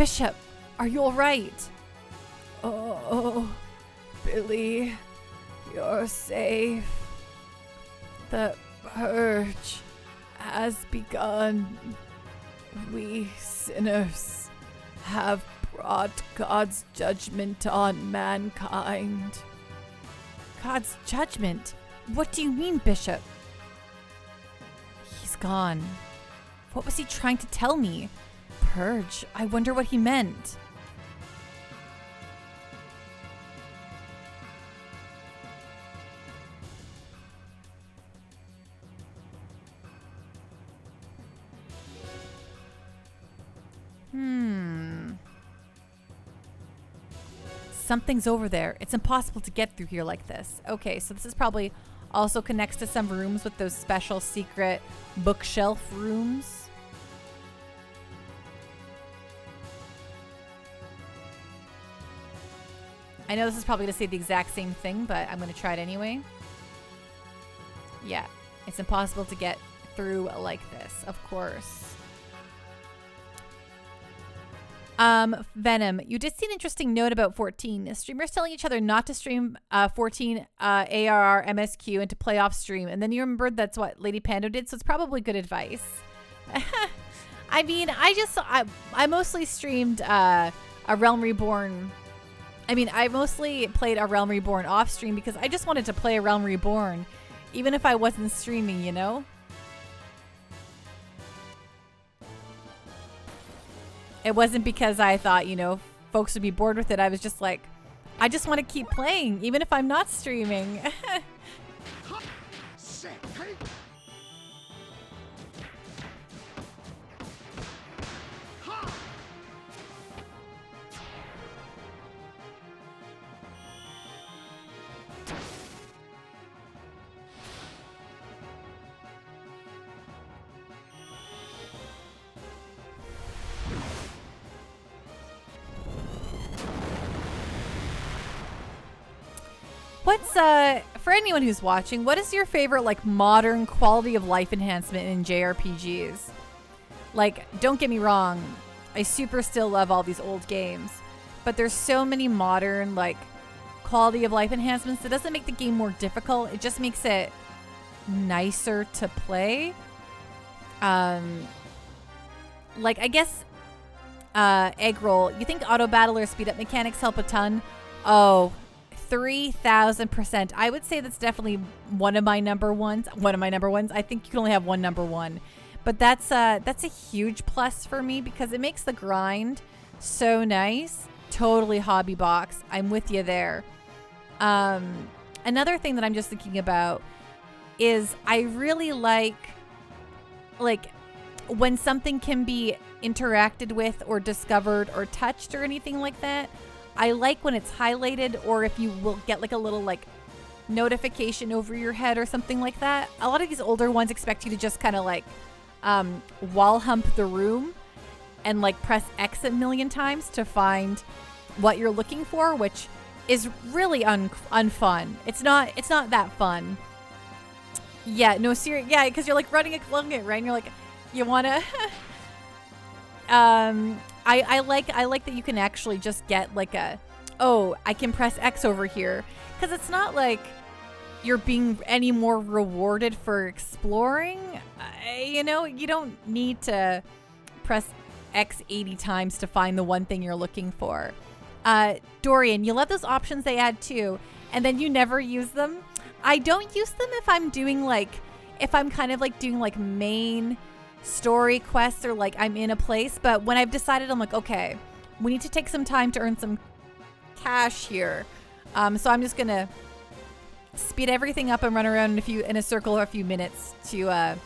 Bishop, are you all right? Oh, Billy, you're safe. The purge has begun. We sinners have brought God's judgment on mankind. God's judgment? What do you mean, Bishop? He's gone. What was he trying to tell me? Purge. I wonder what he meant. Something's over there. It's impossible to get through here like this. Okay, so this is probably also connects to some rooms with those special secret bookshelf rooms. I know this is probably going to say the exact same thing, but I'm going to try it anyway. Yeah, it's impossible to get through like this, of course. Venom, you did see an interesting note about 14. Streamers telling each other not to stream 14 ARR MSQ and to play off stream. And then you remembered that's what Lady Pando did, so it's probably good advice. I mean, I mostly streamed A Realm Reborn. I mean, I mostly played A Realm Reborn off stream because I just wanted to play A Realm Reborn, even if I wasn't streaming, you know? It wasn't because I thought, you know, folks would be bored with it. I was just like, I just want to keep playing, even if I'm not streaming. What's for anyone who's watching, what is your favorite like modern quality of life enhancement in JRPGs? Like, don't get me wrong, I super still love all these old games, but there's so many modern like quality of life enhancements that doesn't make the game more difficult. It just makes it nicer to play. Like I guess egg roll. You think auto battle or speed up mechanics help a ton? Oh, 3,000%. I would say that's definitely one of my number ones. I think you can only have one number one, but that's a huge plus for me because it makes the grind so nice. Totally hobby box. I'm with you there. Another thing that I'm just thinking about is I really like when something can be interacted with or discovered or touched or anything like that. I like when it's highlighted, or if you will get like a little like notification over your head or something like that. A lot of these older ones expect you to just kind of like wall hump the room and like press X a million times to find what you're looking for, which is really unfun. It's not that fun. Yeah, no, serious. Yeah, because you're like running along it, right? And you're like, you wanna. I like that you can actually just get like I can press X over here, because it's not like you're being any more rewarded for exploring. You know, you don't need to press X 80 times to find the one thing you're looking for. Dorian, you love those options they add too, and then you never use them. I don't use them if I'm kind of like doing like main story quests or like I'm in a place, but when I've decided, I'm like, okay, we need to take some time to earn some cash here, so I'm just gonna speed everything up and run around in a circle for a few minutes to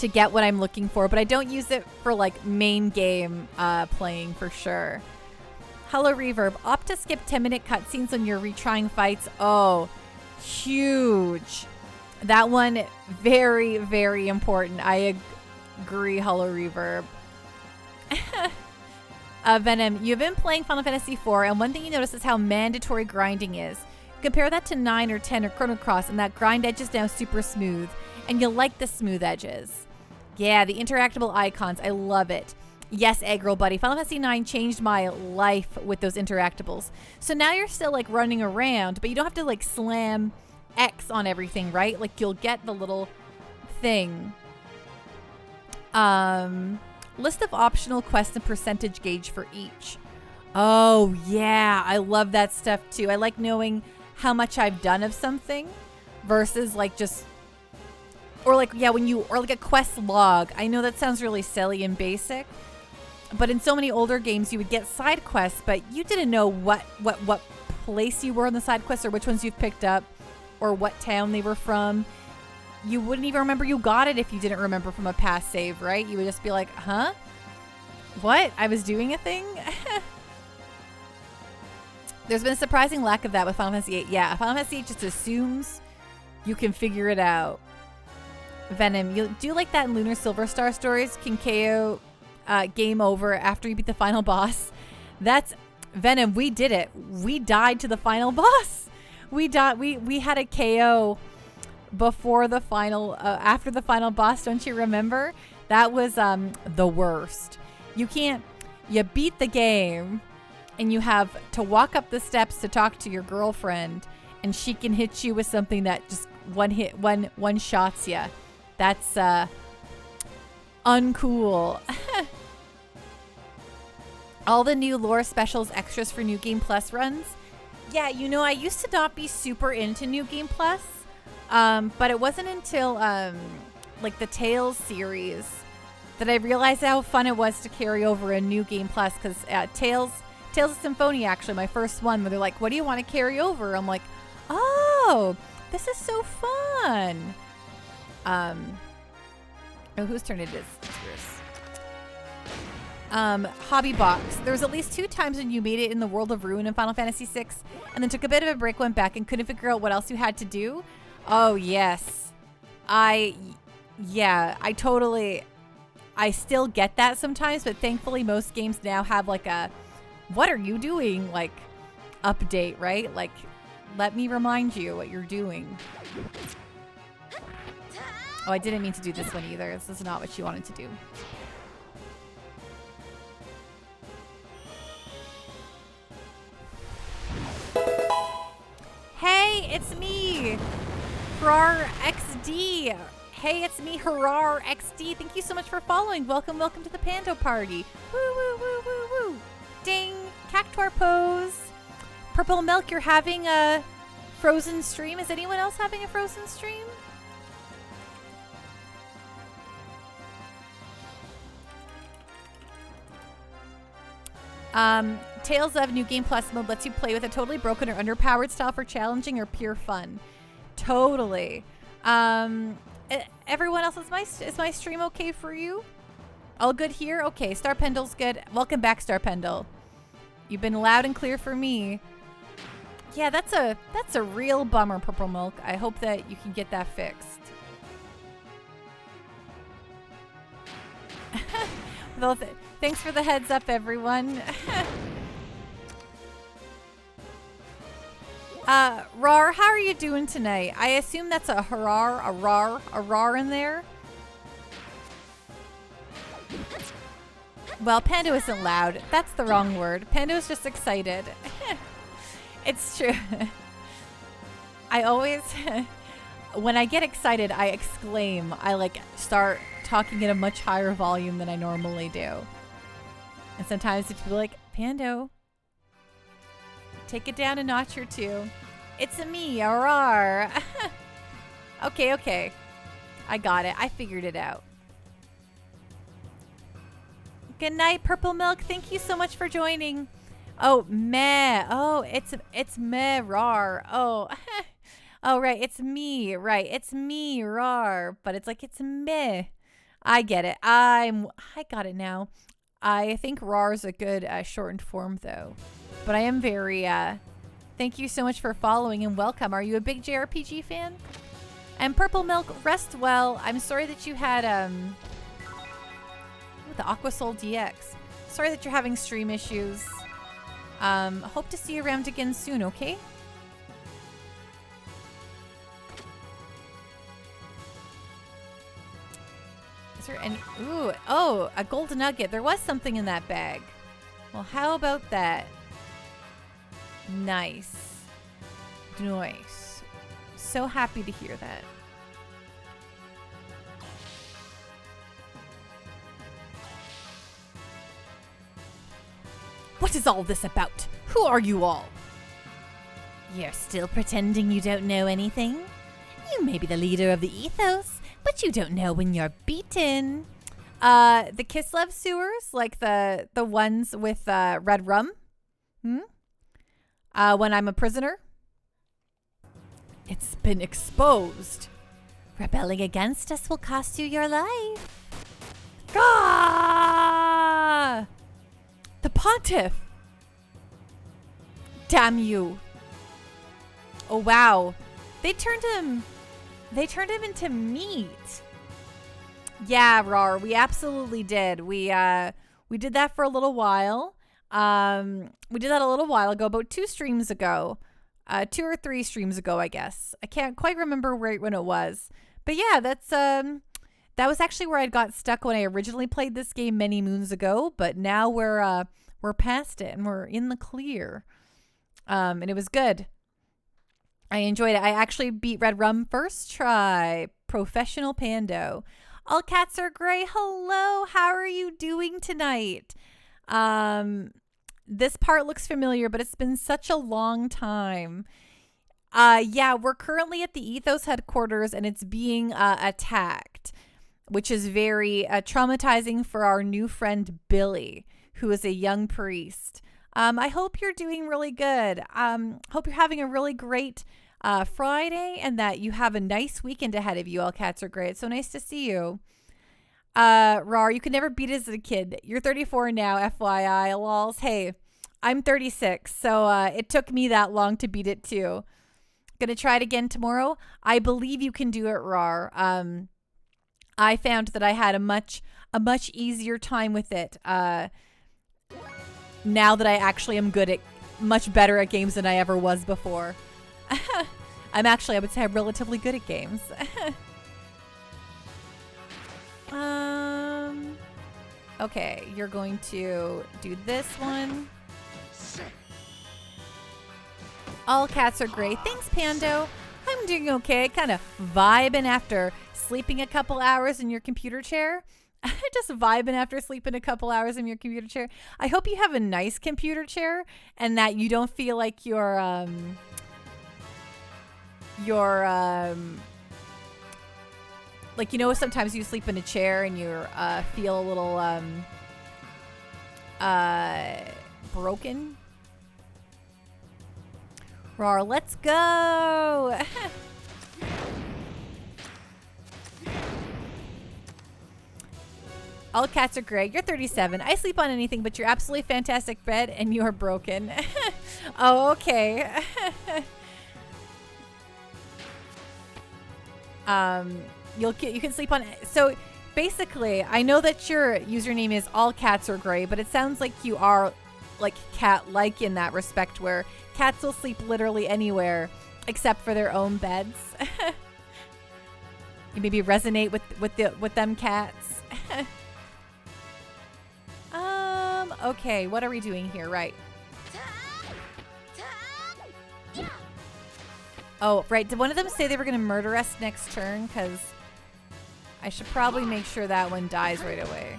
get what I'm looking for, but I don't use it for like main game playing for sure. Hello Reverb, opt to skip 10-minute cutscenes when you're retrying fights. Oh, huge. That one, very, very important. I agree, Hello Reverb. Venom, you've been playing Final Fantasy IV, and one thing you notice is how mandatory grinding is. Compare that to 9 or 10 or Chrono Cross, and that grind edge is now super smooth, and you'll like the smooth edges. Yeah, the interactable icons, I love it. Yes, Egg Roll Buddy. Final Fantasy IX changed my life with those interactables. So now you're still like running around, but you don't have to like slam X on everything, right? Like you'll get the little thing. List of optional quests and percentage gauge for each. Oh yeah, I love that stuff too. I like knowing how much I've done of something versus like just, or like, yeah, or like a quest log. I know that sounds really silly and basic, but in so many older games you would get side quests, but you didn't know what place you were on the side quests or which ones you've picked up or what town they were from. You wouldn't even remember you got it if you didn't remember from a past save, right? You would just be like, huh? What? I was doing a thing? There's been a surprising lack of that with Final Fantasy VIII. Yeah, Final Fantasy VIII just assumes you can figure it out. Venom, you do like that in Lunar Silver Star Stories can KO game over after you beat the final boss. That's Venom. We did it. We died to the final boss. We had a KO before the final, after the final boss. Don't you remember? That was the worst. You beat the game and you have to walk up the steps to talk to your girlfriend, and she can hit you with something that just one shots you. That's uncool. All the new lore specials extras for New Game Plus runs. Yeah, I used to not be super into New Game Plus, but it wasn't until like the Tales series that I realized how fun it was to carry over a New Game Plus, because Tales of Symphonia, actually, my first one, where they're like, what do you want to carry over? I'm like, oh, this is so fun. Oh, whose turn it is? It's yours. Hobby Box. There was at least 2 times when you made it in the World of Ruin in Final Fantasy VI, and then took a bit of a break, went back, and couldn't figure out what else you had to do. Oh, yes. I still get that sometimes, but thankfully most games now have like a, what are you doing? Like, update, right? Like, let me remind you what you're doing. Oh, I didn't mean to do this one either. This is not what she wanted to do. Hey, it's me, Hurrar XD. Hey, it's me, Hurrar XD. Thank you so much for following. Welcome to the Pando Party. Woo, woo, woo, woo, woo. Ding. Cactuar pose. Purple Milk, you're having a Frozen stream. Is anyone else having a Frozen stream? Tales of New Game Plus mode lets you play with a totally broken or underpowered style for challenging or pure fun. Totally. Everyone else, is my stream okay for you? All good here? Okay, Star Pendle's good. Welcome back, Star Pendle. You've been loud and clear for me. Yeah, that's a real bummer, Purple Milk. I hope that you can get that fixed. Well, thanks for the heads up, everyone. Rar, how are you doing tonight? I assume that's a rar in there. Well, Pando isn't loud. That's the wrong word. Pando's just excited. It's true. I always, when I get excited, I exclaim. I like start talking at a much higher volume than I normally do. And sometimes it's like, Pando, take it down a notch or two. It's a me, a rar. Okay. I got it. I figured it out. Good night, Purple Milk. Thank you so much for joining. Oh, meh. Oh, it's meh, rar. Oh, oh, right. It's me. Right. It's me, rar. But it's like, it's meh. I get it. I got it now. I think rar is a good shortened form, though. But I am very, thank you so much for following and welcome. Are you a big JRPG fan? And Purple Milk, rest well. I'm sorry that you had, the Aqua Soul DX. Sorry that you're having stream issues. Hope to see you around again soon, okay? Is there any? Ooh, oh, a golden nugget. There was something in that bag. Well, how about that? Nice. Nice. So happy to hear that. What is all this about? Who are you all? You're still pretending you don't know anything? You may be the leader of the ethos, but you don't know when you're beaten. The Kislev sewers, like the ones with red rum. When I'm a prisoner. It's been exposed. Rebelling against us will cost you your life. Ah! The Pontiff. Damn you. Oh wow. They turned him into meat. Yeah, Rar, we absolutely did. We did that for a little while. We did that a little while ago, about 2 streams ago. 2 or 3 streams ago, I guess. I can't quite remember when it was. But yeah, that's that was actually where I got stuck when I originally played this game many moons ago, but now we're past it and we're in the clear. And it was good. I enjoyed it. I actually beat Red Rum first try. Professional Pando. All cats are gray. Hello. How are you doing tonight? This part looks familiar, but it's been such a long time. Yeah, we're currently at the Ethos headquarters and it's being attacked, which is very traumatizing for our new friend Billy, who is a young priest. I hope you're doing really good. Hope you're having a really great Friday and that you have a nice weekend ahead of you. All cats are great. It's so nice to see you. Rar, you could never beat it as a kid. You're 34 now, FYI. Lols. Hey, I'm 36, so it took me that long to beat it too. Gonna try it again tomorrow. I believe you can do it, Rar. I found that I had a much easier time with it. Now that I actually am much better at games than I ever was before. I would say I'm relatively good at games. Okay, you're going to do this one. All cats are great. Thanks, Pando. I'm doing okay. Kind of vibing after sleeping a couple hours in your computer chair. Just vibing after sleeping a couple hours in your computer chair. I hope you have a nice computer chair and that you don't feel like you're like, you know, sometimes you sleep in a chair and you feel a little broken. Rar, let's go. All cats are great. You're 37. I sleep on anything but your absolutely fantastic bed and you are broken. Oh, okay. You can sleep on. So basically, I know that your username is all cats are gray, but it sounds like you are like cat-like in that respect, where cats will sleep literally anywhere except for their own beds. You maybe resonate with them cats. Okay, what are we doing here? Right. Oh, right. Did one of them say they were going to murder us next turn? Because I should probably make sure that one dies right away.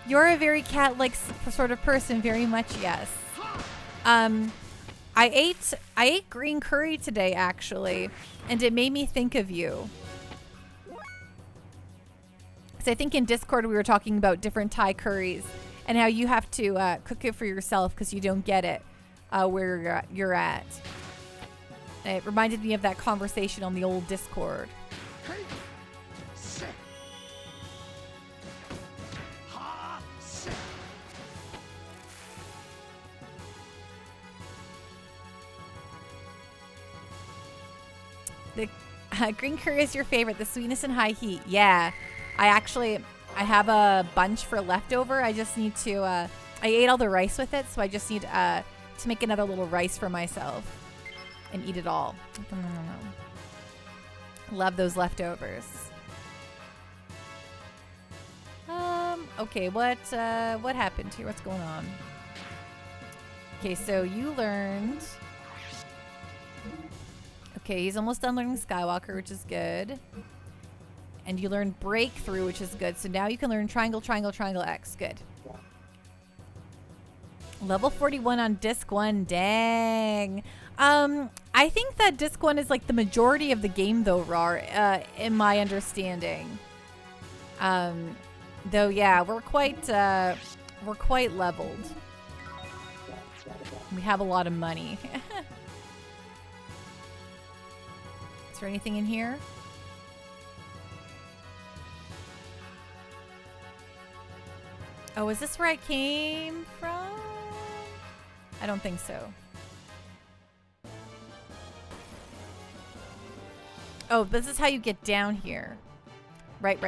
You're a very cat-like sort of person. Very much, yes. I ate green curry today, actually, and it made me think of you. Because I think in Discord we were talking about different Thai curries and how you have to cook it for yourself because you don't get it where you're at. It reminded me of that conversation on the old Discord. The green curry is your favorite, the sweetness and high heat. Yeah, I have a bunch for leftover. I just need to, I ate all the rice with it, so I just need to make another little rice for myself and eat it all. Love those leftovers. Okay, what happened here? What's going on? Okay, so you learned. Okay, he's almost done learning Skywalker, which is good. And you learned Breakthrough, which is good. So now you can learn Triangle, Triangle, Triangle X. Good. Level 41 on Disc 1. Dang. I think that Disc 1 is like the majority of the game, though, Rar, in my understanding. Though, yeah, we're quite leveled. We have a lot of money. Is there anything in here? Oh, is this where I came from? I don't think so. Oh, this is how you get down here. Right.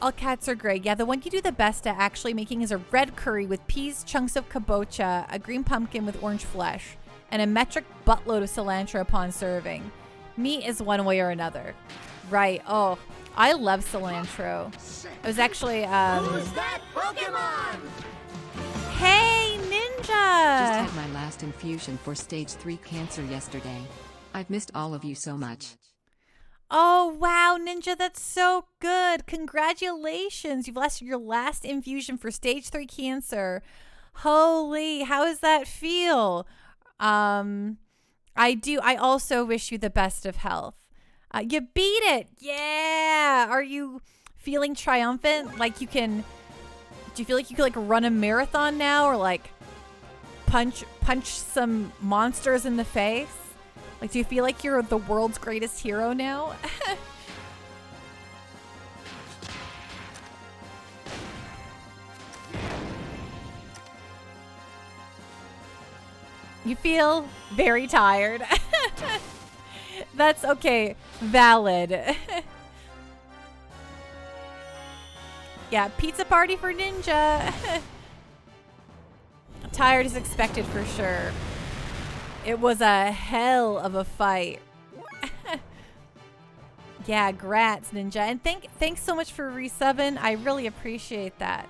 All cats are great. Yeah, the one you do the best at actually making is a red curry with peas, chunks of kabocha, a green pumpkin with orange flesh, and a metric buttload of cilantro upon serving. Meat is one way or another. Right. Oh, I love cilantro. I was actually, Who's that Pokemon? Hey, Ninja! Just had my last infusion for stage 3 cancer yesterday. I've missed all of you so much. Oh, wow, Ninja, that's so good. Congratulations. You've lasted your last infusion for stage 3 cancer. Holy, how does that feel? I also wish you the best of health. You beat it. Yeah. Are you feeling triumphant? Like do you feel like you could like run a marathon now or like punch some monsters in the face? Like, do you feel like you're the world's greatest hero now? You feel very tired. That's okay. Valid. Yeah, pizza party for Ninja. Tired is expected for sure. It was a hell of a fight. Yeah, grats, Ninja. And thanks so much for resubbing. I really appreciate that.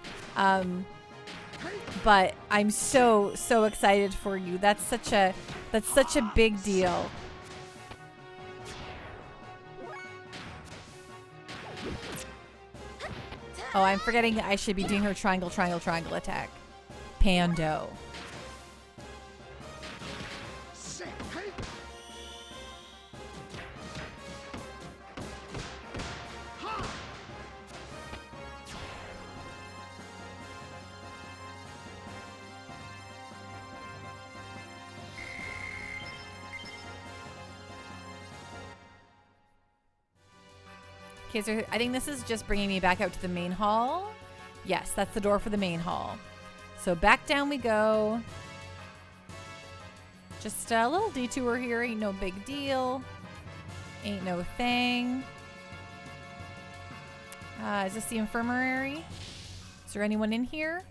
But I'm so excited for you. That's such a big deal. Oh, I'm forgetting I should be doing her triangle, triangle, triangle attack. Pando. Okay, so I think this is just bringing me back out to the main hall. Yes, that's the door for the main hall. So back down we go. Just a little detour here. Ain't no big deal. Ain't no thing. Is this the infirmary? Is there anyone in here?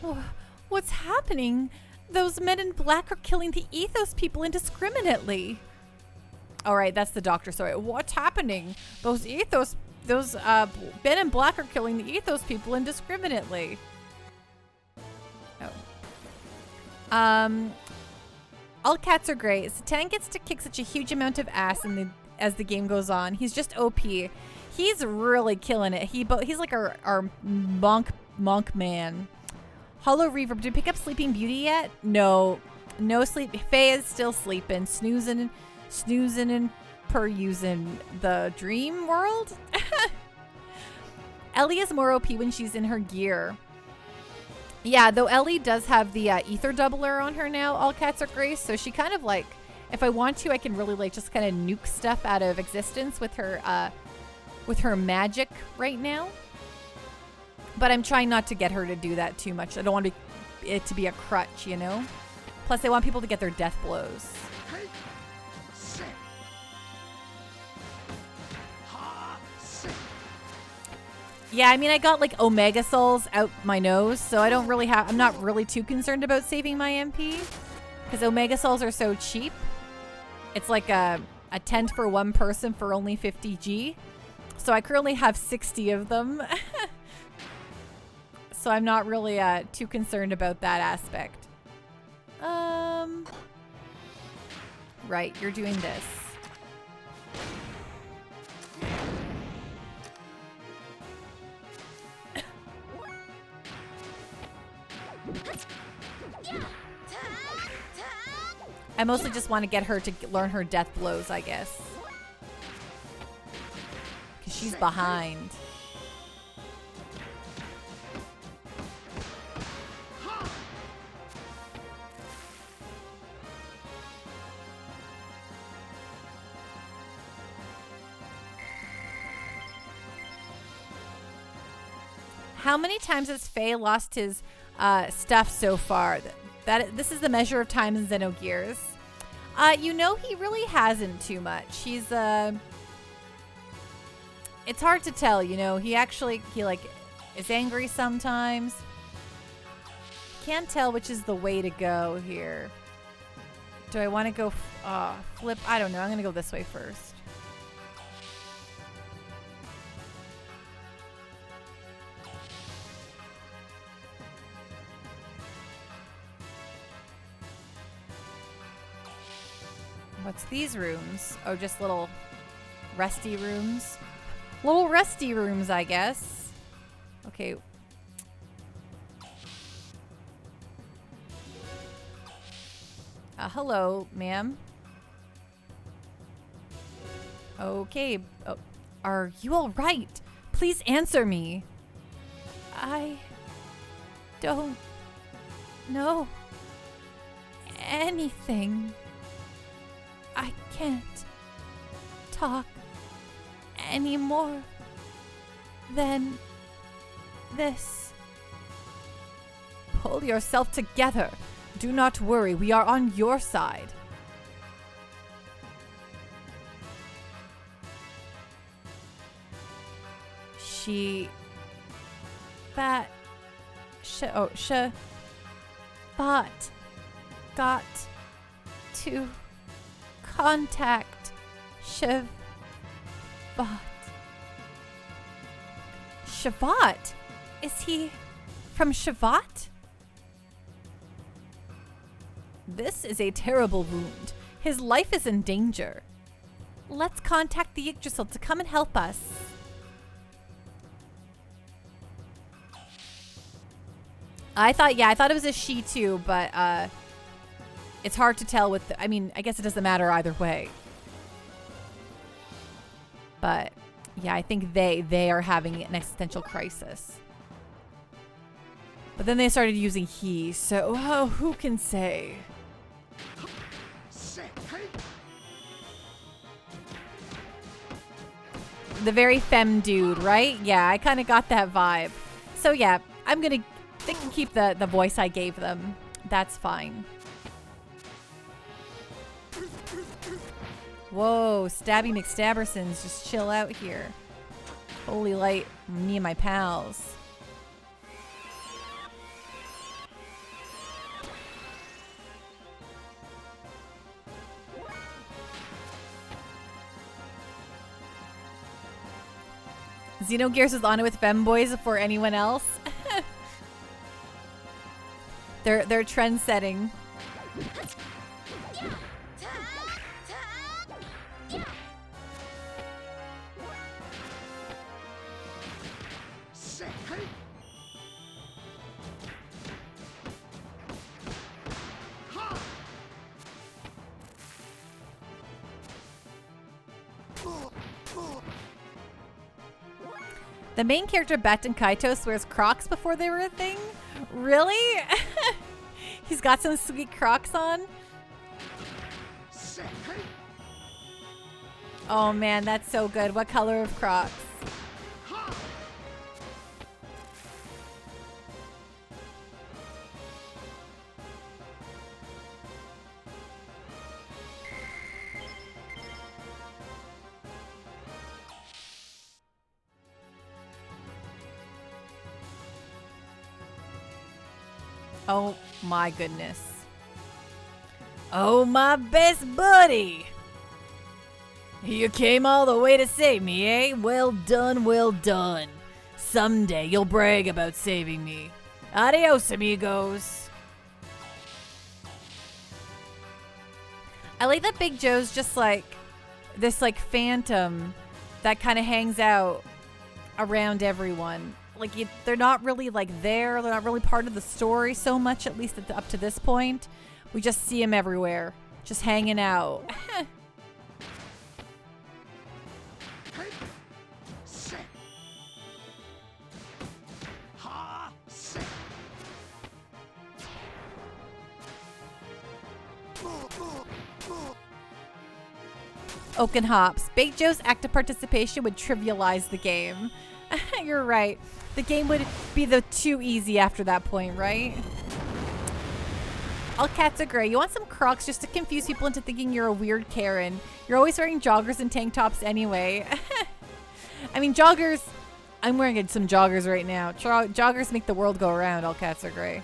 Oh, what's happening? Those men in black are killing the Ethos people indiscriminately. All right, that's the doctor. Sorry, what's happening? Those men in black are killing the Ethos people indiscriminately. Oh. All cats are great. Satan gets to kick such a huge amount of ass as the game goes on. He's just OP. He's really killing it. He's like our monk man. Hollow Reverb, did you pick up Sleeping Beauty yet? No sleep. Faye is still sleeping, snoozing and perusing the dream world. Ellie is more OP when she's in her gear. Yeah, though Ellie does have the ether doubler on her now, all cats are grace, so she kind of like, if I want to, I can really like just kind of nuke stuff out of existence with her magic right now. But I'm trying not to get her to do that too much. I don't want it to be a crutch, you know? Plus, I want people to get their death blows. Yeah, I mean, I got like Omega Souls out my nose, so I don't really I'm not really too concerned about saving my MP. Because Omega Souls are so cheap. It's like a tent for one person for only 50G. So I currently have 60 of them. So I'm not really too concerned about that aspect. Right, you're doing this. I mostly just want to get her to learn her death blows, I guess. Because she's behind. How many times has Faye lost his stuff so far? This is the measure of time in Xenogears. You know, he really hasn't too much. He's it's hard to tell, you know. He like is angry sometimes. Can't tell which is the way to go here. Do I want to go flip? I don't know. I'm gonna go this way first. What's these rooms? Oh, just little resty rooms. Little resty rooms, I guess. Okay. Hello, ma'am. Okay. Oh, are you all right? Please answer me. I don't know anything. I can't talk any more than this. Pull yourself together. Do not worry, we are on your side. But got to contact Shavat. Shavat? Is he from Shavat? This is a terrible wound. His life is in danger. Let's contact the Yggdrasil to come and help us. I thought it was a she too, but it's hard to tell with I mean, I guess it doesn't matter either way. But yeah, I think they are having an existential crisis. But then they started using he, so who can say? The very femme dude, right? Yeah, I kind of got that vibe. So yeah, they can keep the voice I gave them. That's fine. Whoa, Stabby McStabbersons, just chill out here. Holy light, me and my pals. Xenogears is on it with femboys for anyone else. They're trend setting. The main character Batten Kaitos wears Crocs before they were a thing? Really? He's got some sweet Crocs on? Oh man, that's so good. What color of Crocs? Oh my goodness. Oh, my best buddy. You came all the way to save me, eh? Well done, well done. Someday you'll brag about saving me. Adios, amigos. I like that Big Joe's just like this like phantom that kind of hangs out around everyone. Like they're not really like there. They're not really part of the story so much, at least up to this point. We just see him everywhere, just hanging out. Oak and Hops. Big Joe's active participation would trivialize the game. You're right. The game would be too easy after that point, right? All cats are gray. You want some Crocs just to confuse people into thinking you're a weird Karen. You're always wearing joggers and tank tops anyway. I mean, joggers... I'm wearing some joggers right now. Joggers make the world go around. All cats are gray.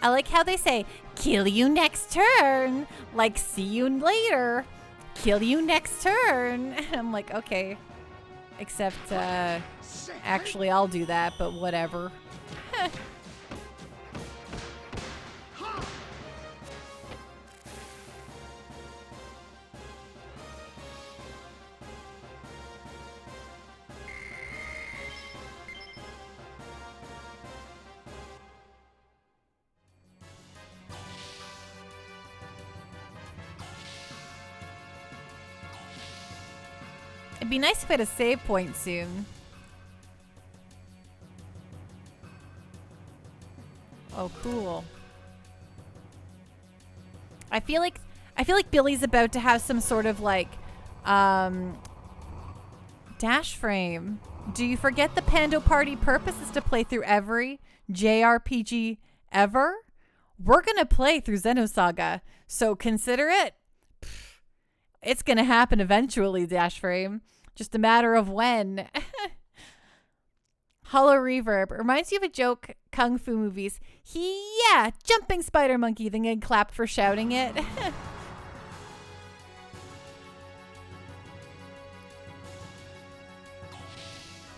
I like how they say, kill you next turn. Like, see you later. Kill you next turn. And I'm like, okay. Except, actually, I'll do that, but whatever. It'd be nice if I had a save point soon. Oh, cool. I feel like Billy's about to have some sort of like dash frame. Do you forget the Pando Party purpose is to play through every JRPG ever? We're gonna play through Xenosaga, so consider it. It's gonna happen eventually, dash frame. Just a matter of when. Hollow Reverb. Reminds you of a joke, Kung Fu movies. Yeah, jumping spider monkey, then getting clapped for shouting it.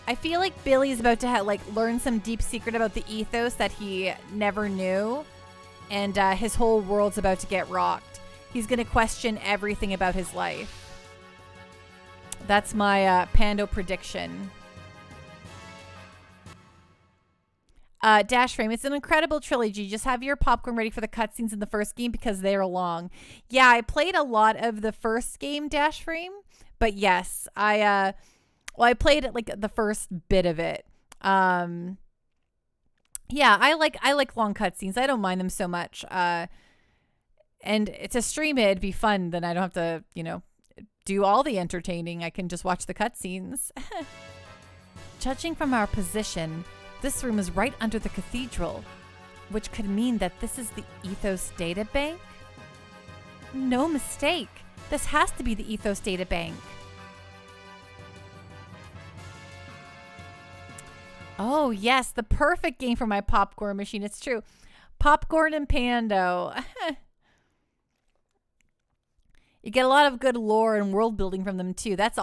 I feel like Billy's about to learn some deep secret about the ethos that he never knew. And his whole world's about to get rocked. He's going to question everything about his life. That's my Pando prediction. Dash Frame, it's an incredible trilogy. Just have your popcorn ready for the cutscenes in the first game because they're long. Yeah, I played a lot of the first game, Dash Frame. But yes, I played it like the first bit of it. Yeah, I like long cutscenes. I don't mind them so much. And to stream it, it'd be fun. Then I don't have to, do all the entertaining. I can just watch the cutscenes. Judging from our position, this room is right under the cathedral, which could mean that this is the Ethos data bank. No mistake. This has to be the Ethos data bank. Oh, yes, the perfect game for my popcorn machine. It's true. Popcorn and Pando. You get a lot of good lore and world building from them too. That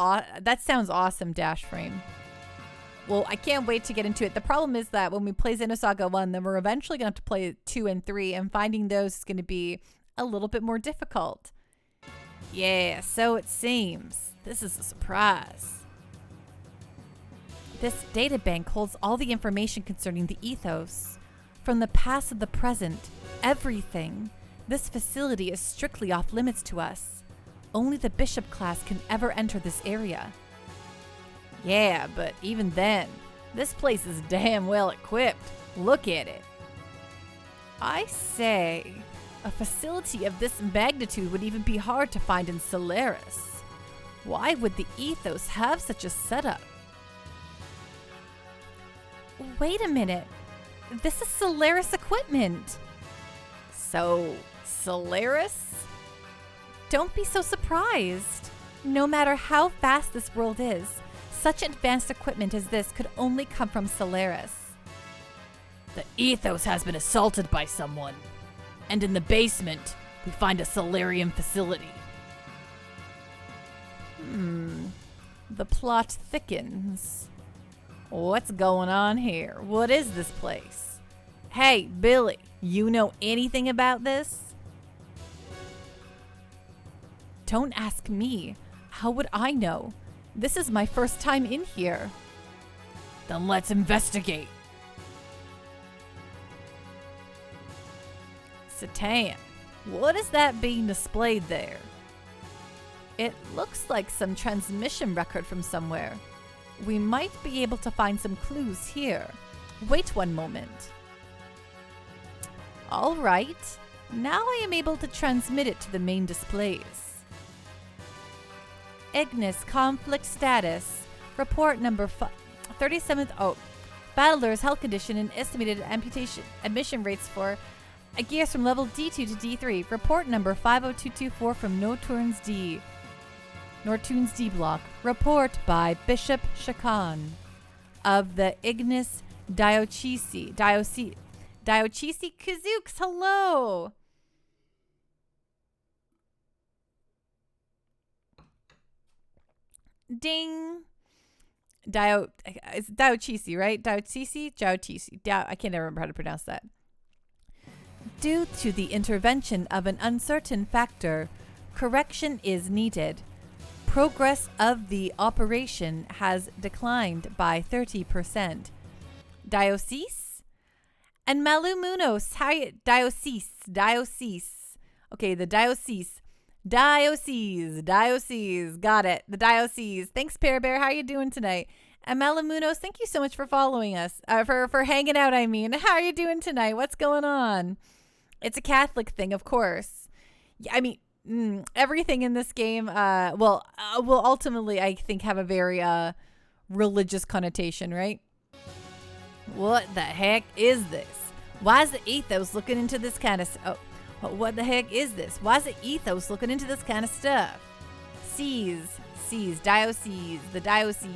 sounds awesome, Dash Frame. Well, I can't wait to get into it. The problem is that when we play Xenosaga 1, then we're eventually going to have to play 2 and 3, and finding those is going to be a little bit more difficult. Yeah, so it seems. This is a surprise. This databank holds all the information concerning the ethos. From the past to the present, everything. This facility is strictly off limits to us. Only the bishop class can ever enter this area. Yeah, but even then, this place is damn well equipped. Look at it. I say, A facility of this magnitude would even be hard to find in Solaris. Why would the Ethos have such a setup? Wait a minute. This is Solaris equipment. So, Solaris? Don't be so surprised. No matter how vast this world is, such advanced equipment as this could only come from Solaris. The Ethos has been assaulted by someone. And in the basement, we find a Solarium facility. The plot thickens. What's going on here? What is this place? Hey, Billy, you know anything about this? Don't ask me. How would I know? This is my first time in here. Then let's investigate. Satan, what is that being displayed there? It looks like some transmission record from somewhere. We might be able to find some clues here. Wait one moment. All right, now I am able to transmit it to the main displays. Ignis conflict status. Report number 37th. Oh, battlers, health condition, and estimated amputation admission rates for gears from level D2 to D3. Report number 50224 from Nortoon's D block. Report by Bishop Shakan of the Ignis Diocese Kazooks. Hello. Ding. It's Diocese, right? Diocese? I can't ever remember how to pronounce that. Due to the intervention of an uncertain factor, correction is needed. Progress of the operation has declined by 30%. Diocese? And Malumunos, Diocese. Okay, the Diocese. Diocese. Got it. The Diocese. Thanks, Pear Bear. How are you doing tonight? And Malamunos, thank you so much for following us. For hanging out, I mean. How are you doing tonight? What's going on? It's a Catholic thing, of course. Yeah, I mean, everything in this game, will ultimately, I think, have a very religious connotation, right? What the heck is this? Why is the Ethos looking into this kind of what the heck is this? Why is the Ethos looking into this kind of stuff? Diocese, the Diocese.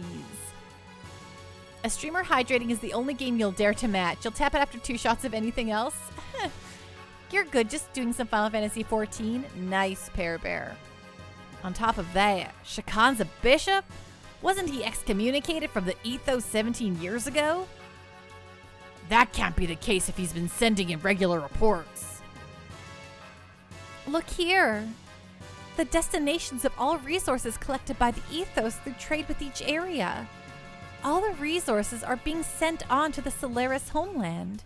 A streamer hydrating is the only game you'll dare to match. You'll tap it after 2 shots of anything else? You're good just doing some Final Fantasy XIV. Nice, Pear Bear. On top of that, Shakan's a bishop? Wasn't he excommunicated from the Ethos 17 years ago? That can't be the case if he's been sending in regular reports. Look here. The destinations of all resources collected by the Ethos through trade with each area. All the resources are being sent on to the Solaris homeland.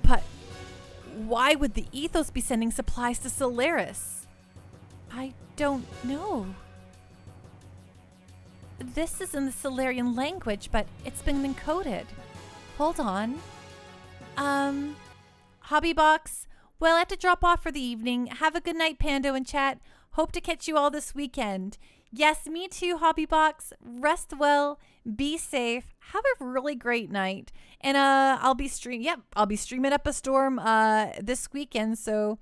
But why would the Ethos be sending supplies to Solaris? I don't know. This is in the Solarian language, but it's been encoded. Hold on. Hobbybox. Well, I have to drop off for the evening. Have a good night, Pando and chat. Hope to catch you all this weekend. Yes, me too, Hobbybox. Rest well. Be safe. Have a really great night. And I'll be streaming up a storm this weekend. So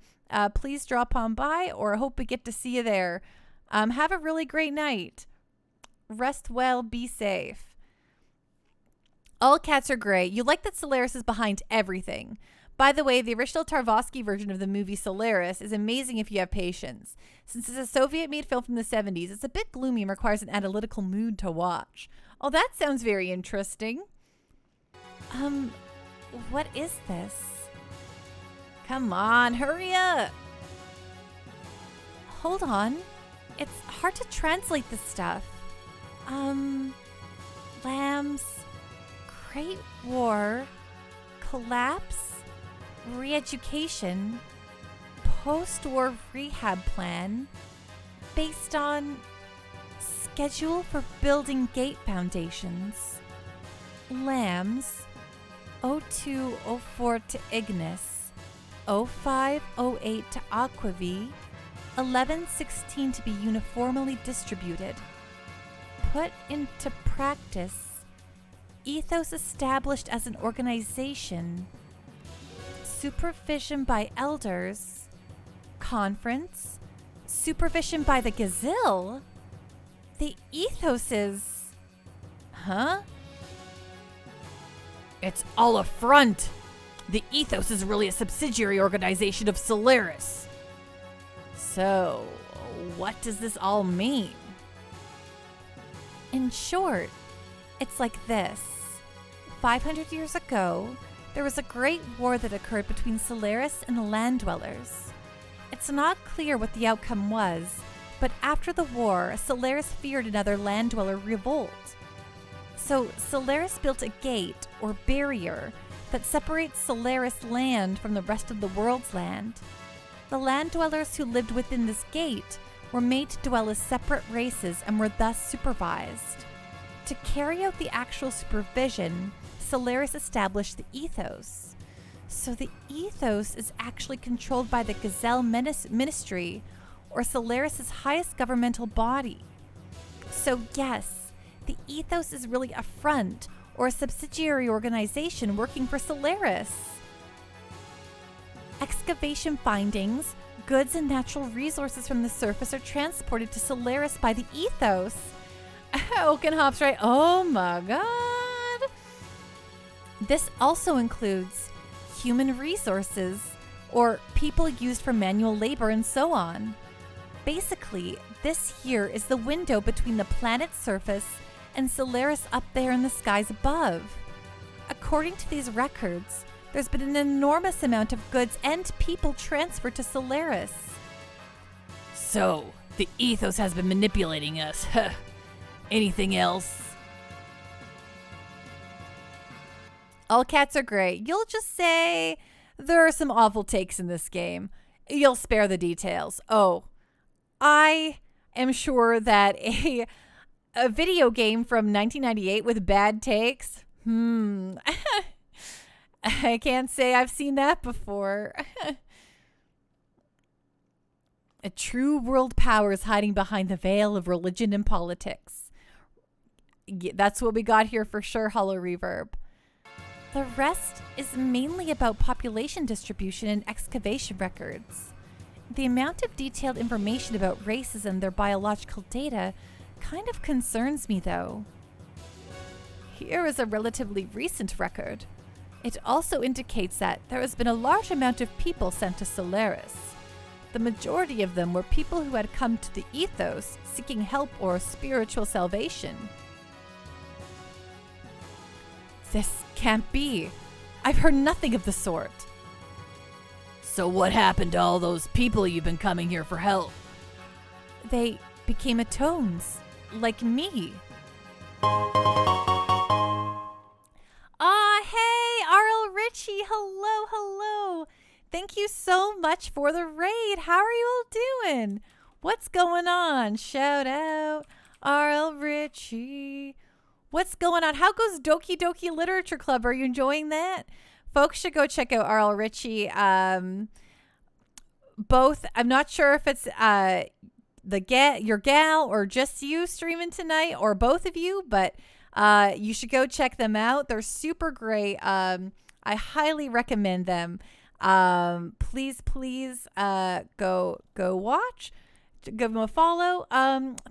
please drop on by, or I hope we get to see you there. Have a really great night. Rest well. Be safe. All cats are gray. You like that Solaris is behind everything. By the way, the original Tarkovsky version of the movie Solaris is amazing if you have patience. Since it's a Soviet-made film from the 70s, it's a bit gloomy and requires an analytical mood to watch. Oh, that sounds very interesting. What is this? Come on, hurry up. Hold on. It's hard to translate this stuff. Lambs, Great War, Collapse, Re-education, Post-war rehab plan, based on schedule for building gate foundations, lambs, 0204 to Ignis, 0508 to Aquavi, 1116 to be uniformly distributed. Put into practice. Ethos established as an organization. Supervision by elders. Conference. Supervision by the Gazille. The Ethos is... Huh? It's all a front. The Ethos is really a subsidiary organization of Solaris. So, what does this all mean? In short, it's like this. 500 years ago, there was a great war that occurred between Solaris and the land dwellers. It's not clear what the outcome was, but after the war, Solaris feared another land dweller revolt. So Solaris built a gate, or barrier, that separates Solaris land from the rest of the world's land. The land dwellers who lived within this gate were made to dwell as separate races and were thus supervised. To carry out the actual supervision, Solaris established the Ethos. So the Ethos is actually controlled by the Gazelle Ministry, or Solaris' highest governmental body. So yes, the Ethos is really a front, or a subsidiary organization working for Solaris. Excavation findings, goods and natural resources from the surface are transported to Solaris by the Ethos. Oakenhop's right. Oh my god. This also includes human resources, or people used for manual labor and so on. Basically, this here is the window between the planet's surface and Solaris up there in the skies above. According to these records, there's been an enormous amount of goods and people transferred to Solaris. So, the Ethos has been manipulating us. Anything else? All cats are great. You'll just say there are some awful takes in this game. You'll spare the details. Oh, I am sure that a video game from 1998 with bad takes, I can't say I've seen that before. A true world power is hiding behind the veil of religion and politics. That's what we got here for sure, Hollow Reverb. The rest is mainly about population distribution and excavation records. The amount of detailed information about races and their biological data kind of concerns me, though. Here is a relatively recent record. It also indicates that there has been a large amount of people sent to Solaris. The majority of them were people who had come to the Ethos seeking help or spiritual salvation. This can't be. I've heard nothing of the sort. So what happened to all those people you've been coming here for help? They became atones, like me. Hey, R.L. Ritchie, hello. Thank you so much for the raid. How are you all doing? What's going on? Shout out, R.L. Ritchie. What's going on? How goes Doki Doki Literature Club? Are you enjoying that? Folks should go check out R.L. Ritchie. Both, I'm not sure if it's your gal or just you streaming tonight, or both of you, but you should go check them out. They're super great. I highly recommend them. Please go watch. Give them a follow.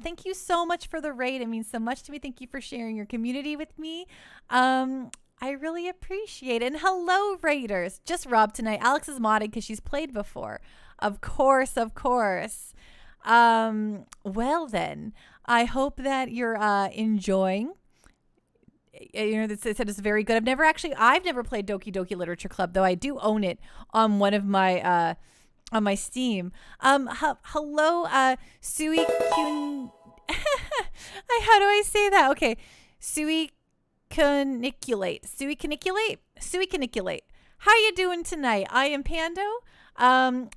Thank you so much for the raid. It means so much to me. Thank you for sharing your community with me. I really appreciate it. And hello, raiders. Just Rob tonight. Alex is modding because she's played before. Of course. Well then, I hope that you're enjoying. It said it's very good. I've never played Doki Doki Literature Club, though I do own it on one of my on my Steam. Hello, Sui Kun. How do I say that? Okay, Sui Caniculate. How you doing tonight? I am Pando.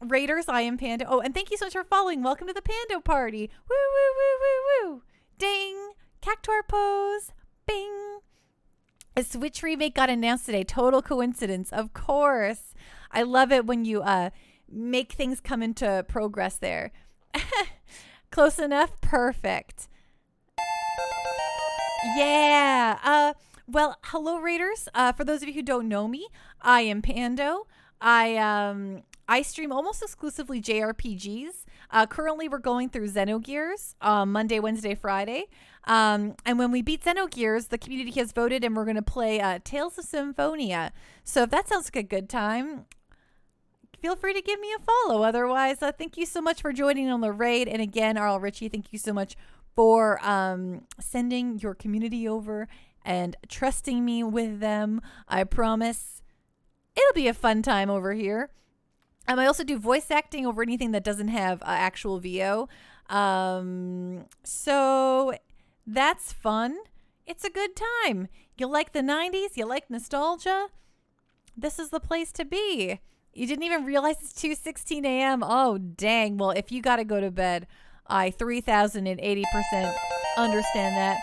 Raiders, I am Pando. Oh, and thank you so much for following. Welcome to the Pando party. Woo. Ding. Cactuar pose. Bing. A Switch remake got announced today. Total coincidence. Of course. I love it when you make things come into progress there. Close enough? Perfect. Yeah. Well, hello, Raiders. For those of you who don't know me, I am Pando. I stream almost exclusively JRPGs. Currently, we're going through Xenogears Monday, Wednesday, Friday. And when we beat Xenogears, the community has voted and we're going to play Tales of Symphonia. So if that sounds like a good time, feel free to give me a follow. Otherwise, thank you so much for joining on the raid. And again, Arl Ritchie, thank you so much for sending your community over and trusting me with them. I promise it'll be a fun time over here. I also do voice acting over anything that doesn't have actual VO. So that's fun. It's a good time. You like the 90s? You like nostalgia? This is the place to be. You didn't even realize it's 2:16 a.m. Oh, dang. Well, if you got to go to bed, I 3,080% understand that.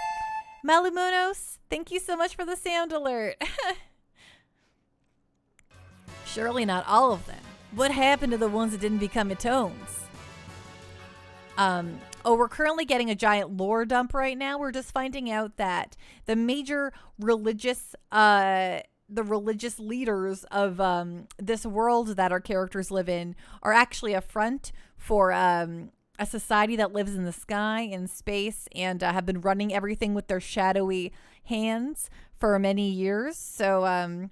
Malumunos, thank you so much for the sound alert. Surely not all of them. What happened to the ones that didn't become etones? We're currently getting a giant lore dump right now. We're just finding out that the major religious leaders of this world that our characters live in are actually a front for a society that lives in the sky, in space, and have been running everything with their shadowy hands for many years. So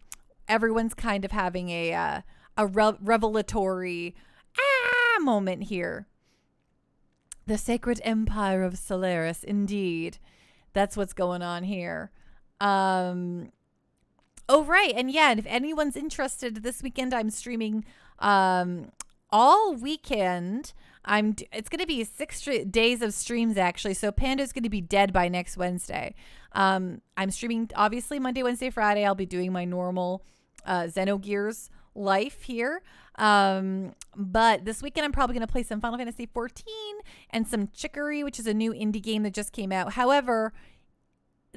everyone's kind of having a revelatory moment here. The Sacred Empire of Solaris, indeed. That's what's going on here. Oh, right. And yeah, and if anyone's interested, this weekend I'm streaming all weekend. It's going to be 6 days of streams, actually. So Panda's going to be dead by next Wednesday. I'm streaming, obviously, Monday, Wednesday, Friday. I'll be doing my normal Xenogears life here. But this weekend I'm probably going to play some Final Fantasy 14 and some Chicory, which is a new indie game that just came out. However,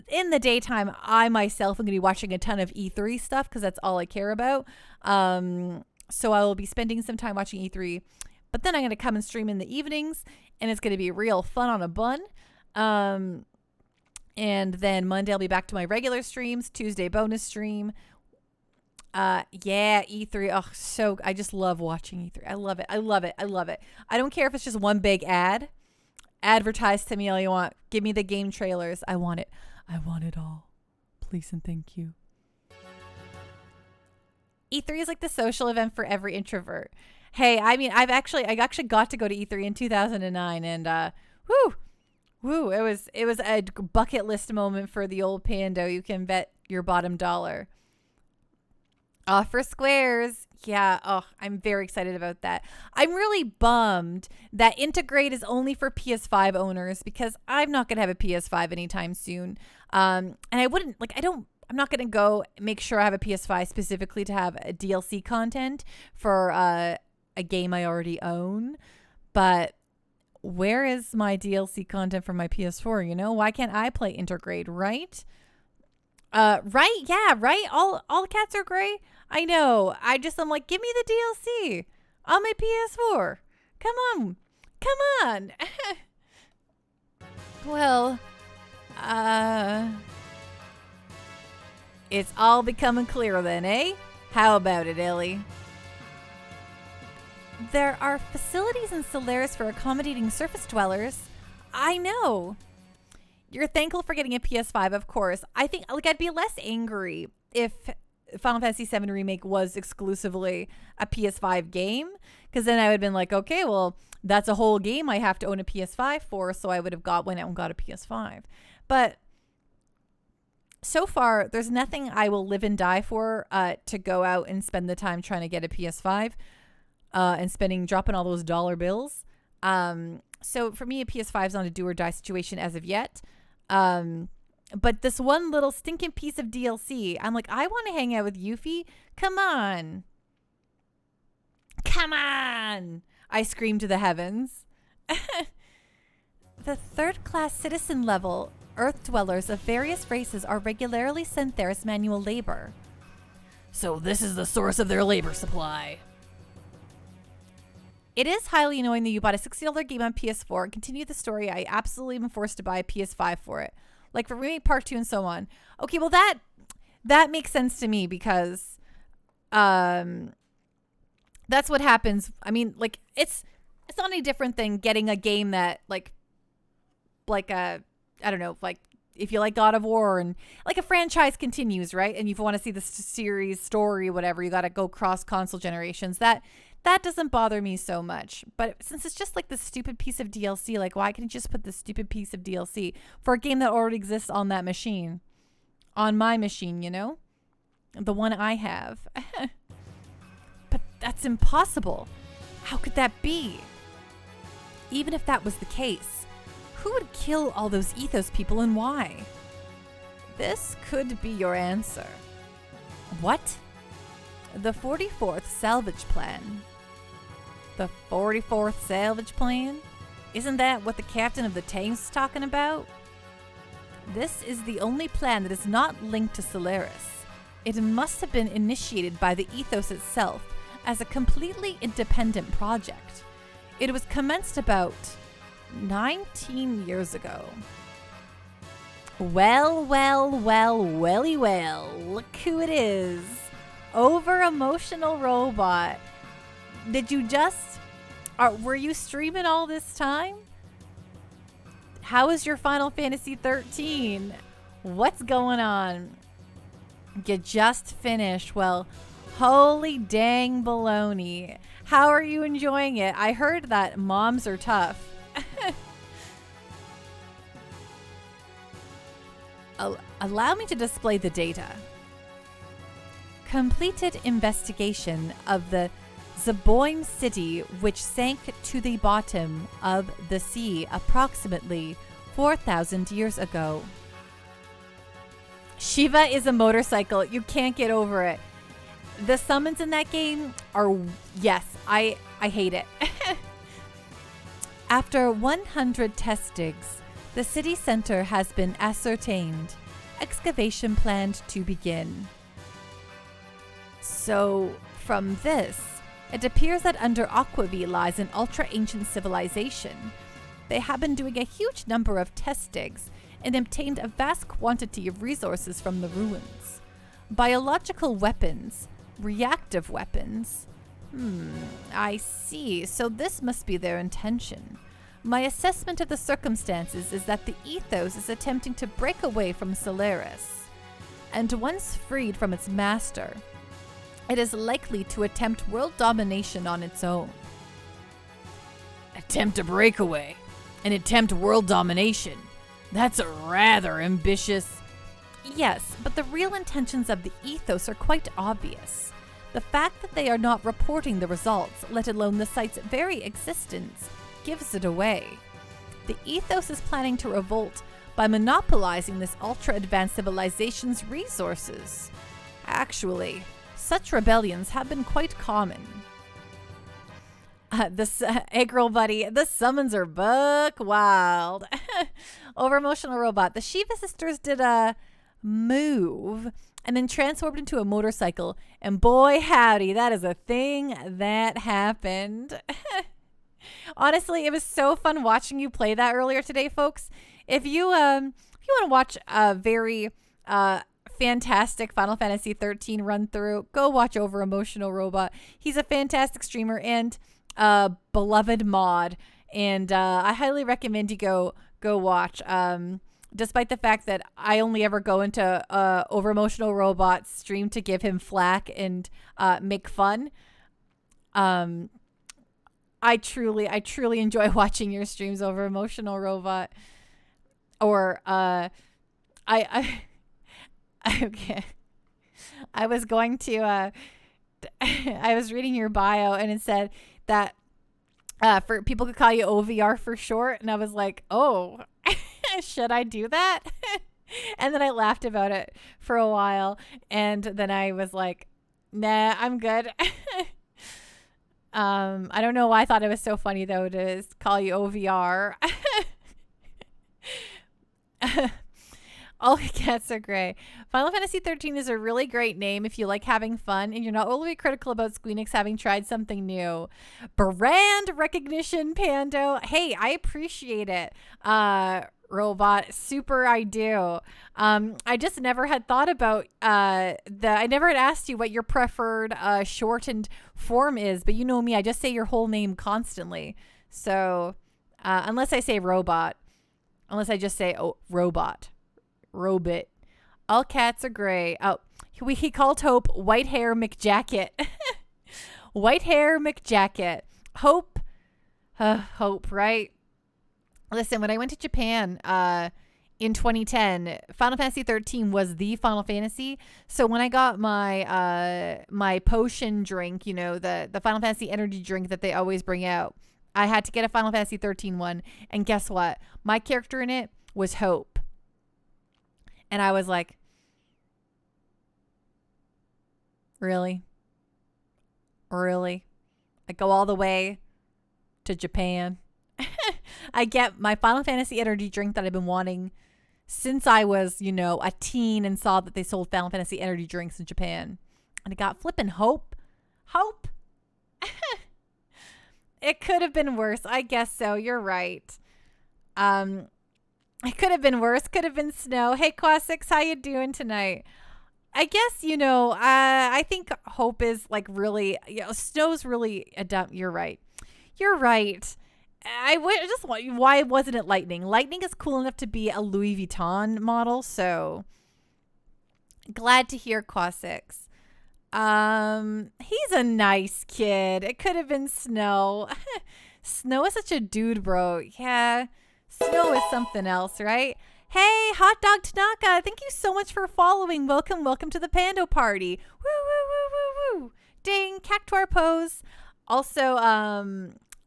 in the daytime, I myself am going to be watching a ton of E3 stuff because that's all I care about. So I will be spending some time watching E3, but then I'm going to come and stream in the evenings, and it's going to be real fun on a bun. And then Monday I'll be back to my regular streams. Tuesday bonus stream. Yeah, E3. Oh, so I just love watching E3. I love it. I love it. I love it. I don't care if it's just one big ad. Advertise to me all you want. Give me the game trailers. I want it. I want it all. Please and thank you. E3 is like the social event for every introvert. Hey, I mean, I actually got to go to E3 in 2009, and whoo, it was a bucket list moment for the old Pando. You can bet your bottom dollar. For Squares, yeah, I'm very excited about that. I'm really bummed that Integrate is only for PS5 owners because I'm not going to have a PS5 anytime soon. And I'm not going to go make sure I have a PS5 specifically to have a DLC content for a game I already own. But where is my DLC content for my PS4? You know, why can't I play Integrate, right? Right? Yeah, right? All cats are gray? I know. I'm like, give me the DLC on my PS4. Come on. Well, it's all becoming clear then, eh? How about it, Ellie? There are facilities in Solaris for accommodating surface dwellers. I know. You're thankful for getting a PS5, of course. I think, I'd be less angry if Final Fantasy VII Remake was exclusively a PS5 game, because then I would have been like, okay, well, that's a whole game I have to own a PS5 for, so I would have went out and got a PS5. But so far, there's nothing I will live and die for to go out and spend the time trying to get a PS5 and dropping all those dollar bills. So for me, a PS5 is not a do or die situation as of yet. But this one little stinking piece of DLC, I'm like, I want to hang out with Yuffie. Come on. I scream to the heavens. The third class citizen level Earth dwellers of various races are regularly sent there as manual labor. So this is the source of their labor supply. It is highly annoying that you bought a $60 game on PS4 and continue the story. I absolutely am forced to buy a PS5 for it. Like for Remake Part 2 and so on. Okay, well that makes sense to me because that's what happens. I mean, like it's not any different than getting a game that like a, I don't know, like if you like God of War and like a franchise continues, right? And you want to see the series story, whatever, you got to go cross console generations. That doesn't bother me so much. But since it's just like this stupid piece of DLC, like why can't you just put this stupid piece of DLC for a game that already exists on that machine? On my machine, you know? The one I have. But that's impossible. How could that be? Even if that was the case, who would kill all those Ethos people and why? This could be your answer. What? The 44th Salvage Plan. The 44th Salvage Plan? Isn't that what the captain of the Thames is talking about? This is the only plan that is not linked to Solaris. It must have been initiated by the Ethos itself as a completely independent project. It was commenced about 19 years ago. Well, look who it is. Over Emotional Robot. Did you were you streaming all this time? How is your Final Fantasy 13? What's going on? You just finished. Well, holy dang baloney. How are you enjoying it? I heard that moms are tough. Allow me to display the data. Completed investigation of the Zeboim city, which sank to the bottom of the sea approximately 4,000 years ago. Shiva is a motorcycle. You can't get over it. The summons in that game are, yes, I hate it. After 100 test digs, the city center has been ascertained. Excavation planned to begin. So, from this, it appears that under Aquavie lies an ultra-ancient civilization. They have been doing a huge number of test digs and obtained a vast quantity of resources from the ruins. Biological weapons, reactive weapons. I see. So this must be their intention. My assessment of the circumstances is that the Ethos is attempting to break away from Solaris, and once freed from its master, it is likely to attempt world domination on its own. Attempt a breakaway and attempt world domination. That's a rather ambitious. Yes, but the real intentions of the Ethos are quite obvious. The fact that they are not reporting the results, let alone the site's very existence, gives it away. The Ethos is planning to revolt by monopolizing this ultra-advanced civilization's resources. Actually, such rebellions have been quite common. Egg roll buddy, the summons are buck wild. Over Emotional Robot, the Shiva sisters did a move and then transformed into a motorcycle, and boy howdy, that is a thing that happened. Honestly, it was so fun watching you play that earlier today, folks. If you want to watch a very fantastic Final Fantasy 13 run through, go watch Over Emotional Robot. He's a fantastic streamer and a beloved mod, and I highly recommend you go watch. Despite the fact that I only ever go into Over Emotional Robot's stream to give him flack and make fun. I truly enjoy watching your streams, Over Emotional Robot. Or okay. I was going to I was reading your bio and it said that for people could call you OVR for short, and I was like, oh, should I do that? And then I laughed about it for a while, and then I was like, nah, I'm good. I don't know why I thought it was so funny though to call you OVR. All cats are gray. Final Fantasy 13 is a really great name if you like having fun and you're not overly critical about Squeenix having tried something new. Brand recognition, Pando. Hey, I appreciate it. Robot, super I do. I just never had thought about I never had asked you what your preferred shortened form is, but you know me, I just say your whole name constantly. So unless I say robot, unless I just say robot. Robot. All cats are gray. Oh, he called Hope White Hair McJacket. White Hair McJacket. Hope. Hope, right? Listen, when I went to Japan in 2010, Final Fantasy 13 was the Final Fantasy. So when I got my my potion drink, you know, the Final Fantasy energy drink that they always bring out, I had to get a Final Fantasy 13 one. And guess what? My character in it was Hope. And I was like, really? Really? I go all the way to Japan. I get my Final Fantasy energy drink that I've been wanting since I was, you know, a teen and saw that they sold Final Fantasy energy drinks in Japan. And I got flippin' Hope. Hope? It could have been worse. I guess so. You're right. It could have been worse. Could have been Snow. Hey, Quasix, how you doing tonight? I guess, you know, I think Hope is like really, you know, Snow's really a dumb. You're right. You're right. Why wasn't it Lightning? Lightning is cool enough to be a Louis Vuitton model. So glad to hear Quasix. He's a nice kid. It could have been Snow. Snow is such a dude, bro. Yeah. Snow is something else, right? Hey, Hot Dog Tanaka, thank you so much for following. Welcome to the Pando Party. Woo, woo, woo, woo, woo. Ding, cactuar pose. Also,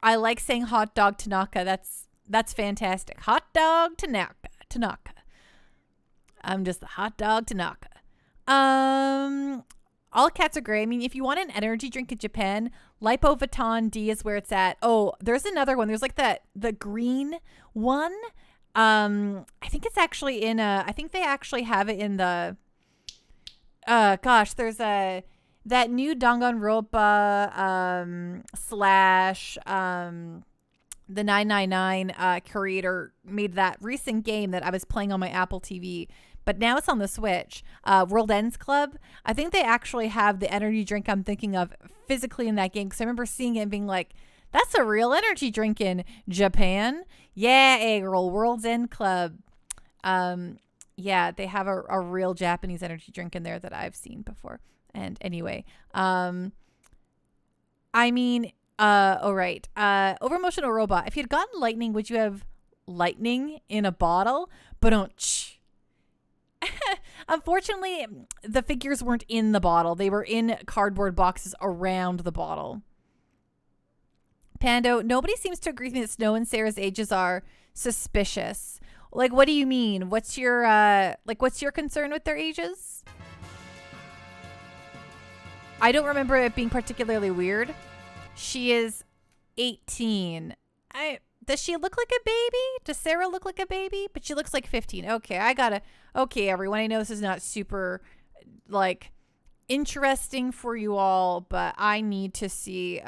I like saying Hot Dog Tanaka. That's fantastic. Hot Dog Tanaka. I'm just the Hot Dog Tanaka. All cats are gray. I mean, if you want an energy drink in Japan, Lipo Vuitton D is where it's at. Oh, there's another one. There's like the green one. I think it's actually I think they actually have it in the, there's that new Danganronpa, slash, the 999, creator made that recent game that I was playing on my Apple TV. But now it's on the Switch. World Ends Club. I think they actually have the energy drink I'm thinking of physically in that game. Because I remember seeing it and being like, that's a real energy drink in Japan. Yeah, girl. World's End Club. Yeah, they have a real Japanese energy drink in there that I've seen before. And anyway, I mean, all right. Over Emotional Robot. If you had gotten Lightning, would you have Lightning in a bottle? But unfortunately, the figures weren't in the bottle. They were in cardboard boxes around the bottle. Pando, nobody seems to agree with me that Snow and Sarah's ages are suspicious. Like, what do you mean? What's your concern with their ages? I don't remember it being particularly weird. She is 18. Does she look like a baby? Does Sarah look like a baby? But she looks like 15. Okay, everyone. I know this is not super, like, interesting for you all, but I need to see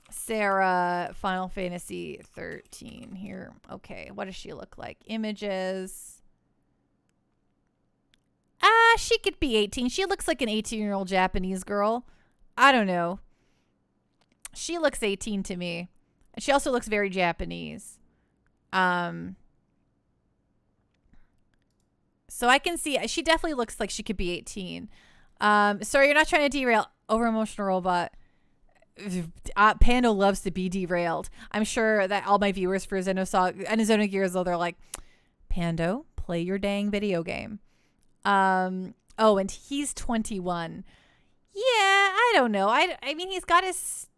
Sarah Final Fantasy 13 here. Okay, what does she look like? Images. She could be 18. She looks like an 18-year-old Japanese girl. I don't know. She looks 18 to me. She also looks very Japanese. So I can see, she definitely looks like she could be 18. Sorry, you're not trying to derail. Over Emotional Robot. Pando loves to be derailed. I'm sure that all my viewers for Xenogears, though, they're like, Pando, play your dang video game. Oh, and he's 21. Yeah, I don't know. I mean, he's got his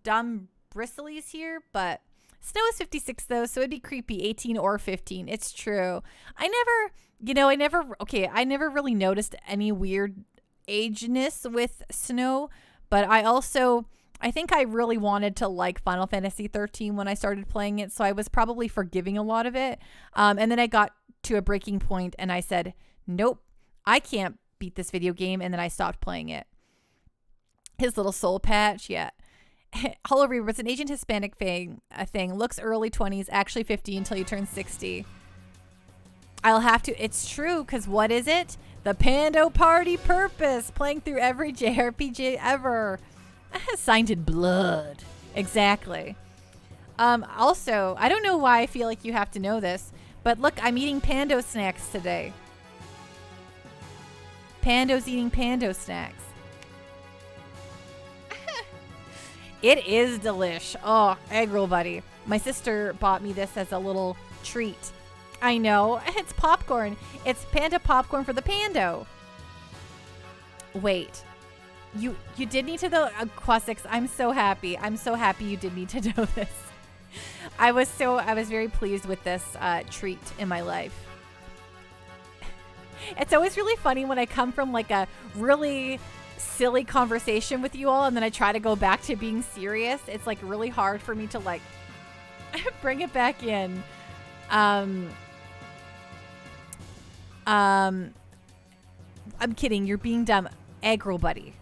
dumb bristlies here, but Snow is 56 though, so it'd be creepy, 18 or 15. It's true. I never really noticed any weird ageness with Snow, but I think I really wanted to like Final Fantasy 13 when I started playing it, so I was probably forgiving a lot of it. And then I got to a breaking point and I said, nope, I can't beat this video game. And then I stopped playing it. His little soul patch. Yeah. Hollow Reaper, it's an Asian Hispanic thing. Looks early 20s, actually 50 until you turn 60. I'll have to. It's true, because what is it? The Pando Party Purpose. Playing through every JRPG ever. Signed in blood. Exactly. Also, I don't know why I feel like you have to know this, but look, I'm eating Pando snacks today. Pando's eating Pando snacks. It is delish. Oh, egg roll buddy. My sister bought me this as a little treat. I know. It's popcorn. It's panda popcorn for the Pando. Wait. You did need to know, Quasix. I'm so happy. I'm so happy you did need to know this. I was very pleased with this treat in my life. It's always really funny when I come from like a really silly conversation with you all and then I try to go back to being serious. It's like really hard for me to like bring it back in. I'm kidding. You're being dumb. Egg roll buddy.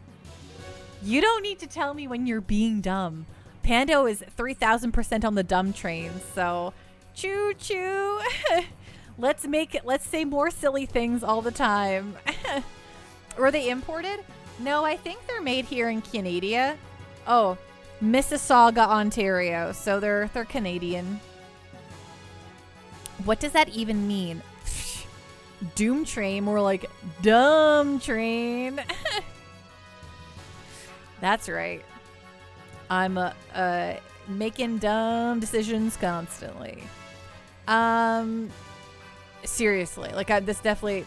You don't need to tell me when you're being dumb. Pando is 3,000% on the dumb train. So choo choo. Let's say more silly things all the time. Were they imported? No, I think they're made here in Canada. Oh, Mississauga, Ontario. So they're Canadian. What does that even mean? Doom train, more like dumb train. That's right. I'm making dumb decisions constantly. Seriously, like this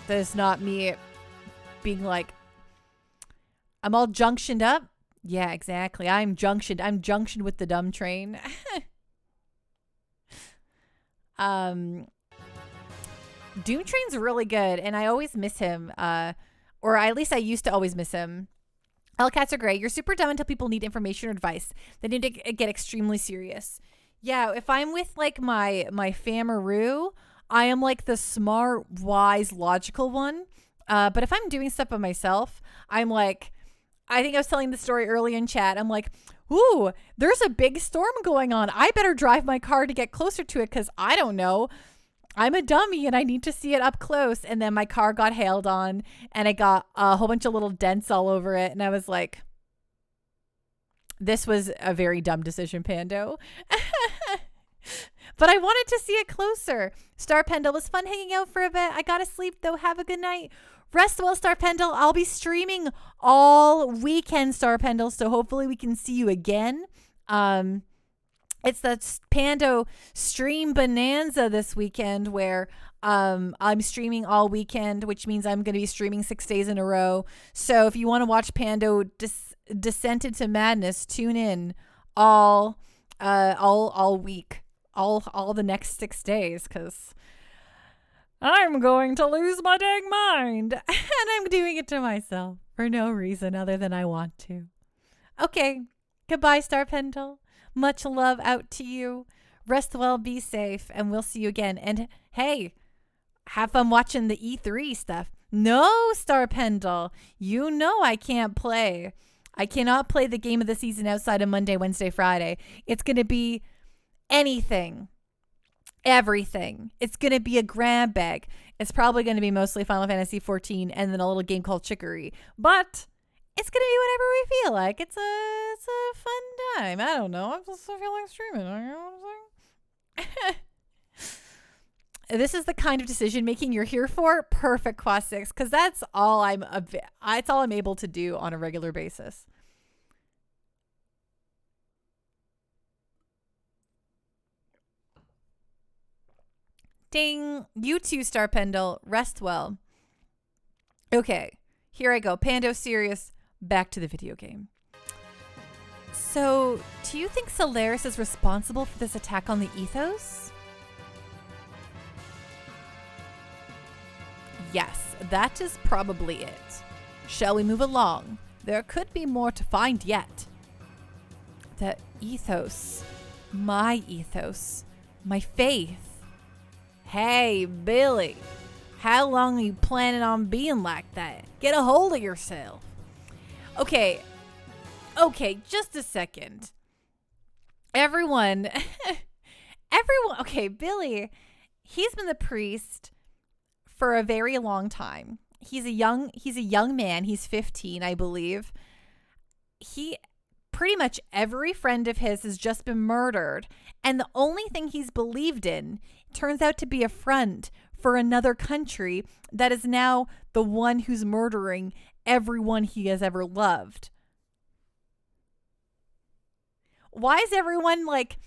is not me being like I'm all junctioned up. Yeah, exactly. I'm junctioned with the dumb train. Doom Train's really good, and I always miss him. Or at least I used to always miss him. Hellcats are great. You're super dumb until people need information or advice. They need to get extremely serious. Yeah, if I'm with like my famaroo, I am like the smart, wise, logical one. But if I'm doing stuff by myself, I'm like, I think I was telling the story early in chat. I'm like, ooh, there's a big storm going on. I better drive my car to get closer to it because I don't know. I'm a dummy and I need to see it up close. And then my car got hailed on and I got a whole bunch of little dents all over it. And I was like, this was a very dumb decision, Pando. But I wanted to see it closer. Star Pendle was fun hanging out for a bit. I gotta sleep though. Have a good night. Rest well, Star Pendle. I'll be streaming all weekend, Star Pendle. So hopefully we can see you again. It's the Pando stream bonanza this weekend where I'm streaming all weekend, which means I'm going to be streaming 6 days in a row. So if you want to watch Pando descent into madness, tune in all week, all the next 6 days, because I'm going to lose my dang mind. And I'm doing it to myself for no reason other than I want to. Okay. Goodbye, Star Pendle. Much love out to you. Rest well, be safe, and we'll see you again. And hey, have fun watching the E3 stuff. No, Star Pendle, you know I can't play. I cannot play the game of the season outside of Monday, Wednesday, Friday. It's going to be anything. Everything. It's going to be a grab bag. It's probably going to be mostly Final Fantasy 14 and then a little game called Chicory. But it's going to be whatever we feel like. It's a fun time. I don't know. I just feel like streaming. You know what I'm saying? This is the kind of decision making you're here for. Perfect, Quas 6, because that's all it's all I'm able to do on a regular basis. Ding. You too, Star Pendle. Rest well. Okay, here I go. Pando serious. Back to the video game. So, do you think Solaris is responsible for this attack on the Ethos? Yes, that is probably it. Shall we move along? There could be more to find yet. The Ethos. My faith. Hey, Billy. How long are you planning on being like that? Get a hold of yourself. Okay, just a second. Everyone, okay, Billy, he's been the priest for a very long time. He's a young man. He's 15, I believe. Pretty much every friend of his has just been murdered, and the only thing he's believed in turns out to be a front for another country that is now the one who's murdering everyone he has ever loved. Why is everyone like,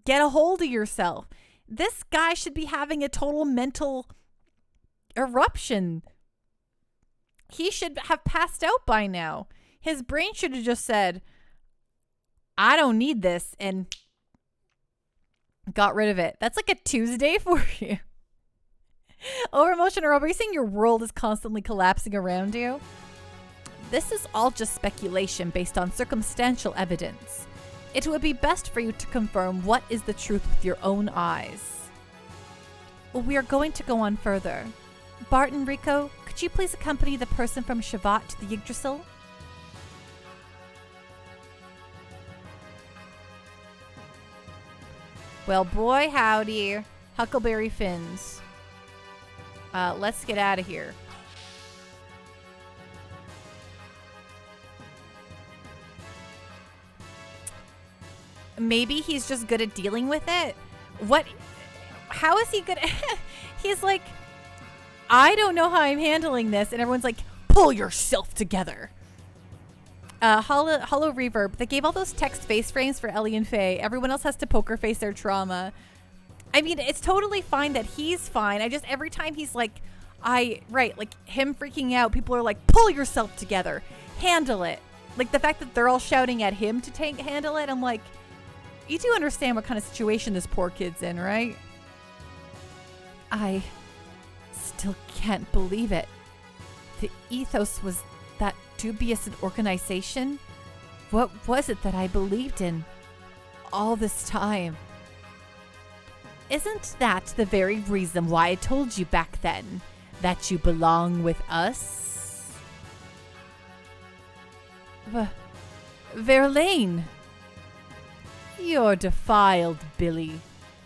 get a hold of yourself? This guy should be having a total mental eruption. He should have passed out by now. His brain should have just said, I don't need this, and got rid of it. That's like a Tuesday for you. Over emotion or erasing, your world is constantly collapsing around you. This is all just speculation based on circumstantial evidence. It would be best for you to confirm what is the truth with your own eyes. We are going to go on further. Bart and Rico, could you please accompany the person from Shavat to the Yggdrasil? Well, boy, howdy, Huckleberry Finns. Let's get out of here. Maybe he's just good at dealing with it. How is he good at he's like, I don't know how I'm handling this, and everyone's like, pull yourself together. Hollow Reverb, they gave all those text face frames for Ellie and Faye. Everyone else has to poker face their trauma. I mean, it's totally fine that he's fine. I just, every time he's like, like him freaking out, people are like, pull yourself together, handle it. Like the fact that they're all shouting at him to handle it, I'm like, you do understand what kind of situation this poor kid's in, right? I still can't believe it. The Ethos was that dubious an organization? What was it that I believed in all this time? Isn't that the very reason why I told you back then that you belong with us? Verlaine! You're defiled, Billy.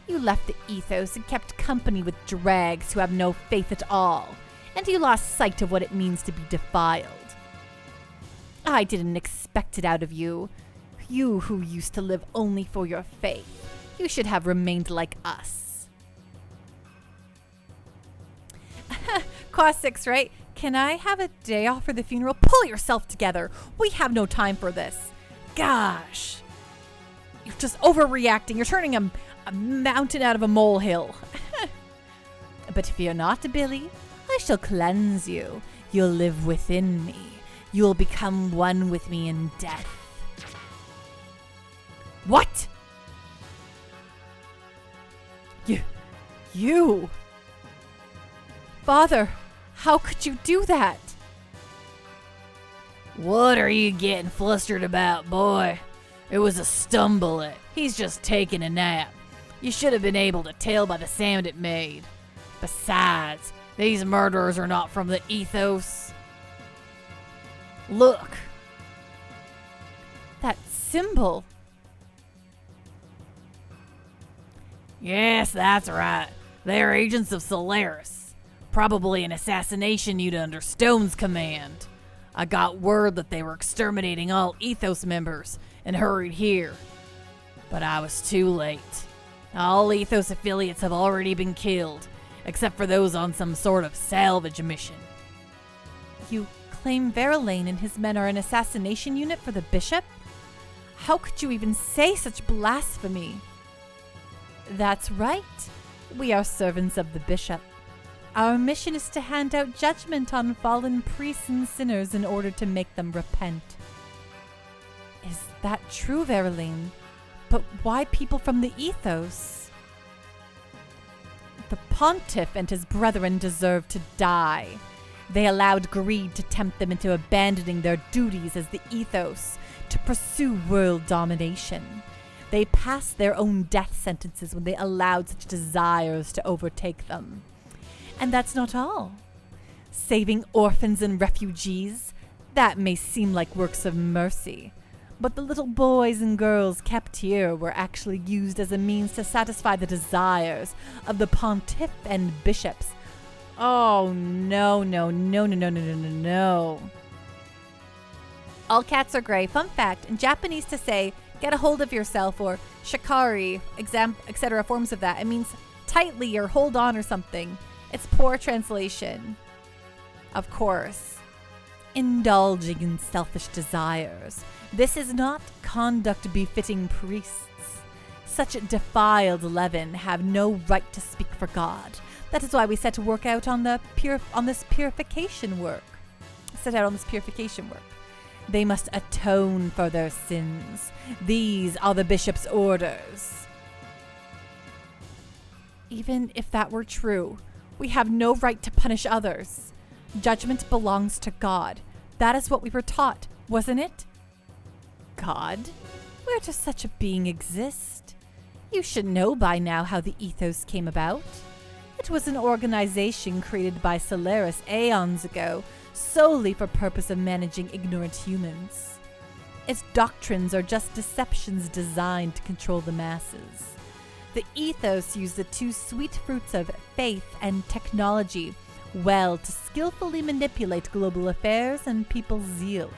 You left the Ethos and kept company with drags who have no faith at all, and you lost sight of what it means to be defiled. I didn't expect it out of you. You who used to live only for your faith. You should have remained like us. Cost 6, right? Can I have a day off for the funeral? Pull yourself together. We have no time for this. Gosh. You're just overreacting. You're turning a mountain out of a molehill. But fear not, Billy. I shall cleanse you. You'll live within me. You'll become one with me in death. What? You? Father, how could you do that? What are you getting flustered about, boy? It was a stumble. He's just taking a nap. You should have been able to tell by the sound it made. Besides, these murderers are not from the Ethos. Look. That symbol. Yes, that's right. They're agents of Solaris. Probably an assassination unit under Stone's command. I got word that they were exterminating all Ethos members and hurried here. But I was too late. All Ethos affiliates have already been killed, except for those on some sort of salvage mission. You claim Verlaine and his men are an assassination unit for the bishop? How could you even say such blasphemy? That's right. We are servants of the bishop. Our mission is to hand out judgment on fallen priests and sinners in order to make them repent. Is that true, Verlaine? But why people from the Ethos? The pontiff and his brethren deserve to die. They allowed greed to tempt them into abandoning their duties as the Ethos to pursue world domination. They passed their own death sentences when they allowed such desires to overtake them. And that's not all. Saving orphans and refugees, that may seem like works of mercy. But the little boys and girls kept here were actually used as a means to satisfy the desires of the pontiff and bishops. Oh, no. All cats are gray. Fun fact, in Japanese to say, get a hold of yourself, or shikari, etc. forms of that, it means tightly or hold on or something. It's poor translation. Of course. Indulging in selfish desires. This is not conduct befitting priests. Such defiled leaven have no right to speak for God. That is why we set to work out on this purification work. They must atone for their sins. These are the bishop's orders. Even if that were true, we have no right to punish others. Judgment belongs to God. That is what we were taught, wasn't it? God? Where does such a being exist? You should know by now how the ethos came about. It was an organization created by Solaris aeons ago, solely for purpose of managing ignorant humans. Its doctrines are just deceptions designed to control the masses. The ethos used the two sweet fruits of faith and technology well to skillfully manipulate global affairs and people's zeal.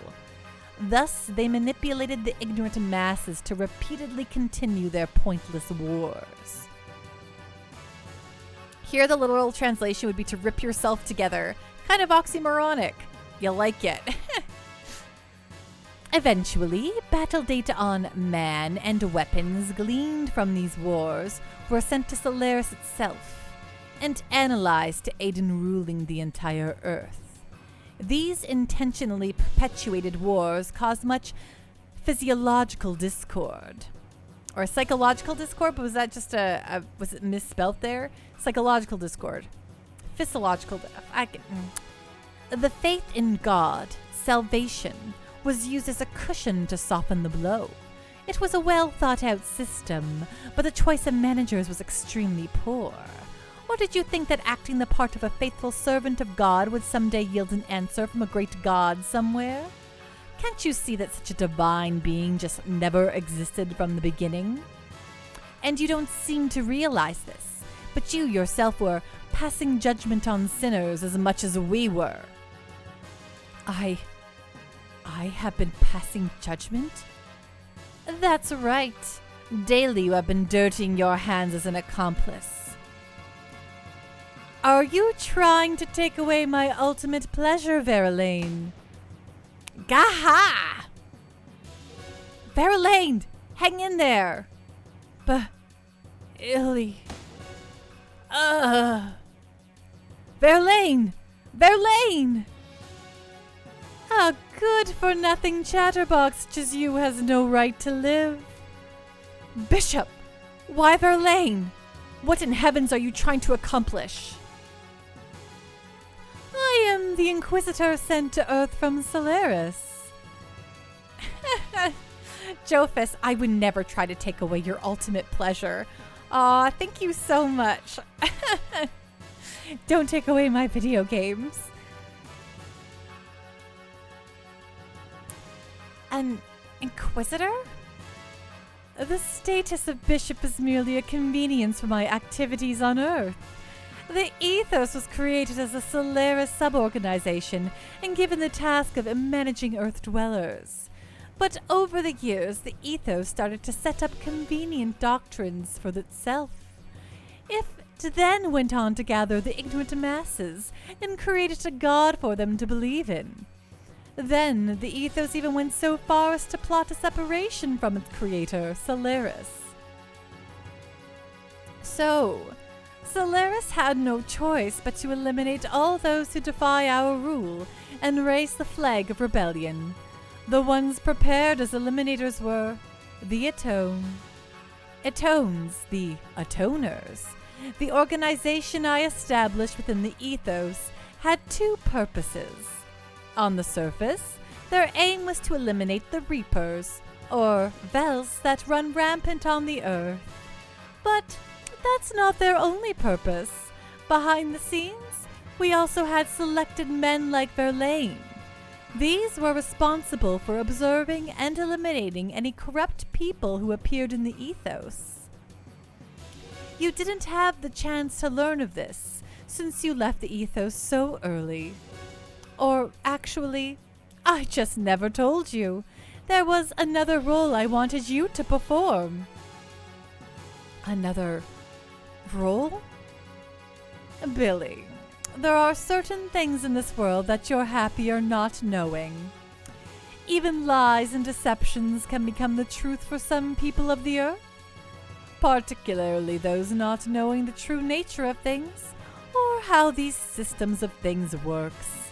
Thus, they manipulated the ignorant masses to repeatedly continue their pointless wars. Here, the literal translation would be to rip yourself together. Kind of oxymoronic. You like it. Eventually, battle data on man and weapons gleaned from these wars were sent to Solaris itself and analyzed to aid in ruling the entire Earth. These intentionally perpetuated wars caused much physiological discord. Or psychological discord, but was that just was it misspelled there? Psychological discord. Physiological. The faith in God, salvation, was used as a cushion to soften the blow. It was a well thought out system, but the choice of managers was extremely poor. Or did you think that acting the part of a faithful servant of God would someday yield an answer from a great God somewhere? Can't you see that such a divine being just never existed from the beginning? And you don't seem to realize this, but you yourself were passing judgment on sinners as much as we were. I have been passing judgment? That's right. Daily you have been dirtying your hands as an accomplice. Are you trying to take away my ultimate pleasure, Verlaine? Gaha! Verlaine, hang in there. Illy. Verlaine! Verlaine! A good-for-nothing chatterbox such as you has no right to live. Bishop! Why Verlaine? What in heavens are you trying to accomplish? I am the Inquisitor sent to Earth from Solaris. Jophus, I would never try to take away your ultimate pleasure. Aw, thank you so much. Don't take away my video games. An Inquisitor? The status of Bishop is merely a convenience for my activities on Earth. The Ethos was created as a Solaris suborganization and given the task of managing Earth dwellers. But over the years, the Ethos started to set up convenient doctrines for itself. It then went on to gather the ignorant masses and created a god for them to believe in. Then, the Ethos even went so far as to plot a separation from its creator, Solaris. So, Solaris had no choice but to eliminate all those who defy our rule and raise the flag of rebellion. The ones prepared as eliminators were the Atones, the Atoners. The organization I established within the Ethos had two purposes. On the surface, their aim was to eliminate the Reapers, or Vels that run rampant on the earth. But that's not their only purpose. Behind the scenes, we also had selected men like Verlaine. These were responsible for observing and eliminating any corrupt people who appeared in the ethos. You didn't have the chance to learn of this since you left the ethos so early. Or actually, I just never told you. There was another role I wanted you to perform. Another role? Billy, there are certain things in this world that you're happier not knowing. Even lies and deceptions can become the truth for some people of the earth, particularly those not knowing the true nature of things or how these systems of things works.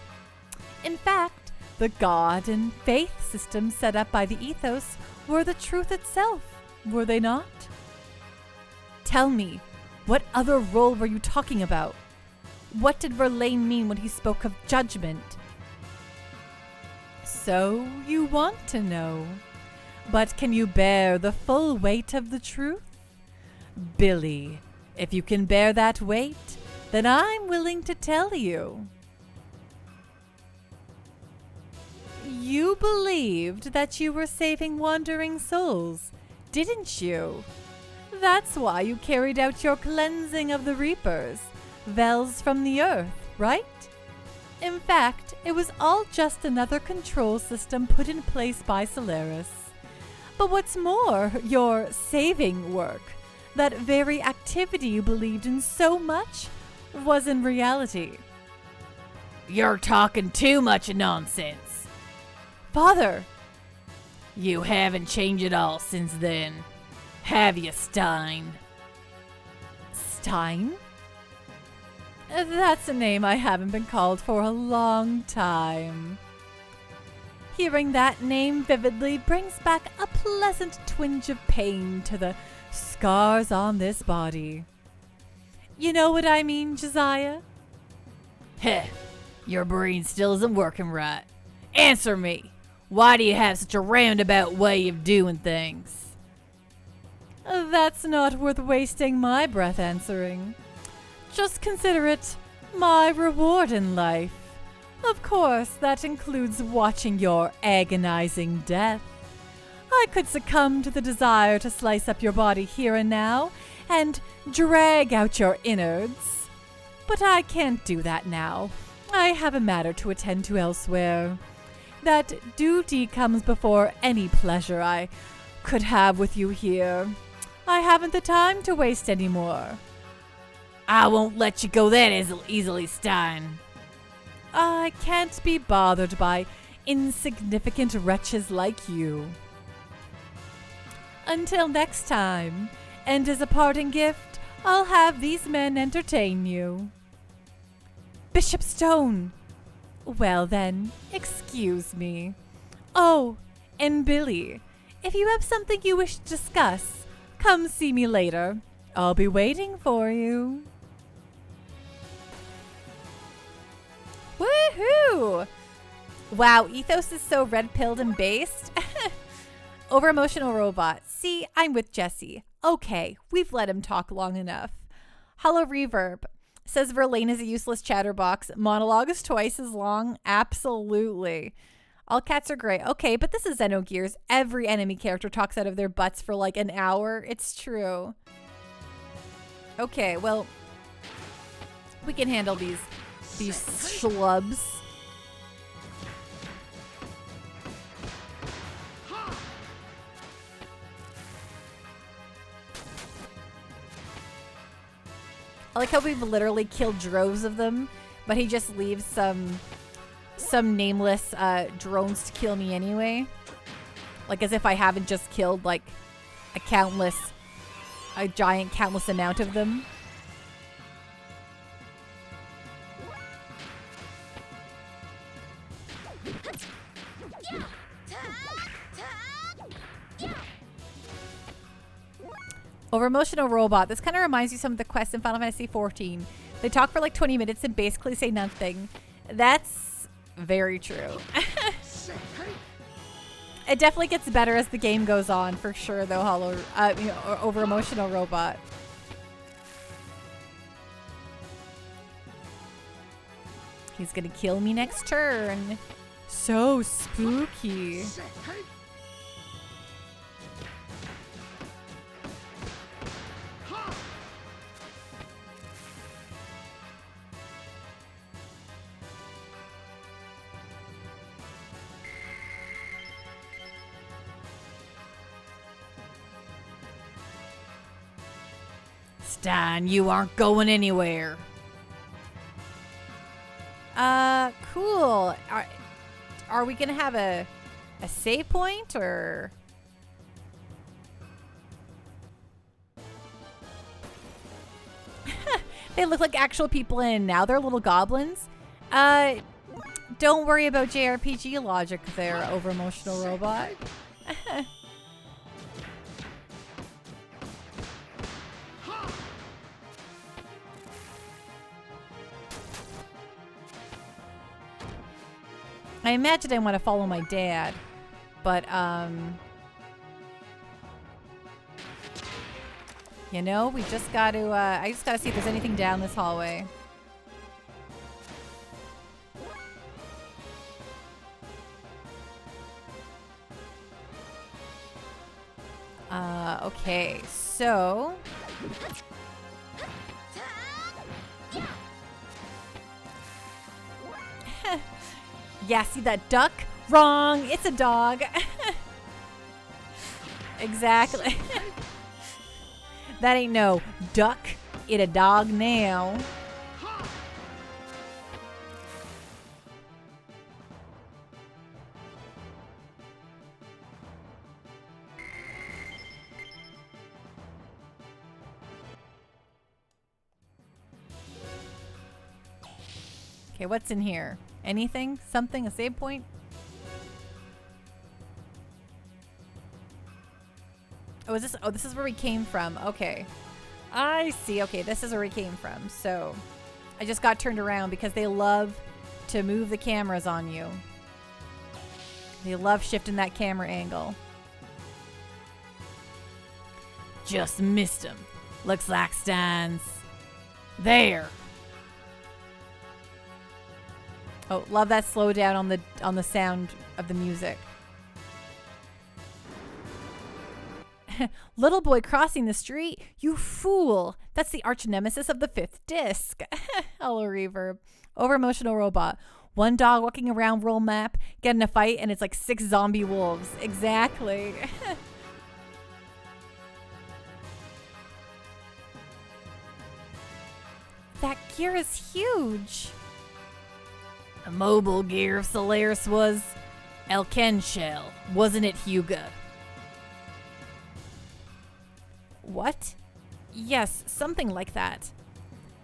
In fact, the God and faith systems set up by the ethos were the truth itself, were they not? Tell me, what other role were you talking about? What did Verlaine mean when he spoke of judgment? So you want to know, but can you bear the full weight of the truth? Billy, if you can bear that weight, then I'm willing to tell you. You believed that you were saving wandering souls, didn't you? That's why you carried out your cleansing of the Reapers, Vels from the earth, right? In fact, it was all just another control system put in place by Solaris. But what's more, your saving work, that very activity you believed in so much, was in reality. You're talking too much nonsense. Father! You haven't changed at all since then. Have you, Stein? Stein? That's a name I haven't been called for a long time. Hearing that name vividly brings back a pleasant twinge of pain to the scars on this body. You know what I mean, Josiah? Heh, your brain still isn't working right. Answer me. Why do you have such a roundabout way of doing things? That's not worth wasting my breath answering. Just consider it my reward in life. Of course, that includes watching your agonizing death. I could succumb to the desire to slice up your body here and now and drag out your innards. But I can't do that now. I have a matter to attend to elsewhere. That duty comes before any pleasure I could have with you here. I haven't the time to waste anymore. I won't let you go that easily, Stein. I can't be bothered by insignificant wretches like you. Until next time, and as a parting gift, I'll have these men entertain you. Bishop Stone! Well then, excuse me. Oh, and Billy, if you have something you wish to discuss, come see me later. I'll be waiting for you. Woohoo! Wow, Ethos is so red-pilled and based. Over-emotional robot. See, I'm with Jesse. Okay, we've let him talk long enough. Hello, Reverb. Says Verlaine is a useless chatterbox. Monologue is twice as long. Absolutely. All cats are great. Okay, but this is Xenogears. Every enemy character talks out of their butts for like an hour. It's true. Okay, well, we can handle these schlubs. I like how we've literally killed droves of them, but he just leaves some nameless drones to kill me anyway. Like as if I haven't just killed like a giant countless amount of them. Over emotional robot. This kind of reminds you of some of the quests in Final Fantasy XIV. They talk for like 20 minutes and basically say nothing. That's very true. It definitely gets better as the game goes on, for sure, though, Over Emotional Robot. He's gonna kill me next turn. So spooky. Stein, you aren't going anywhere. Cool. Are we gonna have a save point, or? They look like actual people and now they're little goblins. Don't worry about JRPG logic there, Over Emotional Robot. I imagine I want to follow my dad, but, you know, we just got to, I just got to see if there's anything down this hallway. Okay, so... Yeah, see that duck? Wrong, it's a dog. Exactly. That ain't no duck, it a dog now. Okay, what's in here? Anything? Something? A save point? Oh, is this? Oh, this is where we came from. Okay. I see. Okay, this is where we came from. So, I just got turned around because they love to move the cameras on you. They love shifting that camera angle. Just missed him. Looks like Stein's there. Oh, love that slowdown on the sound of the music. Little boy crossing the street, you fool! That's the arch nemesis of the 5th disc. Hello, Reverb. Over Emotional Robot. One dog walking around world map, get in a fight, and it's like 6 zombie wolves. Exactly. That gear is huge. The mobile gear of Solaris was Elkenshell, wasn't it, Hugo? What? Yes, something like that.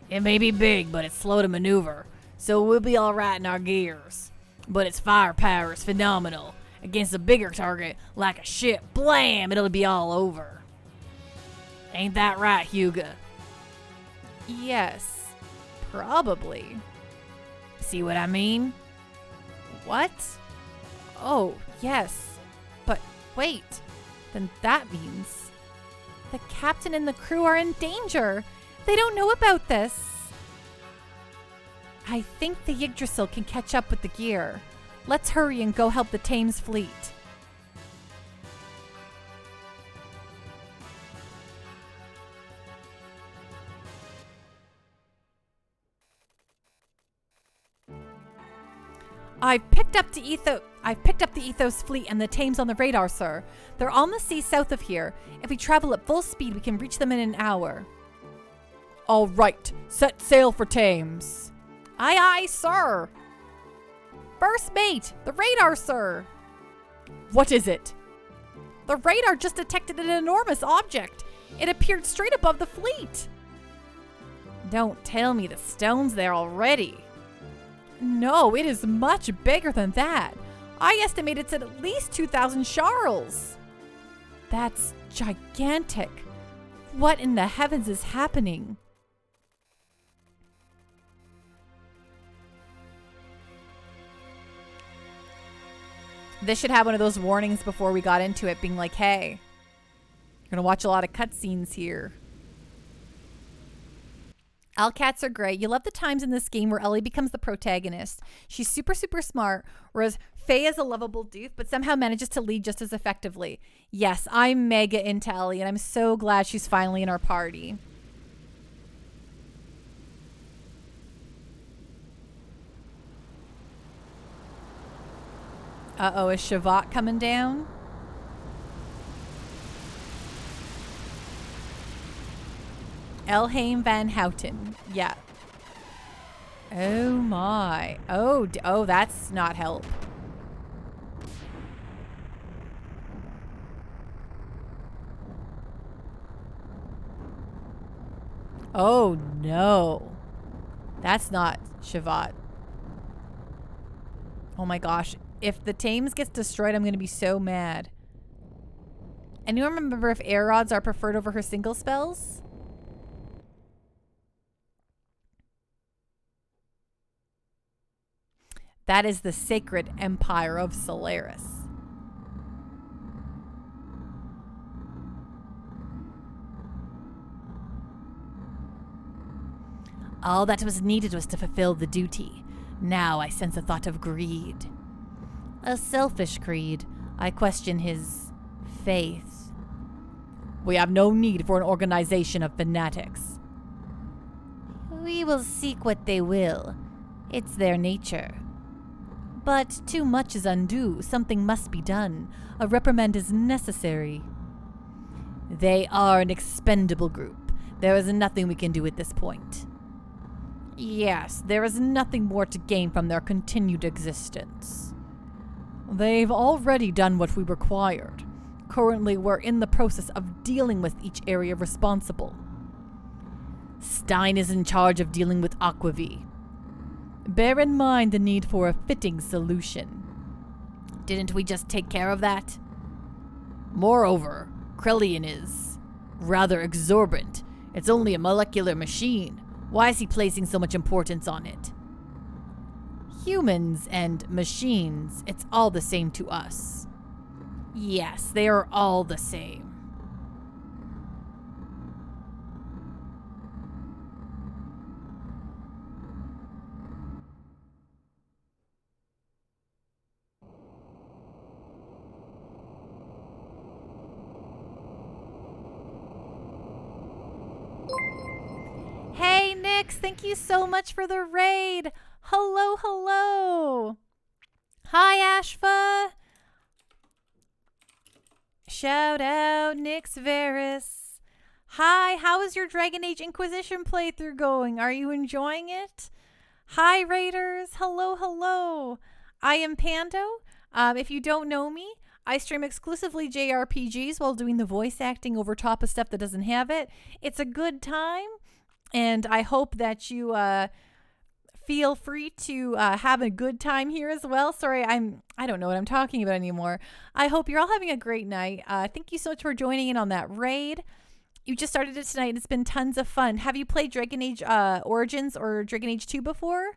It may be big, but it's slow to maneuver, so we'll be alright in our gears. But its firepower is phenomenal. Against a bigger target, like a ship, blam, it'll be all over. Ain't that right, Hugo? Yes, probably. See what I mean? What? Oh, yes. But wait, then that means the captain and the crew are in danger. They don't know about this. I think the Yggdrasil can catch up with the gear. Let's hurry and go help the Thames fleet. I've picked up the Ethos fleet and the Thames on the radar, sir. They're on the sea south of here. If we travel at full speed, we can reach them in an hour. All right, set sail for Thames. Aye, aye, sir. First mate, the radar, sir. What is it? The radar just detected an enormous object. It appeared straight above the fleet. Don't tell me the stone's there already. No, it is much bigger than that. I estimate it's at least 2,000 sharls. That's gigantic. What in the heavens is happening? This should have one of those warnings before we got into it being like, hey, you're going to watch a lot of cutscenes here. All cats are great. You love the times in this game where Ellie becomes the protagonist. She's super, super smart, whereas Faye is a lovable doof, but somehow manages to lead just as effectively. Yes, I'm mega into Ellie, and I'm so glad she's finally in our party. Uh-oh, is Shavat coming down? Elheim Van Houten. Yeah. Oh my. Oh, that's not help. Oh no. That's not Shavat. Oh my gosh. If the Thames gets destroyed, I'm going to be so mad. Anyone remember if air rods are preferred over her single spells? That is the sacred empire of Solaris. All that was needed was to fulfill the duty. Now I sense a thought of greed. A selfish greed. I question his faith. We have no need for an organization of fanatics. We will seek what they will. It's their nature. But too much is undue. Something must be done. A reprimand is necessary. They are an expendable group. There is nothing we can do at this point. Yes, there is nothing more to gain from their continued existence. They've already done what we required. Currently, we're in the process of dealing with each area responsible. Stein is in charge of dealing with Aquavi. Bear in mind the need for a fitting solution. Didn't we just take care of that? Moreover, Krellian is rather exorbitant. It's only a molecular machine. Why is he placing so much importance on it? Humans and machines, it's all the same to us. Yes, they are all the same. Hey, Nyx, thank you so much for the raid. Hello, hello. Hi, Ashfa. Shout out, Nyx Varus. Hi, how is your Dragon Age Inquisition playthrough going? Are you enjoying it? Hi, raiders. Hello, hello. I am Pando. If you don't know me, I stream exclusively JRPGs while doing the voice acting over top of stuff that doesn't have it. It's a good time. And I hope that you feel free to have a good time here as well. Sorry, I don't know what I'm talking about anymore. I hope you're all having a great night. Thank you so much for joining in on that raid. You just started it tonight and it's been tons of fun. Have you played Dragon Age Origins or Dragon Age 2 before?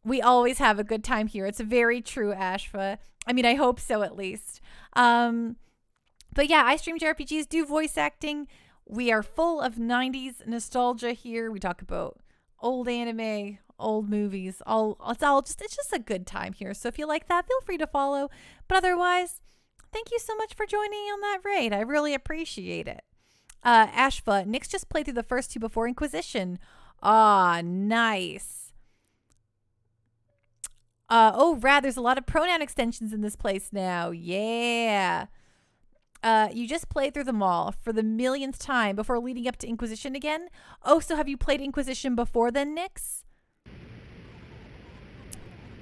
We always have a good time here. It's very true, Ashfa. I mean, I hope so at least. But yeah, I stream JRPGs, do voice acting. We are full of 90s nostalgia here. We talk about old anime, old movies, it's just a good time here. So if you like that, feel free to follow. But otherwise, thank you so much for joining on that raid. I really appreciate it. Ashfa, Nyx just played through the first two before Inquisition. Ah, nice. Oh, rad, there's a lot of pronoun extensions in this place now. Yeah. You just played through them all for the millionth time before leading up to Inquisition again. Oh, so have you played Inquisition before then, Nyx?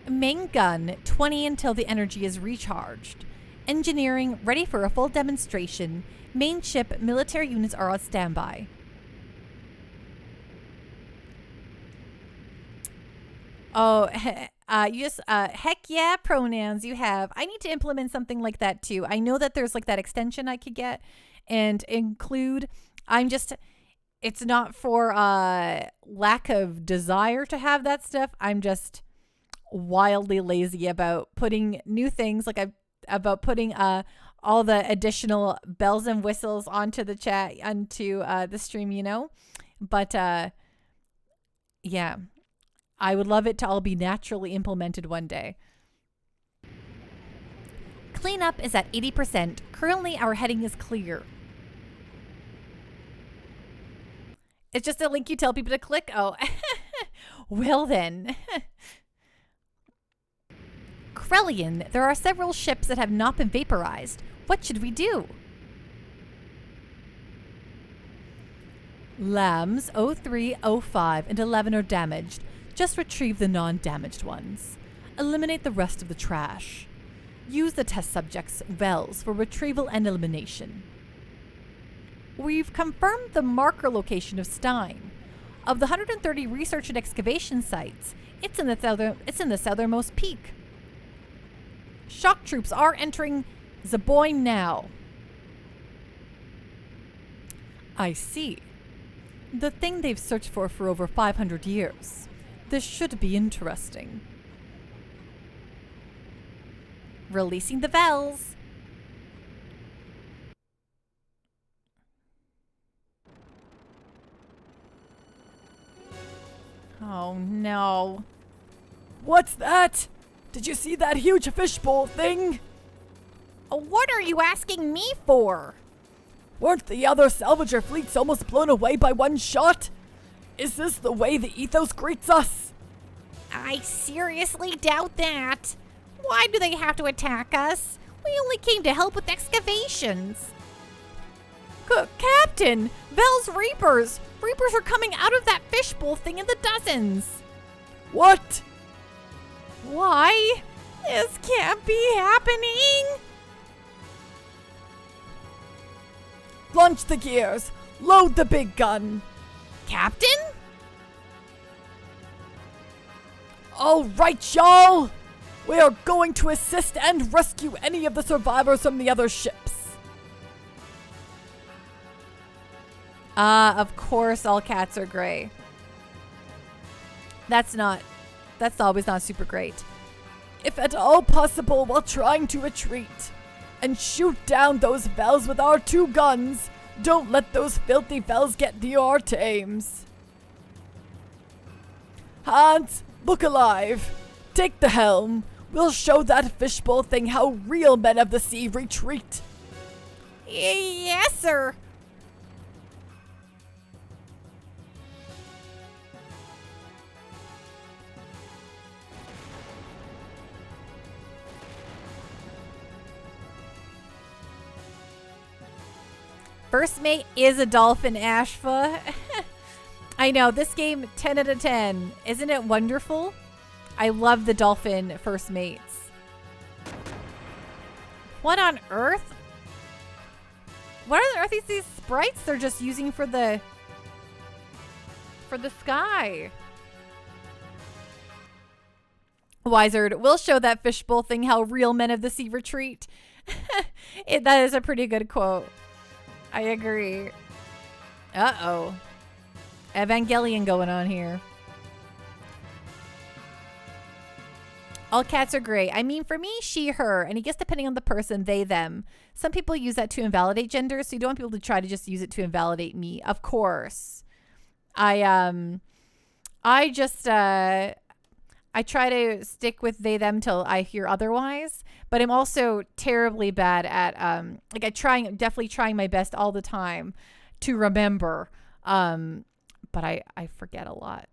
Main gun, 20 until the energy is recharged. Engineering, ready for a full demonstration. Main ship, military units are on standby. Oh, you just, heck yeah, pronouns you have. I need to implement something like that too. I know that there's like that extension I could get and include. It's not for lack of desire to have that stuff. I'm just wildly lazy about putting new things, like about putting all the additional bells and whistles onto the chat, onto the stream, you know. But yeah, I would love it to all be naturally implemented one day. Cleanup is at 80%. Currently, our heading is clear. It's just a link you tell people to click. Oh, well then. Krellian, there are several ships that have not been vaporized. What should we do? Lambs 03, 05, and 11 are damaged. Just retrieve the non-damaged ones. Eliminate the rest of the trash. Use the test subjects' wells for retrieval and elimination. We've confirmed the marker location of Stein. Of the 130 research and excavation sites, it's in the southernmost peak. Shock troops are entering Zaboin now. I see. The thing they've searched for over 500 years. This should be interesting. Releasing the bells. Oh no. What's that? Did you see that huge fishbowl thing? What are you asking me for? Weren't the other salvager fleets almost blown away by one shot? Is this the way the Ethos greets us? I seriously doubt that. Why do they have to attack us? We only came to help with excavations. Captain! Vel's Reapers! Reapers are coming out of that fishbowl thing in the dozens! What? Why? This can't be happening! Launch the gears! Load the big gun! Captain? All right, y'all! We are going to assist and rescue any of the survivors from the other ships. Of course all cats are gray. That's always not super great. If at all possible while trying to retreat. And shoot down those Vels with our 2 guns. Don't let those filthy Vels get near our tames. Hans, look alive. Take the helm. We'll show that fishbowl thing how real men of the sea retreat. Yes, sir. First mate is a dolphin, Ashfa. I know, this game, 10 out of 10. Isn't it wonderful? I love the dolphin first mates. What on earth? What on earth is these sprites they're just using for the sky? Wizard, we'll show that fishbowl thing how real men of the sea retreat. That is a pretty good quote. I agree. Uh-oh. Evangelion going on here. All cats are great. I mean, for me, she, her. And I guess depending on the person, they, them. Some people use that to invalidate gender, so you don't want people to try to just use it to invalidate me. Of course. I try to stick with they, them till I hear otherwise. But I'm also terribly bad at, definitely trying my best all the time to remember. But I forget a lot.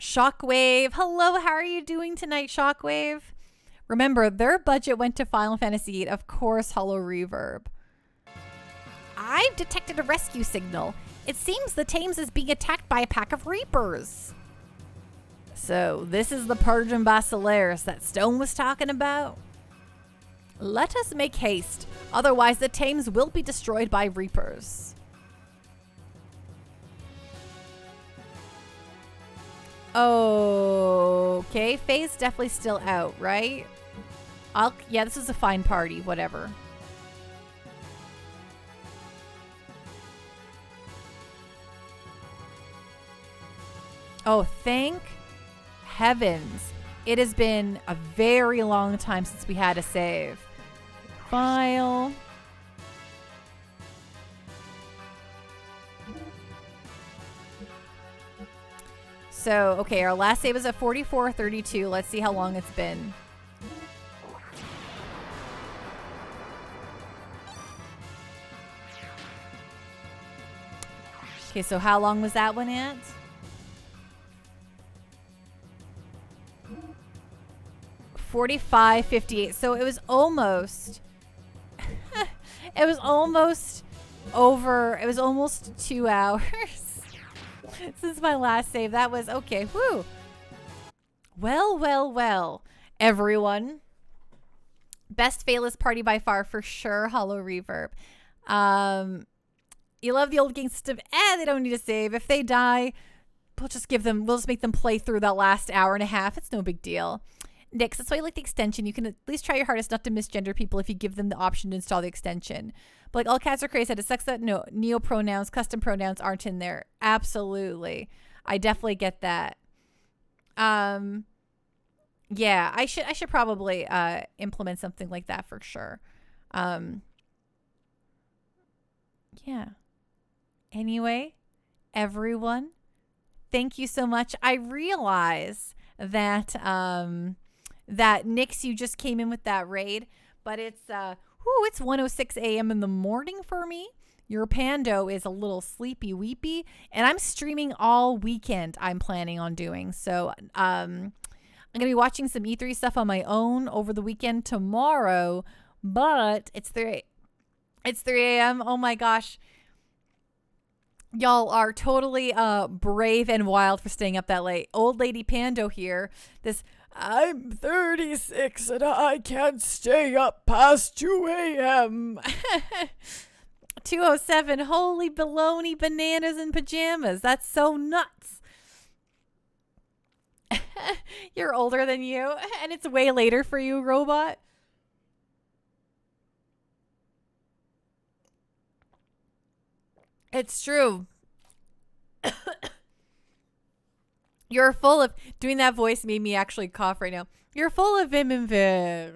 Shockwave. Hello, how are you doing tonight, Shockwave? Remember, their budget went to Final Fantasy VIII. Of course, Hollow Reverb. I've detected a rescue signal. It seems the Thames is being attacked by a pack of Reapers. So, this is the Persian Basilaris that Stone was talking about? Let us make haste, otherwise the Thames will be destroyed by Reapers. Okay, Faye's definitely still out, right? Yeah, this is a fine party, whatever. Oh, thank heavens. It has been a very long time since we had a save. File. So, okay, our last save was at 44:32. Let's see how long it's been. Okay, so how long was that one at? $45.58. So it was almost it was almost over. It was almost 2 hours. This is my last save. That was okay. Whew. Well, everyone. Best Phaelus party by far for sure. Hollow Reverb. You love the old game system. They don't need a save. If they die, we'll just make them play through that last hour and a half. It's no big deal. Nix, that's why you like the extension. You can at least try your hardest not to misgender people if you give them the option to install the extension. But like all cats are crazy. It sucks that no neo pronouns, custom pronouns aren't in there. Absolutely. I definitely get that. Yeah, I should probably implement something like that for sure. Yeah. Anyway, everyone, thank you so much. I realize that that Nix, you just came in with that raid, but it's it's 1:06 a.m. in the morning for me. Your Pando is a little sleepy weepy, and I'm streaming all weekend. I'm planning on doing so. I'm gonna be watching some E3 stuff on my own over the weekend tomorrow, but it's 3 a.m. Oh my gosh. Y'all are totally brave and wild for staying up that late. Old Lady Pando here. I'm 36 and I can't stay up past 2 a.m. 2:07. Holy baloney, bananas, and pajamas. That's so nuts. You're older than you, and it's way later for you, robot. It's true. You're full of... Doing that voice made me actually cough right now. You're full of vim and vim.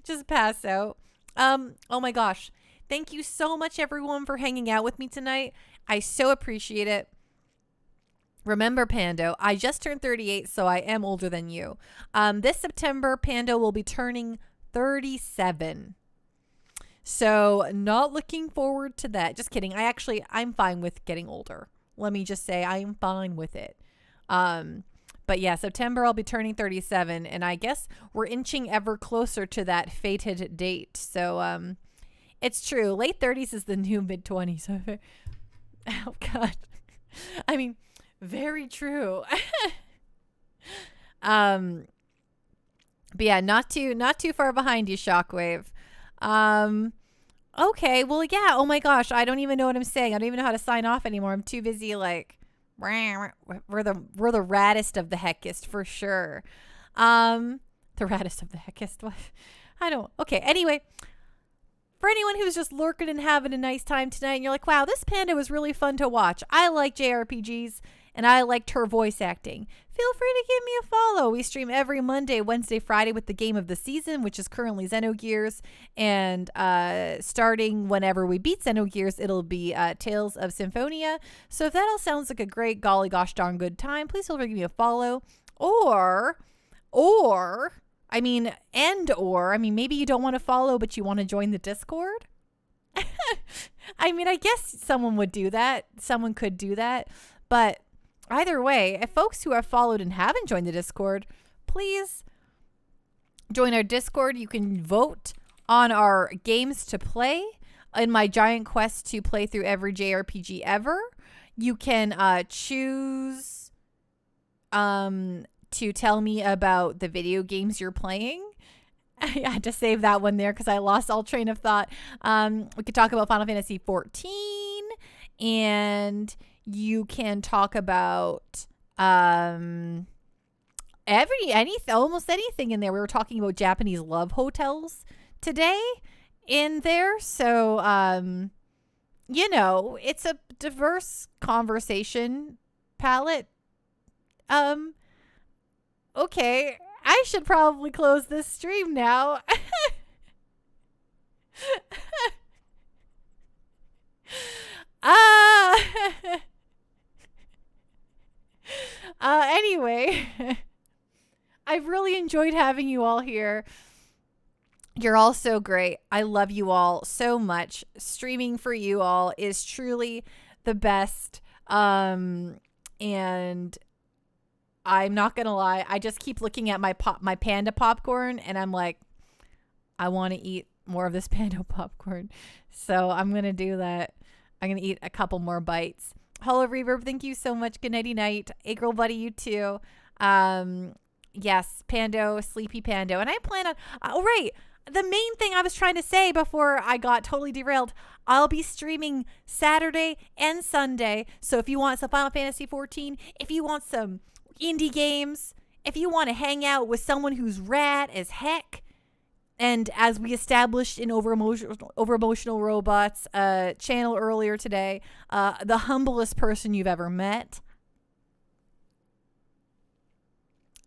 Just pass out. Oh my gosh. Thank you so much, everyone, for hanging out with me tonight. I so appreciate it. Remember, Pando, I just turned 38, so I am older than you. This September, Pando will be turning 37. So not looking forward to that. Just kidding. I'm fine with getting older. Let me just say I'm fine with it. But yeah, September I'll be turning 37, and I guess we're inching ever closer to that fated date. So it's true. Late 30s is the new mid 20s. Oh God. I mean, very true. But yeah, not too far behind you, Shockwave. Okay, well, yeah. Oh my gosh, I don't even know what I'm saying. I don't even know how to sign off anymore. I'm too busy. Like, we're the raddest of the heckest for sure. The raddest of the heckest. What? I don't. Okay. Anyway, for anyone who's just lurking and having a nice time tonight, and you're like, wow, this Panda was really fun to watch. I like JRPGs, and I liked her voice acting. Feel free to give me a follow. We stream every Monday, Wednesday, Friday with the game of the season, which is currently Xenogears. And starting whenever we beat Xenogears, it'll be Tales of Symphonia. So if that all sounds like a great golly gosh darn good time, please feel free to give me a follow. Or maybe you don't want to follow, but you want to join the Discord. I mean, I guess someone would do that. Someone could do that. But either way, if folks who have followed and haven't joined the Discord, please join our Discord. You can vote on our games to play in my giant quest to play through every JRPG ever. You can choose to tell me about the video games you're playing. I had to save that one there because I lost all train of thought. We could talk about Final Fantasy 14, and you can talk about almost anything in there. We were talking about Japanese love hotels today in there. So, it's a diverse conversation palette. Okay, I should probably close this stream now. Anyway, I've really enjoyed having you all here. You're all so great. I love you all so much. Streaming for you all is truly the best. And I'm not gonna lie, I just keep looking at my panda popcorn, and I'm like, I want to eat more of this panda popcorn. So I'm gonna do that. I'm gonna eat a couple more bites. Hello Reverb, thank you so much. Good nighty night. A girl buddy, you too. Yes, Pando, sleepy Pando, and I plan on. Oh right, the main thing I was trying to say before I got totally derailed. I'll be streaming Saturday and Sunday. So if you want some Final Fantasy 14, if you want some indie games, if you want to hang out with someone who's rad as heck, and as we established in Over Emotional Robots channel earlier today, the humblest person you've ever met,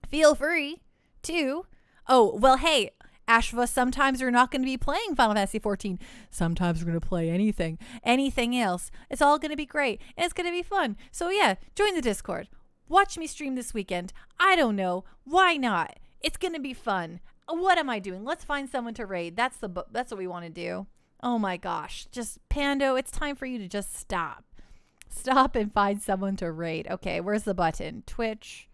feel free to. Oh, well, hey, Ashva, sometimes we're not going to be playing Final Fantasy 14. Sometimes we're going to play anything else. It's all going to be great, and it's going to be fun. So yeah, join the Discord. Watch me stream this weekend. I don't know. Why not? It's going to be fun. What am I doing? Let's find someone to raid. That's what we want to do. Oh my gosh. Just Pando, it's time for you to just stop. Stop and find someone to raid. Okay, where's the button? Twitch.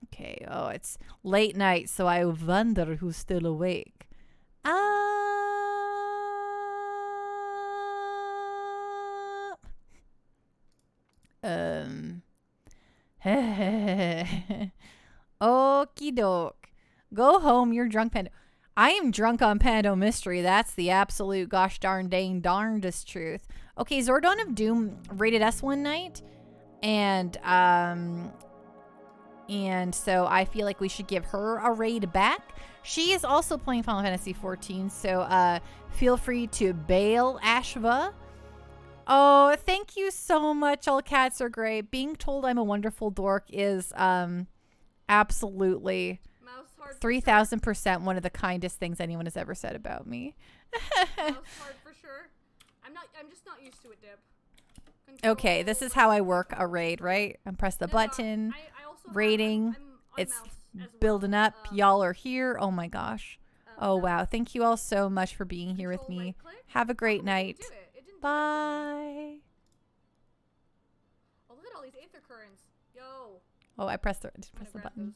Okay, oh, it's late night, so I wonder who's still awake. Okie doke. Go home, you're drunk, Pando. I am drunk on Pando Mystery. That's the absolute gosh darn dang darndest truth. Okay, Zordon of Doom rated us one night, and so I feel like we should give her a raid back. She is also playing Final Fantasy 14, so feel free to bail, Ashva. Oh, thank you so much. All cats are great. Being told I'm a wonderful dork is absolutely 3,000% one of the kindest things anyone has ever said about me. Mouse hard for sure. I'm just not used to it, Dip. Okay, this is how I work a raid, right? I press the button, I also raiding. It's building up. Y'all are here. Oh my gosh. Oh wow. Thank you all so much for being here with me. Have a great night. Bye. Oh, look at all these aether currents. Yo. Oh, I pressed the button.